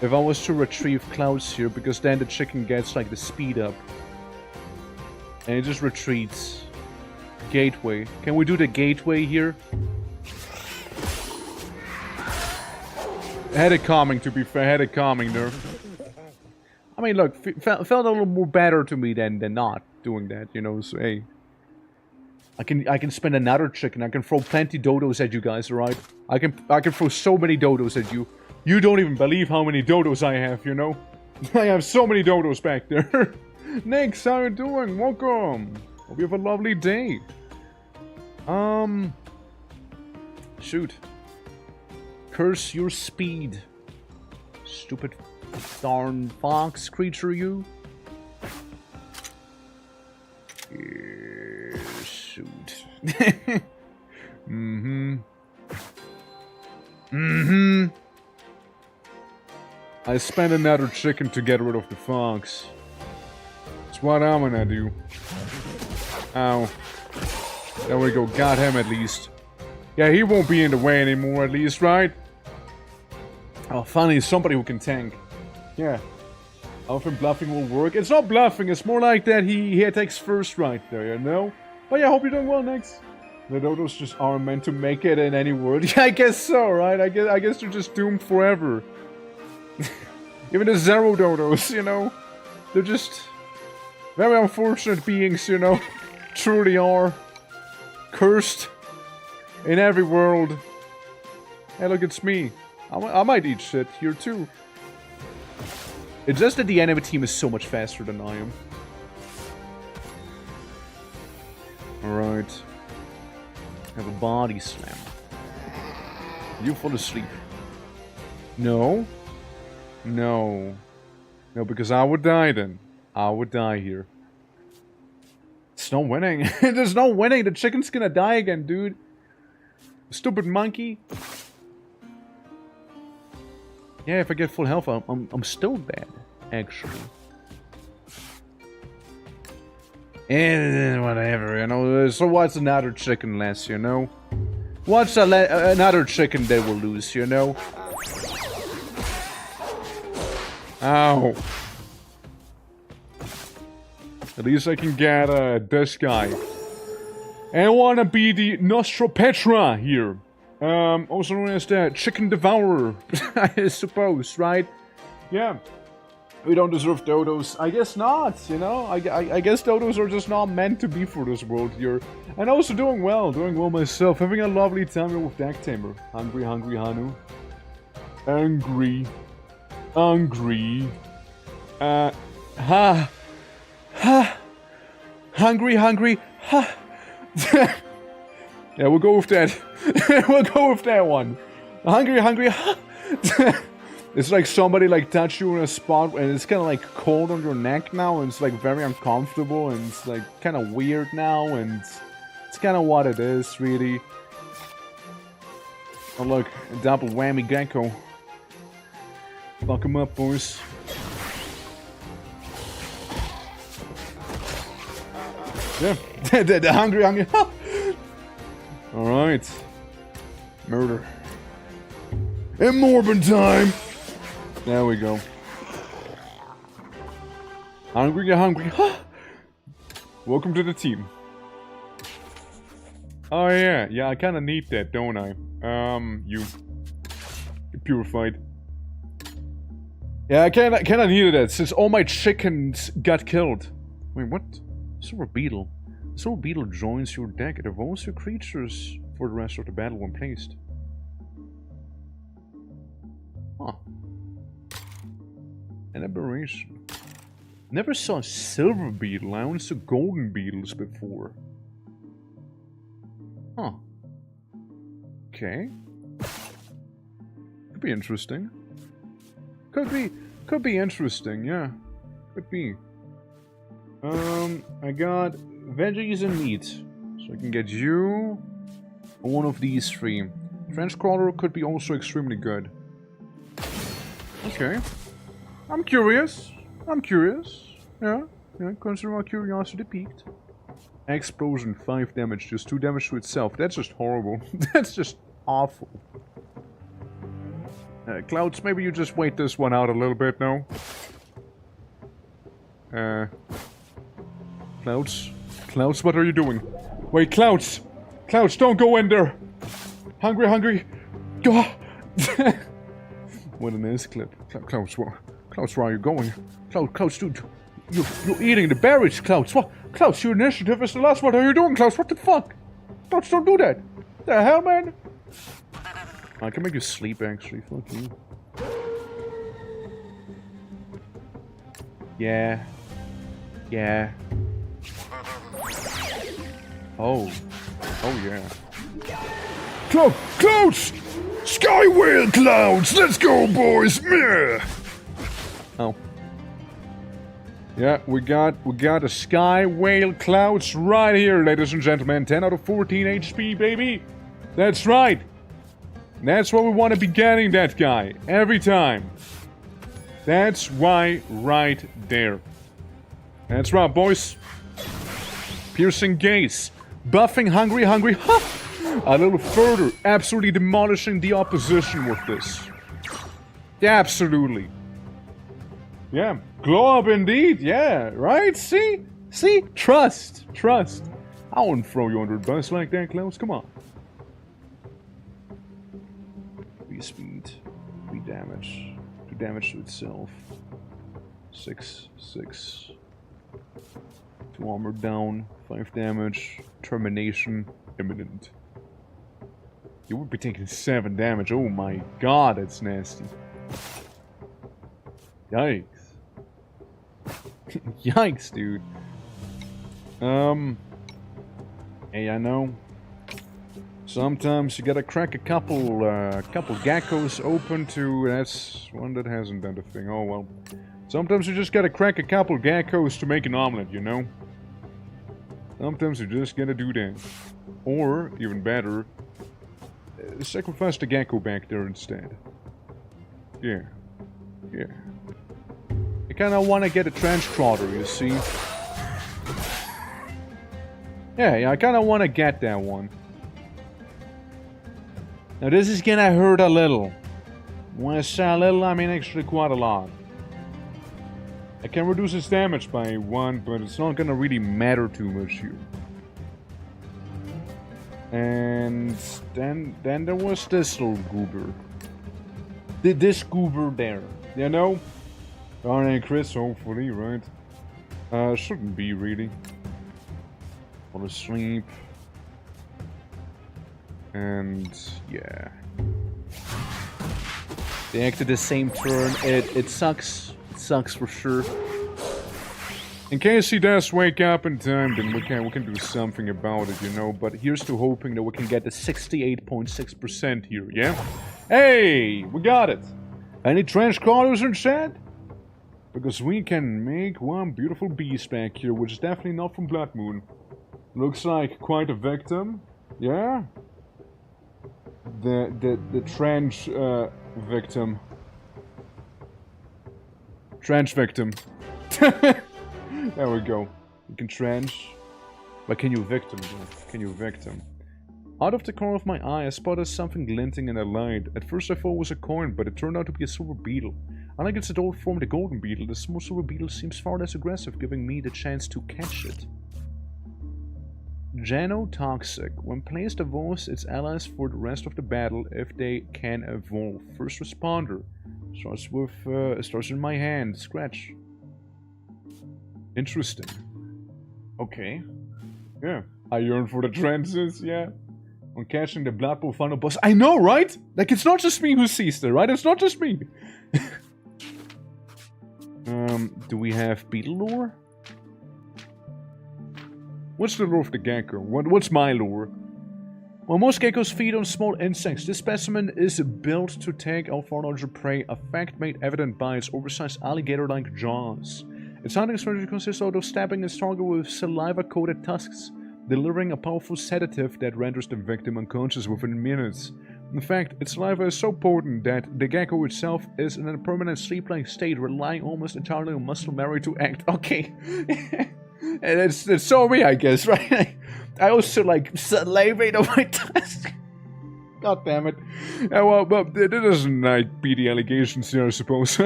was to retrieve clouds here, because then the chicken gets like the speed up. And it just retreats. Gateway. Can we do the gateway here? Had it coming, to be fair. Had it coming there. I mean, look, felt a little more better to me than not doing that, you know, so hey. I can spend another chicken. I can throw plenty dodos at you guys, alright? I can throw so many dodos at you. You don't even believe how many dodos I have, you know? I have so many dodos back there. Nix, how you doing? Welcome. Hope you have a lovely day. Shoot. Curse your speed. Stupid darn fox creature, you. Shoot. I spent another chicken to get rid of the fox. That's what I'm gonna do. Ow. There we go. Got him at least. Yeah, he won't be in the way anymore at least, right? Oh, finally, somebody who can tank. Yeah. I don't think bluffing will work. It's not bluffing, it's more like that he attacks first right there, you know? But yeah, I hope you're doing well next. The dodos just aren't meant to make it in any world. Yeah, I guess so, right? I guess they're just doomed forever. Even the zero dodos, you know? They're just very unfortunate beings, you know? Truly are. Cursed. In every world. Hey, look, it's me. I might eat shit here too. It's just that the enemy team is so much faster than I am. Alright. Have a body slam. You fall asleep. No. No. No, because I would die then. I would die here. It's no winning. There's no winning. The chicken's gonna die again, dude. Stupid monkey. Yeah, if I get full health, I'm still dead, actually. And whatever, you know. So what's another chicken less, you know? What's another chicken they will lose, you know? Ow. At least I can get this guy. And I want to be the Nostropetra here. Also known as the Chicken Devourer, I suppose, right? Yeah. We don't deserve dodos. I guess not, you know? I guess dodos are just not meant to be for this world here. And also doing well myself. Having a lovely time here with Deck Tamer. Hungry, hungry, Hanu. Angry. Hungry. Hungry, hungry, ha. Yeah, we'll go with that. We'll go with that one. Hungry, hungry, ha. It's like somebody like touched you in a spot and it's kind of like cold on your neck now and it's like very uncomfortable and it's like kind of weird now and it's kind of what it is, really. Oh look, a double whammy gecko. Fuck him up, boys. Yeah, the hungry, hungry. Alright. Murder. And Morbin time! There we go. Hungry, you're hungry. Welcome to the team. Oh yeah, yeah, I kinda need that, don't I? You're purified. Yeah, I kinda needed that, since all my chickens got killed. Wait, what? Silver Beetle. The Silver Beetle joins your deck. It evolves your creatures for the rest of the battle when placed. Huh. An aberration. Never saw a Silver Beetle. I only saw Golden Beetles before. Huh. Okay. Could be interesting. Could be interesting, yeah. Could be. I got veggies and meat. So I can get you one of these three. Trench Crawler could be also extremely good. Okay. I'm curious. Yeah, consider my curiosity peaked. Explosion, 5 damage, just 2 damage to itself. That's just horrible. That's just awful. Clouds, maybe you just wait this one out a little bit, no? Clouds? Clouds, what are you doing? Wait, Clouds! Clouds, don't go in there! Hungry! Go! What a nice clip. Clouds, Clouds, where are you going? Clouds, dude, you're eating the berries, Clouds. What? Clouds, your initiative is the last. What are you doing, Clouds? What the fuck? Clouds, don't do that. The hell, man? I can make you sleep, actually. Fuck you. Yeah. Oh, yeah. Clouds! Sky Whale Clouds! Let's go, boys! Meh! Oh. Yeah, we got a Sky Whale Clouds right here, ladies and gentlemen. 10 out of 14 HP, baby! That's right! That's what we want to be getting, that guy. Every time. That's why right there. That's right, boys. Piercing gaze. Buffing hungry. Ha! A little further. Absolutely demolishing the opposition with this. Yeah, absolutely. Yeah. Glow up indeed. Yeah. Right? See? Trust. I won't throw you under the bus like that, Klaus. Come on. 3 speed. 3 damage. 2 damage to itself. 6. 2 armor down. 5 damage. Termination imminent. You would be taking 7 damage. Oh my god, that's nasty. Yikes. Yikes, dude. Hey, I know. Sometimes you gotta crack a couple geckos open to... That's one that hasn't done the thing. Oh, well. Sometimes you just gotta crack a couple geckos to make an omelet, you know? Sometimes you just gotta do that. Or, even better, sacrifice the gecko back there instead. Yeah. I kinda wanna get a trench crawler, you see? Yeah, I kinda wanna get that one. Now this is gonna hurt a little. When I say a little, I mean actually quite a lot. I can reduce its damage by 1, but it's not gonna really matter too much here. And then there was this little goober. This goober there, you know? Darn and Chris, hopefully, right? Shouldn't be really. Fall asleep. And yeah. They acted the same turn. It sucks. It sucks for sure. In case he does wake up in time, then we can do something about it, you know. But here's to hoping that we can get the 68.6% here, yeah? Hey, we got it. Any trench crawlers in chat? Because we can make one beautiful beast back here, which is definitely not from Blood Moon. Looks like quite a victim, yeah. The trench victim. Trench victim. There we go. You can trench. But can you victim though? Can you victim? Out of the corner of my eye, I spotted something glinting in the light. At first I thought it was a coin, but it turned out to be a silver beetle. Unlike its adult form, the golden beetle, the small silver beetle seems far less aggressive, giving me the chance to catch it. Genotoxic. When placed, evolves its allies for the rest of the battle if they can evolve. First responder. Starts in my hand. Scratch. Interesting. Okay. Yeah. I yearn for the trances, yeah. On catching the Blood Bowl final boss. I know, right? Like, it's not just me who sees that, right? It's not just me. Do we have beetle lore? What's the lore of the gecko? What's my lore? While most geckos feed on small insects, this specimen is built to take out far larger prey, a fact made evident by its oversized alligator-like jaws. Its hunting strategy consists out of stabbing its target with saliva-coated tusks, delivering a powerful sedative that renders the victim unconscious within minutes. In fact, its saliva is so potent that the gecko itself is in a permanent sleep-like state, relying almost entirely on muscle memory to act. Okay. And it's so me, I guess, right? I also, like, salivate on my tusk. God damn it. Well, it doesn't, like, be the allegations here, I suppose.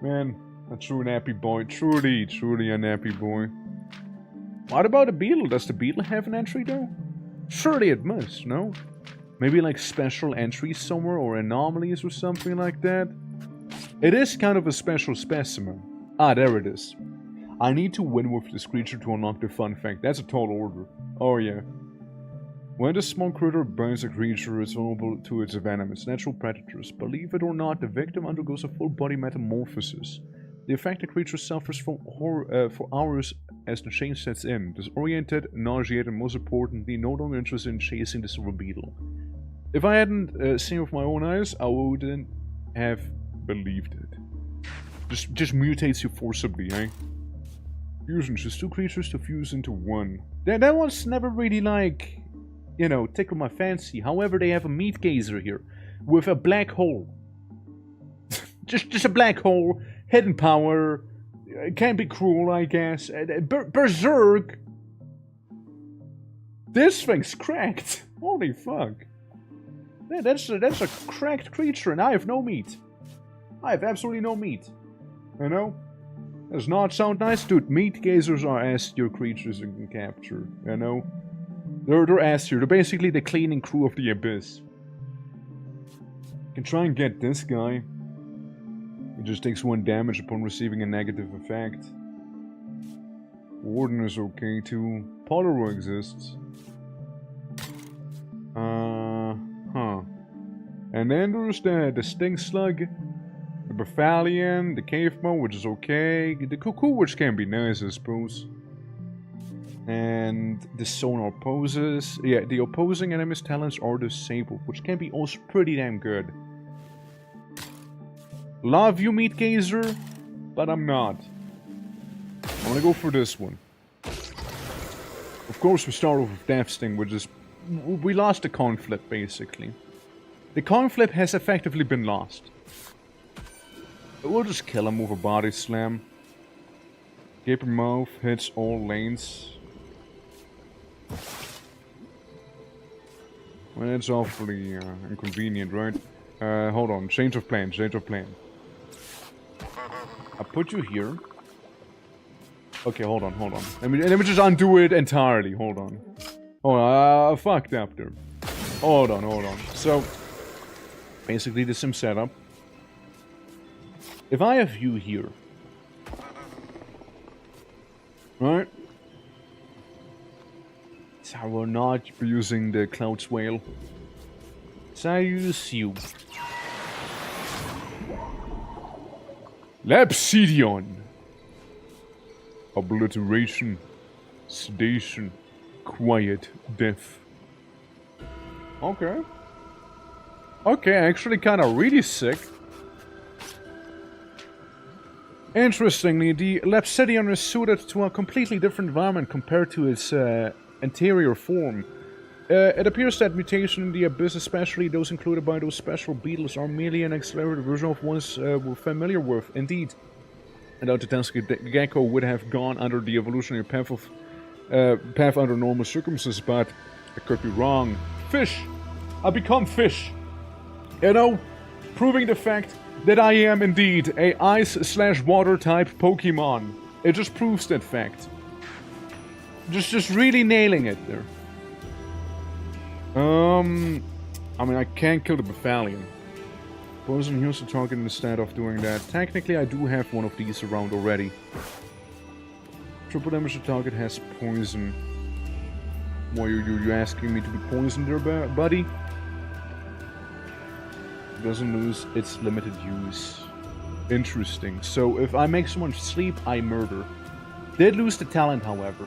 Man, a true nappy boy. Truly a nappy boy. What about the beetle? Does the beetle have an entry, though? Surely it must, no? Maybe, like, special entries somewhere, or anomalies or something like that? It is kind of a special specimen. Ah, there it is. I need to win with this creature to unlock the fun fact. That's a tall order. Oh yeah. When the small critter bites a creature, it's vulnerable to its venom, its natural predators. Believe it or not, the victim undergoes a full body metamorphosis. The affected creature suffers for hours as the change sets in, disoriented, nauseated, and most importantly, no longer interested in chasing the silver beetle. If I hadn't seen it with my own eyes, I wouldn't have believed it. Just mutates you forcibly, eh? Fusion, just two creatures to fuse into one. That one's never really, like, you know, tickled my fancy. However, they have a meat gazer here with a black hole. just a black hole, hidden power. It can be cruel, I guess. Berserk. This thing's cracked. Holy fuck. Yeah, that's a cracked creature, and I have no meat. I have absolutely no meat. You know? Does not sound nice, dude. Meat gazers are S-tier creatures you can capture, you know? They're S-tier. They're basically the cleaning crew of the Abyss. You can try and get this guy. He just takes 1 damage upon receiving a negative effect. Warden is okay too. Polaro exists. And then there's the Sting Slug. The Buffalion, the Caveman, which is okay. The Cuckoo, which can be nice, I suppose. And the Sonar poses. Yeah, the opposing enemy's talents are disabled, which can be also pretty damn good. Love you, Meat Gazer, but I'm not. I'm gonna go for this one. Of course, we start off with Death Sting, which is... We lost the coin flip, basically. The coin flip has effectively been lost. We'll just kill him with a body slam. Gaping mouth hits all lanes. Well, that's awfully inconvenient, right? Hold on, change of plan. I put you here. Okay, hold on. Let me just undo it entirely. Hold on. Oh, I fucked up there. Hold on. So, basically the sim setup. If I have you here, right? So I will not be using the Cloud's Whale. So I use you. Lapsidion. Obliteration. Sedation. Quiet death. Okay. Okay, actually kinda really sick. Interestingly, the Lapsidion is suited to a completely different environment compared to its anterior form. It appears that mutation in the Abyss, especially those included by those special beetles, are merely an accelerated version of ones we're familiar with. Indeed, without the Tensuke, the gecko would have gone under the evolutionary path under normal circumstances, but I could be wrong. Fish! I become fish! You know, proving the fact that I am indeed a ice/water type Pokemon. It just proves that fact. Just really nailing it there. I mean, I can't kill the Buffalion. Poison heals the target instead of doing that. Technically, I do have one of these around already. Triple damage the target has poison. Why are you asking me to be poisoned there, buddy? It doesn't lose its limited use. Interesting. So if I make someone sleep, I murder. Did lose the talent, however.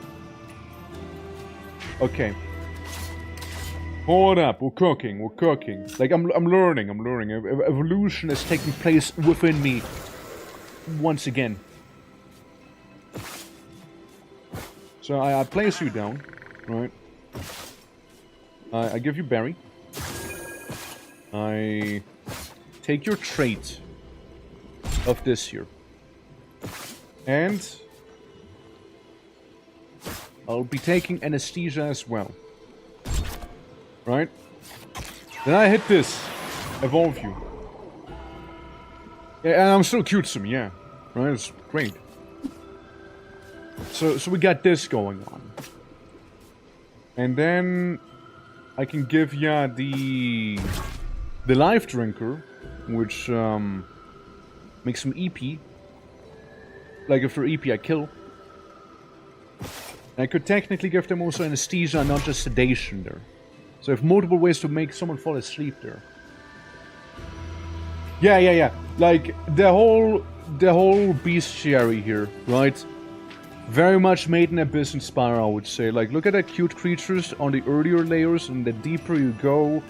Okay. Hold up, we're cooking. Like, I'm learning. Evolution is taking place within me. Once again. So I place you down, right? I give you berry. I take your trait of this here. And I'll be taking anesthesia as well. Right? Then I hit this. Evolve you. Yeah, and I'm still cutesome, yeah. Right? It's great. So we got this going on. And then I can give ya the life drinker, which makes some EP. Like if they're EP I kill. I could technically give them also anesthesia, not just sedation there. So I have multiple ways to make someone fall asleep there. Yeah. Like the whole bestiary here, right? Very much made in Abyss Inspire, I would say. Like, look at the cute creatures on the earlier layers, and the deeper you go,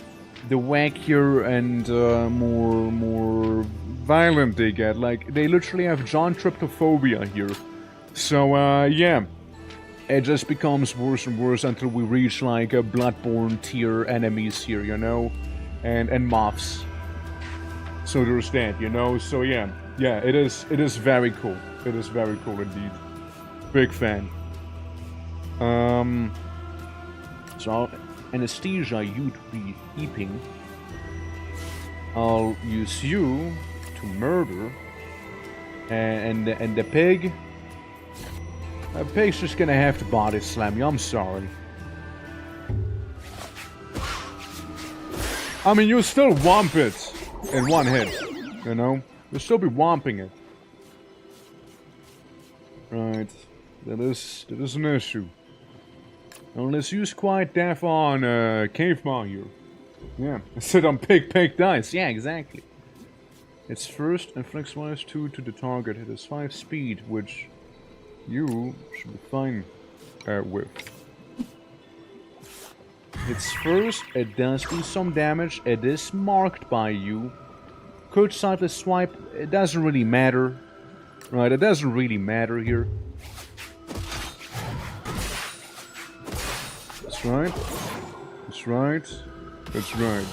the wackier and more violent they get. Like, they literally have John Tryptophobia here. So, yeah. It just becomes worse and worse until we reach, like, a Bloodborne tier enemies here, you know? And moths. So there's that, you know? So, yeah. Yeah, it is very cool. It is very cool indeed. Big fan. So anesthesia you'd be keeping. I'll use you to murder. And the pig. The pig's just gonna have to body slam you. I'm sorry. I mean, you'll still whomp it in one hit. You know? You'll still be whomping it. Right. That is an issue. Now let's use Quiet Death on Caveman here. Yeah, sit on pig dice. Yeah, exactly. Its first inflicts -2 to the target. It has 5 speed, which you should be fine with. Its first, it does do some damage. It is marked by you. Could sightless swipe. It doesn't really matter. Right, it doesn't really matter here. That's right. That's right. That's right.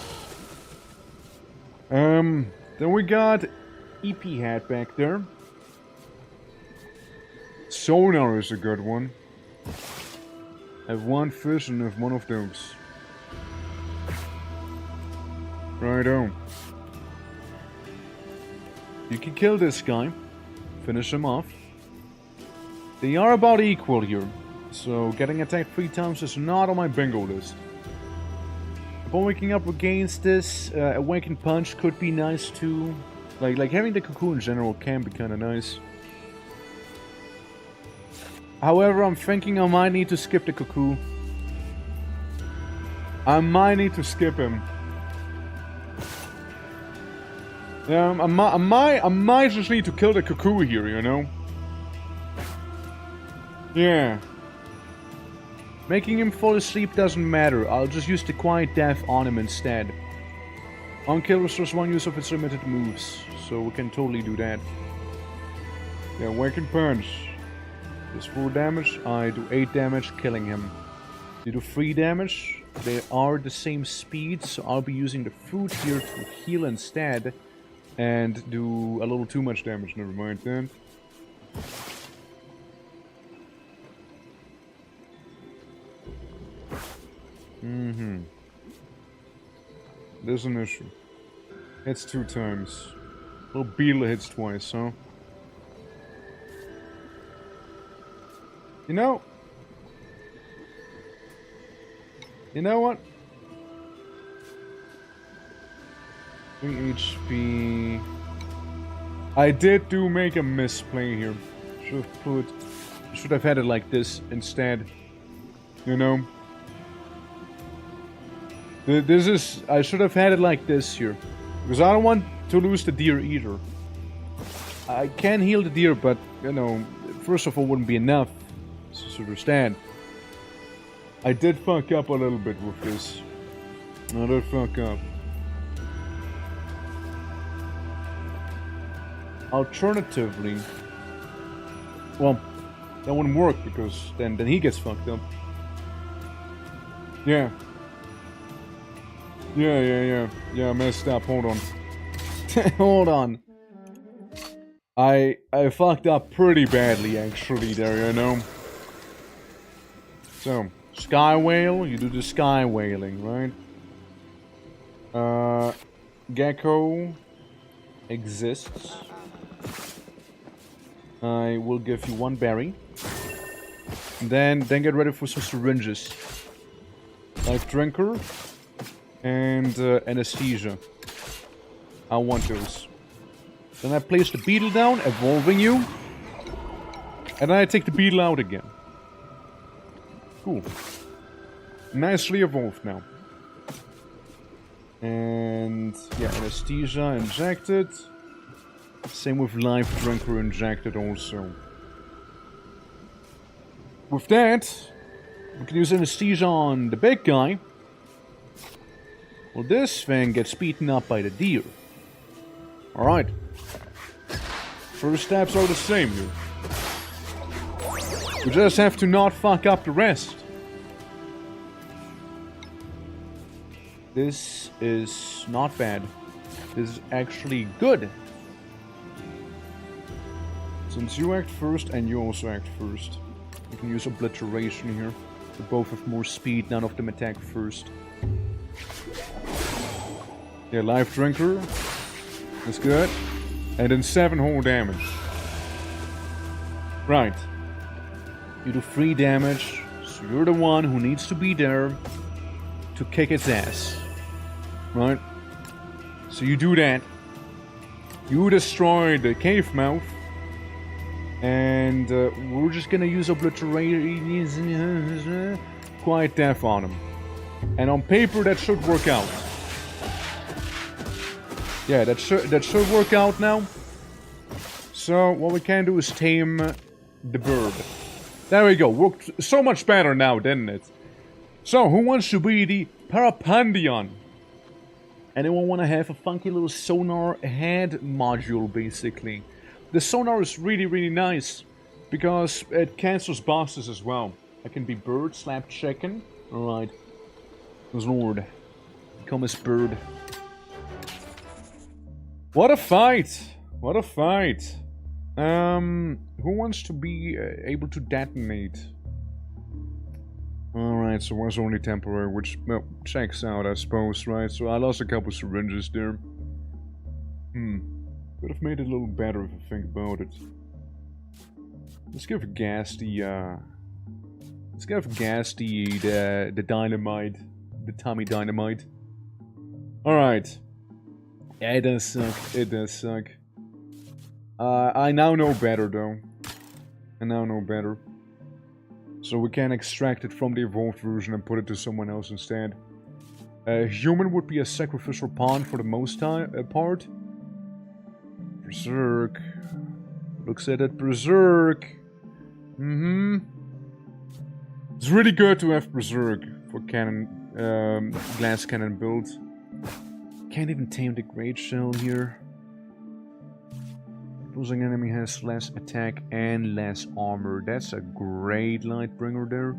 Then we got EP Hat back there. Sonar is a good one. I have one fish and have one of those. Right on. You can kill this guy. Finish him off. They are about equal here. So getting attacked 3 times is not on my bingo list. Upon waking up against this, Awakened Punch could be nice too. Like having the cocoon in general can be kinda nice. However, I'm thinking I might need to skip the cuckoo. I might need to skip him. Yeah, I might just need to kill the cuckoo here, you know? Yeah. Making him fall asleep doesn't matter. I'll just use the Quiet Death on him instead. On-kill restores 1 use of its limited moves, so we can totally do that. Yeah, Awakened Punch. Does 4 damage, I do 8 damage, killing him. You do 3 damage. They are the same speed, so I'll be using the food here to heal instead. And do a little too much damage, never mind then. Mm-hmm. There's an issue. Hits 2 times. Little beetle hits twice, huh? You know what? 3 HP. I did make a misplay here. Should have had it like this instead. You know? I should have had it like this here. Because I don't want to lose the deer either. I can heal the deer, but, you know, first of all, wouldn't be enough. To understand. I did fuck up a little bit with this. I did fuck up. Alternatively, well, that wouldn't work because then he gets fucked up. Yeah. Yeah, messed up. Hold on. Hold on. I fucked up pretty badly actually there, you know. So, sky whale, you do the sky whaling, right? Gecko exists. I will give you 1 berry. And then get ready for some syringes. Life drinker. And anesthesia. I want those. Then I place the beetle down, evolving you. And then I take the beetle out again. Cool. Nicely evolved now. And yeah, anesthesia injected. Same with life drinker injected also. With that, we can use anesthesia on the big guy. Well, this thing gets beaten up by the deer. Alright. First steps are the same here. We just have to not fuck up the rest. This is not bad. This is actually good. Since you act first and you also act first. You can use obliteration here. They both have more speed, none of them attack first. Yeah, life drinker. That's good. And then 7 whole damage. Right. You do 3 damage, so you're the one who needs to be there to kick its ass. Right? So you do that. You destroy the cave mouth. And we're just gonna use obliteration, quiet death on him. And on paper that should work out. Yeah, that should work out now. So what we can do is tame the bird. There we go. Worked so much better now, didn't it? So who wants to be the Parapandion? Anyone want to have a funky little sonar head module, basically? The sonar is really, really nice because it cancels bosses as well. I can be bird, slap chicken. Alright. Lord. Become his bird. What a fight! What a fight! Who wants to be able to detonate? Alright, so was only temporary, which, well, checks out, I suppose, right? So I lost a couple syringes there. Could have made it a little better if I think about it. Let's give gas the, let's give gas the dynamite. The Tommy Dynamite. Alright. Yeah, it does suck. It does suck. I now know better, though. I now know better. So we can extract it from the evolved version and put it to someone else instead. Human would be a sacrificial pawn for the most part. Berserk. Looks at it, Berserk. It's really good to have Berserk for cannon, glass cannon build. Can't even tame the Great Shell here. Opposing enemy has less attack and less armor. That's a great Lightbringer there.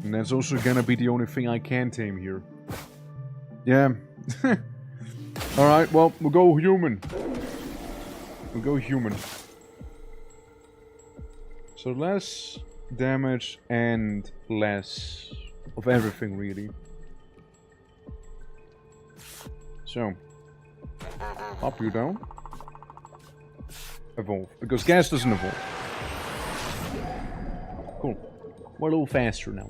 And that's also gonna be the only thing I can tame here. Yeah. Alright, well, we'll go human. We'll go human. So less damage and less of everything, really. So, pop you down. Evolve, because gas doesn't evolve. Cool. We're a little faster now.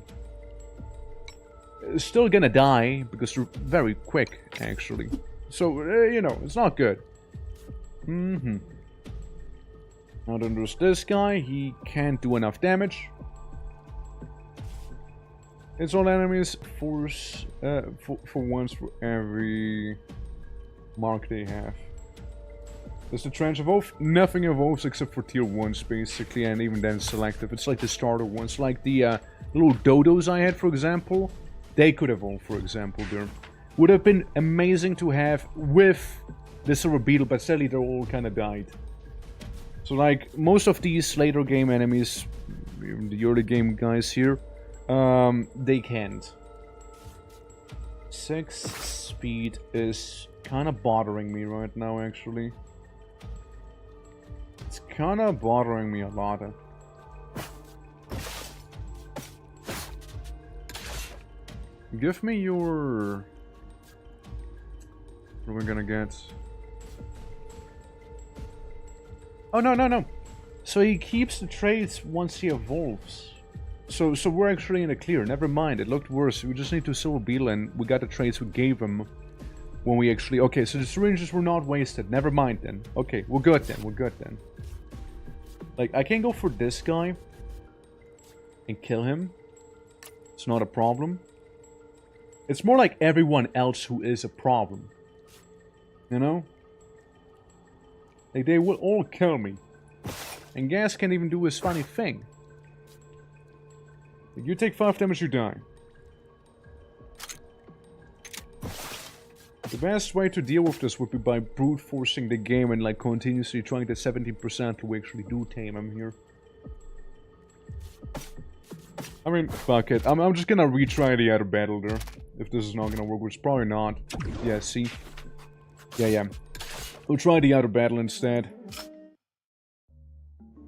Still gonna die, because they're very quick, actually. So, you know, it's not good. Now then there's this guy. He can't do enough damage. It's all enemies force for once for every mark they have. Does the trench evolve? Nothing evolves except for tier 1s basically, and even then selective. It's like the starter ones, like the little dodos I had, for example. They could evolve, for example, there. Would have been amazing to have with the silver beetle, but sadly they all kind of died. So like, most of these later game enemies, even the early game guys here, they can't. 6 speed is kind of bothering me right now, actually. It's kind of bothering me a lot. Give me your... What are we gonna get? Oh, no, no, no. So he keeps the traits once he evolves. So we're actually in the clear. Never mind, it looked worse. We just need to silver beetle and we got the traits we gave him when we actually... Okay, so the syringes were not wasted. Never mind then. Okay, we're good then. We're good then. Like, I can go for this guy and kill him. It's not a problem. It's more like everyone else who is a problem. You know? Like, they will all kill me. And Gas can't even do his funny thing. If you take 5 damage, you die. The best way to deal with this would be by brute forcing the game and like continuously trying to 17% to actually do tame him here. I mean, fuck it. I'm just gonna retry the other battle there. If this is not gonna work, which probably not. Yeah, see? Yeah. We'll try the other battle instead.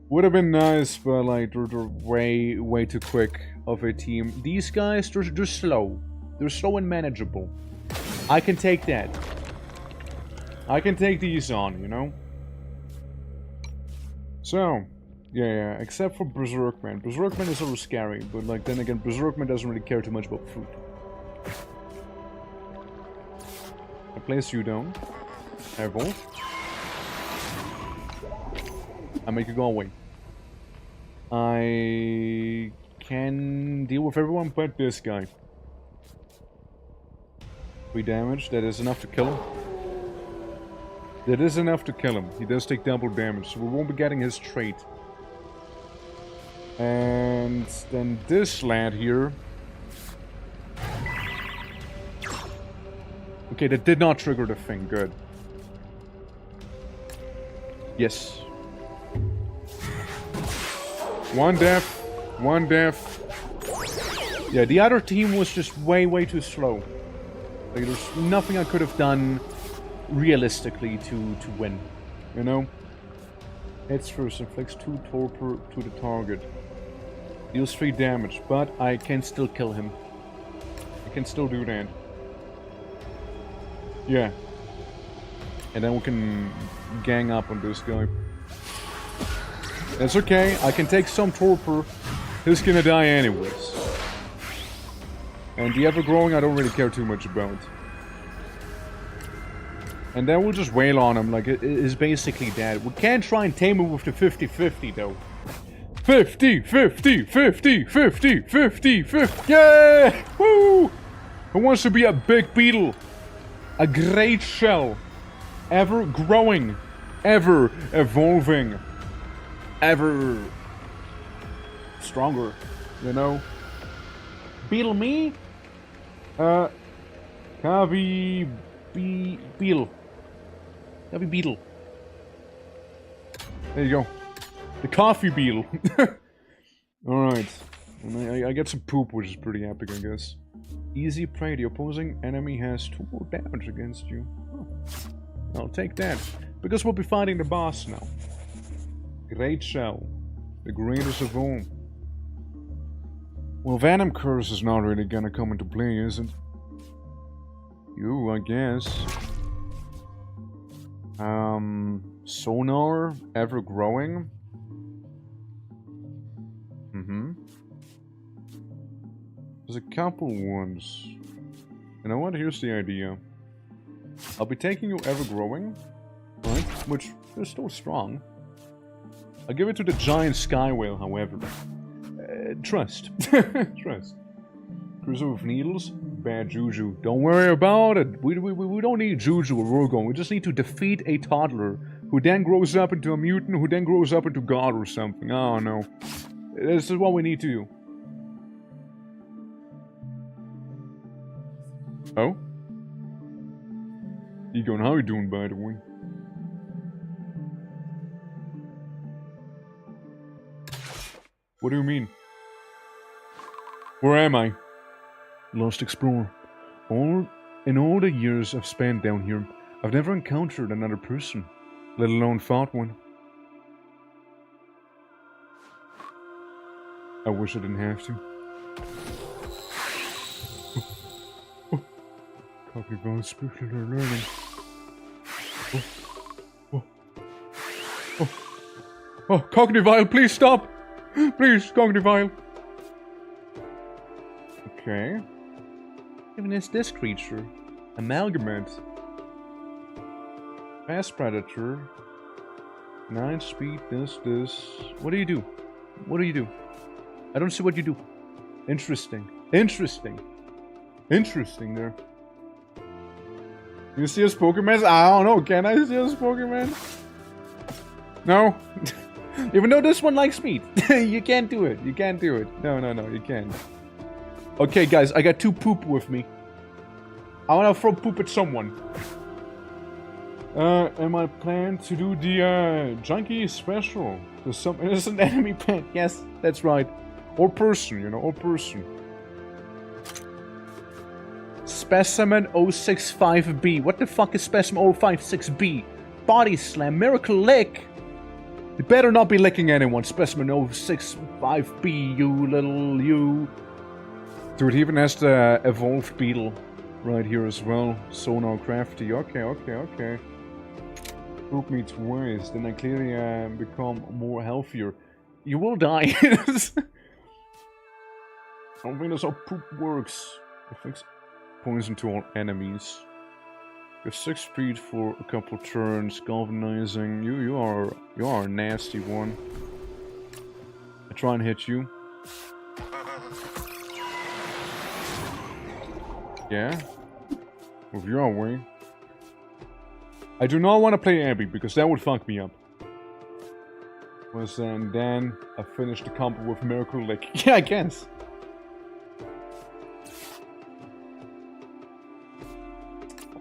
Would have been nice, but like, they're way too quick of a team. These guys, they're slow. They're slow and manageable. I can take that. I can take these on, you know? So, yeah, except for Berserkman. Berserkman is a little scary, but like, then again, Berserkman doesn't really care too much about food. I place you down. I evolve. I make you go away. I can deal with everyone but this guy. 3 damage, that is enough to kill him. That is enough to kill him. He does take double damage, so we won't be getting his trait. And then this lad here. Okay, that did not trigger the thing, good. Yes. 1 death, 1 death. Yeah, the other team was just way too slow. Like, there's nothing I could have done realistically to win, you know? Hits first, inflicts 2 torpor to the target. Deals 3 damage, but I can still kill him. I can still do that. Yeah. And then we can gang up on this guy. That's okay, I can take some torpor. He's gonna die anyways. And the ever-growing I don't really care too much about. And then we'll just wail on him, like, it is basically dead. We can try and tame him with the 50-50, though. 50, 50, 50, 50, 50, 50, yeah! Woo! Who wants to be a big beetle? A great shell. Ever-growing. Ever-evolving. Ever... stronger, you know? Beetle me? Cavi... Beetle. Cavi Beetle. There you go. The coffee beetle. Alright. And I get some poop, which is pretty epic, I guess. Easy prey. The opposing enemy has 2 more damage against you. Oh. I'll take that. Because we'll be fighting the boss now. Great shell. The greatest of all. Well, Venom Curse is not really gonna come into play, is it? You, I guess. Sonar, ever growing. There's a couple ones. You know what? Here's the idea. I'll be taking you ever growing, right? Which is still strong. I'll give it to the giant sky whale, however. Trust. Trust. Cruiser with needles? Bad juju. Don't worry about it. We don't need juju where we're going. We just need to defeat a toddler who then grows up into a mutant, who then grows up into God or something. I don't know. This is what we need to do. Oh? Egon, how are you doing, by the way? What do you mean? Where am I? Lost Explorer. In all the years I've spent down here, I've never encountered another person, let alone fought one. I wish I didn't have to. Cognitive spiritual learning. Oh, Cognivile, please stop! Please, Cognivile. Okay. Even is this creature? Amalgamate. Fast Predator. 9 speed, this. What do you do? What do you do? I don't see what you do. Interesting. Interesting. Interesting there. You see a Pokemon? I don't know. Can I see a Pokemon? No. Even though this one likes speed. You can't do it. You can't do it. No, you can't. Okay, guys, I got 2 poop with me. I want to throw poop at someone. Am I planning to do the junkie special? There's some innocent enemy pet. Yes, that's right. Or person, you know, or person. Specimen 065B. What the fuck is Specimen 056B? Body Slam, Miracle Lick. You better not be licking anyone. Specimen 065B, you little you. Dude, he even has the evolved beetle right here as well. Sonar crafty. Okay. Poop me twice, then I clearly become more healthier. You will die. I don't think that's how poop works. Affects poison to all enemies. You have 6 speed for a couple turns. Galvanizing. You are a nasty one. I try and hit you. Yeah? Move your way. I do not want to play Abby because that would fuck me up. And then I finished the combo with Miracle Lick. Yeah, I guess.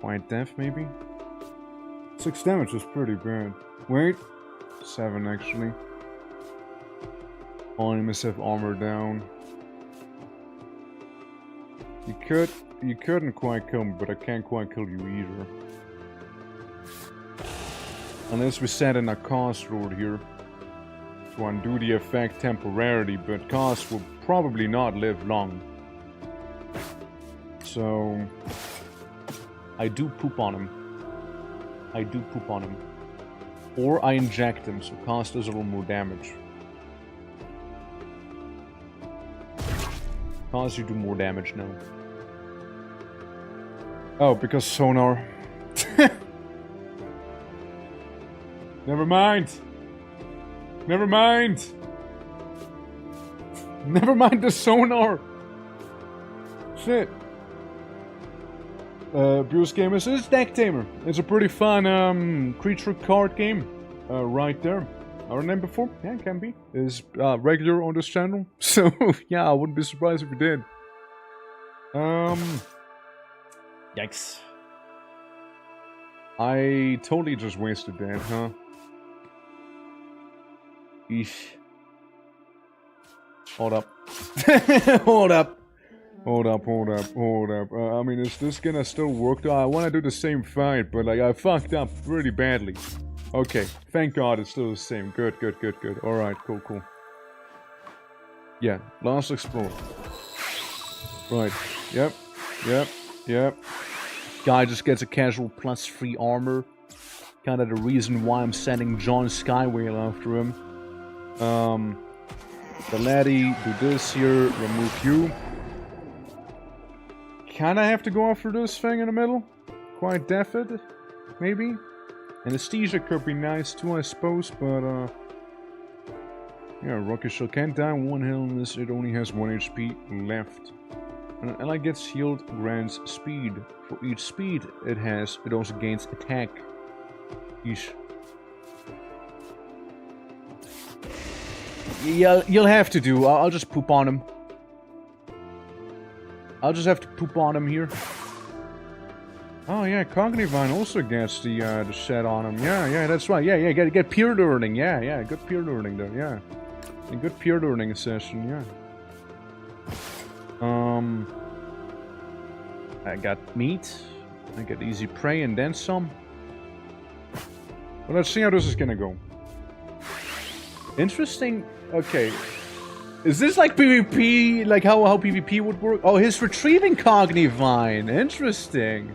Quiet Death, maybe? 6 damage is pretty bad. Wait. 7, actually. All enemies have armor down. You couldn't quite kill me, but I can't quite kill you either. Unless we set in a cost road here. To undo the effect temporarily, but cost will probably not live long. So... I do poop on him. Or I inject him, so cost does a little more damage. Cost you do more damage now. Oh, because sonar. Never mind. Never mind the sonar. Shit. Bruce Gamers is Deck Tamer. It's a pretty fun creature card game. Right there. Our name before? Yeah, it can be. Is regular on this channel. So yeah, I wouldn't be surprised if we did. Yikes. I totally just wasted that, huh? Eesh. Hold up. Hold up. I mean, is this gonna still work? I want to do the same fight, but like I fucked up pretty badly. Okay, thank God it's still the same. Good. Alright, cool. Yeah, Lost Explorer. Right. Yep. Yep. Yep. Guy just gets a casual +3 armor. Kind of the reason why I'm sending John Skywhale after him. The laddie, do this here, remove you. Kinda have to go after this thing in the middle. Quite deafened, maybe. Anesthesia could be nice too, I suppose, but yeah, Rocket Shell can't die one illness, it only has 1 HP left. And an ally gets healed, grants speed. For each speed it has, it also gains attack. Yeesh. Yeah, you'll have to do. I'll just poop on him. I'll just have to poop on him here. Oh yeah, Cognivine also gets the set on him. Yeah, that's right. Yeah, get peer learning. Yeah, good peer learning though. Yeah, a good peer learning session. Yeah. I got meat. I got easy prey and then some. Well, let's see how this is gonna go. Interesting. Okay. Is this like PvP? Like how PvP would work? Oh, he's retrieving Cognivine. Interesting.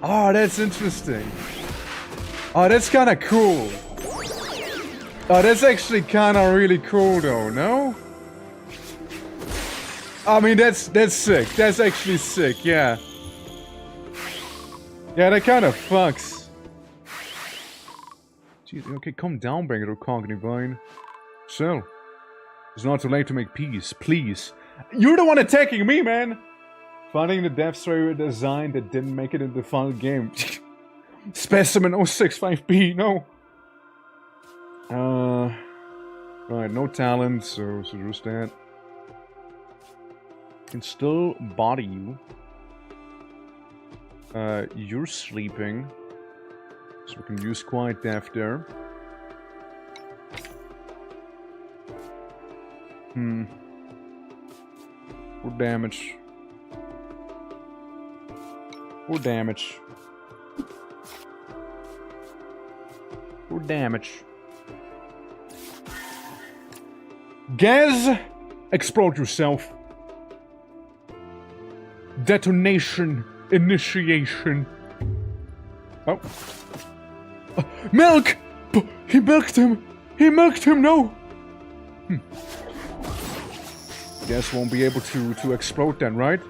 Oh, that's interesting. Oh, that's kind of cool. Oh, that's actually kind of really cool, though. No? I mean, that's sick. That's actually sick. Yeah. Yeah, that kind of fucks. Jeez, okay, calm down, Bangalore Cognivine. So, it's not too late to make peace, please. You're the one attacking me, man! Finding the Death Slayer design that didn't make it into the final game. Specimen 065B, no! Right, no talent, so there's that. Can still body you. You're sleeping. So we can use Quiet Death there. For damage. For damage. For damage. Gaz! Explode yourself. Detonation. Initiation. Oh. Milk! He milked him! He milked him, no! Gas won't be able to explode then, right?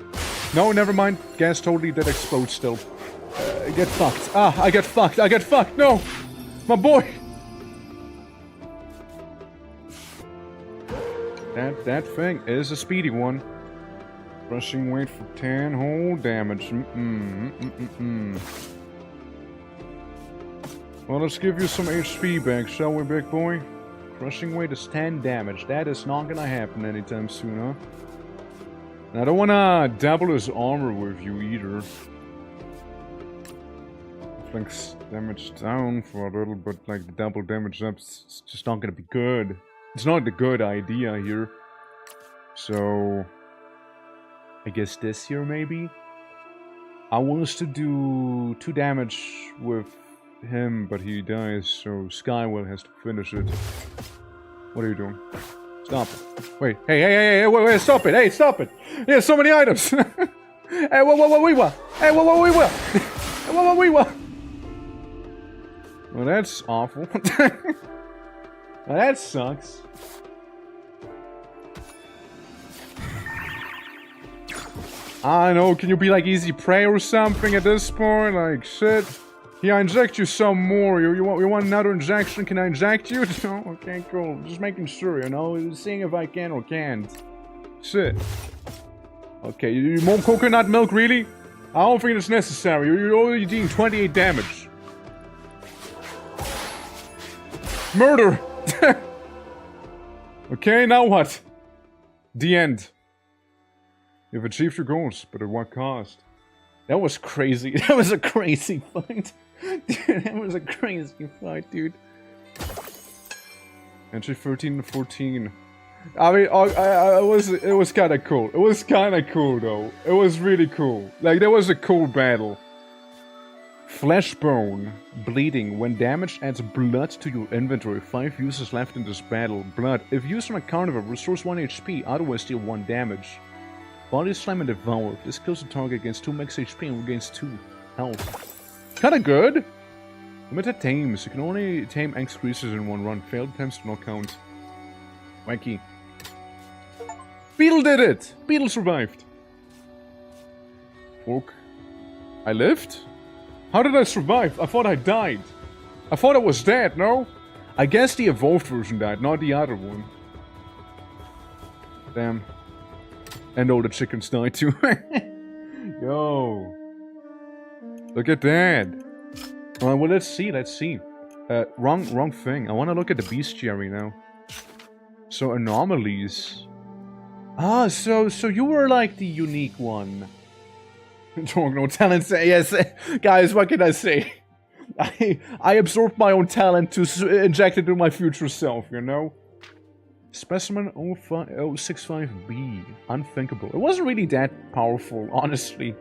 No, never mind. Gas totally did explode still. Get fucked. Ah, I get fucked. I get fucked. No! My boy! That thing is a speedy one. Rushing weight for 10 whole damage. Well, let's give you some HP back, shall we, big boy? Crushing weight is 10 damage. That is not gonna happen anytime soon, huh? And I don't wanna double his armor with you either. Flanks damage down for a little, but like the double damage up, it's just not gonna be good. It's not a good idea here. So I guess this here maybe? I want us to do 2 damage with him, but he dies, so Skywell has to finish it. What are you doing? Stop it. Wait, hey, wait, stop it, hey, stop it! Yeah, so many items! Hey, what we want? Hey, what we want? What we want? Well, that's awful. Well, that sucks. I know, can you be like easy prey or something at this point? Like, shit. Yeah, I inject you some more. You want another injection? Can I inject you? No? Okay, cool. Just making sure, you know? Seeing if I can or can't. Shit. Okay, you want coconut milk, really? I don't think it's necessary. You're only doing 28 damage. Murder! Okay, now what? The end. You've achieved your goals, but at what cost? That was crazy. That was a crazy fight. Dude, that was a crazy fight, dude. Entry 13 to 14. I mean, it was kind of cool. It was kind of cool, though. It was really cool. Like, that was a cool battle. Fleshbone. Bleeding. When damaged, adds blood to your inventory. 5 uses left in this battle. Blood. If used on a carnivore, restores 1 HP. Otherwise, deal 1 damage. Body slam and devour. This kills the target, gains 2 max HP and regains 2 health. Kinda good! Limited tames. You can only tame ENG creatures in one run. Failed attempts do not count. Wacky. Beetle did it! Beetle survived. Fuck. I lived? How did I survive? I thought I died. I thought I was dead, no? I guess the evolved version died, not the other one. Damn. And all the chickens died too. Yo. Look at that. Well, let's see, wrong thing. I want to look at the bestiary now. So, anomalies. Ah, so you were like the unique one. No talent. Yes, guys, what can I say? I absorbed my own talent to inject it into my future self, you know? Specimen 065B. Unthinkable. It wasn't really that powerful, honestly.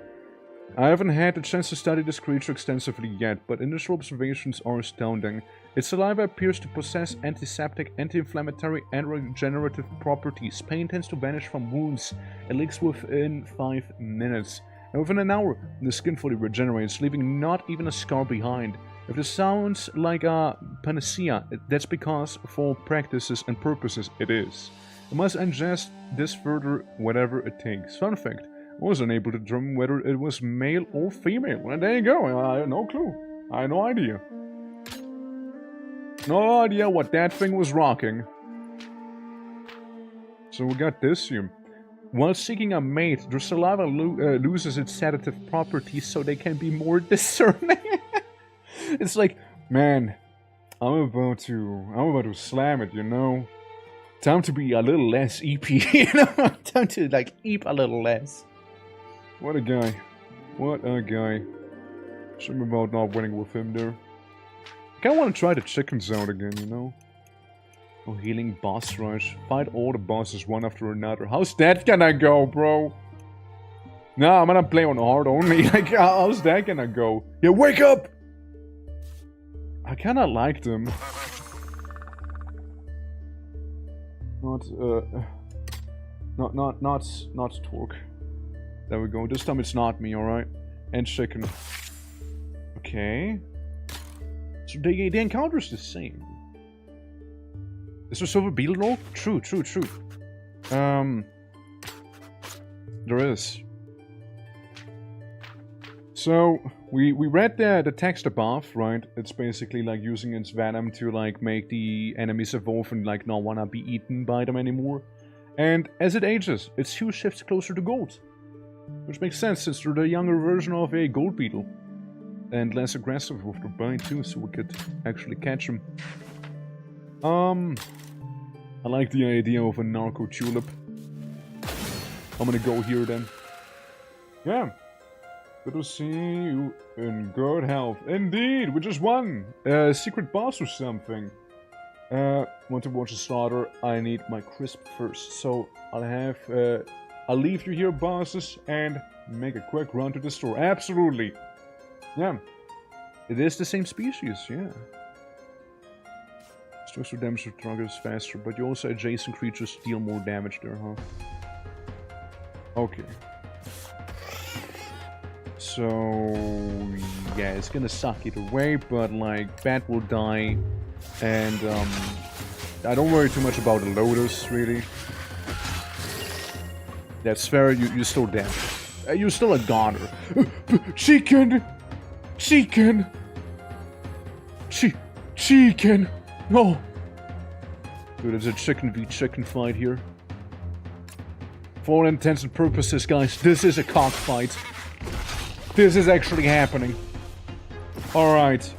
I haven't had the chance to study this creature extensively yet, but initial observations are astounding. Its saliva appears to possess antiseptic, anti-inflammatory, and regenerative properties. Pain tends to vanish from wounds. It leaks within 5 minutes. And within an hour, the skin fully regenerates, leaving not even a scar behind. If this sounds like a panacea, that's because, for all practices and purposes, it is. I must ingest this further, whatever it takes. Fun fact, I was unable to determine whether it was male or female. And there you go, I had no clue. I had no idea. No idea what that thing was rocking. So we got this here. While seeking a mate, their saliva loses its sedative properties so they can be more discerning. It's like, man, I'm about to slam it, you know? Time to be a little less EP, you know? Time to, like, eep a little less. What a guy. What a guy. Shame about not winning with him there. I kinda wanna try the chicken zone again, you know? Oh, healing boss rush. Fight all the bosses one after another. How's that gonna go, bro? Nah, I'm gonna play on hard only. Like, how's that gonna go? Yeah, wake up! I kinda liked him. Not Torque. There we go. This time it's not me, alright? And chicken. Okay. So the encounter's the same. Is there silver beetle roll? True. There is. So, we read the text above, right? It's basically like using its venom to like make the enemies evolve and like not wanna be eaten by them anymore. And as it ages, its hue shifts closer to gold. Which makes sense since they're the younger version of a gold beetle. And less aggressive with their bite too, so we could actually catch them. I like the idea of a narco tulip. I'm gonna go here then. Yeah. Good to see you in good health. Indeed, we just won a secret boss or something. Want to watch the slaughter? I need my crisp first. So I'll leave you here, bosses, and make a quick run to the store. Absolutely. Yeah. It is the same species, yeah. Structural damage to targets faster, but you also adjacent creatures deal more damage there, huh? Okay. So yeah, it's gonna suck either way, but like Bat will die, and I don't worry too much about the Lotus, really. That's fair, you're still dead. You're still a goner. Chicken! Chicken! Chicken! Oh! Dude, there's a chicken v chicken fight here. For all intents and purposes, guys, this is a cockfight. This is actually happening. Alright.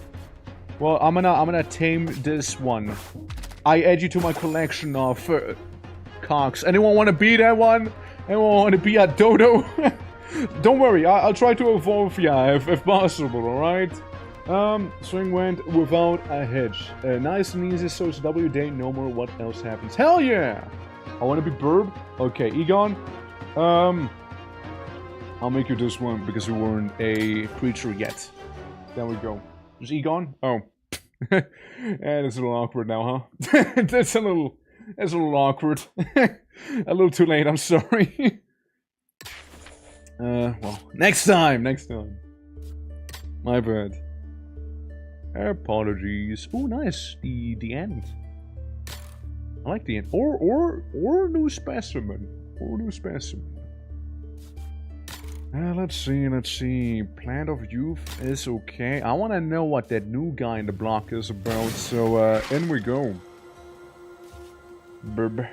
Well, I'm gonna tame this one. I add you to my collection of cocks. Anyone want to be that one? Anyone want to be a dodo? Don't worry, I'll try to evolve ya if possible, alright? Swing went without a hitch. Nice and easy, so it's W day, no more what else happens. Hell yeah! I want to be Burb. Okay, Egon. I'll make you this one because you weren't a creature yet. There we go. There's Egon? Oh. And it's a little awkward now, huh? It's a little awkward. A little too late, I'm sorry. Well, next time, next time. My bad. Apologies. Oh, nice. The end. I like the end. Or new specimen. Or new specimen. Let's see. Plant of Youth is okay. I want to know what that new guy in the block is about, so in we go. Burb.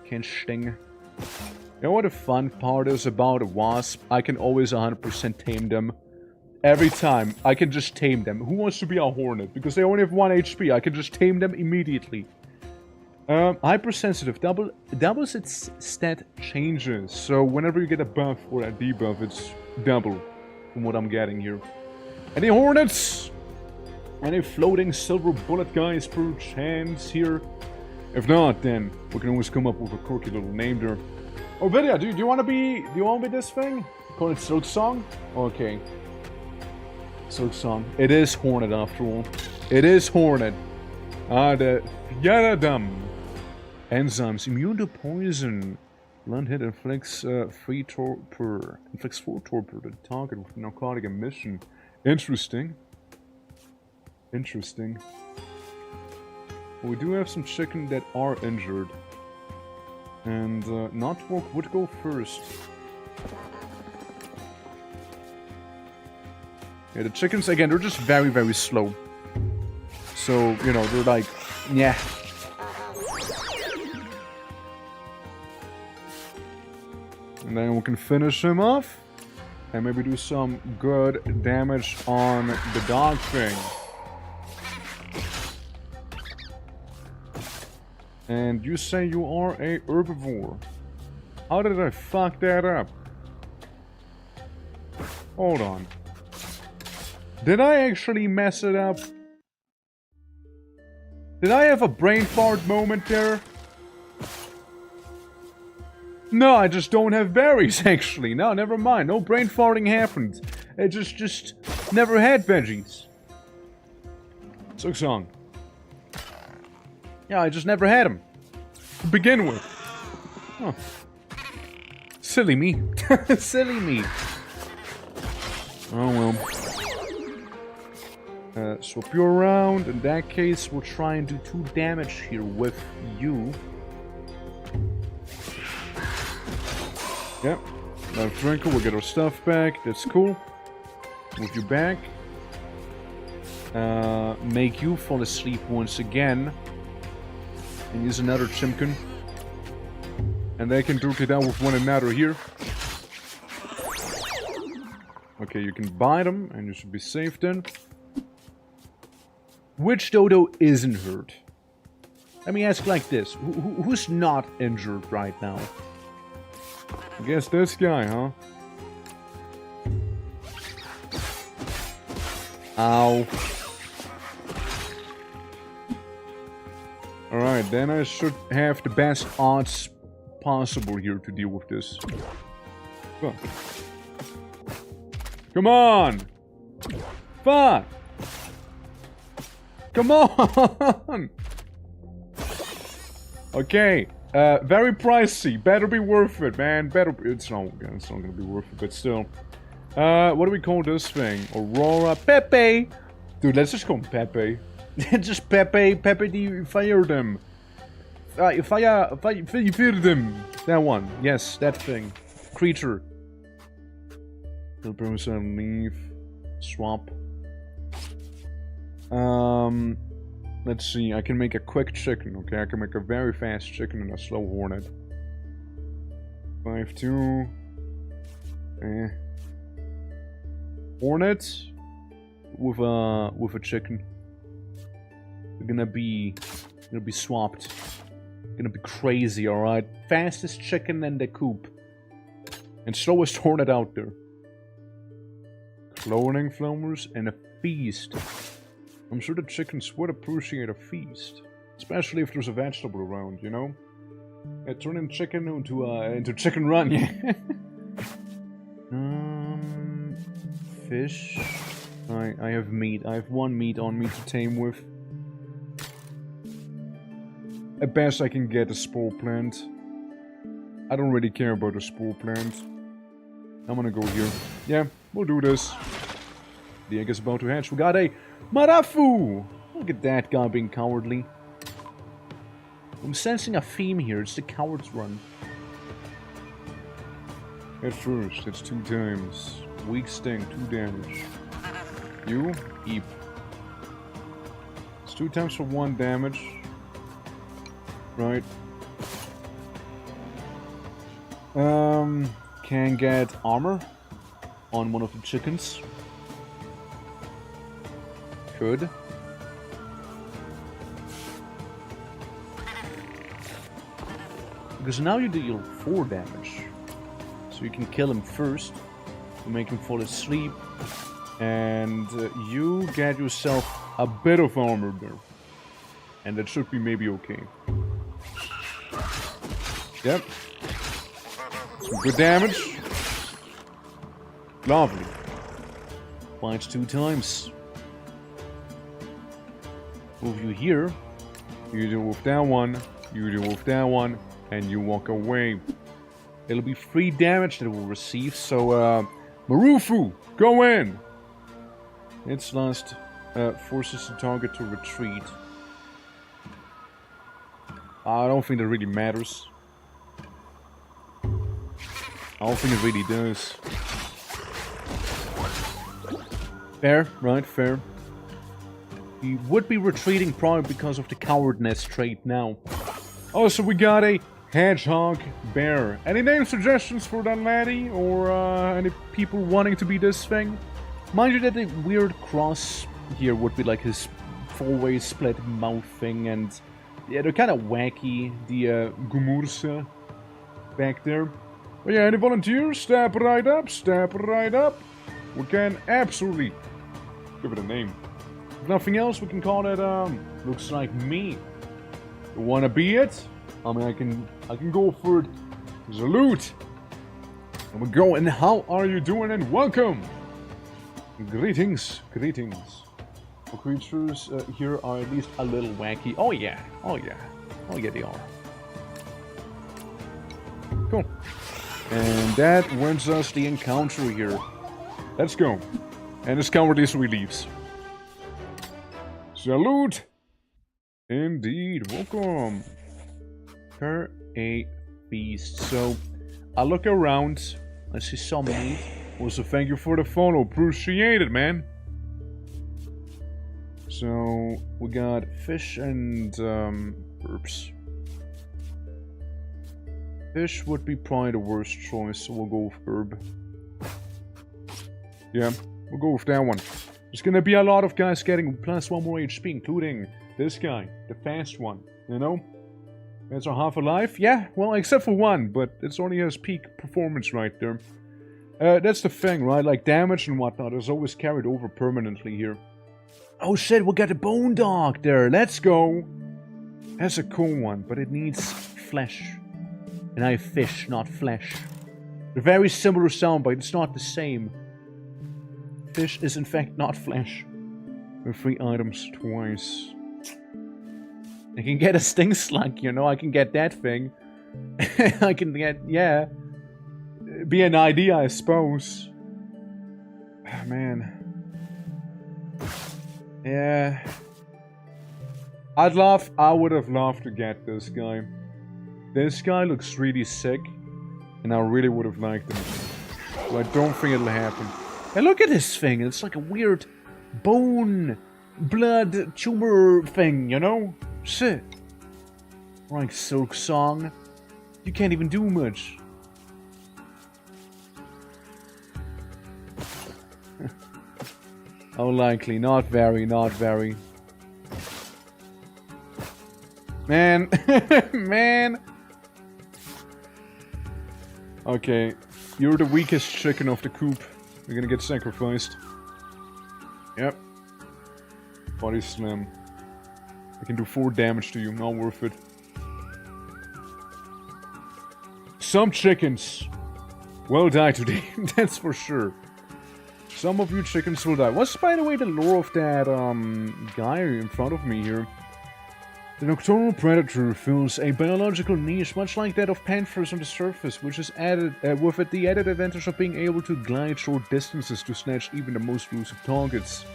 Can't sting. You know what the fun part is about a wasp? I can always 100% tame them. Every time, I can just tame them. Who wants to be a hornet? Because they only have 1 HP, I can just tame them immediately. Hypersensitive doubles its stat changes. So whenever you get a buff or a debuff, it's double from what I'm getting here. Any hornets? Any floating silver bullet guys per chance here? If not, then we can always come up with a quirky little name there. Oh, Vidya, do you want to be this thing? Call it Silk Song? Okay. Silk Song. It is Hornet after all. It is Hornet. The Yaradam. Enzymes. Immune to poison. Blunt hit inflicts 4 torpor to the target with narcotic emission. Interesting. Interesting. Well, we do have some chicken that are injured. And Notwalk would go first. Yeah, the chickens, again, they're just very, very slow. So, you know, they're like, yeah. And then we can finish him off. And maybe do some good damage on the dog thing. And you say you are a herbivore. How did I fuck that up? Hold on. Did I actually mess it up? Did I have a brain fart moment there? No, I just don't have berries, actually. No, never mind. No brain farting happened. I just never had veggies. Silk Song. Yeah, I just never had them. To begin with. Huh. Silly me. Silly me. Oh well. Swap you around. In that case, we'll try and do 2 damage here with you. Yep. Now Drinker, we'll get our stuff back. That's cool. Move you back. Make you fall asleep once again. And use another Chimkin. And they can duke it out with one another here. Okay, you can bite them, and you should be safe then. Which dodo isn't hurt? Let me ask like this. Who's not injured right now? I guess this guy, huh? Ow. Alright, then I should have the best odds possible here to deal with this. Fuck. Come on! Fuck! Come on! Okay, very pricey. Better be worth it, man. It's not gonna be worth it, but still. What do we call this thing? Aurora Pepe! Dude, let's just call him Pepe. Just Pepe the fire them. Fire them. That one. Yes, that thing. Creature. Kill person, leave. Swap. Let's see. I can make a quick chicken, okay? I can make a very fast chicken and a slow hornet. 5-2. Hornet with a chicken. We're gonna be swapped. Gonna be crazy, alright? Fastest chicken in the coop. And slowest hornet out there. Cloning flowers and a feast. I'm sure the chickens would appreciate a feast. Especially if there's a vegetable around, you know? Turning chicken into chicken run, yeah. Fish. I have meat. I have 1 meat on me to tame with. At best I can get a spore plant. I don't really care about a spore plant. I'm gonna go here. Yeah, we'll do this. The egg is about to hatch. We got a Marafu! Look at that guy being cowardly. I'm sensing a theme here. It's the coward's run. At first, it's 2 times. Weak sting, 2 damage. You, Eep. It's 2 times for 1 damage. Right. Can get armor on one of the chickens. Could. Because now you deal 4 damage. So you can kill him first, to make him fall asleep, and you get yourself a bit of armor there. And that should be maybe okay. Yep. Some good damage. Lovely. Bites 2 times. Move you here. You deal with that one, you deal with that one, and you walk away. It'll be 3 damage that we'll receive, so Marufu, go in! its last forces the target to retreat. I don't think that really matters. I don't think it really does. Fair, right, fair. He would be retreating probably because of the cowardness trait now. Oh, so we got a hedgehog bear. Any name suggestions for that laddie? Or any people wanting to be this thing? Mind you that the weird cross here would be like his 4-way split mouth thing, and yeah, they're kind of wacky, the Gumursa back there. But yeah, any volunteers? Step right up, step right up. We can absolutely give it a name. If nothing else, we can call it, looks like me. You wanna be it? I mean, I can go for it. Salute! And we go, and how are you doing, and welcome! Greetings, greetings. The creatures here are at least a little wacky. Oh yeah, oh yeah. Oh yeah, they are. Cool. And that wins us the encounter here. Let's go. And this cowardly leaves. Salute! Indeed, welcome. Per a beast. So, I look around, I see some meat. Also, thank you for the follow. Appreciate it, man. So, we got fish and herbs. Fish would be probably the worst choice, so we'll go with herb. Yeah, we'll go with that one. There's gonna be a lot of guys getting +1 more HP, including this guy, the fast one, you know? That's our half a life. Yeah, well, except for one, but it's only his peak performance right there. That's the thing, right? Like, damage and whatnot is always carried over permanently here. Oh shit, we got a bone dog there. Let's go. That's a cool one, but it needs flesh. And I have fish, not flesh. They're very similar sound, but it's not the same. Fish is in fact not flesh. With 3 items twice. I can get a sting slug, you know, I can get that thing. I can get, yeah. Be an idea, I suppose. Oh, man. Yeah. I would have loved to get this guy. This guy looks really sick, and I really would have liked him. So I don't think it'll happen. And look at this thing, it's like a weird bone, blood, tumor thing, you know? Shit. Like Silk Song. You can't even do much. Oh, likely. Not very, not very. Man. Man. Okay. You're the weakest chicken of the coop. You're gonna get sacrificed. Yep. Body slam. I can do 4 damage to you. Not worth it. Some chickens will die today. That's for sure. Some of you chickens will die. What's, by the way, the lore of that guy in front of me here? The nocturnal predator fills a biological niche much like that of panthers on the surface, which is added with it the added advantage of being able to glide short distances to snatch even the most elusive targets.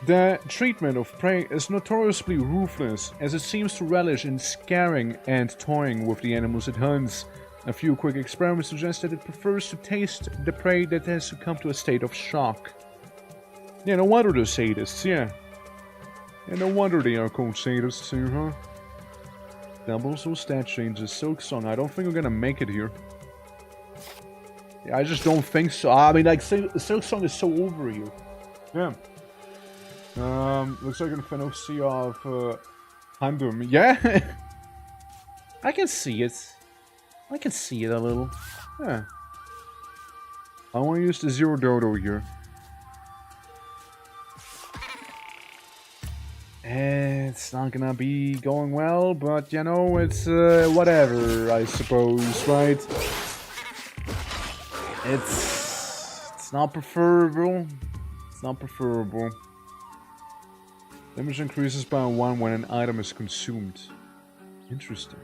The treatment of prey is notoriously ruthless, as it seems to relish in scaring and toying with the animals it hunts. A few quick experiments suggest that it prefers to taste the prey that has succumbed to a state of shock. Yeah, no wonder they're sadists, yeah. And no wonder they are called sadists here, huh? Doubles or stat changes. Silk Song. I don't think we're gonna make it here. Yeah, I just don't think so. I mean, like, Silk Song is so over here. Yeah. Looks like an fantasy of Handum. Yeah? I can see it. I can see it a little. Yeah. I want to use the Zero Dodo here. It's not gonna be going well, but you know, it's whatever, I suppose, right? It's not preferable. It's not preferable. Damage increases by 1 when an item is consumed. Interesting.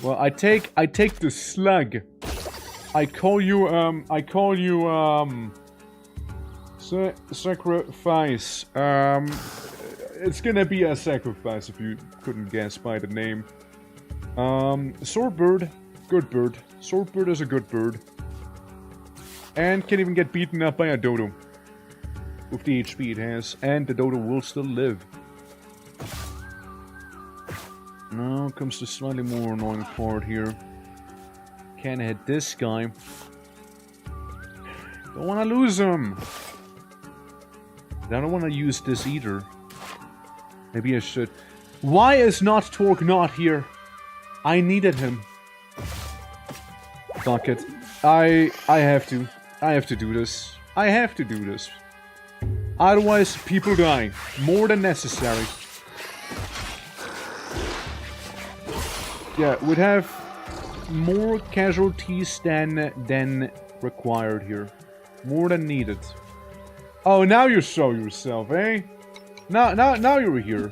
Well, I take the slug. I call you sacrifice. It's gonna be a sacrifice if you couldn't guess by the name. Swordbird, good bird. Swordbird is a good bird. And can even get beaten up by a dodo. With the HP it has, and the dodo will still live. Now comes the slightly more annoying part here. Can't hit this guy. Don't wanna lose him. I don't want to use this either. Maybe I should. Why is not Torque not here? I needed him. Fuck it. I have to. I have to do this. I have to do this. Otherwise, people die. More than necessary. Yeah, we'd have more casualties than required here. More than needed. Oh, now you show yourself, eh? Now you're here.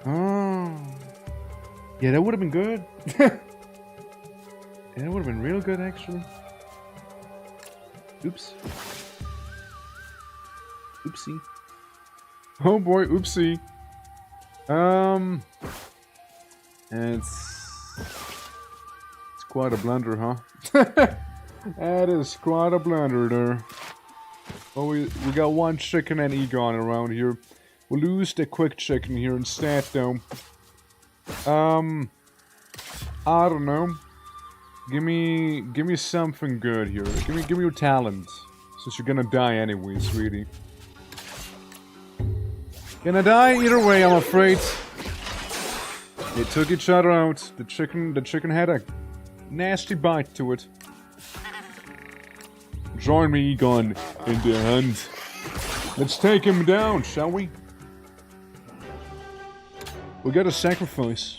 Oh. Yeah, that would have been good. Yeah, that would have been real good, actually. Oops. Oopsie. Oh boy, oopsie. It's quite a blunder, huh? That is quite a blunder there. Oh, we got one chicken and Egon around here. We'll lose the quick chicken here instead, though. I don't know. Give me something good here. Give me your talent, since you're gonna die anyway, sweetie. Gonna die either way, I'm afraid. They took each other out. The chicken had a nasty bite to it. Join me, Egon, in the hunt. Let's take him down, shall we? We got a sacrifice.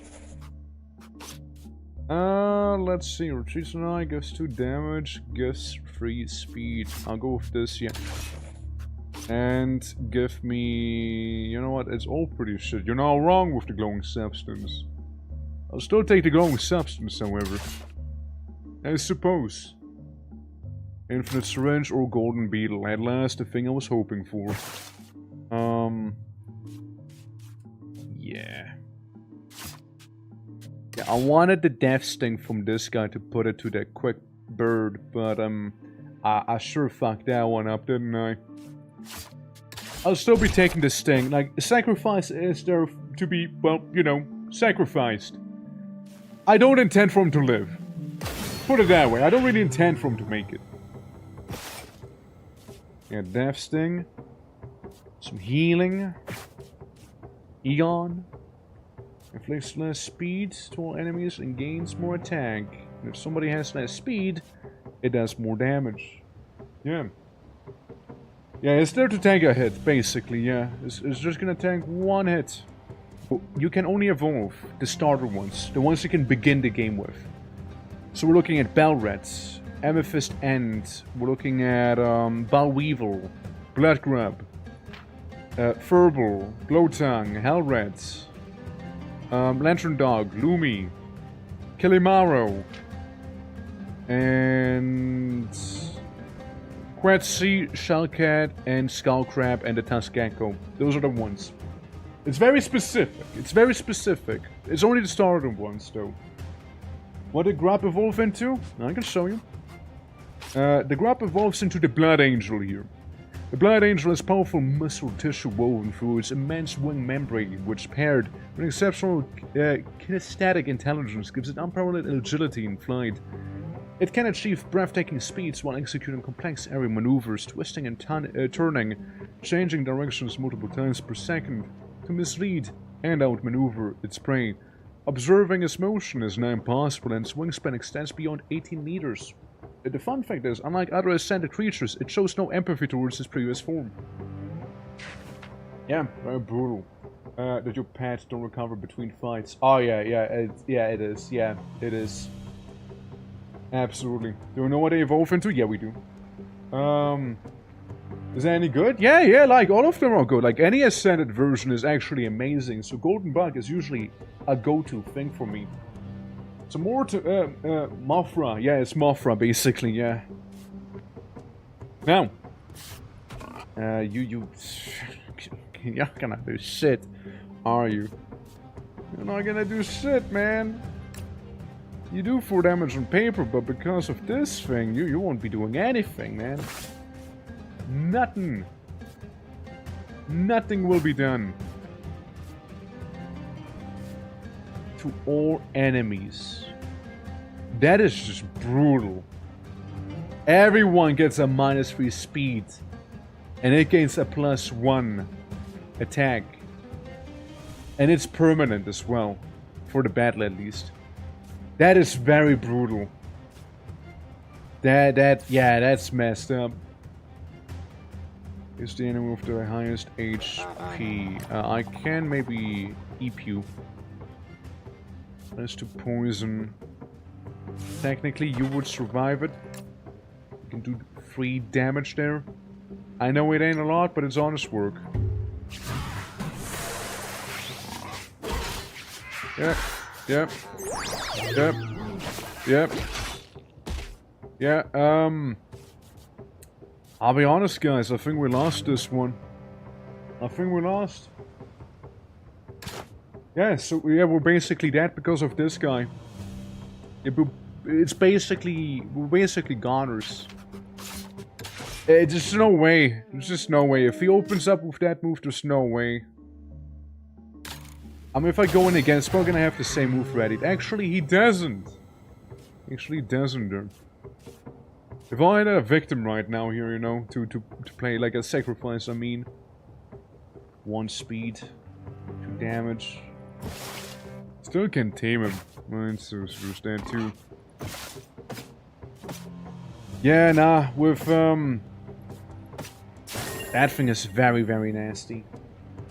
Let's see. Retreats and I gives 2 damage, gives 3 speed. I'll go with this, yeah. And give me... You know what? It's all pretty shit. You're not wrong with the glowing substance. I'll still take the glowing substance, however. I suppose. Infinite syringe or golden beetle. At last, the thing I was hoping for. Yeah. Yeah, I wanted the death sting from this guy to put it to that quick bird, but I sure fucked that one up, didn't I? I'll still be taking the sting. Like, sacrifice is there to be, well, you know, sacrificed. I don't intend for him to live. Put it that way. I don't really intend for him to make it. Yeah, death sting. Some healing. Egon. Inflicts less speed to all enemies and gains more attack. And if somebody has less speed, it does more damage. Yeah. Yeah, it's there to tank a hit, basically, yeah. It's just gonna tank 1 hit. You can only evolve the starter ones, the ones you can begin the game with. So we're looking at Bellrats, Amethyst End, we're looking at Balweevil, Bloodgrub, Furball, Glowtongue, Hellrats, Lantern Dog, Lumi, Killimaro, and Quetzal, Shellcat, and Skullcrab, and the Tuskgecko. Those are the ones. It's very specific. It's very specific. It's only the starter ones, though. What did Grub evolve into? I can show you. The Grub evolves into the Blood Angel here. The Blood Angel has powerful muscle tissue woven through its immense wing membrane, which paired with exceptional kinesthetic intelligence gives it unparalleled agility in flight. It can achieve breathtaking speeds while executing complex aerial maneuvers, twisting and turning, changing directions multiple times per second to mislead and outmaneuver its prey. Observing its motion is now impossible, and its wingspan extends beyond 18 meters. The fun fact is, unlike other ascended creatures, it shows no empathy towards its previous form. Yeah, very brutal. That your pets don't recover between fights. Oh yeah, it is. Yeah, it is. Absolutely. Do we know what they evolve into? Yeah, we do. Is that any good? Yeah, like, all of them are good. Like, any ascended version is actually amazing, so Golden Bug is usually a go-to thing for me. So more to, Mothra. Yeah, it's Mothra, basically, yeah. Now, you're not gonna do shit, are you? You're not gonna do shit, man. You do 4 damage on paper, but because of this thing, you won't be doing anything, man. Nothing. Nothing will be done. To all enemies. That is just brutal. Everyone gets a -3 speed. And it gains a +1 attack. And it's permanent as well. For the battle at least. That is very brutal. Yeah, that's messed up. Is the enemy with the highest HP? I can maybe eep you. As to poison. Technically, you would survive it. You can do 3 damage there. I know it ain't a lot, but it's honest work. Yep. Yeah, I'll be honest, guys, I think we lost this one. I think we lost. Yeah, so, yeah, we're basically dead because of this guy. Yeah, it's basically, we're basically goners. There's no way. There's just no way. If he opens up with that move, there's no way. I mean, if I go in again, it's probably gonna have the same move ready. Actually, he doesn't. Actually, doesn't. If I had a victim right now here, you know, to play like a sacrifice, I mean. 1 speed, 2 damage. Still can tame him. Mine, so there's that too. Yeah, nah, with, that thing is very, very nasty.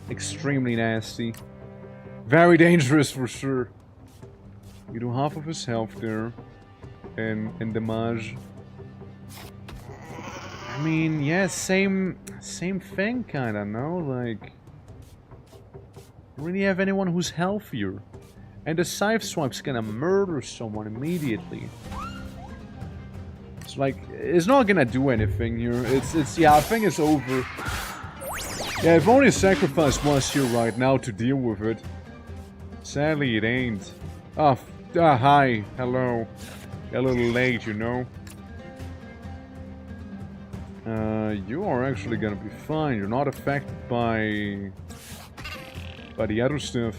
Extremely nasty. Very dangerous for sure. You do half of his health there. And damage. I mean, yeah, same thing kinda, no? Like, you really have anyone who's healthier. And the Scythe Swipe's gonna murder someone immediately. It's like, it's not gonna do anything here. Yeah, I think it's over. Yeah, if only a sacrifice was here right now to deal with it. Sadly, it ain't. Hi. Hello. A little late, you know. You are actually gonna be fine. You're not affected by the other stuff.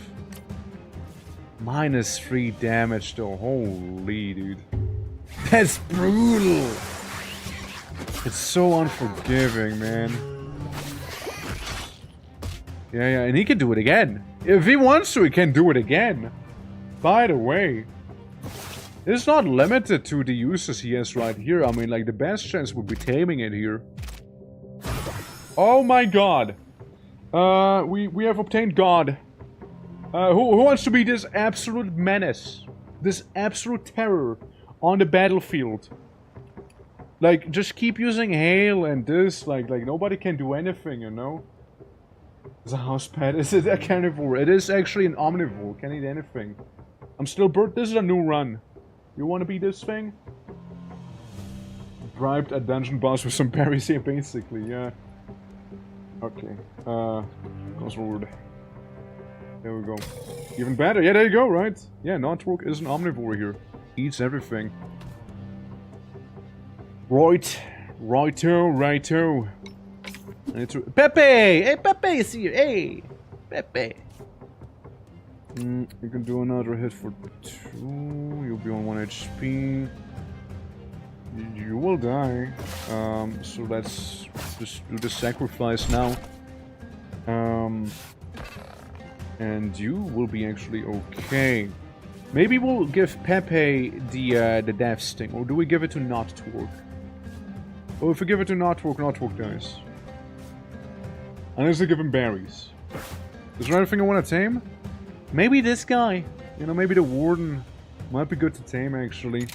-3 damage though. Holy dude. That's brutal. It's so unforgiving, man. Yeah, and he can do it again. If he wants to, he can do it again. By the way, it's not limited to the uses he has right here. I mean, like, the best chance would be taming it here. Oh my god. We have obtained God. Who wants to be this absolute menace? This absolute terror on the battlefield. Like, just keep using hail and this, like nobody can do anything, you know? It's a house pet. Is it a carnivore? It is actually an omnivore. Can eat anything. I'm still bird. This is a new run. You want to be this thing? Bribed a dungeon boss with some berries here, basically, yeah. Okay. Goes forward. There we go. Even better. Yeah, there you go, right? Yeah, Notwork is an omnivore here. Eats everything. Right. Righto. Pepe! Hey, Pepe is here! Hey! Pepe! You can do another hit for 2. You'll be on 1 HP. You will die. So let's just do the sacrifice now. And you will be actually okay. Maybe we'll give Pepe the death sting. Or do we give it to Notwork? Oh, if we give it to Notwork, Notwork dies. Unless they give him berries. Is there anything I want to tame? Maybe this guy. You know, maybe the Warden. Might be good to tame, actually.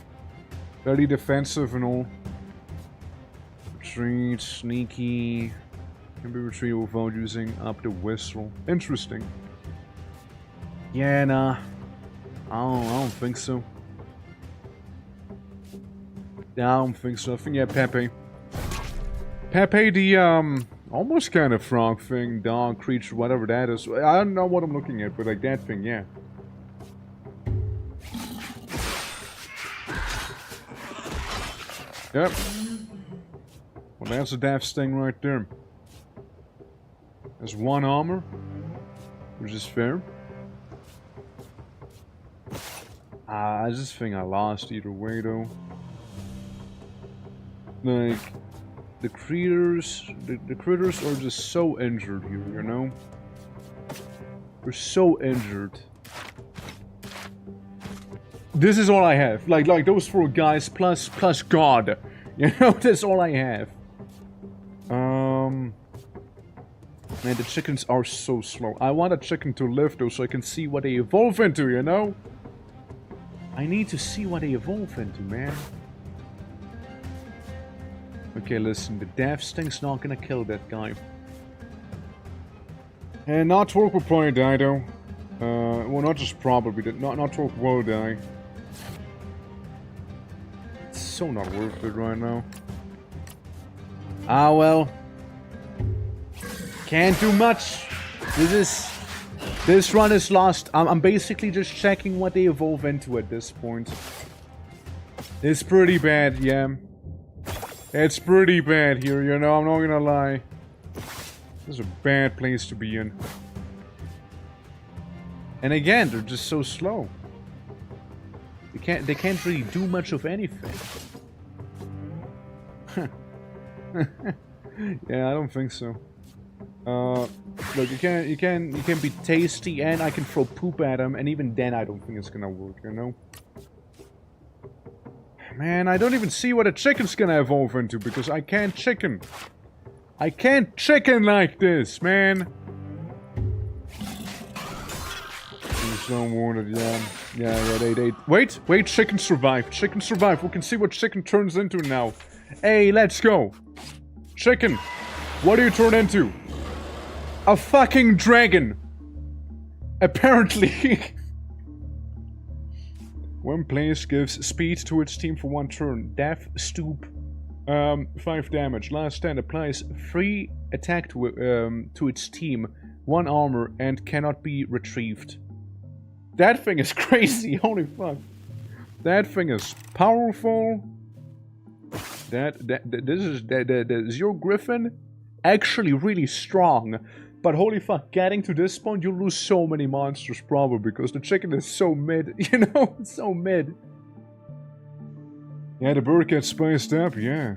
Very defensive and all. Retreat, sneaky. Can be retrieved without using up the whistle. Interesting. Yeah, nah. I don't think so. Yeah, I don't think so. I think, yeah, Pepe. Pepe, the, almost kind of frog thing, dog, creature, whatever that is. I don't know what I'm looking at, but like that thing, yeah. Yep. Well, that's a death sting right there. There's 1 armor, which is fair. I just think I lost either way, though. Like, the critters are just so injured here, you know? They're so injured. This is all I have. Like those 4 guys plus God. You know, that's all I have. Man, the chickens are so slow. I want a chicken to live though, so I can see what they evolve into, you know? I need to see what they evolve into, man. Okay, listen, the death sting's not gonna kill that guy. And Notwork will probably die though. Well, not just probably, Notwork will die. It's so not worth it right now. Ah, well. Can't do much. This run is lost. I'm basically just checking what they evolve into at this point. It's pretty bad, yeah. It's pretty bad here, you know, I'm not gonna lie. This is a bad place to be in. And again, they're just so slow. They can't really do much of anything. Yeah, I don't think so. Look, you can be tasty and I can throw poop at him, and even then I don't think it's gonna work, you know? Man, I don't even see what a chicken's gonna evolve into, because I can't chicken. I can't chicken like this, man! I'm so wounded, yeah. Yeah, they... Wait, chicken survived. Chicken survived. We can see what chicken turns into now. Hey, let's go. Chicken, what do you turn into? A fucking dragon! Apparently. When plays gives speed to its team for 1 turn. Death Stoop. 5 damage. Last stand applies 3 attack to its team, 1 armor, and cannot be retrieved. That thing is crazy, holy fuck. That thing is powerful. The Zero Griffin, actually really strong. But holy fuck, getting to this point, you'll lose so many monsters probably, because the chicken is so mid, you know? It's so mid. Yeah, the bird gets spiced up, yeah.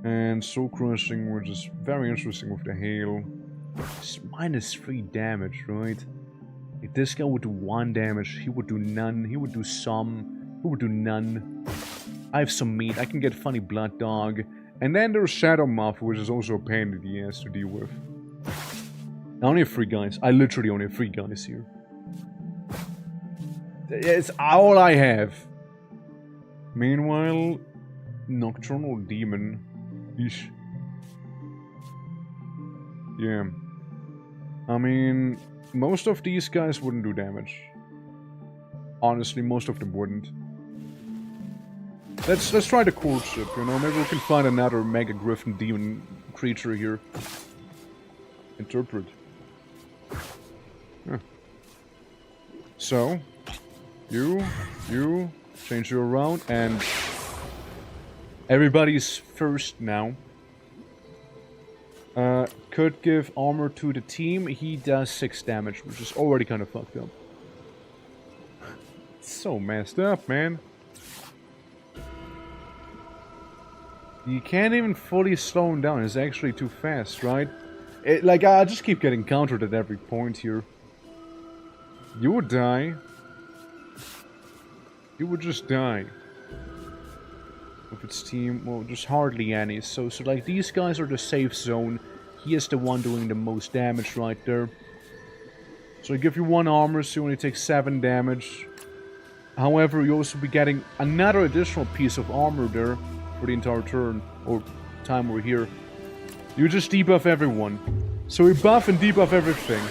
And soul crushing, which is very interesting with the hail. It's -3 damage, right? If this guy would do 1 damage, he would do none, he would do some, he would do none. I have some meat, I can get funny blood dog. And then there's Shadow Moth, which is also a pain in the ass to deal with. I only have 3 guys. I literally only have 3 guys here. It's all I have. Meanwhile, Nocturnal Demon. Eesh. Yeah. I mean, most of these guys wouldn't do damage. Honestly, most of them wouldn't. Let's try the courtship, you know, maybe we can find another Mega Griffin demon creature here. Interpret. Huh. So, you, change you around, and everybody's first now. Could give armor to the team. He does 6 damage, which is already kind of fucked up. So messed up, man. You can't even fully slow him down. It's actually too fast, right? Like, I just keep getting countered at every point here. You would die. You would just die. With its team, well, there's hardly any. So like, these guys are the safe zone. He is the one doing the most damage right there. So I give you 1 armor, so you only take 7 damage. However, you also be getting another additional piece of armor there for the entire turn, or time we're here. You just debuff everyone. So we buff and debuff everything.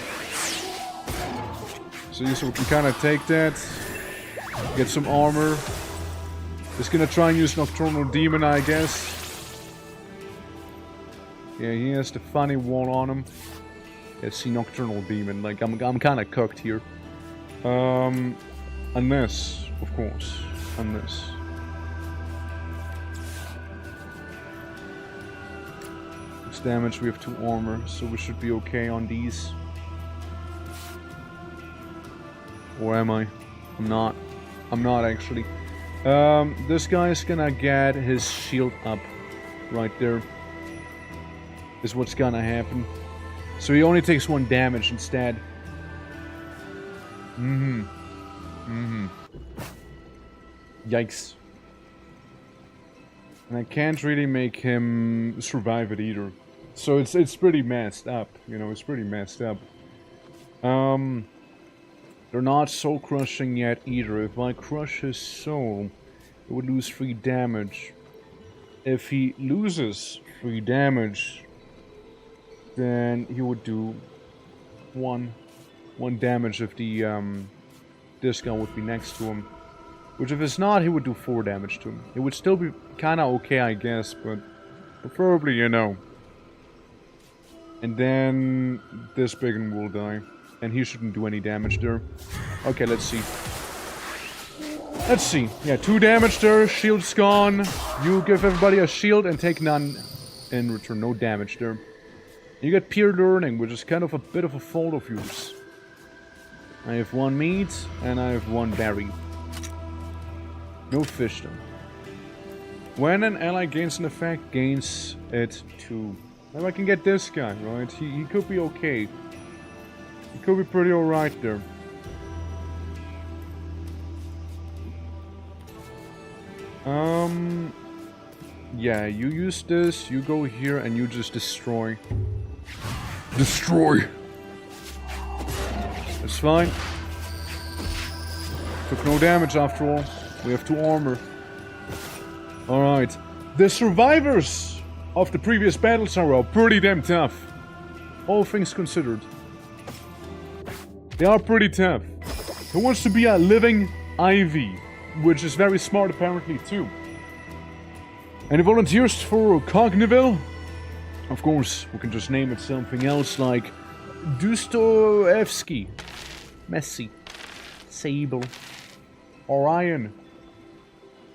So we can kind of take that, get some armor. Just gonna try and use Nocturnal Demon, I guess. Yeah, he has the funny wall on him. Let's see, Nocturnal Demon. Like, I'm kind of cooked here. Unless, of course, unless. 6 damage, we have 2 armor, so we should be okay on these. Or am I? I'm not. I'm not, actually. This guy's gonna get his shield up right there. Is what's gonna happen. So he only takes 1 damage instead. Yikes. And I can't really make him survive it either. So it's pretty messed up, you know, it's pretty messed up. They're not soul crushing yet either. If I crush his soul, it would lose 3 damage. If he loses 3 damage, then he would do 1 damage if the this guy would be next to him. Which if it's not, he would do 4 damage to him. It would still be kinda okay, I guess, but preferably, you know. And then this big one will die. And he shouldn't do any damage there. Okay, let's see. Let's see. Yeah, 2 damage there, shield's gone. You give everybody a shield and take none in return. No damage there. You get peer learning, which is kind of a bit of a fault of yours. I have 1 meat, and I have 1 berry. No fish though. When an ally gains an effect, gains it too. Now I can get this guy, right? He could be okay. He could be pretty alright there. Yeah, you use this, you go here, and you just destroy. Destroy! It's fine. Took no damage after all. We have 2 armor. Alright. The survivors of the previous battles are pretty damn tough. All things considered. They are pretty tough. Who wants to be a living Ivy? Which is very smart apparently too. Any volunteers for Cogniville? Of course, we can just name it something else like Dostoevsky, Messi, Sable, Orion.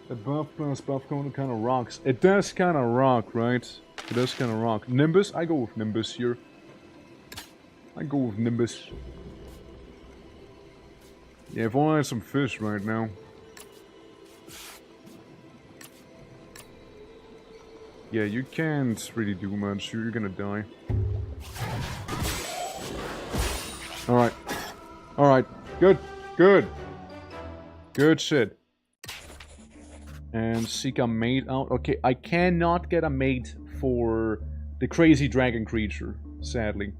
The buff plus buff kind of rocks. It does kind of rock, right? It does kind of rock. Nimbus? I go with Nimbus here. I go with Nimbus. Yeah, if only I had some fish right now. Yeah, you can't really do much. You're gonna die. Alright. Alright. Good. Good. Good shit. And seek a mate out. Okay, I cannot get a mate for the crazy dragon creature, sadly.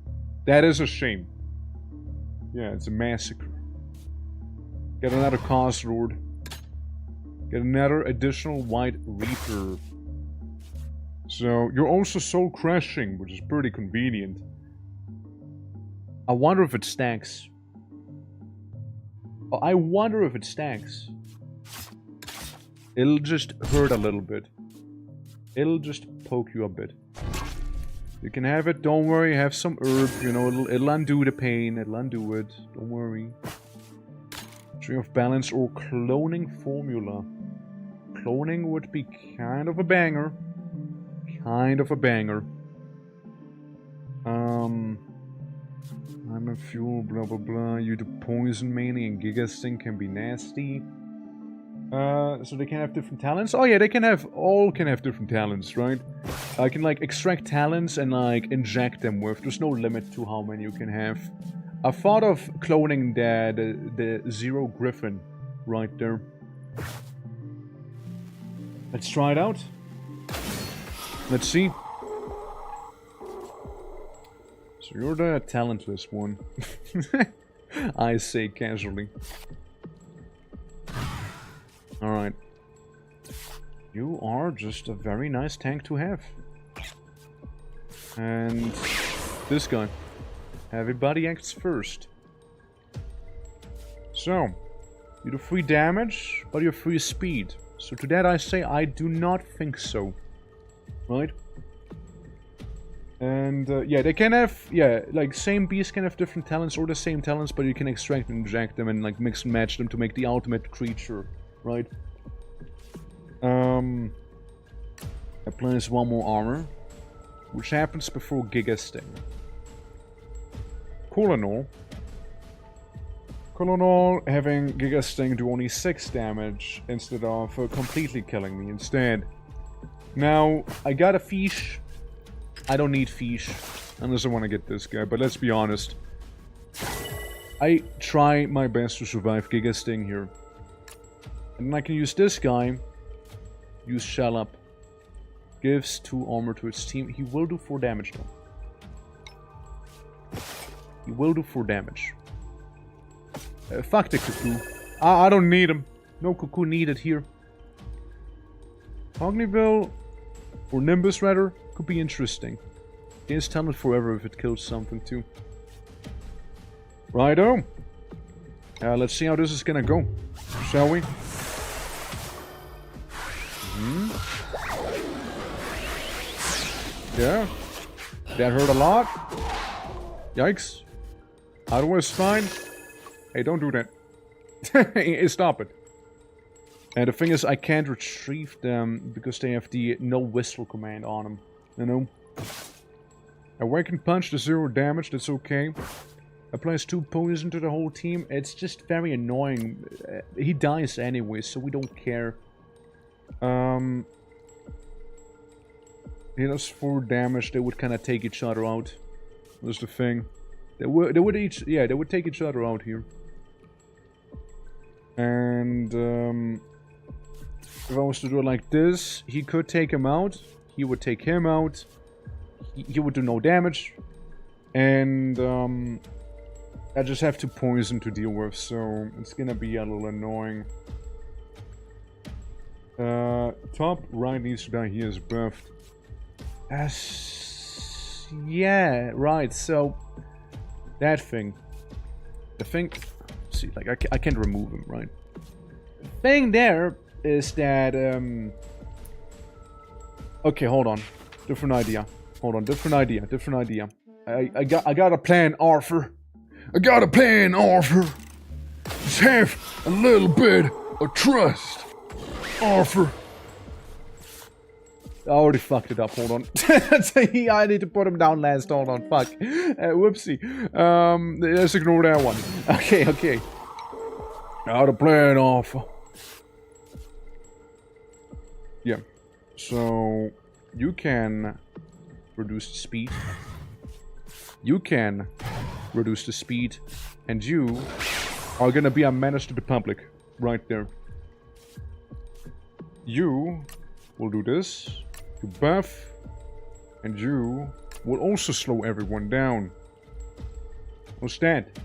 That is a shame. Yeah, it's a massacre. Get another Cause Lord. Get another additional White Reaper. So, you're also soul crashing, which is pretty convenient. I wonder if it stacks. Oh, I wonder if it stacks. It'll just hurt a little bit. It'll just poke you a bit. You can have it, don't worry, have some herb, you know, it'll undo the pain, it'll undo it, don't worry. Tree of Balance or Cloning Formula. Cloning would be kind of a banger. Kind of a banger. I'm a fuel, blah blah blah. You do poison mainly, and Giga Sting can be nasty. So they can have different talents? Oh yeah, they can have, all can have different talents, right? I can like extract talents and like inject them with. There's no limit to how many you can have. I thought of cloning the Zero Griffin right there. Let's try it out. Let's see. So you're the talentless one. I say casually. Alright. You are just a very nice tank to have. And this guy. Everybody acts first. So, you do 3 damage, but you're 3 speed. So to that I say I do not think so. Right? And yeah, they can have, yeah, like same beasts can have different talents or the same talents, but you can extract and inject them and like mix and match them to make the ultimate creature. Right? Applies 1 more armor, which happens before Giga Sting. Colonel having Giga Sting do only 6 damage instead of completely killing me instead. Now, I got a fish. I don't need fish unless I want to get this guy, but let's be honest. I try my best to survive Giga Sting here. And then I can use this guy. Use Shell Up. Gives 2 armor to its team. He will do 4 damage though. He will do 4 damage. Fuck the cuckoo. I don't need him. No cuckoo needed here. Ogniville, or Nimbus rather, could be interesting. Gains talent forever if it kills something too. Righto. Let's see how this is gonna go. Shall we? Yeah. That hurt a lot. Yikes. Otherwise fine. Hey, don't do that. Stop it. And the thing is, I can't retrieve them because they have the no whistle command on them. You know? Awaken Punch, the 0 damage, that's okay. Applies 2 poison to the whole team. It's just very annoying. He dies anyway, so we don't care. He does 4 damage, they would kind of take each other out. That's the thing. They would take each other out here. And if I was to do it like this, he could take him out. He would take him out. He would do no damage. And I just have to poison to deal with, so it's gonna be a little annoying. Top right needs to die. He is buffed. Yeah, right. So that thing, the thing. See, like I can't remove him, right? The thing there is that okay, hold on. Different idea. Hold on, different idea. I got a plan, Arthur. I got a plan, Arthur. Just have a little bit of trust, Arthur. I already fucked it up, hold on. I need to put him down last, hold on, fuck. Whoopsie. Let's ignore that one. Okay. Got a plan, Arthur. Yeah. So, you can reduce the speed. You can reduce the speed. And you are gonna be a menace to the public. Right there. You will do this. You buff. And you will also slow everyone down. What's that?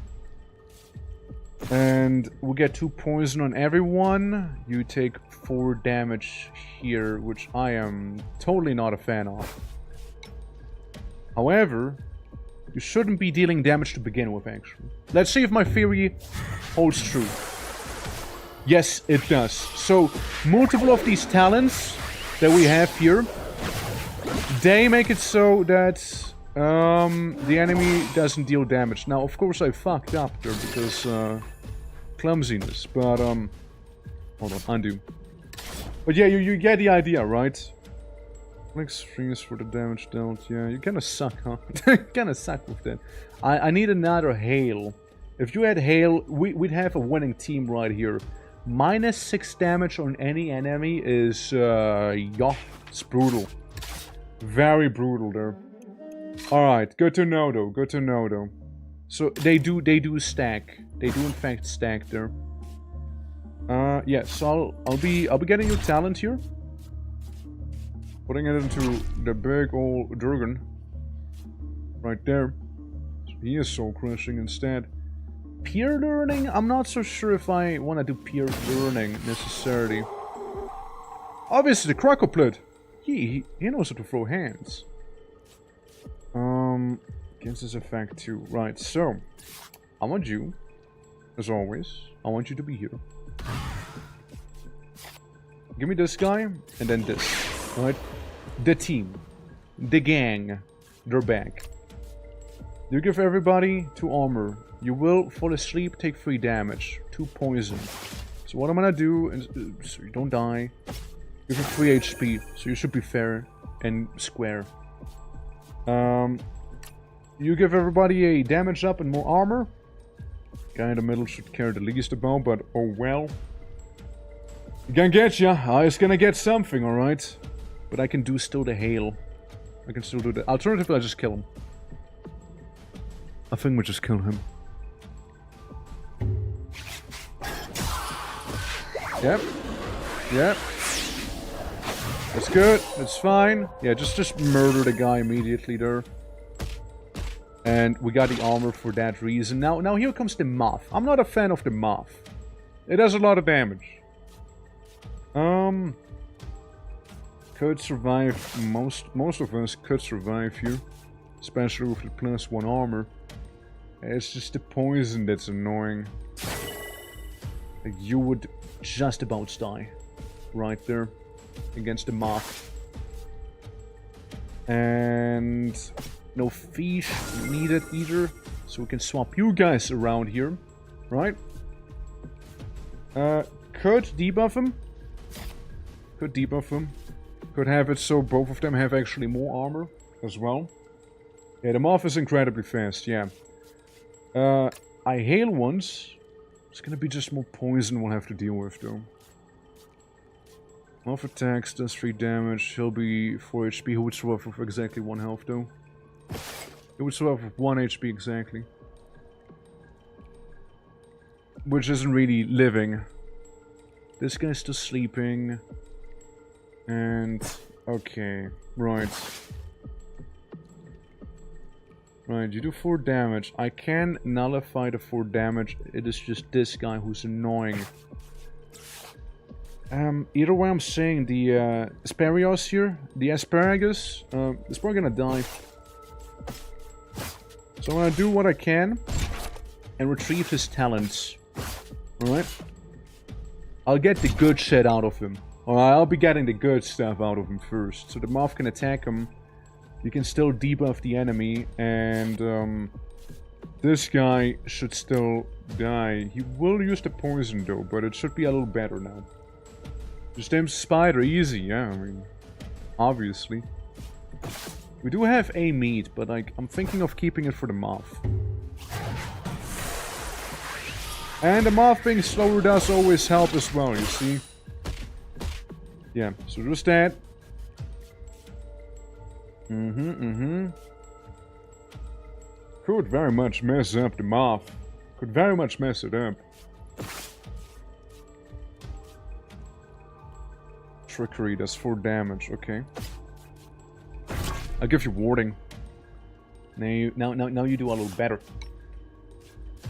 And we'll get 2 poison on everyone. You take 4 damage here, which I am totally not a fan of. However, you shouldn't be dealing damage to begin with, actually. Let's see if my theory holds true. Yes, it does. So, multiple of these talents that we have here, they make it so that the enemy doesn't deal damage. Now, of course, I fucked up there because clumsiness, but hold on, undo. But yeah, you get the idea, right? Extremes for the damage dealt. Yeah, you kinda suck, huh? You kinda suck with that. I need another hail. If you had hail, we'd have a winning team right here. -6 damage on any enemy is, yeah, it's brutal. Very brutal there. Alright, good to know though, good to know though. So, they do stack. They do in fact stack there. Yeah, so I'll be getting your talent here. Putting it into the big old Durgan. Right there. So he is soul crushing instead. Peer learning? I'm not so sure if I want to do peer learning necessarily. Obviously the Crocoplet. He knows how to throw hands. Against this effect too. Right, so I want you, as always, I want you to be here. Give me this guy, and then this. Right? The team. The gang. They're back. You give everybody 2 armor. You will fall asleep, take 3 damage. 2 poison. So what I'm gonna do is, so you don't die, give you 3 HP, so you should be fair and square. You give everybody a damage up and more armor. Guy in the middle should care the least about, but oh well. Gonna get ya. It's gonna get something, alright? But I can do still the hail. I can still do the... Alternatively, I just kill him. I think we just kill him. Yep. Yep. That's good. That's fine. Yeah, just murder the guy immediately there. And we got the armor for that reason. Now here comes the moth. I'm not a fan of the moth. It does a lot of damage. Could survive, most of us could survive here. Especially with the +1 armor. It's just the poison that's annoying. Like, you would just about die. Right there. Against the moth. And no fish needed either. So we can swap you guys around here. Right? Could debuff him. Could debuff him. Could have it so both of them have actually more armor as well. Yeah, the moth is incredibly fast, yeah. I hail once. It's gonna be just more poison we'll have to deal with though. Moth attacks, does 3 damage. He'll be 4 HP. He would survive with exactly 1 health though. He would survive with 1 HP exactly. Which isn't really living. This guy's still sleeping. And... okay. Right. Right, you do 4 damage. I can nullify the 4 damage. It is just this guy who's annoying. Either way, I'm saying the asparagus here, the asparagus, is probably gonna die. So I'm gonna do what I can and retrieve his talents. Alright? I'll get the good shit out of him. Alright, I'll be getting the good stuff out of him first. So the moth can attack him. You can still debuff the enemy, and this guy should still die. He will use the poison though, but it should be a little better now. Just aim spider, easy, yeah, I mean, obviously. We do have a meat, but like, I'm thinking of keeping it for the moth. And the moth being slower does always help as well, you see. Yeah, so just that. Could very much mess up the moth. Could very much mess it up. Trickery does 4 damage, okay. I'll give you warding. Now you do a little better.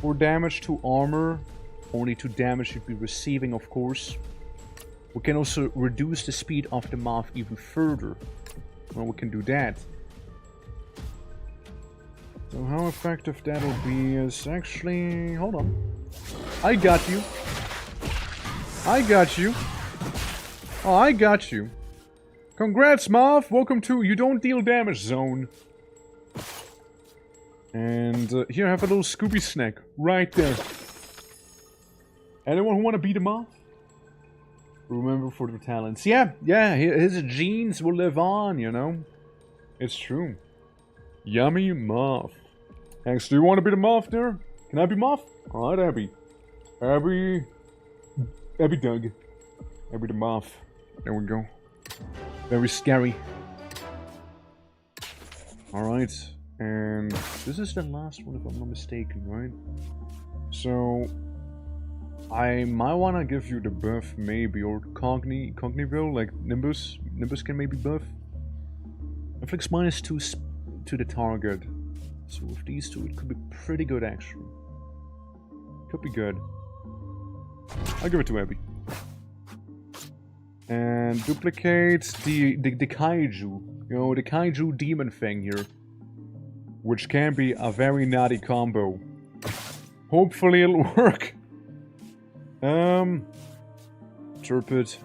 4 damage, 2 armor. Only 2 damage you'd be receiving, of course. We can also reduce the speed of the moth even further. Well, we can do that. So how effective that'll be is actually... Hold on. I got you. I got you. Oh, I got you. Congrats, moth. Welcome to You Don't Deal Damage Zone. And here, have a little Scooby snack. Right there. Anyone who want to beat him off? Remember for the talents. Yeah, his genes will live on, you know. It's true. Yummy moth. Thanks, do you want to be the moth there? Can I be moth? Alright, Abby. Abby Doug. Abby the moth. There we go. Very scary. Alright. And this is the last one if I'm not mistaken, right? So... I might wanna give you the buff, maybe, or Cogniville, like Nimbus. Nimbus can maybe buff. Inflicts -2 to the target. So with these two, it could be pretty good, actually. Could be good. I'll give it to Abby. And duplicate the Kaiju. You know, the Kaiju demon thing here. Which can be a very naughty combo. Hopefully it'll work. Turpid.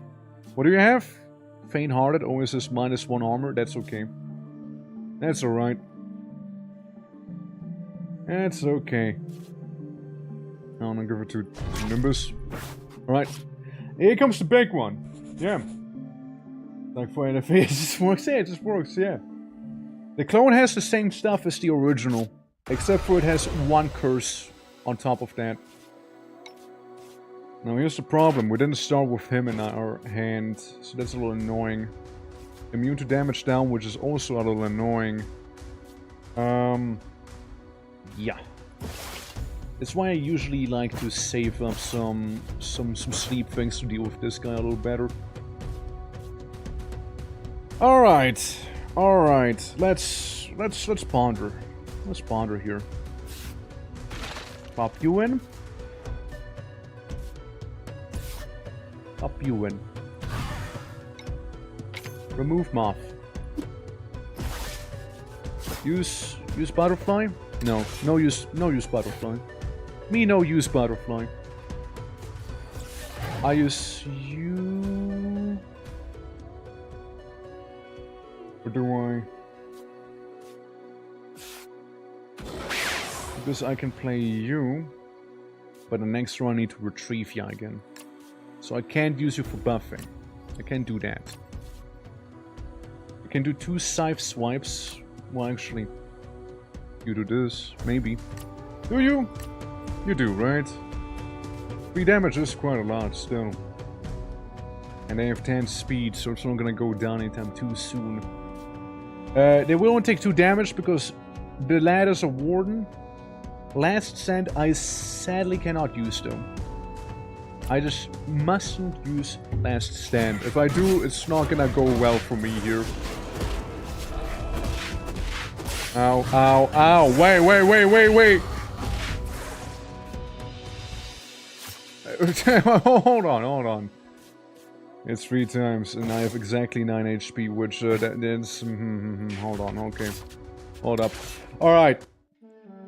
What do you have? Faint-hearted, always says -1 armor. That's okay. That's alright. That's okay. I'm gonna give it to Nimbus. Alright. Here comes the big one. Yeah. Like for NFA, it just works. Yeah, it just works, yeah. The clone has the same stuff as the original. Except for it has 1 curse on top of that. Now here's the problem, we didn't start with him in our hand, so that's a little annoying. Immune to damage down, which is also a little annoying. Yeah. That's why I usually like to save up some sleep things to deal with this guy a little better. Alright. Alright. Let's ponder. Let's ponder here. Pop you in. Up you in. Remove moth. Use butterfly? No use butterfly. Me no use butterfly. I use you. Or do I? Because I can play you, but the next run I need to retrieve you again. So I can't use you for buffing. I can't do that. I can do 2 scythe swipes. Well, actually, you do this, maybe. Do you? You do, right? 3 damage is quite a lot still. And they have 10 speed, so it's not gonna go down anytime too soon. They will only take 2 damage because the lad is a warden. Last stand I sadly cannot use though. I just mustn't use last stand. If I do, it's not gonna go well for me here. Ow, ow, ow. Wait. Hold on. It's 3 times, and I have exactly 9 HP, which, that's... hold on, okay. Hold up. Alright.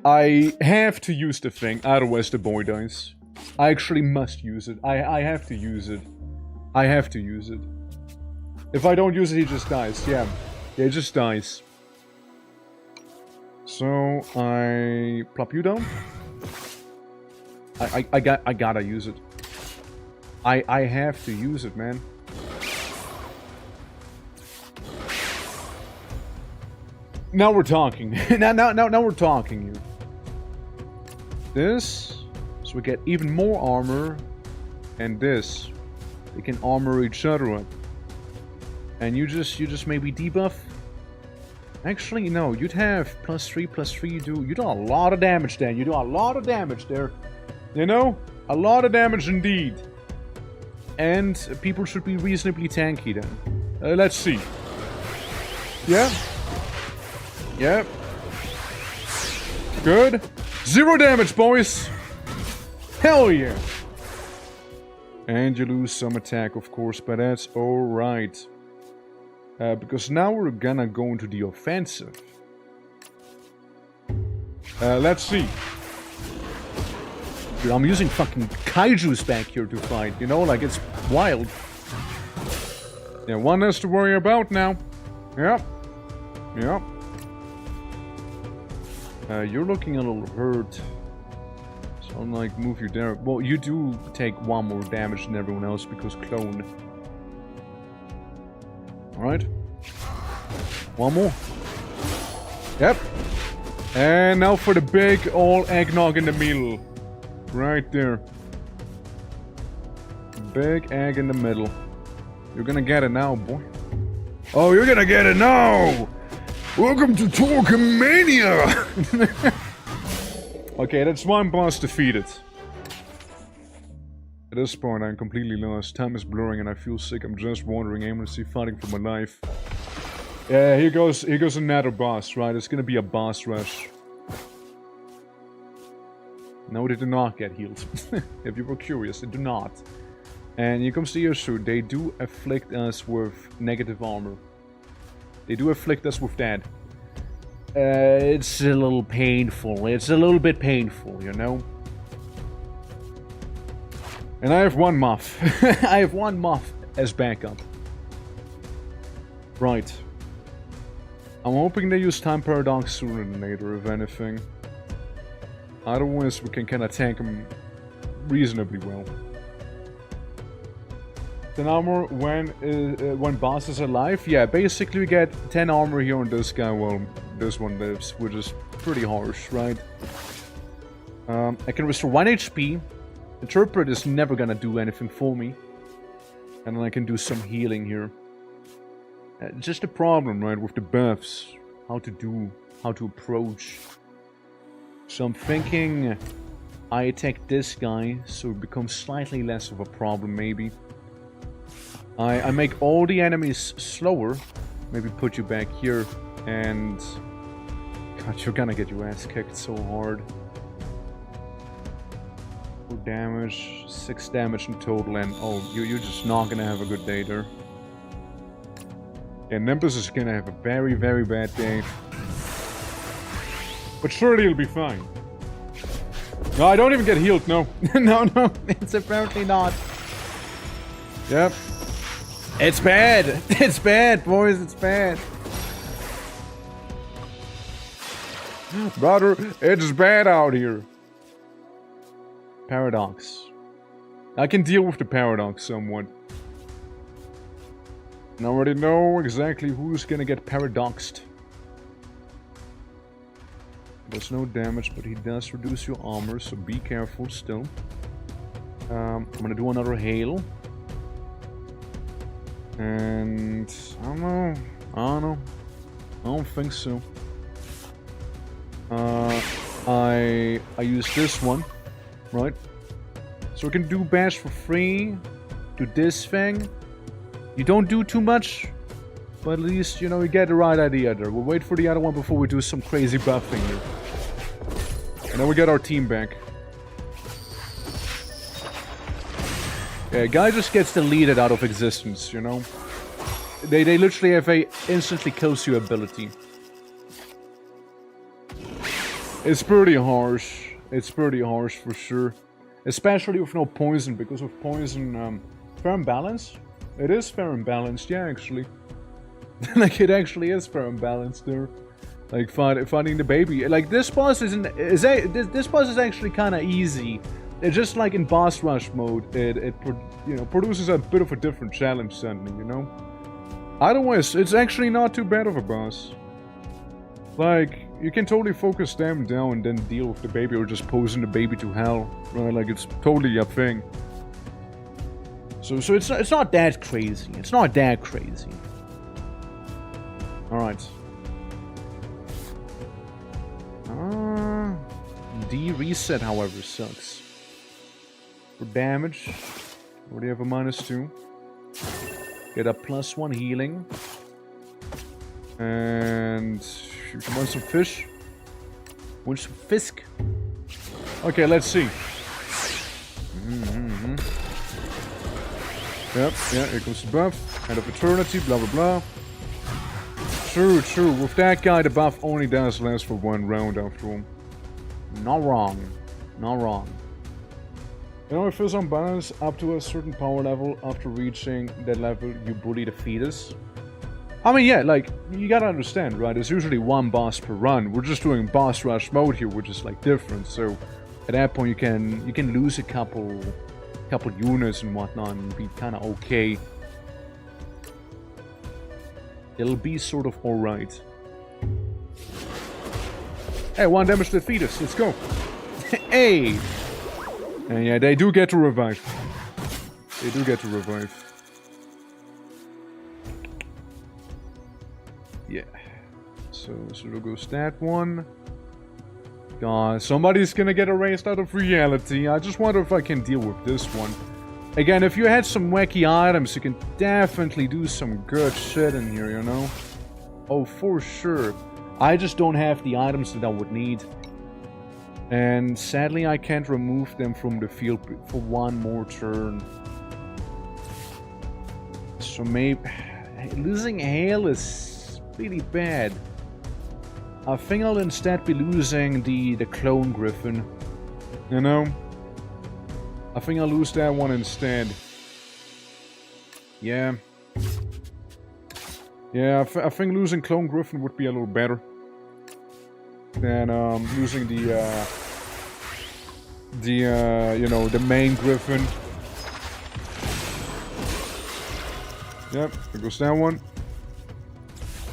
I have to use the thing, otherwise the boy dies. I actually must use it. I have to use it. I have to use it. If I don't use it, he just dies. Yeah. Yeah, he just dies. So, I plop you down. I gotta use it. I have to use it, man. Now we're talking. now we're talking here. This, so we get even more armor, and this, they can armor each other up. And you just maybe debuff. Actually, no, you'd have +3/+3. You do a lot of damage then. You do a lot of damage there. You know, a lot of damage indeed. And people should be reasonably tanky then. Let's see. Yeah. Yep. Good. 0 damage, boys. Hell yeah. And you lose some attack, of course, but that's alright. Because now we're gonna go into the offensive. Let's see. Dude, I'm using fucking kaijus back here to fight, you know, like it's wild. Yeah, one less to worry about now. Yep. Yep. You're looking a little hurt. So I'm like, move you there. Well, you do take 1 more damage than everyone else because clone. Alright. 1 more. Yep. And now for the big all eggnog in the middle. Right there. Big egg in the middle. You're gonna get it now, boy. Oh, you're gonna get it now! Welcome to Torquemania! Okay, that's 1 boss defeated. At this point, I'm completely lost. Time is blurring and I feel sick. I'm just wandering aimlessly, fighting for my life. Yeah, here goes another boss, right? It's gonna be a boss rush. No, they do not get healed. If you were curious, they do not. And here comes the issue. They do afflict us with negative armor. They do afflict us with that. It's a little painful. It's a little bit painful, you know? And I have 1 muff. I have 1 muff as backup. Right. I'm hoping they use time paradox sooner than later, if anything. Otherwise, we can kind of tank them reasonably well. 10 armor when boss is alive? Yeah, basically we get 10 armor here on this guy while this one lives, which is pretty harsh, right? I can restore 1 HP. Interpret is never gonna do anything for me. And then I can do some healing here. Just a problem, right, with the buffs. How to approach. So I'm thinking I attack this guy, so it becomes slightly less of a problem, maybe. I make all the enemies slower. Maybe put you back here, and... God, you're gonna get your ass kicked so hard. 4 damage, 6 damage in total, and oh, you're just not gonna have a good day there. Yeah, Nimbus is gonna have a very, very bad day. But surely he'll be fine. No, I don't even get healed, no. No, it's apparently not. Yep. It's bad! It's bad, boys, it's bad. Brother, it's bad out here. Paradox. I can deal with the paradox somewhat. I already know exactly who's gonna get paradoxed. Does no damage, but he does reduce your armor, so be careful still. I'm gonna do another hail. And I don't know. I don't think so. I use this one, right? So we can do bash for free. Do this thing. You don't do too much, but at least, you know, you get the right idea there. We'll wait for the other one before we do some crazy buffing here. And then we get our team back. Yeah, guy just gets deleted out of existence, you know? They literally have a instantly kills you ability. It's pretty harsh. It's pretty harsh for sure. Especially with no poison, because with poison, fair and balanced. It is fair and balanced, yeah, actually. Like, it actually is fair and balanced there. Like, finding the baby. Like, this boss this boss is actually kind of easy. It's just like in boss rush mode, it you know, produces a bit of a different challenge suddenly, you know? Otherwise, it's actually not too bad of a boss. Like, you can totally focus them down and then deal with the baby, or just posing the baby to hell, right? Like, it's totally a thing. So it's not that crazy. It's not that crazy. Alright. D reset, however, sucks. For damage, already have a -2. Get a +1 healing. And you want some fish? Want some fisk? Okay, let's see. Yep, yeah, here comes the buff. End of eternity, blah blah blah. True, true. With that guy, the buff only does last for 1 round after all. Not wrong. Not wrong. You know, it feels unbalanced up to a certain power level. After reaching that level, you bully the fetus. I mean, yeah, like, you gotta understand, right? There's usually 1 boss per run. We're just doing boss rush mode here, which is, like, different. So, at that point, you can lose a couple units and whatnot and be kind of okay. It'll be sort of alright. Hey, 1 damage to the fetus. Let's go. Hey! And yeah, they do get to revive. They do get to revive. Yeah. So there goes that one. God, somebody's gonna get erased out of reality. I just wonder if I can deal with this one. Again, if you had some wacky items, you can definitely do some good shit in here, you know? Oh, for sure. I just don't have the items that I would need. And sadly, I can't remove them from the field for 1 more turn. So maybe... losing Hail is really bad. I think I'll instead be losing the Clone Griffin. You know? I think I'll lose that one instead. Yeah. Yeah, I think losing Clone Griffin would be a little better than losing the you know, the main Griffin. Yep, there goes that one.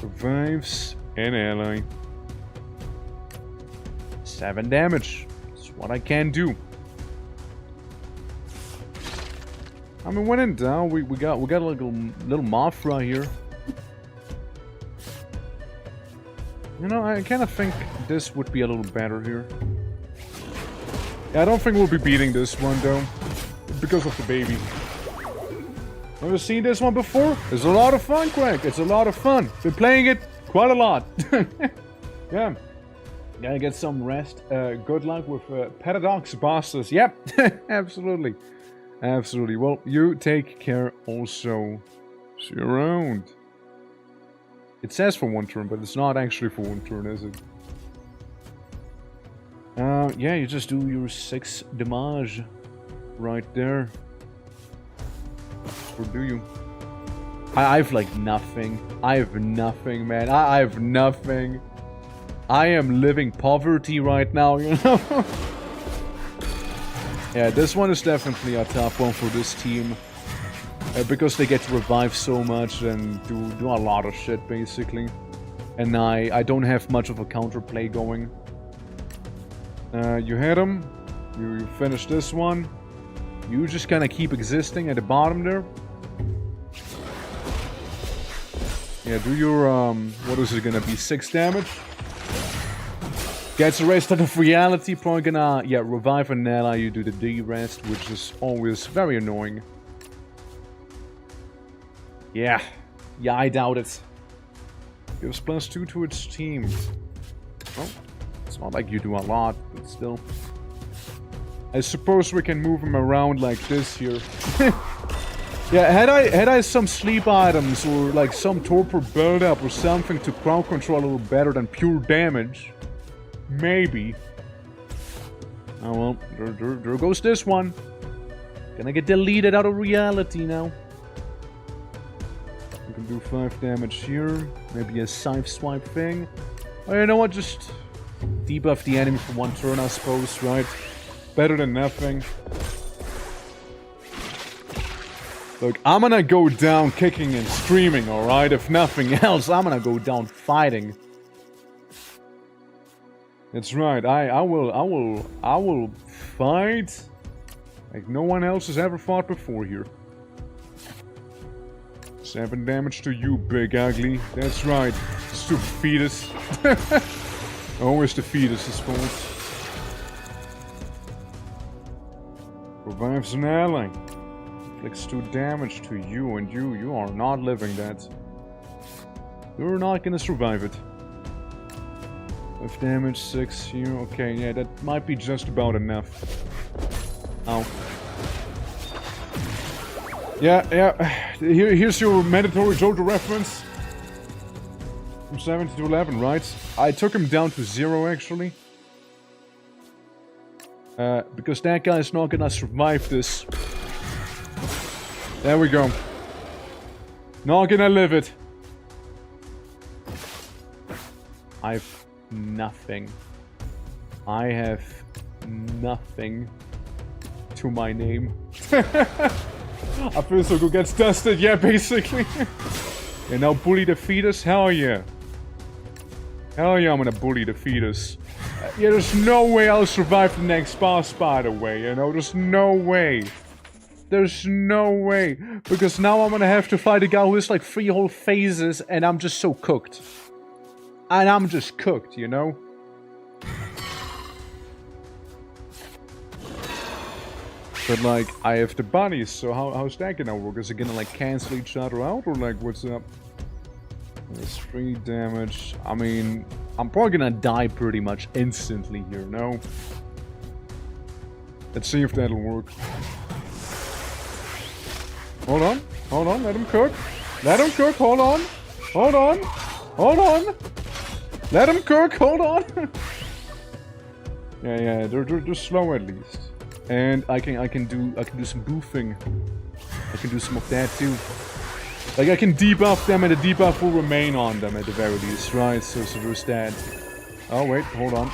Revives an ally. 7 damage. That's what I can do. I mean, when in doubt, we got a little Mothra here. You know, I kind of think this would be a little better here. Yeah, I don't think we'll be beating this one though, because of the baby. Never seen this one before? It's a lot of fun, Craig. It's a lot of fun. Been playing it quite a lot. Yeah. Gotta get some rest. Good luck with Paradox bosses. Yep, absolutely. Absolutely. Well, you take care also. See you around. It says for 1 turn, but it's not actually for 1 turn, is it? Yeah, you just do your 6 damage right there. Or do you? I've like nothing. I have nothing, man. I have nothing. I am living poverty right now, you know? Yeah, this one is definitely a tough one for this team. Because they get to revive so much and do a lot of shit, basically. And I don't have much of a counterplay going. You hit him. You finish this one. You just kind of keep existing at the bottom there. Yeah, do your, what is it gonna be, 6 damage? Gets erased out of reality, probably gonna, yeah, revive an ally, you do the D-rest, which is always very annoying. Yeah. Yeah, I doubt it. Gives +2 to its team. Oh, it's not like you do a lot, but still. I suppose we can move him around like this here. Yeah, had I some sleep items or like some torpor build-up or something to crowd control a little better than pure damage, maybe. Oh well, there goes this one. Gonna get deleted out of reality now. We can do 5 damage here. Maybe a scythe swipe thing. Oh, you know what? Just debuff the enemy for 1 turn, I suppose, right? Better than nothing. Look, I'm gonna go down kicking and screaming, alright? If nothing else, I'm gonna go down fighting. That's right, I will fight like no one else has ever fought before here. 7 damage to you, big ugly. That's right, stupid fetus. Always the fetus's fault. Revives an ally. Inflicts 2 damage to you, and you are not living that. You're not gonna survive it. 5 damage, 6 here. Okay, yeah, that might be just about enough. Ow. Yeah. Here's your mandatory JoJo reference. From 70 to 11, right? I took him down to 0, actually. Because that guy's not gonna survive this. There we go. Not gonna live it. I've nothing. I have nothing to my name. I feel so good gets dusted, yeah, basically. And now bully the fetus? Hell yeah. Hell yeah, I'm gonna bully the fetus. Yeah, there's no way I'll survive the next boss, by the way, you know? There's no way. There's no way. Because now I'm gonna have to fight a guy who has like 3 whole phases, and I'm just so cooked. And I'm just cooked, you know? But like, I have the bunnies, so how's that gonna work? Is it gonna like cancel each other out, or like, what's up? There's 3 damage. I mean, I'm probably gonna die pretty much instantly here, no? Let's see if that'll work. Hold on, let him cook. Let him cook, hold on. Hold on. Let him cook, hold on. yeah, they're slow at least. And I can do some boofing. I can do some of that too. Like I can debuff them, and the debuff will remain on them at the very least, right? So there's that. Oh wait, hold on.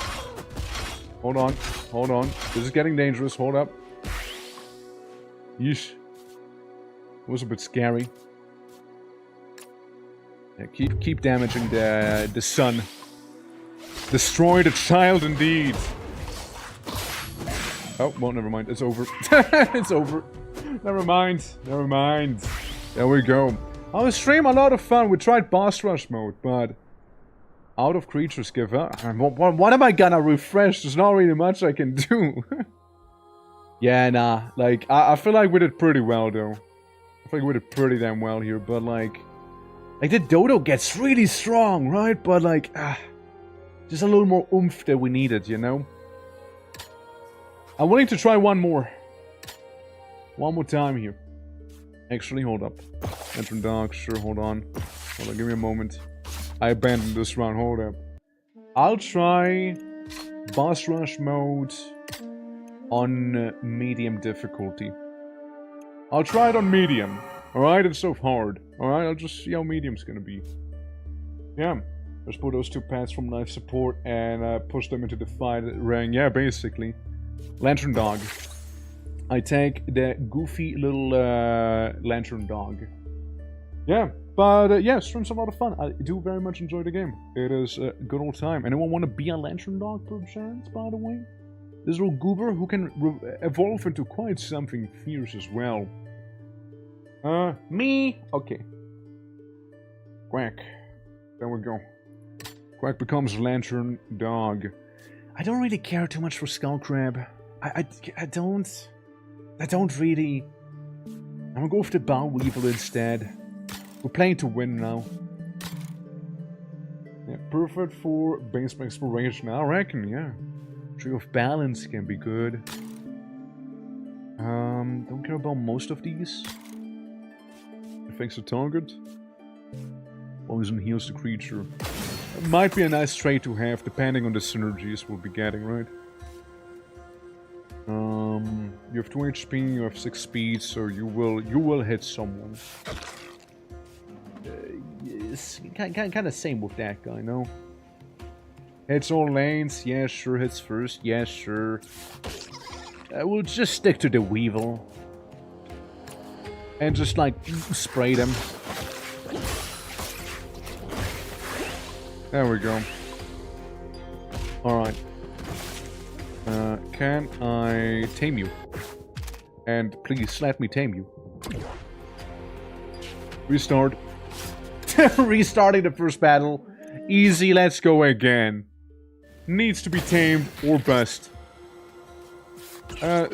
This is getting dangerous. Hold up. Yeesh. It was a bit scary. Yeah, keep damaging the sun. Destroy the child indeed. Oh, well, never mind. It's over. It's over. Never mind. There we go. Our stream, a lot of fun. We tried boss rush mode, but out of creatures give up. What am I gonna refresh? There's not really much I can do. Yeah, nah. Like, I feel like we did pretty well, though. I feel like we did pretty damn well here, but like the dodo gets really strong, right? But like, just a little more oomph that we needed, you know? I'm willing to try one more. One more time here. Actually, hold up. Lantern Dog, sure, hold on. Give me a moment. I abandoned this round, hold up. I'll try boss rush mode on medium difficulty. I'll try it on medium. Alright, it's so hard. Alright, I'll just see how medium's gonna be. Yeah. Let's put those 2 pads from life support and push them into the fight ring. Yeah, basically. Lantern Dog. I take the goofy little Lantern Dog. Yeah, but yeah, stream's a lot of fun. I do very much enjoy the game. It is a good old time. Anyone want to be a Lantern Dog, perchance, by the way? This little goober who can evolve into quite something fierce as well. Me? Okay. Quack. There we go. Quack becomes Lantern Dog. I don't really care too much for Skullcrab. I don't really. I'm gonna go for the Bow Weevil instead. We're playing to win now. Yeah, perfect for base exploration, I reckon, yeah. Tree of Balance can be good. Don't care about most of these. Affects the target. Poison heals the creature. It might be a nice trait to have, depending on the synergies we'll be getting, right? You have 2 HP, you have 6 speed, so you will hit someone. It's kind of same with that guy, no? Hits all lanes, yeah, sure. Hits first, yeah, sure. We'll just stick to the Weevil. And just, like, spray them. There we go. Alright. Can I tame you? And please let me tame you. Restart. Restarting the first battle. Easy, let's go again. Needs to be tamed or bust.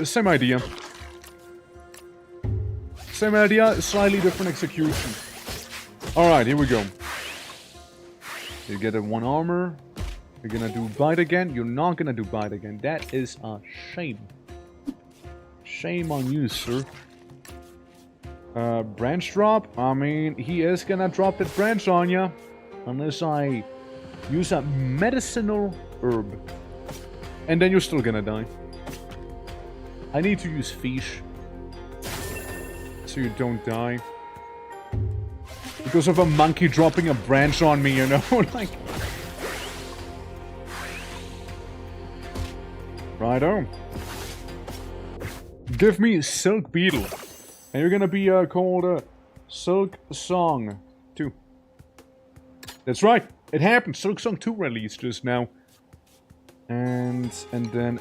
Same idea. Same idea, slightly different execution. Alright, here we go. You get a 1 armor. You're gonna do bite again. You're not gonna do bite again. That is a shame. Shame on you, sir. Branch drop? I mean, he is gonna drop that branch on ya. Unless I use a medicinal herb. And then you're still gonna die. I need to use fish. So you don't die. Because of a monkey dropping a branch on me, you know? Like... Righto. Give me Silk Beetle. And you're gonna be called Silk Song 2. That's right. It happened. Silk Song 2 released just now. And then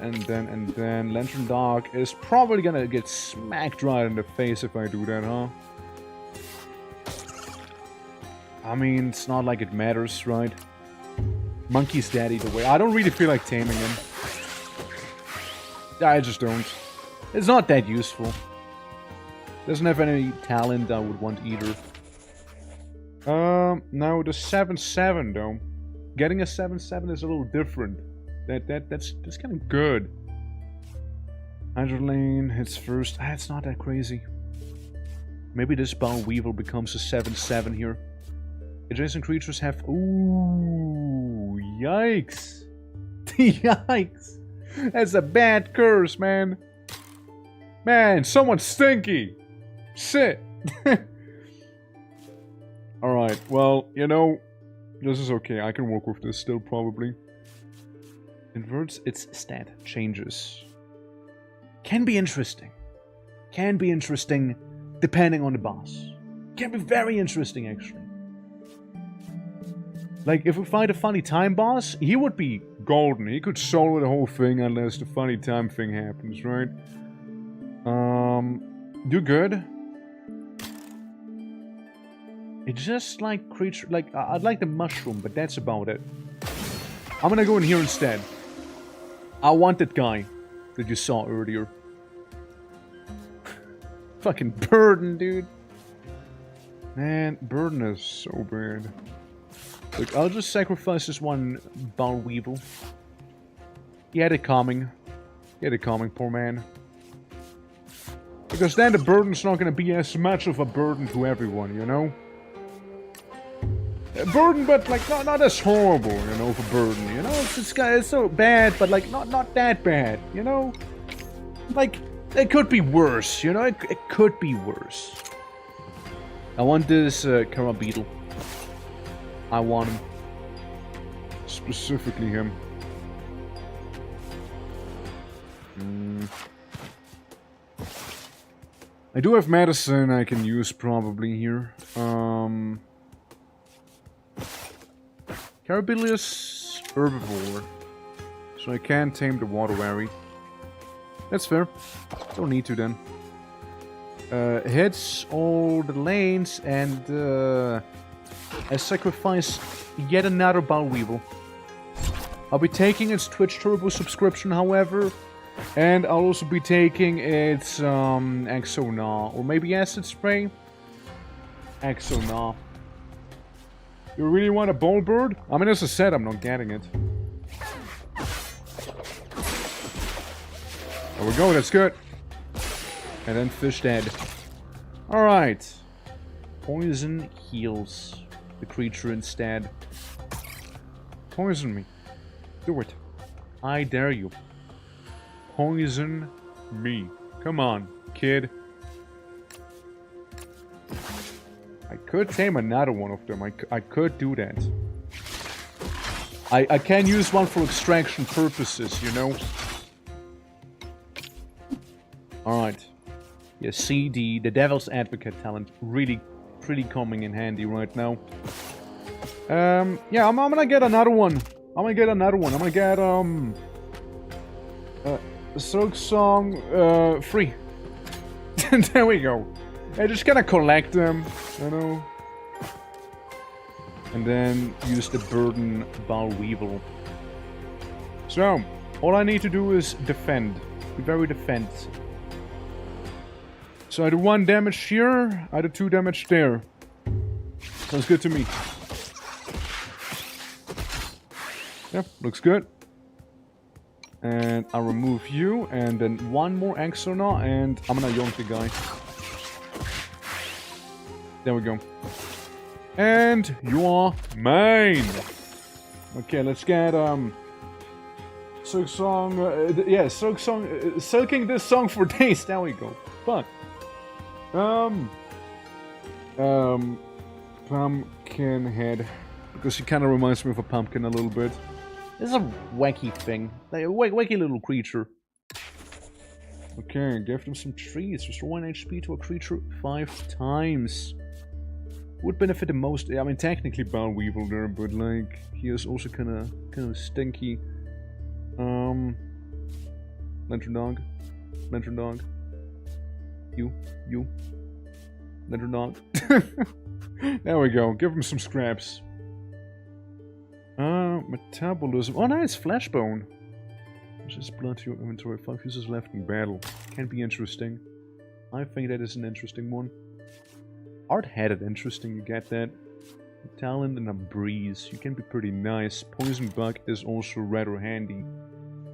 Lantern Dog is probably gonna get smacked right in the face if I do that, huh? I mean, it's not like it matters, right? Monkey's dead either way. I don't really feel like taming him. I just don't. It's not that useful. Doesn't have any talent I would want either. Now the 7-7 though. Getting a 7-7 is a little different. That's kind of good. Hydrolane hits first. It's not that crazy. Maybe this Bow Weevil becomes a 7-7 here. Adjacent creatures have... Ooh, yikes. Yikes. That's a bad curse, man. Man, someone's stinky. Shit. Alright, well, you know, this is okay. I can work with this still, probably. Inverts its stat changes. Can be interesting. Can be interesting, depending on the boss. Can be very interesting, actually. Like, if we find a funny time boss, he would be golden. He could solo the whole thing unless the funny time thing happens, right? Do good. It's just like creature... Like, I'd like the mushroom, but that's about it. I'm gonna go in here instead. I want that guy that you saw earlier. Fucking Burden, dude. Man, Burden is so bad. Look, I'll just sacrifice this one Bow Weevil. He had it coming. He had it coming, poor man. Because then the burden's not gonna be as much of a burden to everyone, you know? A burden, but like not as horrible, you know, for Burden, you know? It's so bad, but like not that bad, you know? Like, it could be worse, you know? It could be worse. I want this Kara Beetle. I want him. Specifically him. I do have medicine I can use probably here. Carabilius herbivore. So I can tame the water wary. That's fair. Don't need to then. Hits all the lanes and I sacrifice yet another Bow Weevil. I'll be taking its Twitch Turbo subscription, however, and I'll also be taking its Exona, or maybe Acid Spray? Exona. You really want a Bowl Bird? I mean, as I said, I'm not getting it. There we go, that's good. And then fish dead. Alright. Poison heals the creature instead. Poison me. Do it. I dare you. Poison me. Come on, kid. I could tame another one of them. I could do that. I can use one for extraction purposes, you know? Alright. Yeah, see, the Devil's Advocate talent really pretty coming in handy right now. Yeah, I'm gonna get another one. I'm gonna get Silk Song, free. There we go. I'm just gonna collect them, you know. And then use the Burden Bow Weevil. So, all I need to do is defend. Be very defensive. So I do 1 damage here, I do 2 damage there. Sounds good to me. Yeah, looks good. And I'll remove you, and then 1 more Exona, and I'm gonna yonk the guy. There we go. And you are mine. Okay, let's get Silk Song. Yeah, Silk Song. Silking this song for days. There we go. Fun. Pumpkinhead, because he kind of reminds me of a pumpkin a little bit. This is a wacky thing, like a wacky little creature. Okay, give them some trees. Restore 1 HP to a creature 5 times. Would benefit the most. I mean, technically Bow Weevil there, but like he is also kind of stinky. Lantern Dog, Lantern Dog. You, Lantern Dog. There we go. Give him some scraps. Metabolism. Oh, nice, Flashbone. Just blood to your inventory. 5 uses left in battle. Can be interesting. I think that is an interesting one. Hard-headed, interesting, you get that. Talent and a breeze. You can be pretty nice. Poison bug is also rather handy.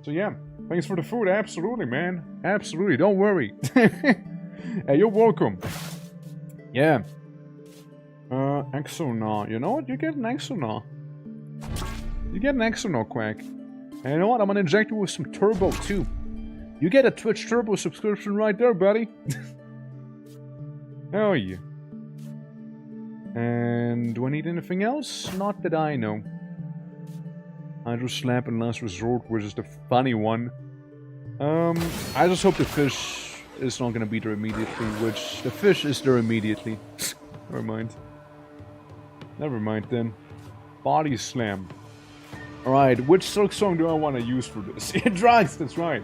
So yeah, thanks for the food. Absolutely, man. Absolutely, don't worry. Hey, you're welcome. Yeah. Exonaut. You know what? You get an Exonaut. You get an Exonaut, Quack. And you know what? I'm gonna inject you with some turbo, too. You get a Twitch Turbo subscription right there, buddy. Hell yeah. And do I need anything else? Not that I know. Hydro Slap and Last Resort, which is the funny one. I just hope the fish is not gonna be there immediately, which the fish is there immediately. Never mind. Never mind then. Body Slam. Alright, which Silk Song do I want to use for this? Drugs, that's right.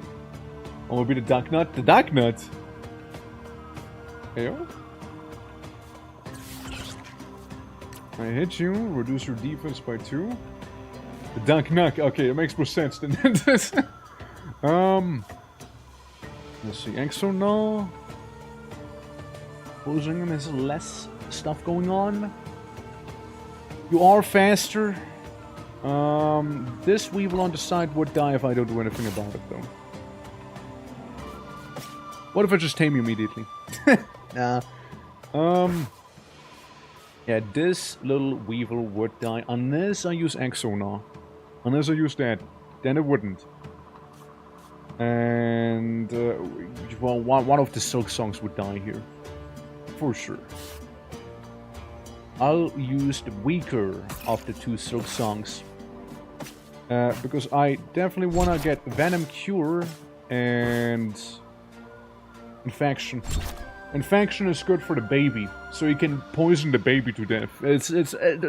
Oh, will be the Duck Nut. The Duck Nut? Hey, I hit you, reduce your defense by 2. The Duck Nut. Okay, it makes more sense than this. Let's see. Exonaut. Posing has less stuff going on. You are faster. This Weevil on the side would die if I don't do anything about it, though. What if I just tame you immediately? Nah. Yeah, this little Weevil would die unless I use Exonaut. Unless I use that. Then it wouldn't. And, well, one of the Silk Songs would die here. For sure. I'll use the weaker of the 2 Silk Songs. Because I definitely want to get Venom Cure and Infection. Infection is good for the baby, so you can poison the baby to death. It's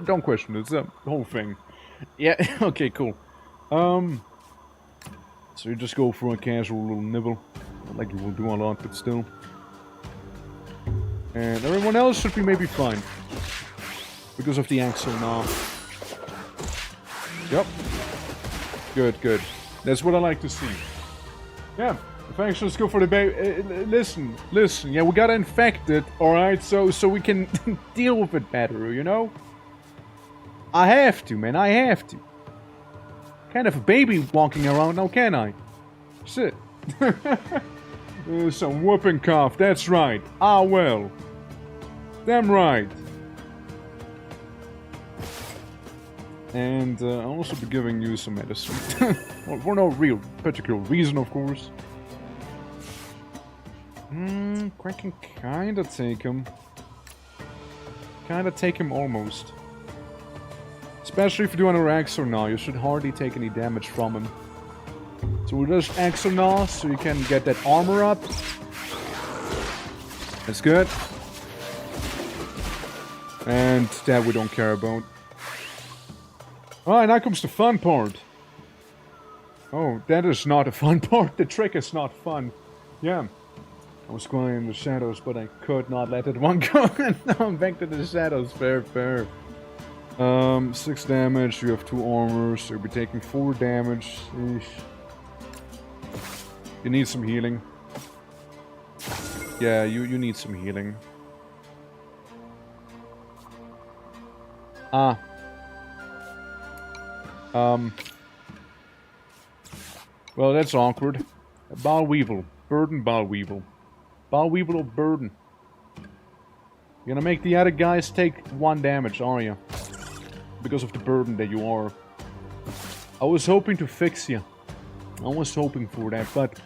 don't question it, it's a whole thing. Yeah, okay, cool. So you just go for a casual little nibble. Not like you will do a lot, but still. And everyone else should be maybe fine. Because of the axle now. Yep. Good, good. That's what I like to see. Yeah, infection is good for the baby. Listen. Yeah, we gotta infect it, alright? So we can deal with it better, you know? I have to, man. I have to. Can't have a baby walking around now, can I? Shit. Some whooping cough, that's right. Ah, well. Damn right. And I'll also be giving you some medicine. Well, for no real particular reason, of course. Quack can kinda take him. Kinda take him almost. Especially if you do an Exonaut, you should hardly take any damage from him. So we'll just Exonaut so you can get that armor up. That's good. And that we don't care about. Alright, now comes the fun part. Oh, that is not a fun part. The trick is not fun. Yeah. I was going in the shadows, but I could not let that one go. And now I'm back to the shadows. Fair. 6 damage. You have 2 armors. So you'll be taking 4 damage. Eesh. You need some healing. Yeah, you need some healing. Ah. Well, that's awkward. Boll Weevil. Burden Boll Weevil. Boll Weevil or Burden? You're gonna make the other guys take 1 damage, are you? Because of the burden that you are. I was hoping to fix you. I was hoping for that, but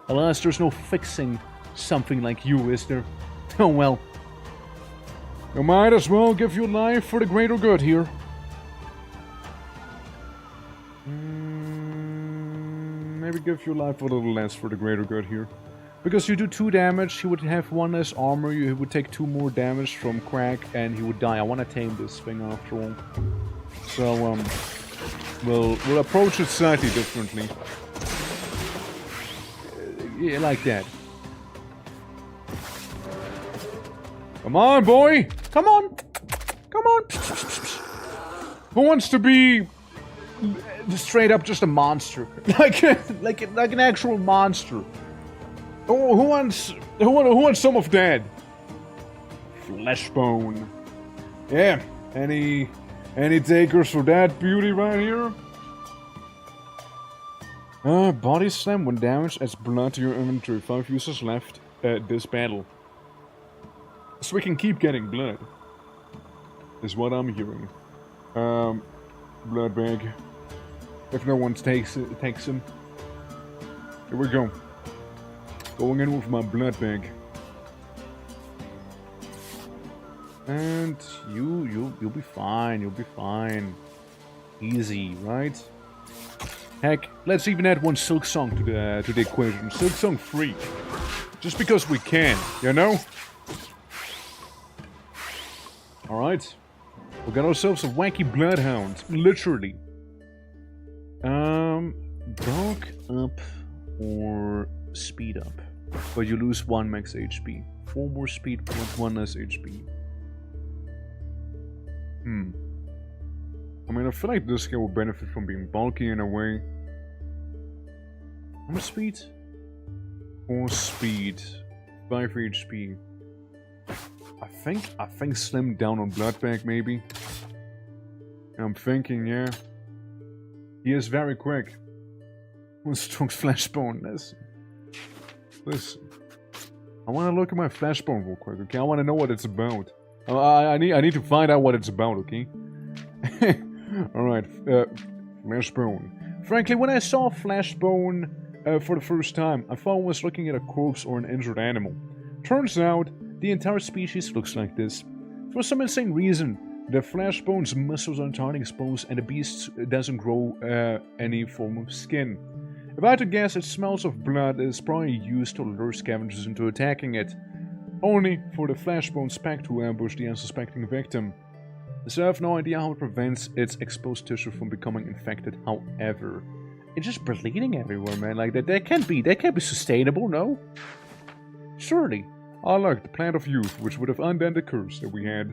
alas, there's no fixing something like you, is there? Oh well. You might as well give your life for the greater good here. Maybe give your life a little less for the greater good here. Because you do 2 damage, he would have 1 less armor, he would take 2 more damage from crack, and he would die. I want to tame this thing after all. So, we'll approach it slightly differently. Yeah, like that. Come on, boy! Come on! Come on! Who wants to be... Straight up just a monster. like an actual monster. Oh, who wants some of that? Fleshbone. Yeah, any takers for that beauty right here? Body slam when damage adds blood to your inventory. 5 users left this battle. So we can keep getting blood. Is what I'm hearing. Blood bag. If no one takes him. Here we go. Going in with my blood bag. And you'll be fine. You'll be fine. Easy, right? Heck, let's even add 1 Silk Song to the equation. Silk Song free. Just because we can, you know? Alright. We got ourselves a wacky bloodhound. Literally. Bulk up or speed up. But you lose 1 max HP. 4 more speed, 1 less HP. I mean, I feel like this guy will benefit from being bulky in a way. How much speed? 4 speed. 5 HP. I think slim down on blood bag maybe. I'm thinking, yeah. He is very quick. Strong flashbone. Listen. I want to look at my flashbone real quick, okay? I want to know what it's about. I need to find out what it's about, okay? Alright, flashbone. Frankly, when I saw flashbone for the first time, I thought I was looking at a corpse or an injured animal. Turns out, the entire species looks like this. For some insane reason, the flashbone's muscles are entirely exposed and the beast doesn't grow any form of skin. If I had to guess, it smells of blood and is probably used to lure scavengers into attacking it, only for the flashbone's pack to ambush the unsuspecting victim. So I have no idea how it prevents its exposed tissue from becoming infected, however. It's just bleeding everywhere, man, like that can't be sustainable, no? Surely. I like the plant of youth, which would have undone the curse that we had.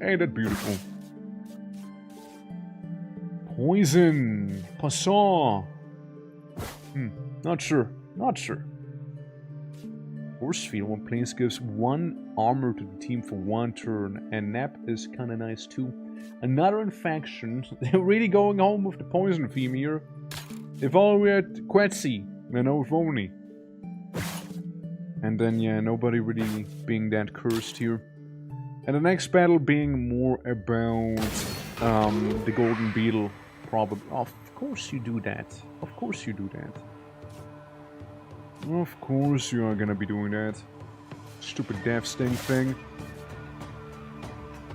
Ain't that beautiful? Poison! Passant! Not sure. Force field when planes gives 1 armor to the team for 1 turn, and nap is kinda nice too. Another infection. They're really going home with the poison theme here. If only we had Quetzy. You know, if only. And then, yeah, nobody really being that cursed here. And the next battle being more about the Golden Beetle, probably. Of course you do that. Of course you do that. Of course you are gonna be doing that. Stupid Death Sting thing.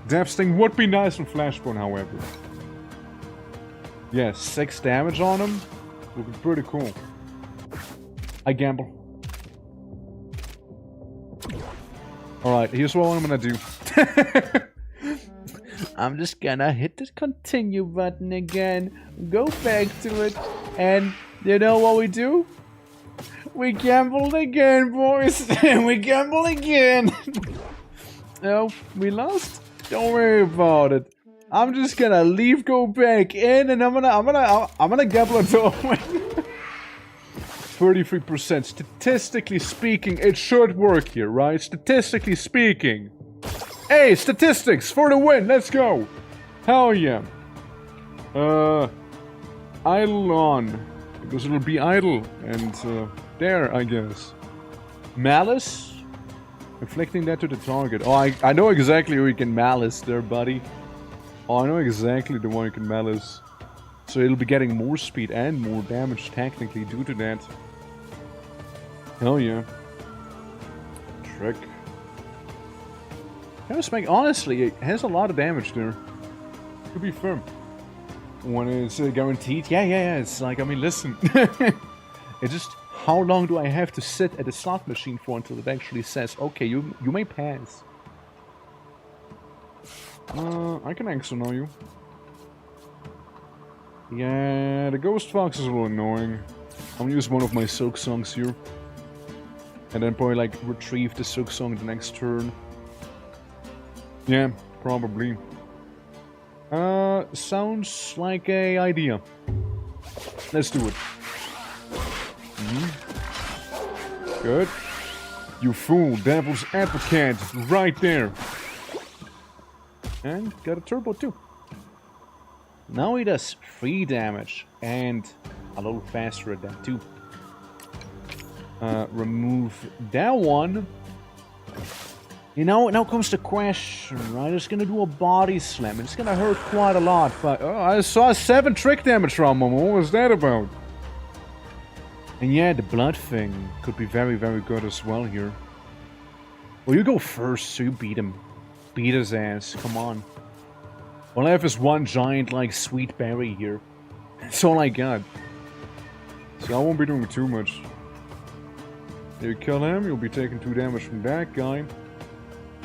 Death Sting would be nice on Flashbone, however. Yeah, 6 damage on him would be pretty cool. I gamble. Alright, here's what I'm gonna do. I'm just gonna hit the continue button again, go back to it, and you know what we do? We gambled again, boys! We gambled again! No, we lost? Don't worry about it. I'm just gonna leave, go back in, and I'm gonna gamble until I win. 33%. Statistically speaking, it should work here, right? Statistically speaking. Hey, statistics for the win. Let's go. Hell yeah. Idle on. Because it'll be idle. And, there, I guess. Malice? Inflicting that to the target. Oh, I know exactly who you can malice there, buddy. Oh, I know exactly the one you can malice. So it'll be getting more speed and more damage technically due to that. Hell yeah. Trick. Honestly, it has a lot of damage there. To be fair. When it's guaranteed, yeah, it's like, I mean, listen. It's just, how long do I have to sit at a slot machine for until it actually says, okay, you may pass. I can exo you. Yeah, the Ghost Fox is a little annoying. I'm gonna use one of my Silk Songs here. And then probably like retrieve the Silk Song the next turn. Yeah, probably. Sounds like a idea. Let's do it. Good. You fool, devil's advocate, right there. And got a turbo too. Now he does 3 damage and a little faster at that too. Remove that one. You know, now comes the question, right? It's gonna do a body slam. It's gonna hurt quite a lot, but I saw 7 trick damage from him. What was that about? And yeah, the blood thing could be very, very good as well here. Well, you go first, so you beat him. Beat his ass, come on. All I have is one giant, like, sweet berry here. That's all I got. So I won't be doing too much. If you kill him, you'll be taking 2 damage from that guy.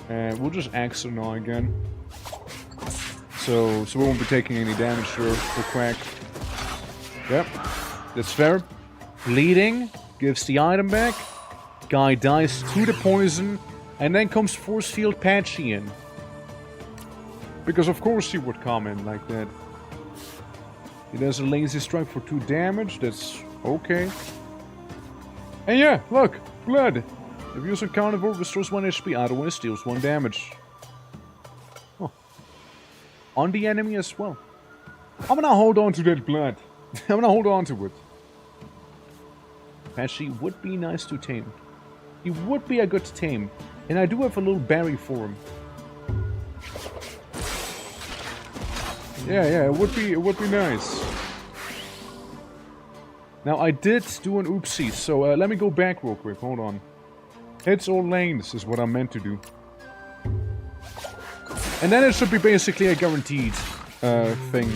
And we'll just axe him now again. So we won't be taking any damage here for Quack. Yep, that's fair. Bleeding gives the item back. Guy dies to the poison. And then comes Force Field Patchy in. Because of course he would come in like that. He does a lazy strike for 2 damage. That's okay. And yeah, look, blood. If using Carnivore, restores 1 HP, otherwise deals 1 damage. Oh. On the enemy as well. I'm gonna hold on to that blood. I'm gonna hold on to it. Patchy would be nice to tame. He would be a good tame. And I do have a little berry for him. Yeah, it would be nice. Now I did do an oopsie, so let me go back real quick, hold on. Hits all lanes is what I meant to do. And then it should be basically a guaranteed thing.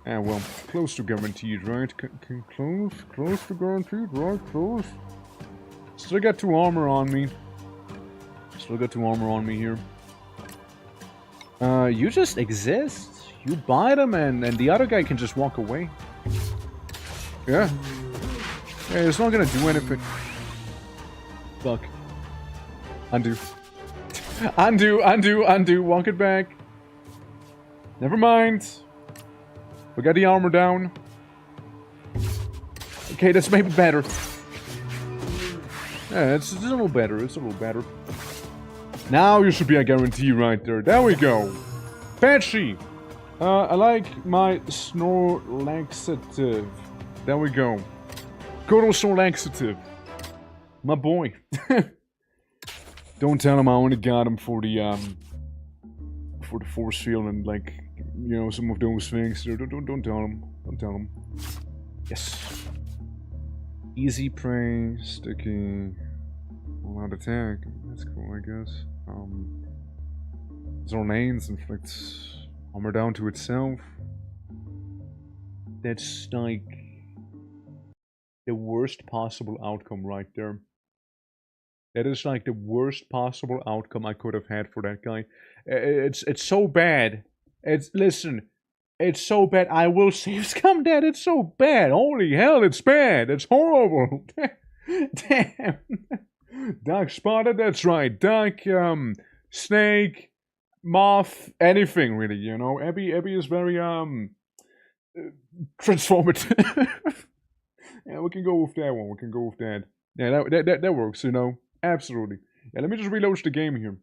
Ah, well, close to guaranteed, right? Close to guaranteed, right? Close. Still got 2 armor on me. Here. You just exist. You bite him and the other guy can just walk away. Yeah. Yeah, it's not gonna do anything. Fuck. Undo. Undo. Walk it back. Never mind. We got the armor down. Okay, that's maybe better. Yeah, it's a little better. Now you should be a guarantee right there. There we go. Patchy. I like my snore laxative. There we go. Good old snore laxative. My boy. Don't tell him I only got him for the force field and like, you know, some of those things. Don't tell him. Don't tell him. Yes. Easy prey, sticky, all out attack. That's cool, I guess. Zornanes inflicts armor down to itself. That's like the worst possible outcome right there. That is like the worst possible outcome I could have had for that guy. It's so bad. Listen, it's so bad. I will save Scum Dad. It's so bad. Holy hell, it's bad. It's horrible. Damn. Dark Spotted, that's right. Dark, Snake, Moth, anything really, you know. Abby is very, transformative. Yeah, we can go with that one. We can go with that. Yeah, that works, you know. Absolutely. Yeah, let me just reload the game here.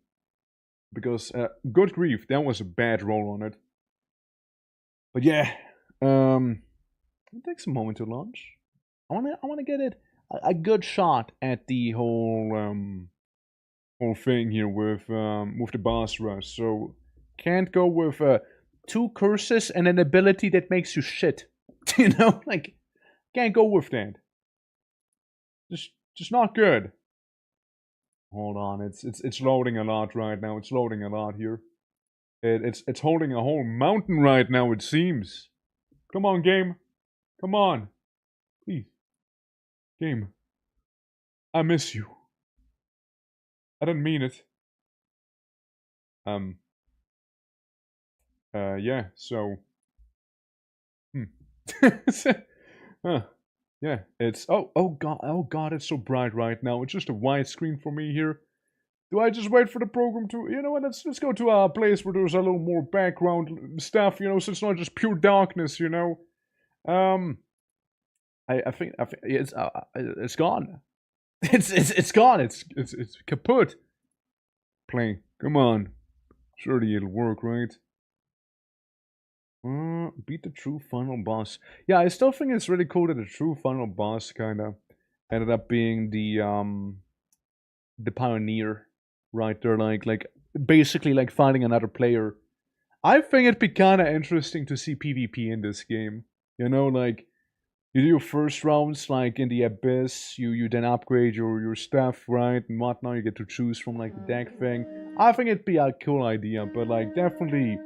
Because, good grief, that was a bad roll on it. But yeah, it takes a moment to launch. I wanna get it. a good shot at the whole thing here with the boss rush. So can't go with 2 curses and an ability that makes you shit. You know, like can't go with that. Just not good. Hold on, it's loading a lot right now. It's loading a lot here. It's holding a whole mountain right now, it seems. Come on, game. Come on. Please. Game. I miss you. I didn't mean it. Yeah, so... huh. Yeah, it's... oh god, it's so bright right now. It's just a widescreen for me here. Do I just wait for the program to... You know what, let's go to a place where there's a little more background stuff, you know, so it's not just pure darkness, you know? I think it's gone. It's gone. It's kaput. Play. Come on. Surely it'll work, right? Beat the true final boss. Yeah, I still think it's really cool that the true final boss kind of ended up being the pioneer, right there. Like basically like fighting another player. I think it'd be kind of interesting to see PvP in this game. You know, like you do your first rounds like in the abyss. You then upgrade your stuff, right, and whatnot. You get to choose from like the deck thing. I think it'd be a cool idea, but like definitely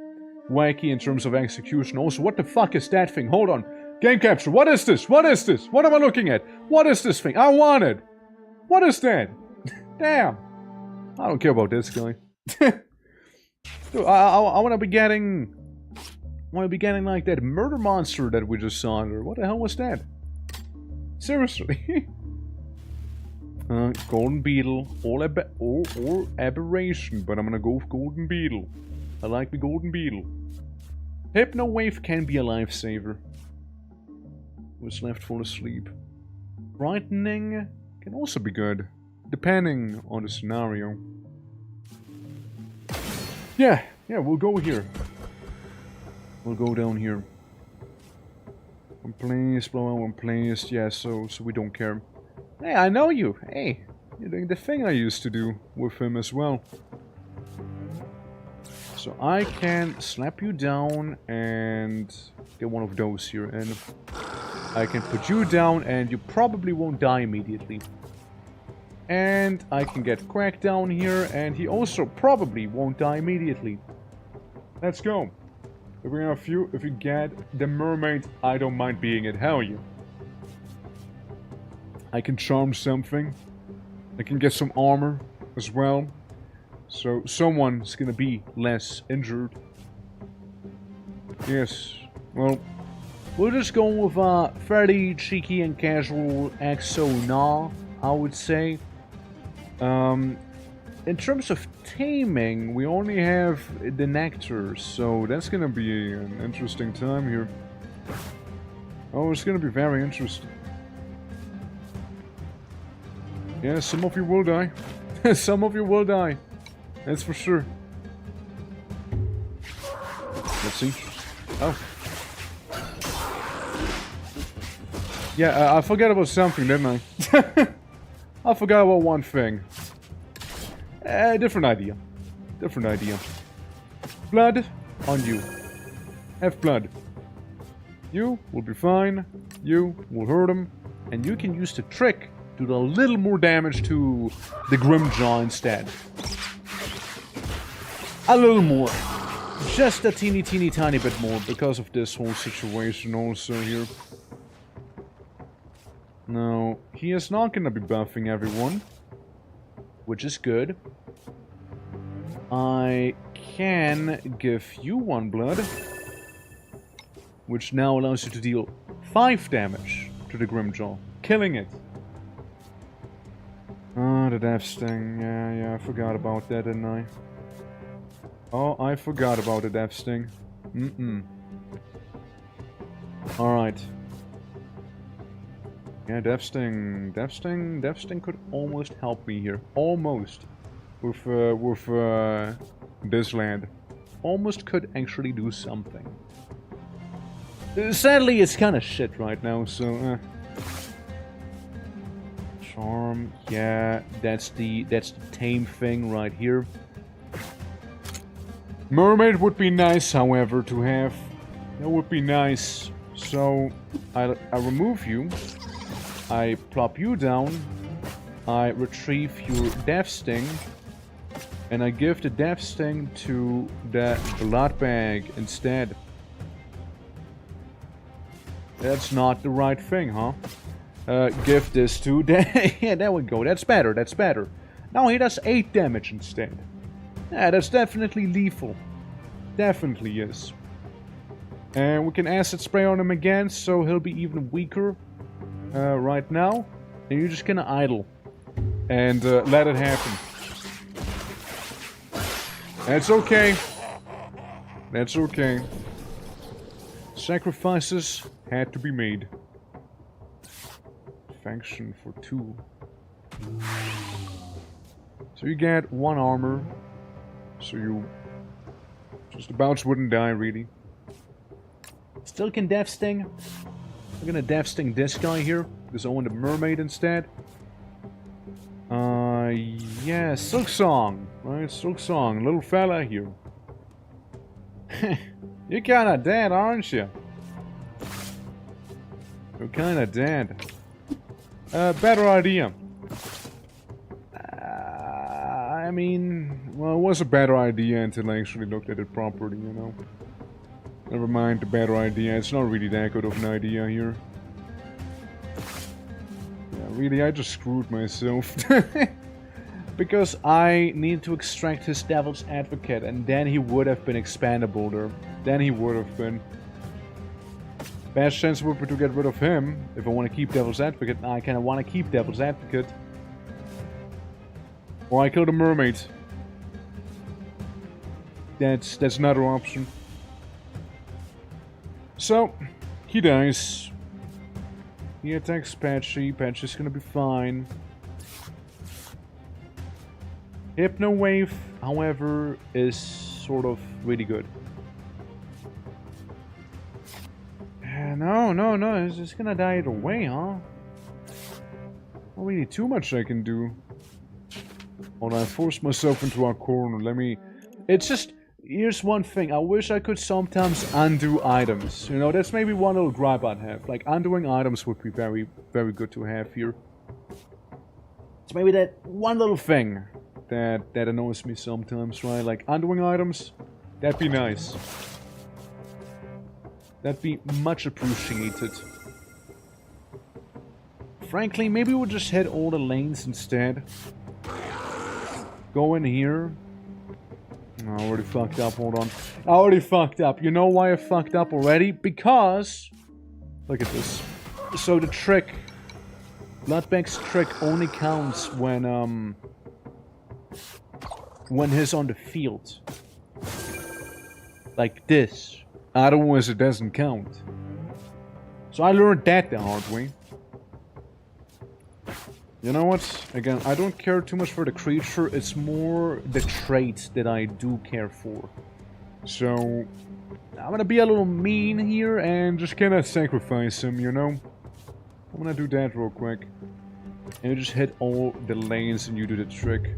wacky in terms of execution. Also, what the fuck is that thing? Hold on. Game capture. What is this? What is this? What am I looking at? What is this thing? I want it. What is that? Damn. I don't care about this guy. Dude, I want to be getting... like that murder monster that we just saw there. What the hell was that? Seriously. Golden Beetle. Or Aberration. But I'm gonna go with Golden Beetle. I like the Golden Beetle. Hypno Wave can be a lifesaver. Was left full asleep. Frightening can also be good, depending on the scenario. Yeah, we'll go here. We'll go down here. One place, blow out one place. Yeah, so we don't care. Hey, I know you. Hey, you're doing the thing I used to do with him as well. So I can slap you down and get one of those here, and I can put you down and you probably won't die immediately. And I can get Quack down here and he also probably won't die immediately. Let's go. If you get the mermaid, I don't mind being it. Hell yeah. I can charm something. I can get some armor as well. So someone's gonna be less injured. Yes. Well, we'll just go with a fairly cheeky and casual Exo-Na, I would say. In terms of taming, we only have the nectar, so that's gonna be an interesting time here. Oh, it's gonna be very interesting. Yeah, some of you will die. Some of you will die. That's for sure. Let's see. Oh. Yeah, I forgot about something, didn't I? I forgot about one thing. Different idea. Different idea. Blood on you. Have blood. You will be fine. You will hurt him. And you can use the trick to do a little more damage to the Grimjaw instead. A little more. Just a teeny tiny bit more because of this whole situation also here. Now, he is not gonna be buffing everyone, which is good. I can give you 1 blood, which now allows you to deal 5 damage to the Grimjaw, killing it. Ah, the death sting. Yeah, I forgot about that, didn't I? Oh, I forgot about the death sting. Alright. Yeah, death sting could almost help me here. Almost. With this land. Almost could actually do something. Sadly, it's kind of shit right now, so... Charm, yeah, that's the tame thing right here. Mermaid would be nice, however, to have. That would be nice. So, I remove you. I plop you down. I retrieve your Death Sting. And I give the Death Sting to the Blood Bag instead. That's not the right thing, huh? Give this to the... yeah, there we go. That's better, that's better. Now he does 8 damage instead. Yeah, that's definitely lethal. Definitely is. And we can Acid Spray on him again, so he'll be even weaker right now. And you're just gonna idle. And let it happen. That's okay. That's okay. Sacrifices had to be made. Function for 2. So you get 1 armor. So you just about wouldn't die, really. Still can Death Sting. I'm gonna Death Sting this guy here, because I want the Mermaid instead. Yeah, Silk Song. Right, Silk Song, little fella here. You're kinda dead, aren't you? You're kinda dead. Better idea. I mean, well, it was a better idea until I actually looked at it properly, you know. Never mind the better idea, it's not really that good of an idea here. Yeah, really, I just screwed myself. Because I need to extract his Devil's Advocate, and then he would have been expandable there. Then he would have been. Best chance would be to get rid of him. If I want to keep Devil's Advocate, I kind of want to keep Devil's Advocate. Or I kill the Mermaid. That's another option. So, he dies. He attacks Patchy. Patchy's gonna be fine. Hypno Wave, however, is sort of really good. No, he's just gonna die either way, huh? Not really too much I can do. Hold on, I forced myself into a corner. Let me... It's just... Here's one thing. I wish I could sometimes undo items. You know, that's maybe one little gripe I'd have. Like, undoing items would be very, very good to have here. It's maybe that one little thing that annoys me sometimes, right? Like, undoing items, that'd be nice. That'd be much appreciated. Frankly, maybe we'll just hit all the lanes instead. Go in here. Oh, I already fucked up, hold on. I already fucked up. You know why I fucked up already? Because... Look at this. So the trick... Bloodbank's trick only counts when he's on the field. Like this. Otherwise it doesn't count. So I learned that the hard way. You know what? Again, I don't care too much for the creature. It's more the traits that I do care for. So, I'm gonna be a little mean here and just kinda sacrifice him, you know? I'm gonna do that real quick. And you just hit all the lanes and you do the trick.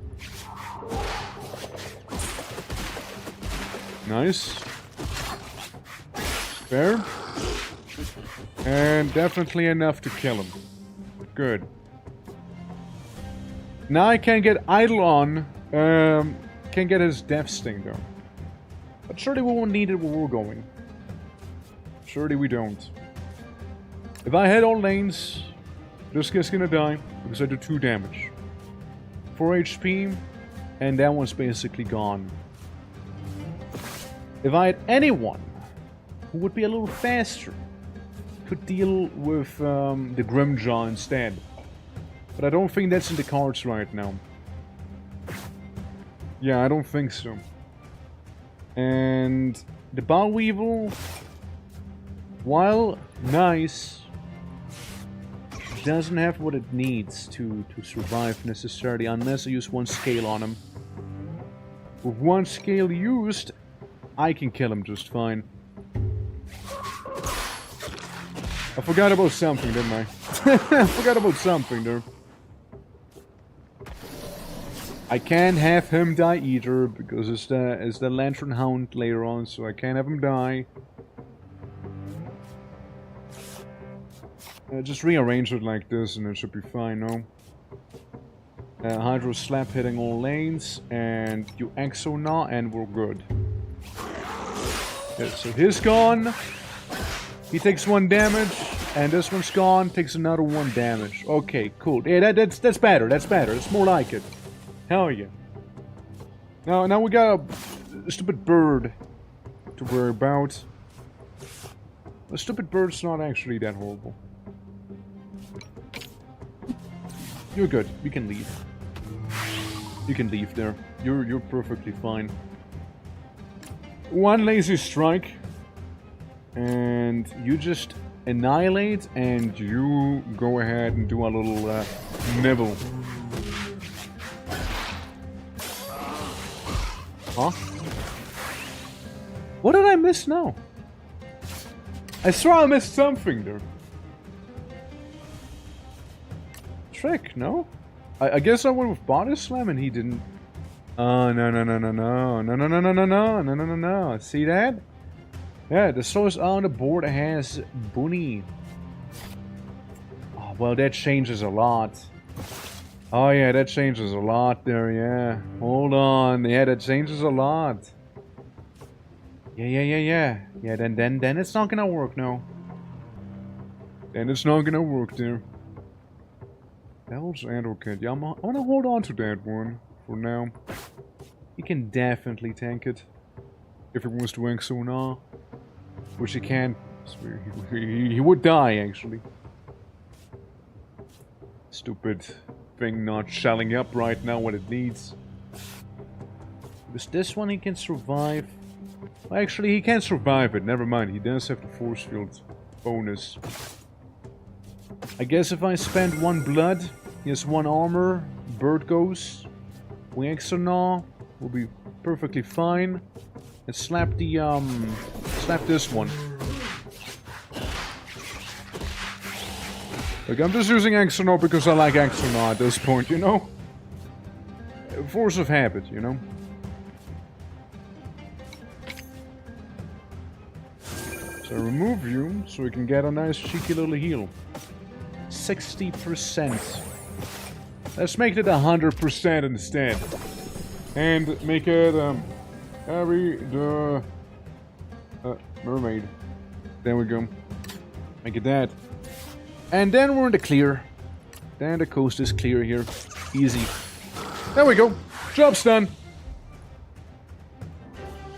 Nice. Fair. And definitely enough to kill him. Good. Now I can get Idle on. Can get his Death Sting though. But surely we won't need it where we're going. Surely we don't. If I hit all lanes, this guy's gonna die because I do 2 damage. 4 HP, and that one's basically gone. If I had anyone who would be a little faster, could deal with the Grimjaw instead. But I don't think that's in the cards right now. Yeah, I don't think so. And the Bow Weevil, while nice, doesn't have what it needs to survive necessarily, unless I use 1 scale on him. With 1 scale used, I can kill him just fine. I forgot about something, didn't I? I forgot about something there. I can't have him die either, because it's the Lantern Hound later on, so I can't have him die. Just rearrange it like this and it should be fine, no? Hydro Slap hitting all lanes, and you Exona, and we're good. Yeah, so he's gone. He takes 1 damage, and this one's gone, takes another 1 damage. Okay, cool. Yeah, that's better, that's better. It's more like it. Hell yeah. Now we got a stupid bird to worry about. A stupid bird's not actually that horrible. You're good. You can leave. You can leave there. You're perfectly fine. 1 lazy strike, and you just annihilate, and you go ahead and do a little nibble. Huh? What did I miss now? I swear I missed something there. Trick, no? I guess I went with Body Slam and he didn't. Oh, no. See that? Yeah, the source on the board has Bunny. Oh, well, that changes a lot. Oh, yeah, that changes a lot there, yeah. Hold on. Yeah, that changes a lot. Yeah. Yeah, then it's not gonna work, no. Then it's not gonna work there. Devil's Advocate. Yeah, I wanna hold on to that one for now. He can definitely tank it. If he wants to Exona. Which he can. He would die, actually. Stupid thing not shelling up right now what it needs. Because this one he can survive. Well, actually, he can survive it. Never mind. He does have the force field bonus. I guess if I spend 1 blood, he has 1 armor. Bird goes. We Exona will be perfectly fine. And slap the slap this one. Look, I'm just using Exona because I like Exona at this point, you know? Force of habit, you know? So remove you, so we can get a nice cheeky little heal. 60%. Let's make it 100% instead. And make it, Harry the... mermaid. There we go. Make it that. And then we're in the clear. Then the coast is clear here. Easy. There we go. Job's done.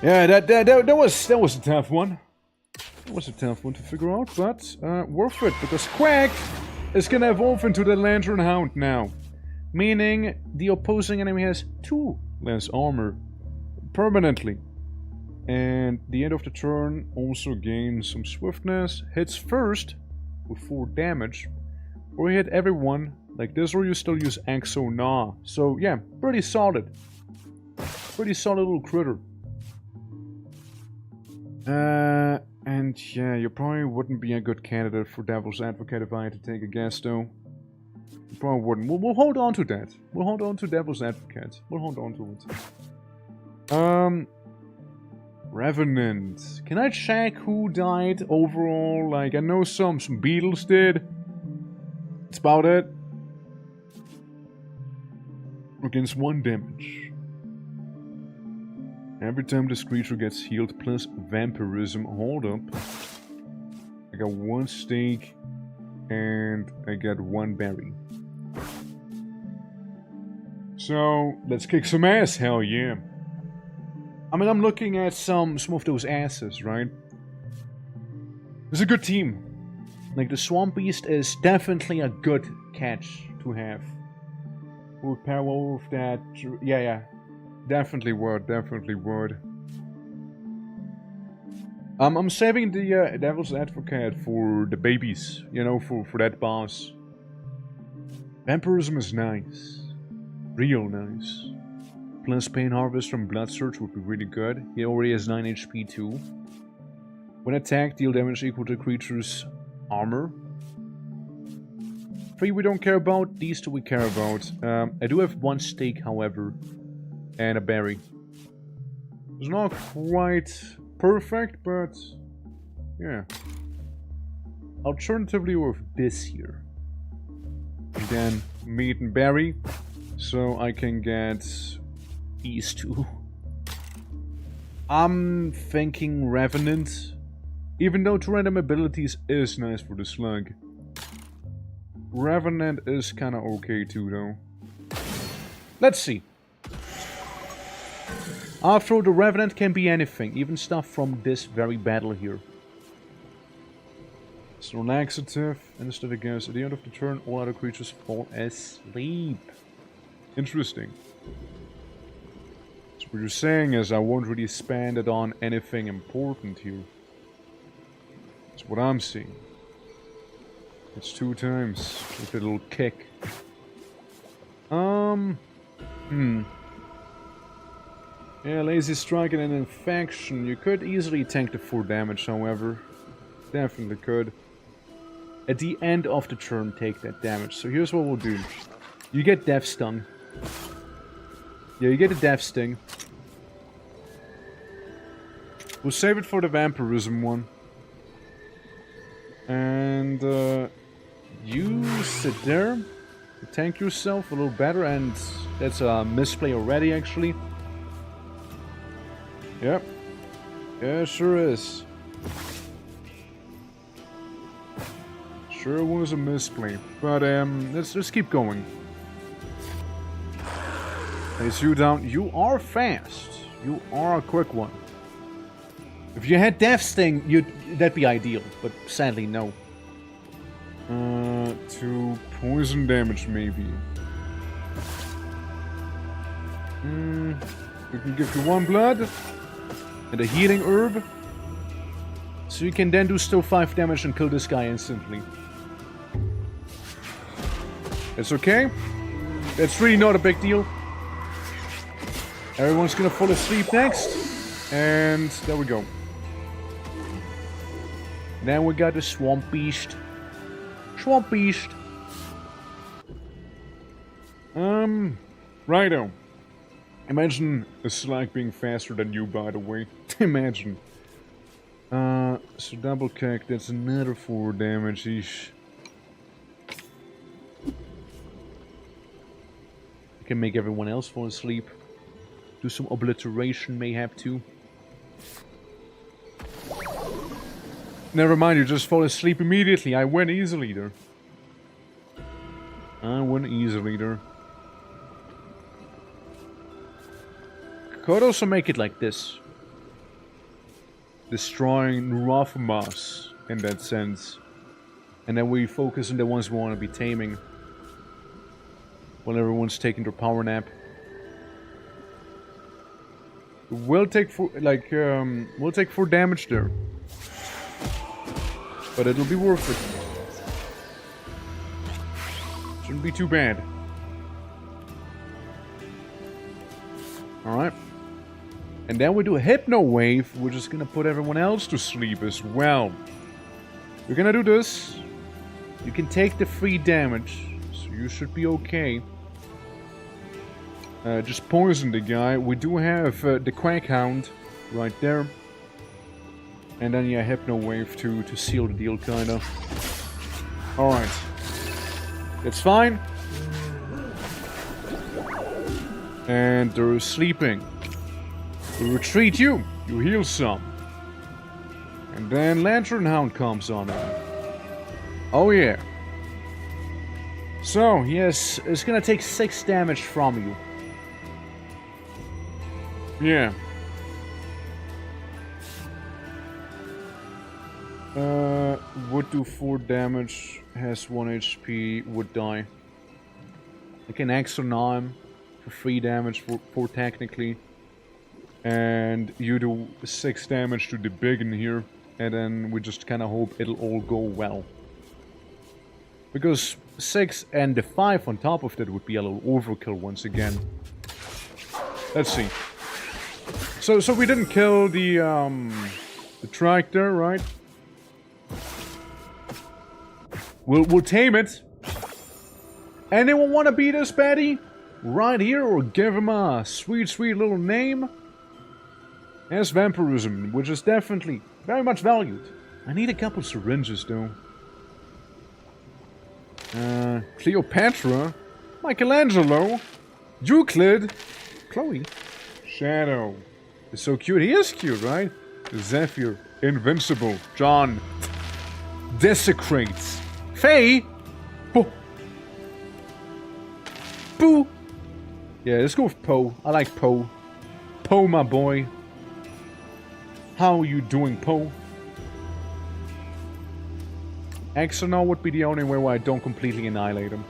Yeah, that was a tough one. That was a tough one to figure out, but worth it, because Quack is gonna evolve into the Lantern Hound now. Meaning the opposing enemy has 2 less armor permanently. And the end of the turn also gains some swiftness. Hits first with 4 damage. Or you hit everyone like this, or you still use Exona. So yeah, pretty solid. Pretty solid little critter. And yeah, you probably wouldn't be a good candidate for Devil's Advocate if I had to take a guess, though. You probably wouldn't. We'll hold on to that. We'll hold on to Devil's Advocate. We'll hold on to it. Revenant. Can I check who died overall? Like, I know some beetles did. That's about it. Against 1 damage. Every time this creature gets healed plus vampirism. Hold up. I got 1 steak and I got 1 berry. So let's kick some ass, hell yeah. I mean, I'm looking at some of those asses, right? It's a good team. Like, the Swamp Beast is definitely a good catch to have. We'll pair well with that. Yeah. Definitely would. I'm saving the Devil's Advocate for the babies, you know, for that boss. Vampirism is nice. Real nice. Plus Pain Harvest from Blood Surge would be really good. He already has 9 HP too. When attacked, deal damage equal to creature's armor. 3 we don't care about. These 2 we care about. I do have 1 steak, however. And a berry. It's not quite perfect, but... yeah. Alternatively with this here. And then meat and berry. So I can get these 2. I'm thinking Revenant. Even though 2 random abilities is nice for the slug. Revenant is kinda okay too though. Let's see. After all, the Revenant can be anything. Even stuff from this very battle here. It's a laxative. Instead of gas, at the end of the turn, all other creatures fall asleep. Interesting. So what you're saying is I won't really spend it on anything important here. That's what I'm seeing. It's 2 times with a little kick. Yeah, Lazy Strike and an Infection. You could easily tank the 4 damage, however. Definitely could. At the end of the turn, take that damage. So here's what we'll do. You get Death Stung. Yeah, you get a Death Sting. We'll save it for the Vampirism one. And, you sit there. Tank yourself a little better, and that's a misplay already, actually. Yep. Yeah, sure is. Sure was a misplay. But, let's keep going. Place you down. You are fast. You are a quick one. If you had Death Sting, that'd be ideal. But sadly, no. 2 poison damage, maybe. We can give you 1 blood. And a healing herb. So you can then do still 5 damage and kill this guy instantly. It's okay. It's really not a big deal. Everyone's gonna fall asleep next. And there we go. Then we got the Swamp Beast. Swamp Beast. Righto. Imagine a slug being faster than you, by the way. Imagine. So double kick, that's another 4 damage. Eesh. You can make everyone else fall asleep. Do some obliteration, mayhap too. Never mind, you just fall asleep immediately. I win easily there. I win easily there. Could also make it like this. Destroying Neurophamas in that sense. And then we focus on the ones we want to be taming. While everyone's taking their power nap. We'll take 4, we'll take 4 damage there. But it'll be worth it. Shouldn't be too bad. Alright. And then we do a Hypno Wave, which is gonna put everyone else to sleep as well. We're gonna do this. You can take the 3 damage, so you should be okay. Just poison the guy. We do have the Quack Hound right there. And then, yeah, Hypno Wave to seal the deal, kinda. Alright. That's fine. And they're sleeping. We retreat you. You heal some. And then Lantern Hound comes on in. Oh, yeah. So, yes, it's gonna take 6 damage from you. Yeah. Would do 4 damage, has 1 HP, would die. I can Exona him for 3 damage, 4 technically. And you do 6 damage to the big one here, and then we just kinda hope it'll all go well. Because 6 and the 5 on top of that would be a little overkill once again. Let's see. So we didn't kill the tractor, right? We'll tame it. Anyone want to be this baddie? Right here, or give him a sweet, sweet little name? As vampirism, which is definitely very much valued. I need a couple syringes, though. Cleopatra? Michelangelo? Euclid? Chloe? Shadow. He's so cute. He is cute, right? Zephyr. Invincible. John. Desecrates. Faye? Boo. Boo. Yeah, let's go with Poe. I like Poe. Poe, my boy. How are you doing, Poe? Exonaut would be the only way where I don't completely annihilate him.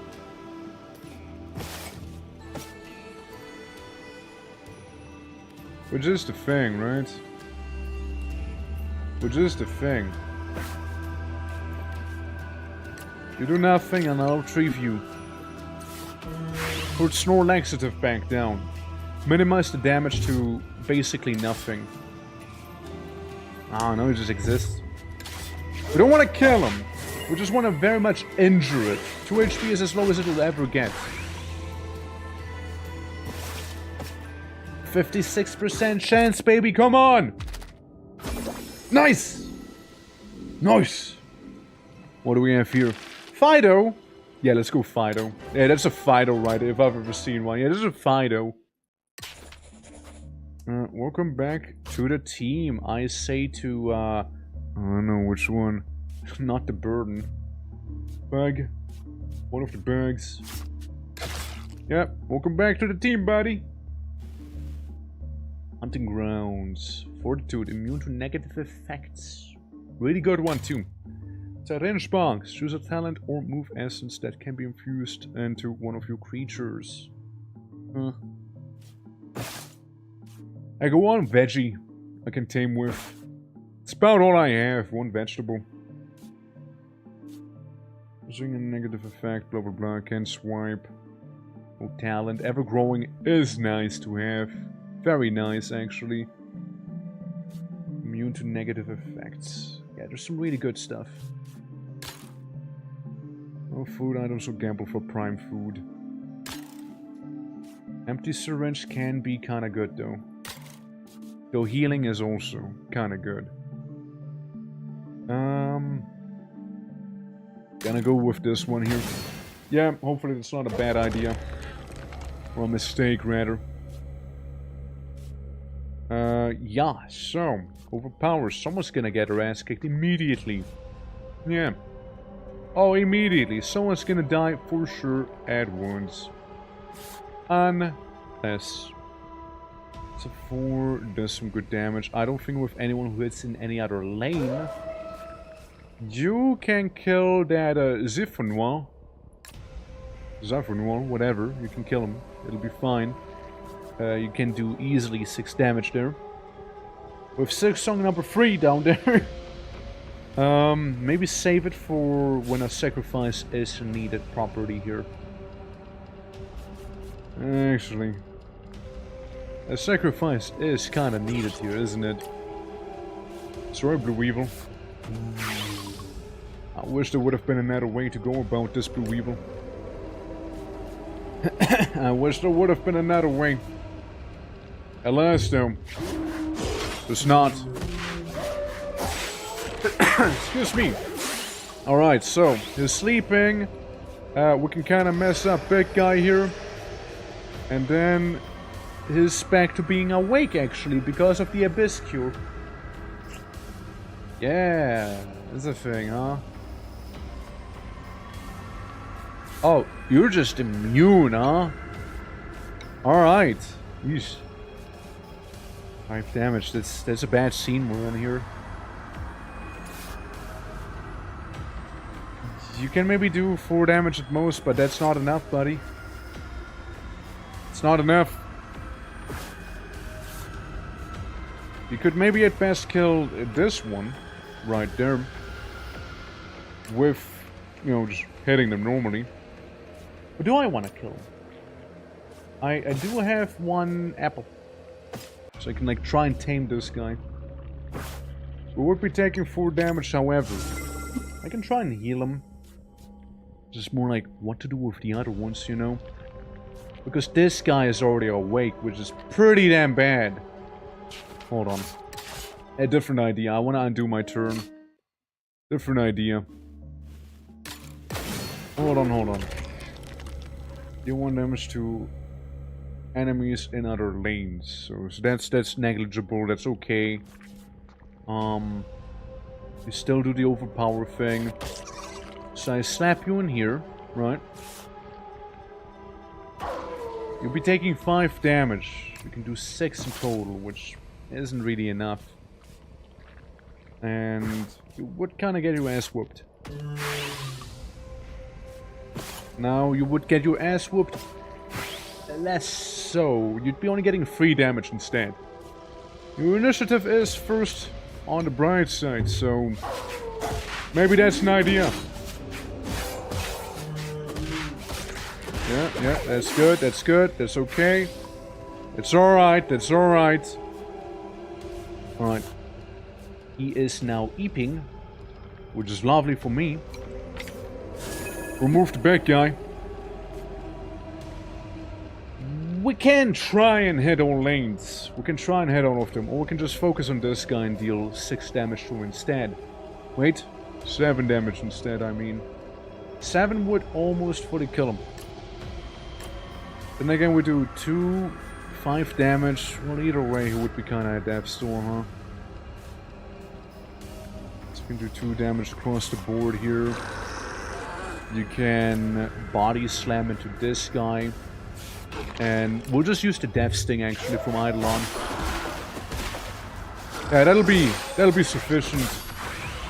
Which is the thing, right? Which is the thing. You do nothing and I'll retrieve you. Put Snore Laxative back down. Minimize the damage to basically nothing. Ah, no, it just exists. We don't want to kill him. We just want to very much injure it. 2 HP is as low as it'll ever get. 56% chance, baby, come on! Nice! Nice! What do we have here? Fido? Yeah, let's go Fido. Yeah, that's a Fido, right? If I've ever seen one. Yeah, this is a Fido. Welcome back to the team. I say to, I don't know which one. Not the burden. Bug. One of the bugs. Yep, welcome back to the team, buddy. Hunting Grounds. Fortitude, immune to negative effects. Really good one, too. Terrain Sparks. Choose a talent or move essence that can be infused into one of your creatures. I go on veggie. I can tame with. It's about all I have. One vegetable. Using a negative effect, blah blah blah. Can swipe. No talent. Ever growing is nice to have. Very nice, actually. Immune to negative effects. Yeah, there's some really good stuff. No food items, so gamble for prime food. Empty syringe can be kinda good, though. Though healing is also kinda good. Gonna go with this one here. Yeah, hopefully it's not a bad idea. Or a mistake, rather. Yeah, so, overpower. Someone's gonna get her ass kicked immediately. Yeah. Oh, immediately. Someone's gonna die for sure at once. Unless... So 4 does some good damage. I don't think with anyone who hits in any other lane. You can kill that Ziffonoir. Ziffonoir, whatever. You can kill him. It'll be fine. You can do easily 6 damage there. With 6 song number 3 down there. Maybe save it for when a sacrifice is needed properly here. Actually, a sacrifice is kinda needed here, isn't it? Sorry, Blue Weevil. I wish there would have been another way to go about this, Blue Weevil. I wish there would have been another way. Alas, though, there's not. Excuse me. Alright, so, he's sleeping. We can kind of mess up big guy here. And then he's back to being awake, actually, because of the Abyss Cure. Yeah, that's a thing, huh? Oh, you're just immune, huh? Alright. Yeesh. 5 damage. That's a bad scene we're in here. You can maybe do 4 damage at most, but that's not enough, buddy. It's not enough. You could maybe at best kill this one right there with, you know, just hitting them normally. But do I want to kill him? I do have 1 apple. So I can, like, try and tame this guy. We would be taking 4 damage, however. I can try and heal him. Just more like what to do with the other ones, you know? Because this guy is already awake, which is pretty damn bad. Hold on. A different idea. I want to undo my turn. Different idea. Hold on. Deal 1 damage to enemies in other lanes. So that's negligible. That's okay. You still do the overpower thing. So I slap you in here, right? You'll be taking 5 damage. You can do 6 in total, which isn't really enough. And you would kind of get your ass whooped. Now you would get your ass whooped less so. You'd be only getting 3 damage instead. Your initiative is first on the bright side, so maybe that's an idea. Yeah, that's good, that's okay. It's alright, that's alright. Alright. He is now eeping, which is lovely for me. Remove the bad guy. We can try and hit all lanes. We can try and hit all of them, or we can just focus on this guy and deal 6 damage to him instead. Wait, 7 damage instead, I mean. 7 would almost fully kill him. Then again, we do 2, 5 damage. Well, either way, he would be kind of a death storm, huh? So you can do 2 damage across the board here. You can body slam into this guy. And we'll just use the death sting actually from Eidolon. Yeah, that'll be sufficient.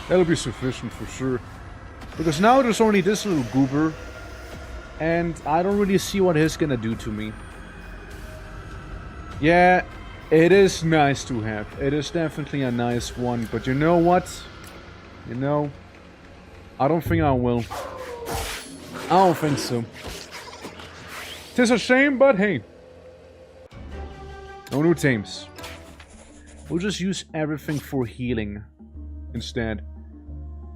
That'll be sufficient for sure. Because now there's only this little goober. And I don't really see what he's gonna do to me. Yeah, it is nice to have. It is definitely a nice one. But you know what? You know, I don't think I will. I don't think so. Tis a shame, but hey. No new teams. We'll just use everything for healing instead.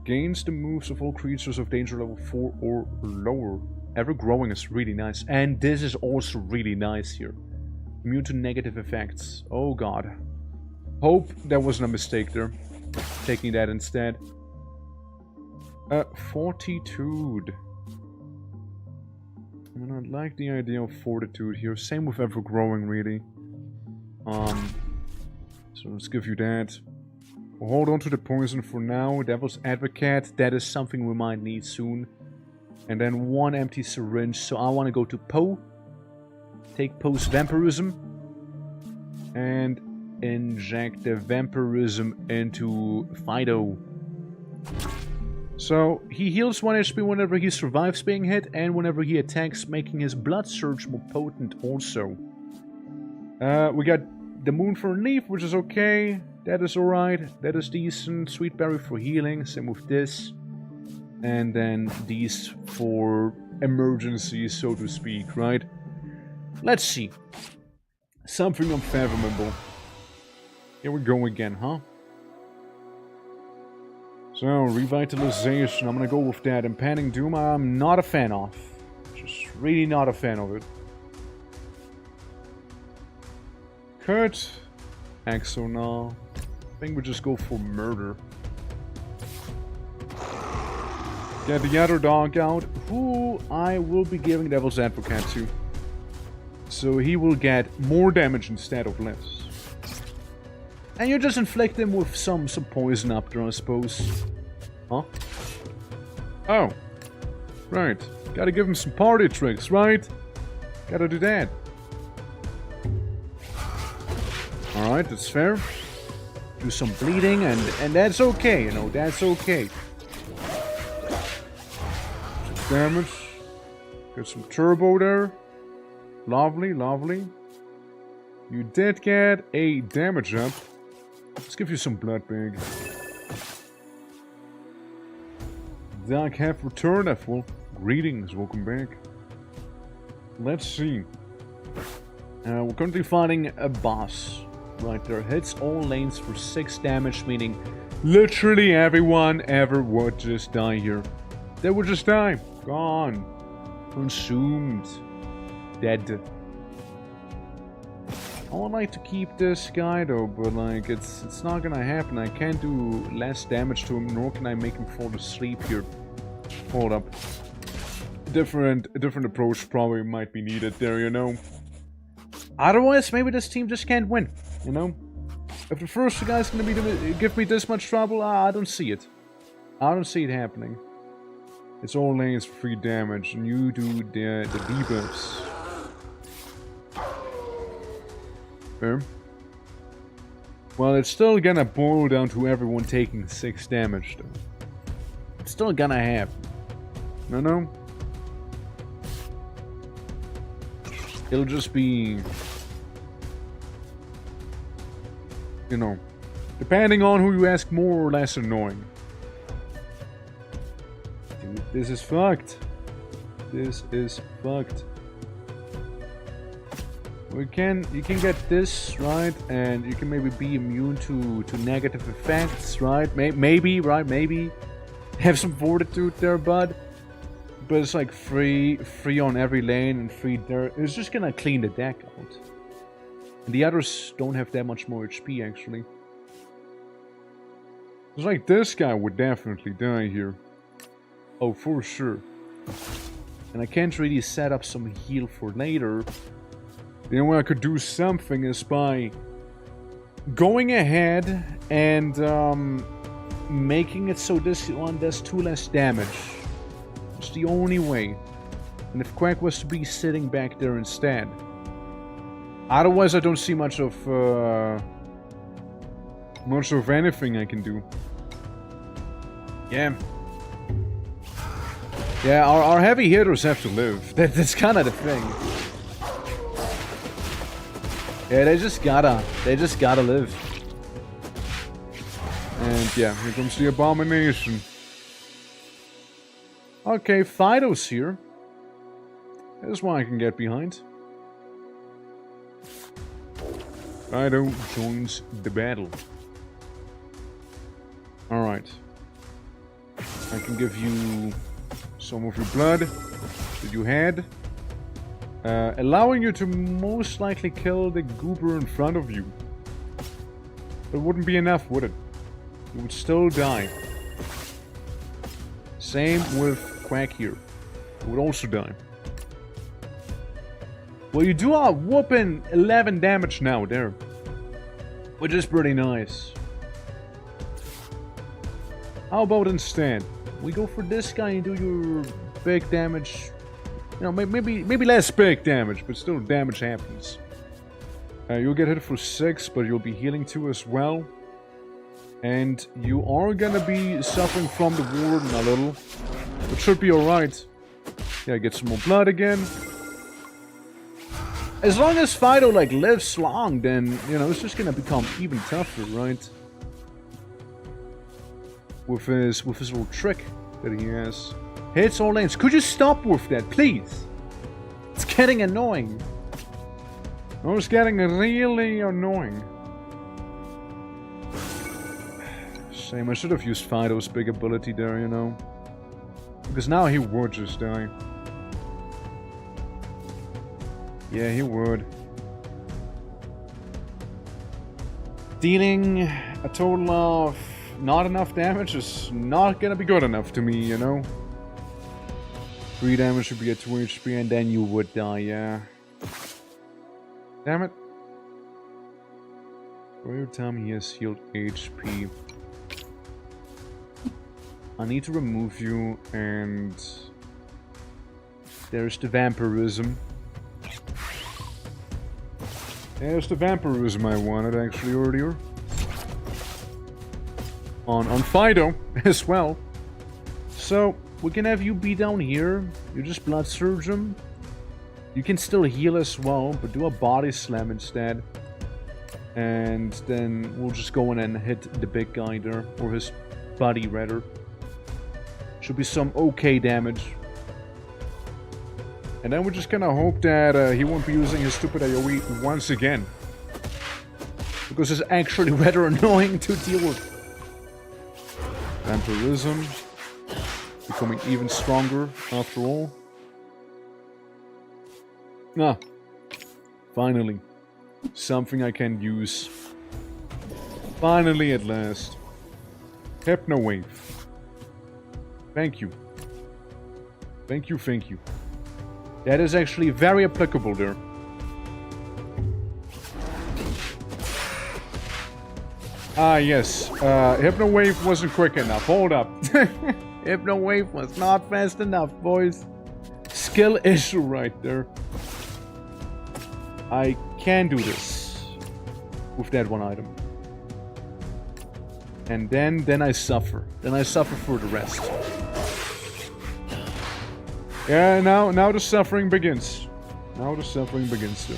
Gains the moves of all creatures of danger level 4 or lower. Ever growing is really nice. And this is also really nice here. Immune to negative effects. Oh god. Hope there wasn't a mistake there. Taking that instead. Fortitude. I mean, I like the idea of fortitude here. Same with ever growing, really. So let's give you that. We'll hold on to the poison for now. Devil's Advocate. That is something we might need soon. And then 1 empty syringe. So I want to go to Poe. Take Poe's vampirism. And inject the vampirism into Fido. So, he heals 1 HP whenever he survives being hit, and whenever he attacks, making his blood surge more potent also. We got the Moon for Relief, which is okay. That is alright. That is decent. Sweet Berry for healing, same with this. And then these for emergencies, so to speak, right? Let's see. Something unfathomable. Here we go again, huh? So, revitalization, I'm gonna go with that. Impending Doom, I'm not a fan of. Just really not a fan of it. Kurt. Axonal. I think we just go for murder. Get the other dog out, who I will be giving Devil's Advocate to. So he will get more damage instead of less. And you just inflict him with some poison up there, I suppose. Huh? Oh. Right. Gotta give him some party tricks, right? Gotta do that. Alright, that's fair. Do some bleeding, and that's okay, you know, that's okay. Some damage. Get some turbo there. Lovely, lovely. You did get a damage up. Let's give you some blood bag. Dark have returned, F-Wolf. Greetings, welcome back. Let's see. We're currently fighting a boss. Right there. Hits all lanes for 6 damage, meaning literally everyone ever would just die here. They would just die. Gone. Consumed. Dead. I would like to keep this guy though, but like it's not gonna happen. I can't do less damage to him, nor can I make him fall asleep here. Hold up. A different approach probably might be needed there, you know. Otherwise, maybe this team just can't win, you know. If the first guy's gonna give me this much trouble, I don't see it. I don't see it happening. It's all lanes for free damage, and you do the debuffs. Okay. Well, it's still gonna boil down to everyone taking 6 damage, though. It's still gonna happen. No? It'll just be... You know, depending on who you ask, more or less annoying. Dude, this is fucked. This is fucked. You can get this, right? And you can maybe be immune to negative effects, right? Maybe, right? Maybe. Have some fortitude there, bud. But it's like free on every lane and free there. It's just gonna clean the deck out. And the others don't have that much more HP, actually. It's like this guy would definitely die here. Oh, for sure. And I can't really set up some heal for later. The only way I could do something is by going ahead and making it so this one does 2 less damage. It's the only way. And if Quack was to be sitting back there instead. Otherwise, I don't see much of anything I can do. Yeah. Yeah, our heavy hitters have to live. That's kind of the thing. Yeah, they just gotta live. And yeah, here comes the abomination. Okay, Fido's here. That's one I can get behind. Fido joins the battle. Alright. I can give you some of your blood that you had. Allowing you to most likely kill the goober in front of you. But it wouldn't be enough, would it? You would still die. Same with Quack here. He would also die. Well, you do a whooping 11 damage now there. Which is pretty nice. How about instead, we go for this guy and do your big damage. You know, maybe less big damage, but still damage happens. You'll get hit for 6, but you'll be healing 2 as well. And you are gonna be suffering from the warden a little. It should be alright. Yeah, get some more blood again. As long as Fido, like, lives long, then, you know, it's just gonna become even tougher, right? With his little trick that he has. Hits all lanes. Could you stop with that, please? It's getting annoying. Oh, it's getting really annoying. Shame, I should have used Fido's big ability there, you know. Because now he would just die. Yeah, he would. Dealing a total of not enough damage is not gonna be good enough to me, you know. 3 damage should be at 2 HP and then you would die, yeah. Damn it. Every time he has healed HP. I need to remove you, and there's the vampirism. There's the vampirism I wanted actually earlier. On Fido as well. So we can have you be down here. You just blood surge him. You can still heal as well, but do a body slam instead. And then we'll just go in and hit the big guy there, or his buddy rather. Should be some okay damage. And then we're just gonna hope that he won't be using his stupid AoE once again. Because it's actually rather annoying to deal with. Vampirism. Becoming even stronger after all. Ah. Finally. Something I can use. Finally at last. Hypno Wave. Thank you. Thank you, thank you. That is actually very applicable there. Ah, yes. Hypno Wave wasn't quick enough. Hold up. Hypno Wave was not fast enough, boys. Skill issue right there. I can do this. With that one item. And then I suffer. Then I suffer for the rest. Yeah, now the suffering begins. Now the suffering begins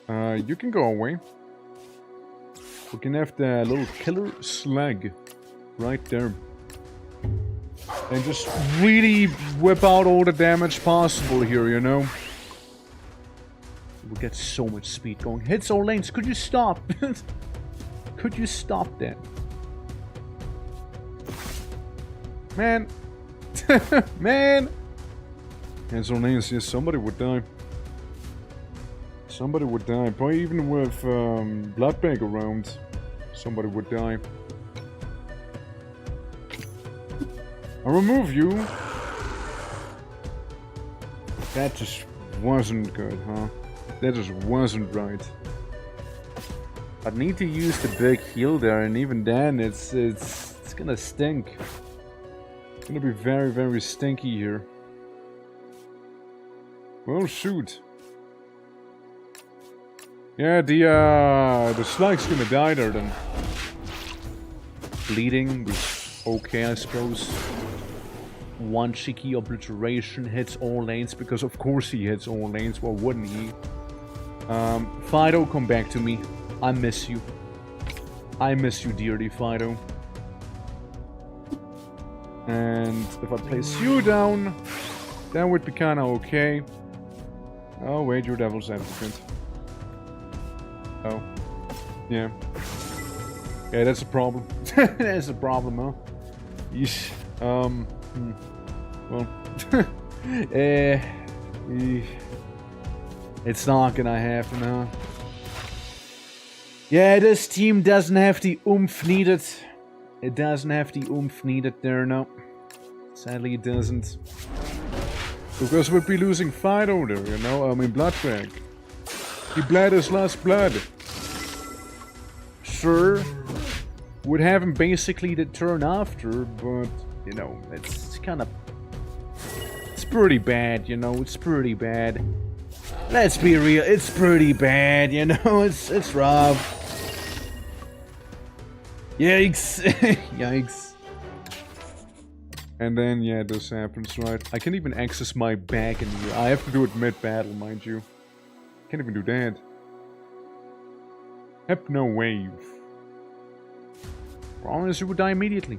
there. You can go away. We can have the little killer slug right there. And just really whip out all the damage possible here, you know? We'll get so much speed going. Hits all lanes. Could you stop? Could you stop that? Man. Man. Hits all lanes. Yes, somebody would die. Somebody would die. Probably even with Bloodbag around. Somebody would die. I'll remove you. That just wasn't good, huh? That just wasn't right. I'd need to use the big heal there, and even then, it's gonna stink. It's gonna be very, very stinky here. Well, shoot. Yeah, the slug's gonna die there then. Bleeding was okay, I suppose. One cheeky obliteration hits all lanes, because of course he hits all lanes, well wouldn't he? Fido, come back to me. I miss you. I miss you dearly, Fido. And if I place you down, that would be kinda okay. Oh wait, you're Devil's Advocate. Oh. Yeah. Yeah, that's a problem. That's a problem, huh? Yeesh. Well. It's not gonna happen, huh? Yeah, this team doesn't have the oomph needed. It doesn't have the oomph needed there, no. Sadly, it doesn't. Because we'd be losing Fido there, you know? I mean, Bloodbag. He bled his last blood. Sure. Would have him basically the turn after, but, you know, it's kind of... It's pretty bad, you know? It's pretty bad. Let's be real, it's pretty bad, you know? It's rough. Yikes. Yikes. And then, yeah, this happens, right? I can't even access my bag in here. I have to do it mid-battle, mind you. Can't even do that. Hypno Wave. Problem is, you would die immediately.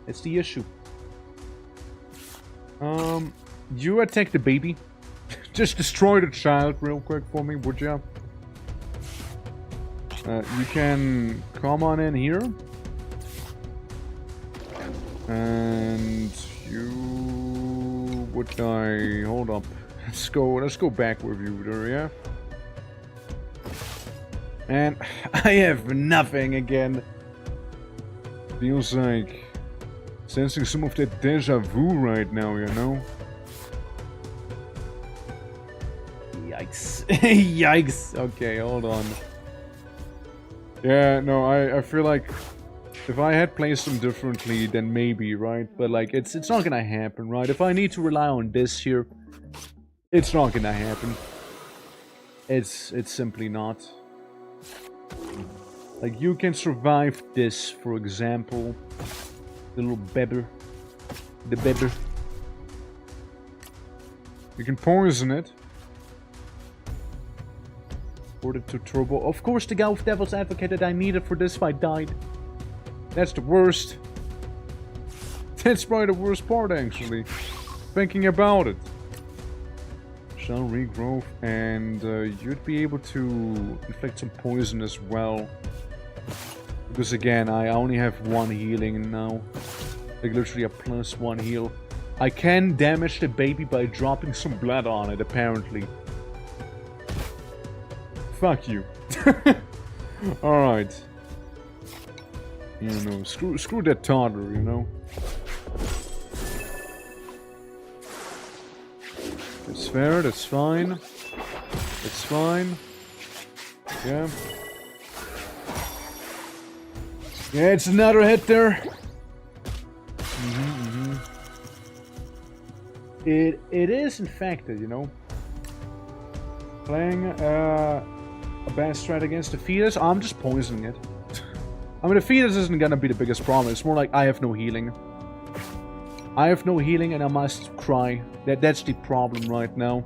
That's the issue. You attack the baby. Just destroy the child real quick for me, would ya? You can come on in here. And you would die. Hold up. Let's go back with you there, yeah? And I have nothing again. Feels like sensing some of that deja vu right now, you know? Yikes. Yikes. Okay, hold on. Yeah, no, I feel like if I had placed them differently, then maybe, right? But like, it's not gonna happen, right? If I need to rely on this here, it's not gonna happen. It's simply not. Like, you can survive this, for example. The little bebber. The bebber. You can poison it. Order to turbo. Of course, the guy with Devil's Advocate that I needed for this fight died. That's the worst. That's probably the worst part, actually. Thinking about it. Shell regrowth, and you'd be able to inflict some poison as well. Because again, I only have 1 healing now. Like literally a +1 heal. I can damage the baby by dropping some blood on it, apparently. Fuck you. Alright. You know, screw that toddler, you know. That's fair, that's fine. That's fine. Yeah. Yeah, it's another hit there. It is infected, you know. Playing a bad strat against the fetus, I'm just poisoning it. I mean, the fetus isn't gonna be the biggest problem. It's more like I have no healing. I have no healing and I must cry. That's the problem right now.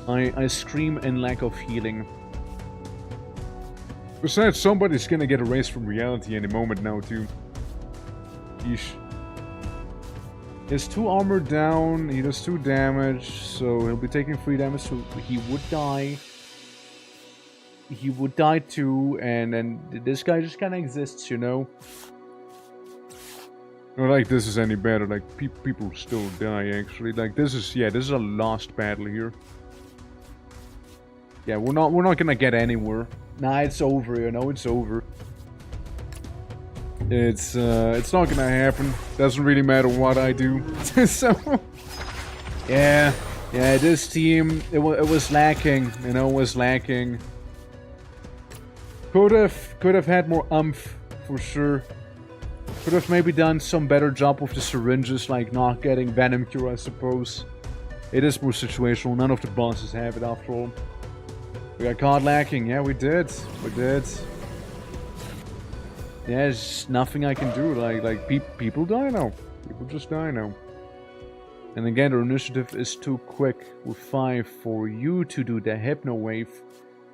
I scream in lack of healing. Besides, somebody's gonna get erased from reality any moment now, too. Yeesh. He has 2 armor down, he does 2 damage, so he'll be taking 3 damage, so he would die. He would die too, and then this guy just kinda exists, you know? Not like this is any better, like, people still die, actually. Like, this is a lost battle here. Yeah, we're not gonna get anywhere. Nah, it's over, you know, it's over. It's not gonna happen. Doesn't really matter what I do. So... Yeah, this team, it was lacking, you know, it was lacking. Could have had more umph, for sure. Could have maybe done some better job with the syringes, like not getting venom cure, I suppose. It is more situational, none of the bosses have it after all. We got caught lacking, yeah, we did. Yeah, there's nothing I can do, like people die now. People just die now. And again, the initiative is too quick with 5 for you to do the Hypno Wave.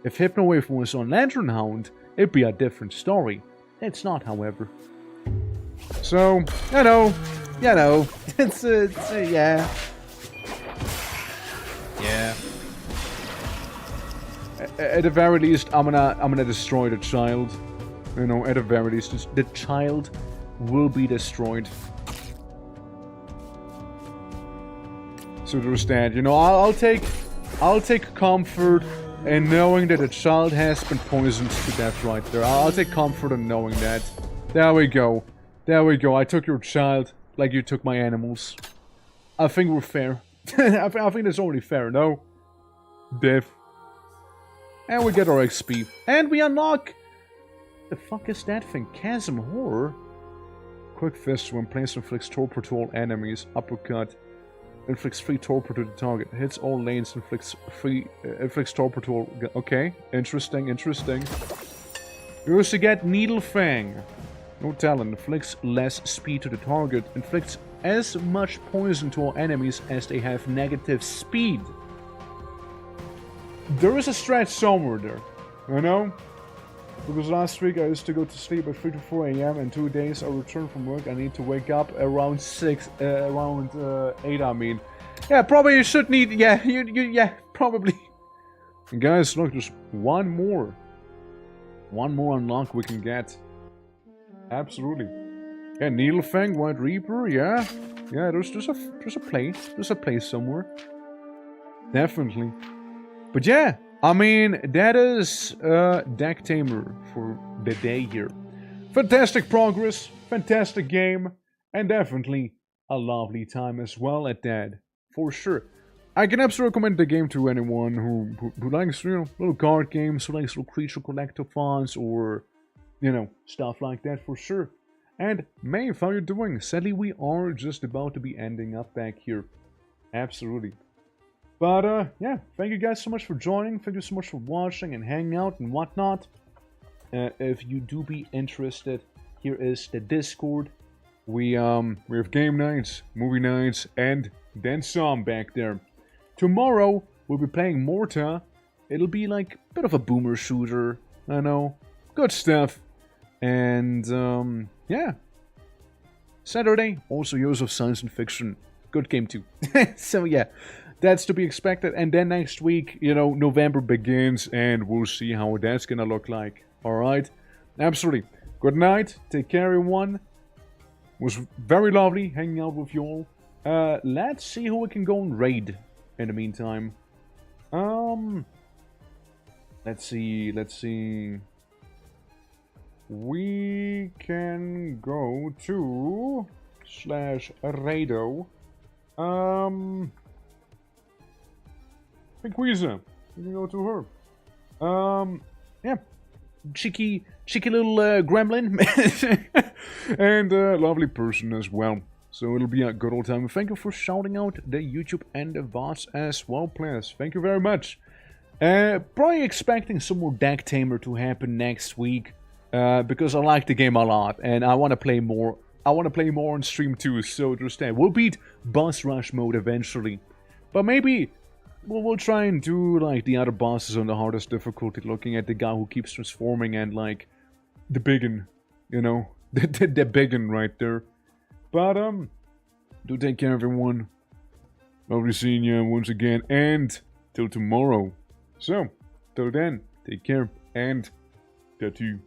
If Hypno Wave was on Lantern Hound, it'd be a different story. It's not, however. So, you know, it's yeah. Yeah. At the very least, I'm gonna destroy the child. You know, at the very least, the child will be destroyed. So there's that. You know, I'll take comfort in knowing that the child has been poisoned to death right there. I'll take comfort in knowing that. There we go. I took your child like you took my animals. I think we're fair. I think that's only fair, no? death. And we get our XP. And we unlock... The fuck is that thing? Chasm Horror? Quick Fist when placed inflicts torpor to all enemies. Uppercut. Inflicts 3 torpor to the target. Hits all lanes. Inflicts torpor to all... Okay. Interesting. You also get Needle Fang. No talent. Inflicts less speed to the target. Inflicts as much poison to all enemies as they have negative speed. There is a stretch somewhere there. You know? Because last week I used to go to sleep at 3 to 4 a.m. and 2 days I returned from work. I need to wake up around 8 I mean. Yeah, probably you should need, yeah, probably. And guys, look, there's one more unlock we can get. Absolutely. Yeah, Needlefang, White Reaper, yeah. Yeah, there's a place somewhere. Definitely. But yeah, I mean, that is Deck Tamer for the day here. Fantastic progress, fantastic game, and definitely a lovely time as well at that, for sure. I can absolutely recommend the game to anyone who likes, you know, little card games, who likes little creature collectathons, or, you know, stuff like that, for sure. And, Maeve, how you doing? Sadly, we are just about to be ending up back here. Absolutely. But, yeah, thank you guys so much for joining. Thank you so much for watching and hanging out and whatnot. If you do be interested, here is the Discord. We have game nights, movie nights, and then some back there. Tomorrow, we'll be playing Morta. It'll be like a bit of a boomer shooter. I know. Good stuff. And, yeah. Saturday, also Heroes of Science and Fiction. Good game too. So, yeah. That's to be expected. And then next week, you know, November begins. And we'll see how that's gonna look like. Alright? Absolutely. Good night. Take care, everyone. It was very lovely hanging out with you all. Let's see who we can go and raid in the meantime. Let's see. We can go to /Rado. Pinquisa. We can go to her. Yeah. Cheeky little gremlin. And a lovely person as well. So it'll be a good old time. Thank you for shouting out the YouTube and the VODs as well, please. Thank you very much. Probably expecting some more deck tamer to happen next week. Because I like the game a lot. And I want to play more. I want to play more on stream too. So just that. We'll beat boss rush mode eventually. But maybe we'll try and do like the other bosses on the hardest difficulty. Looking at the guy who keeps transforming and like the biggin. You know. the biggin right there. But, do take care, everyone. Lovely seeing you once again, and till tomorrow. So, till then, take care, and tattoo.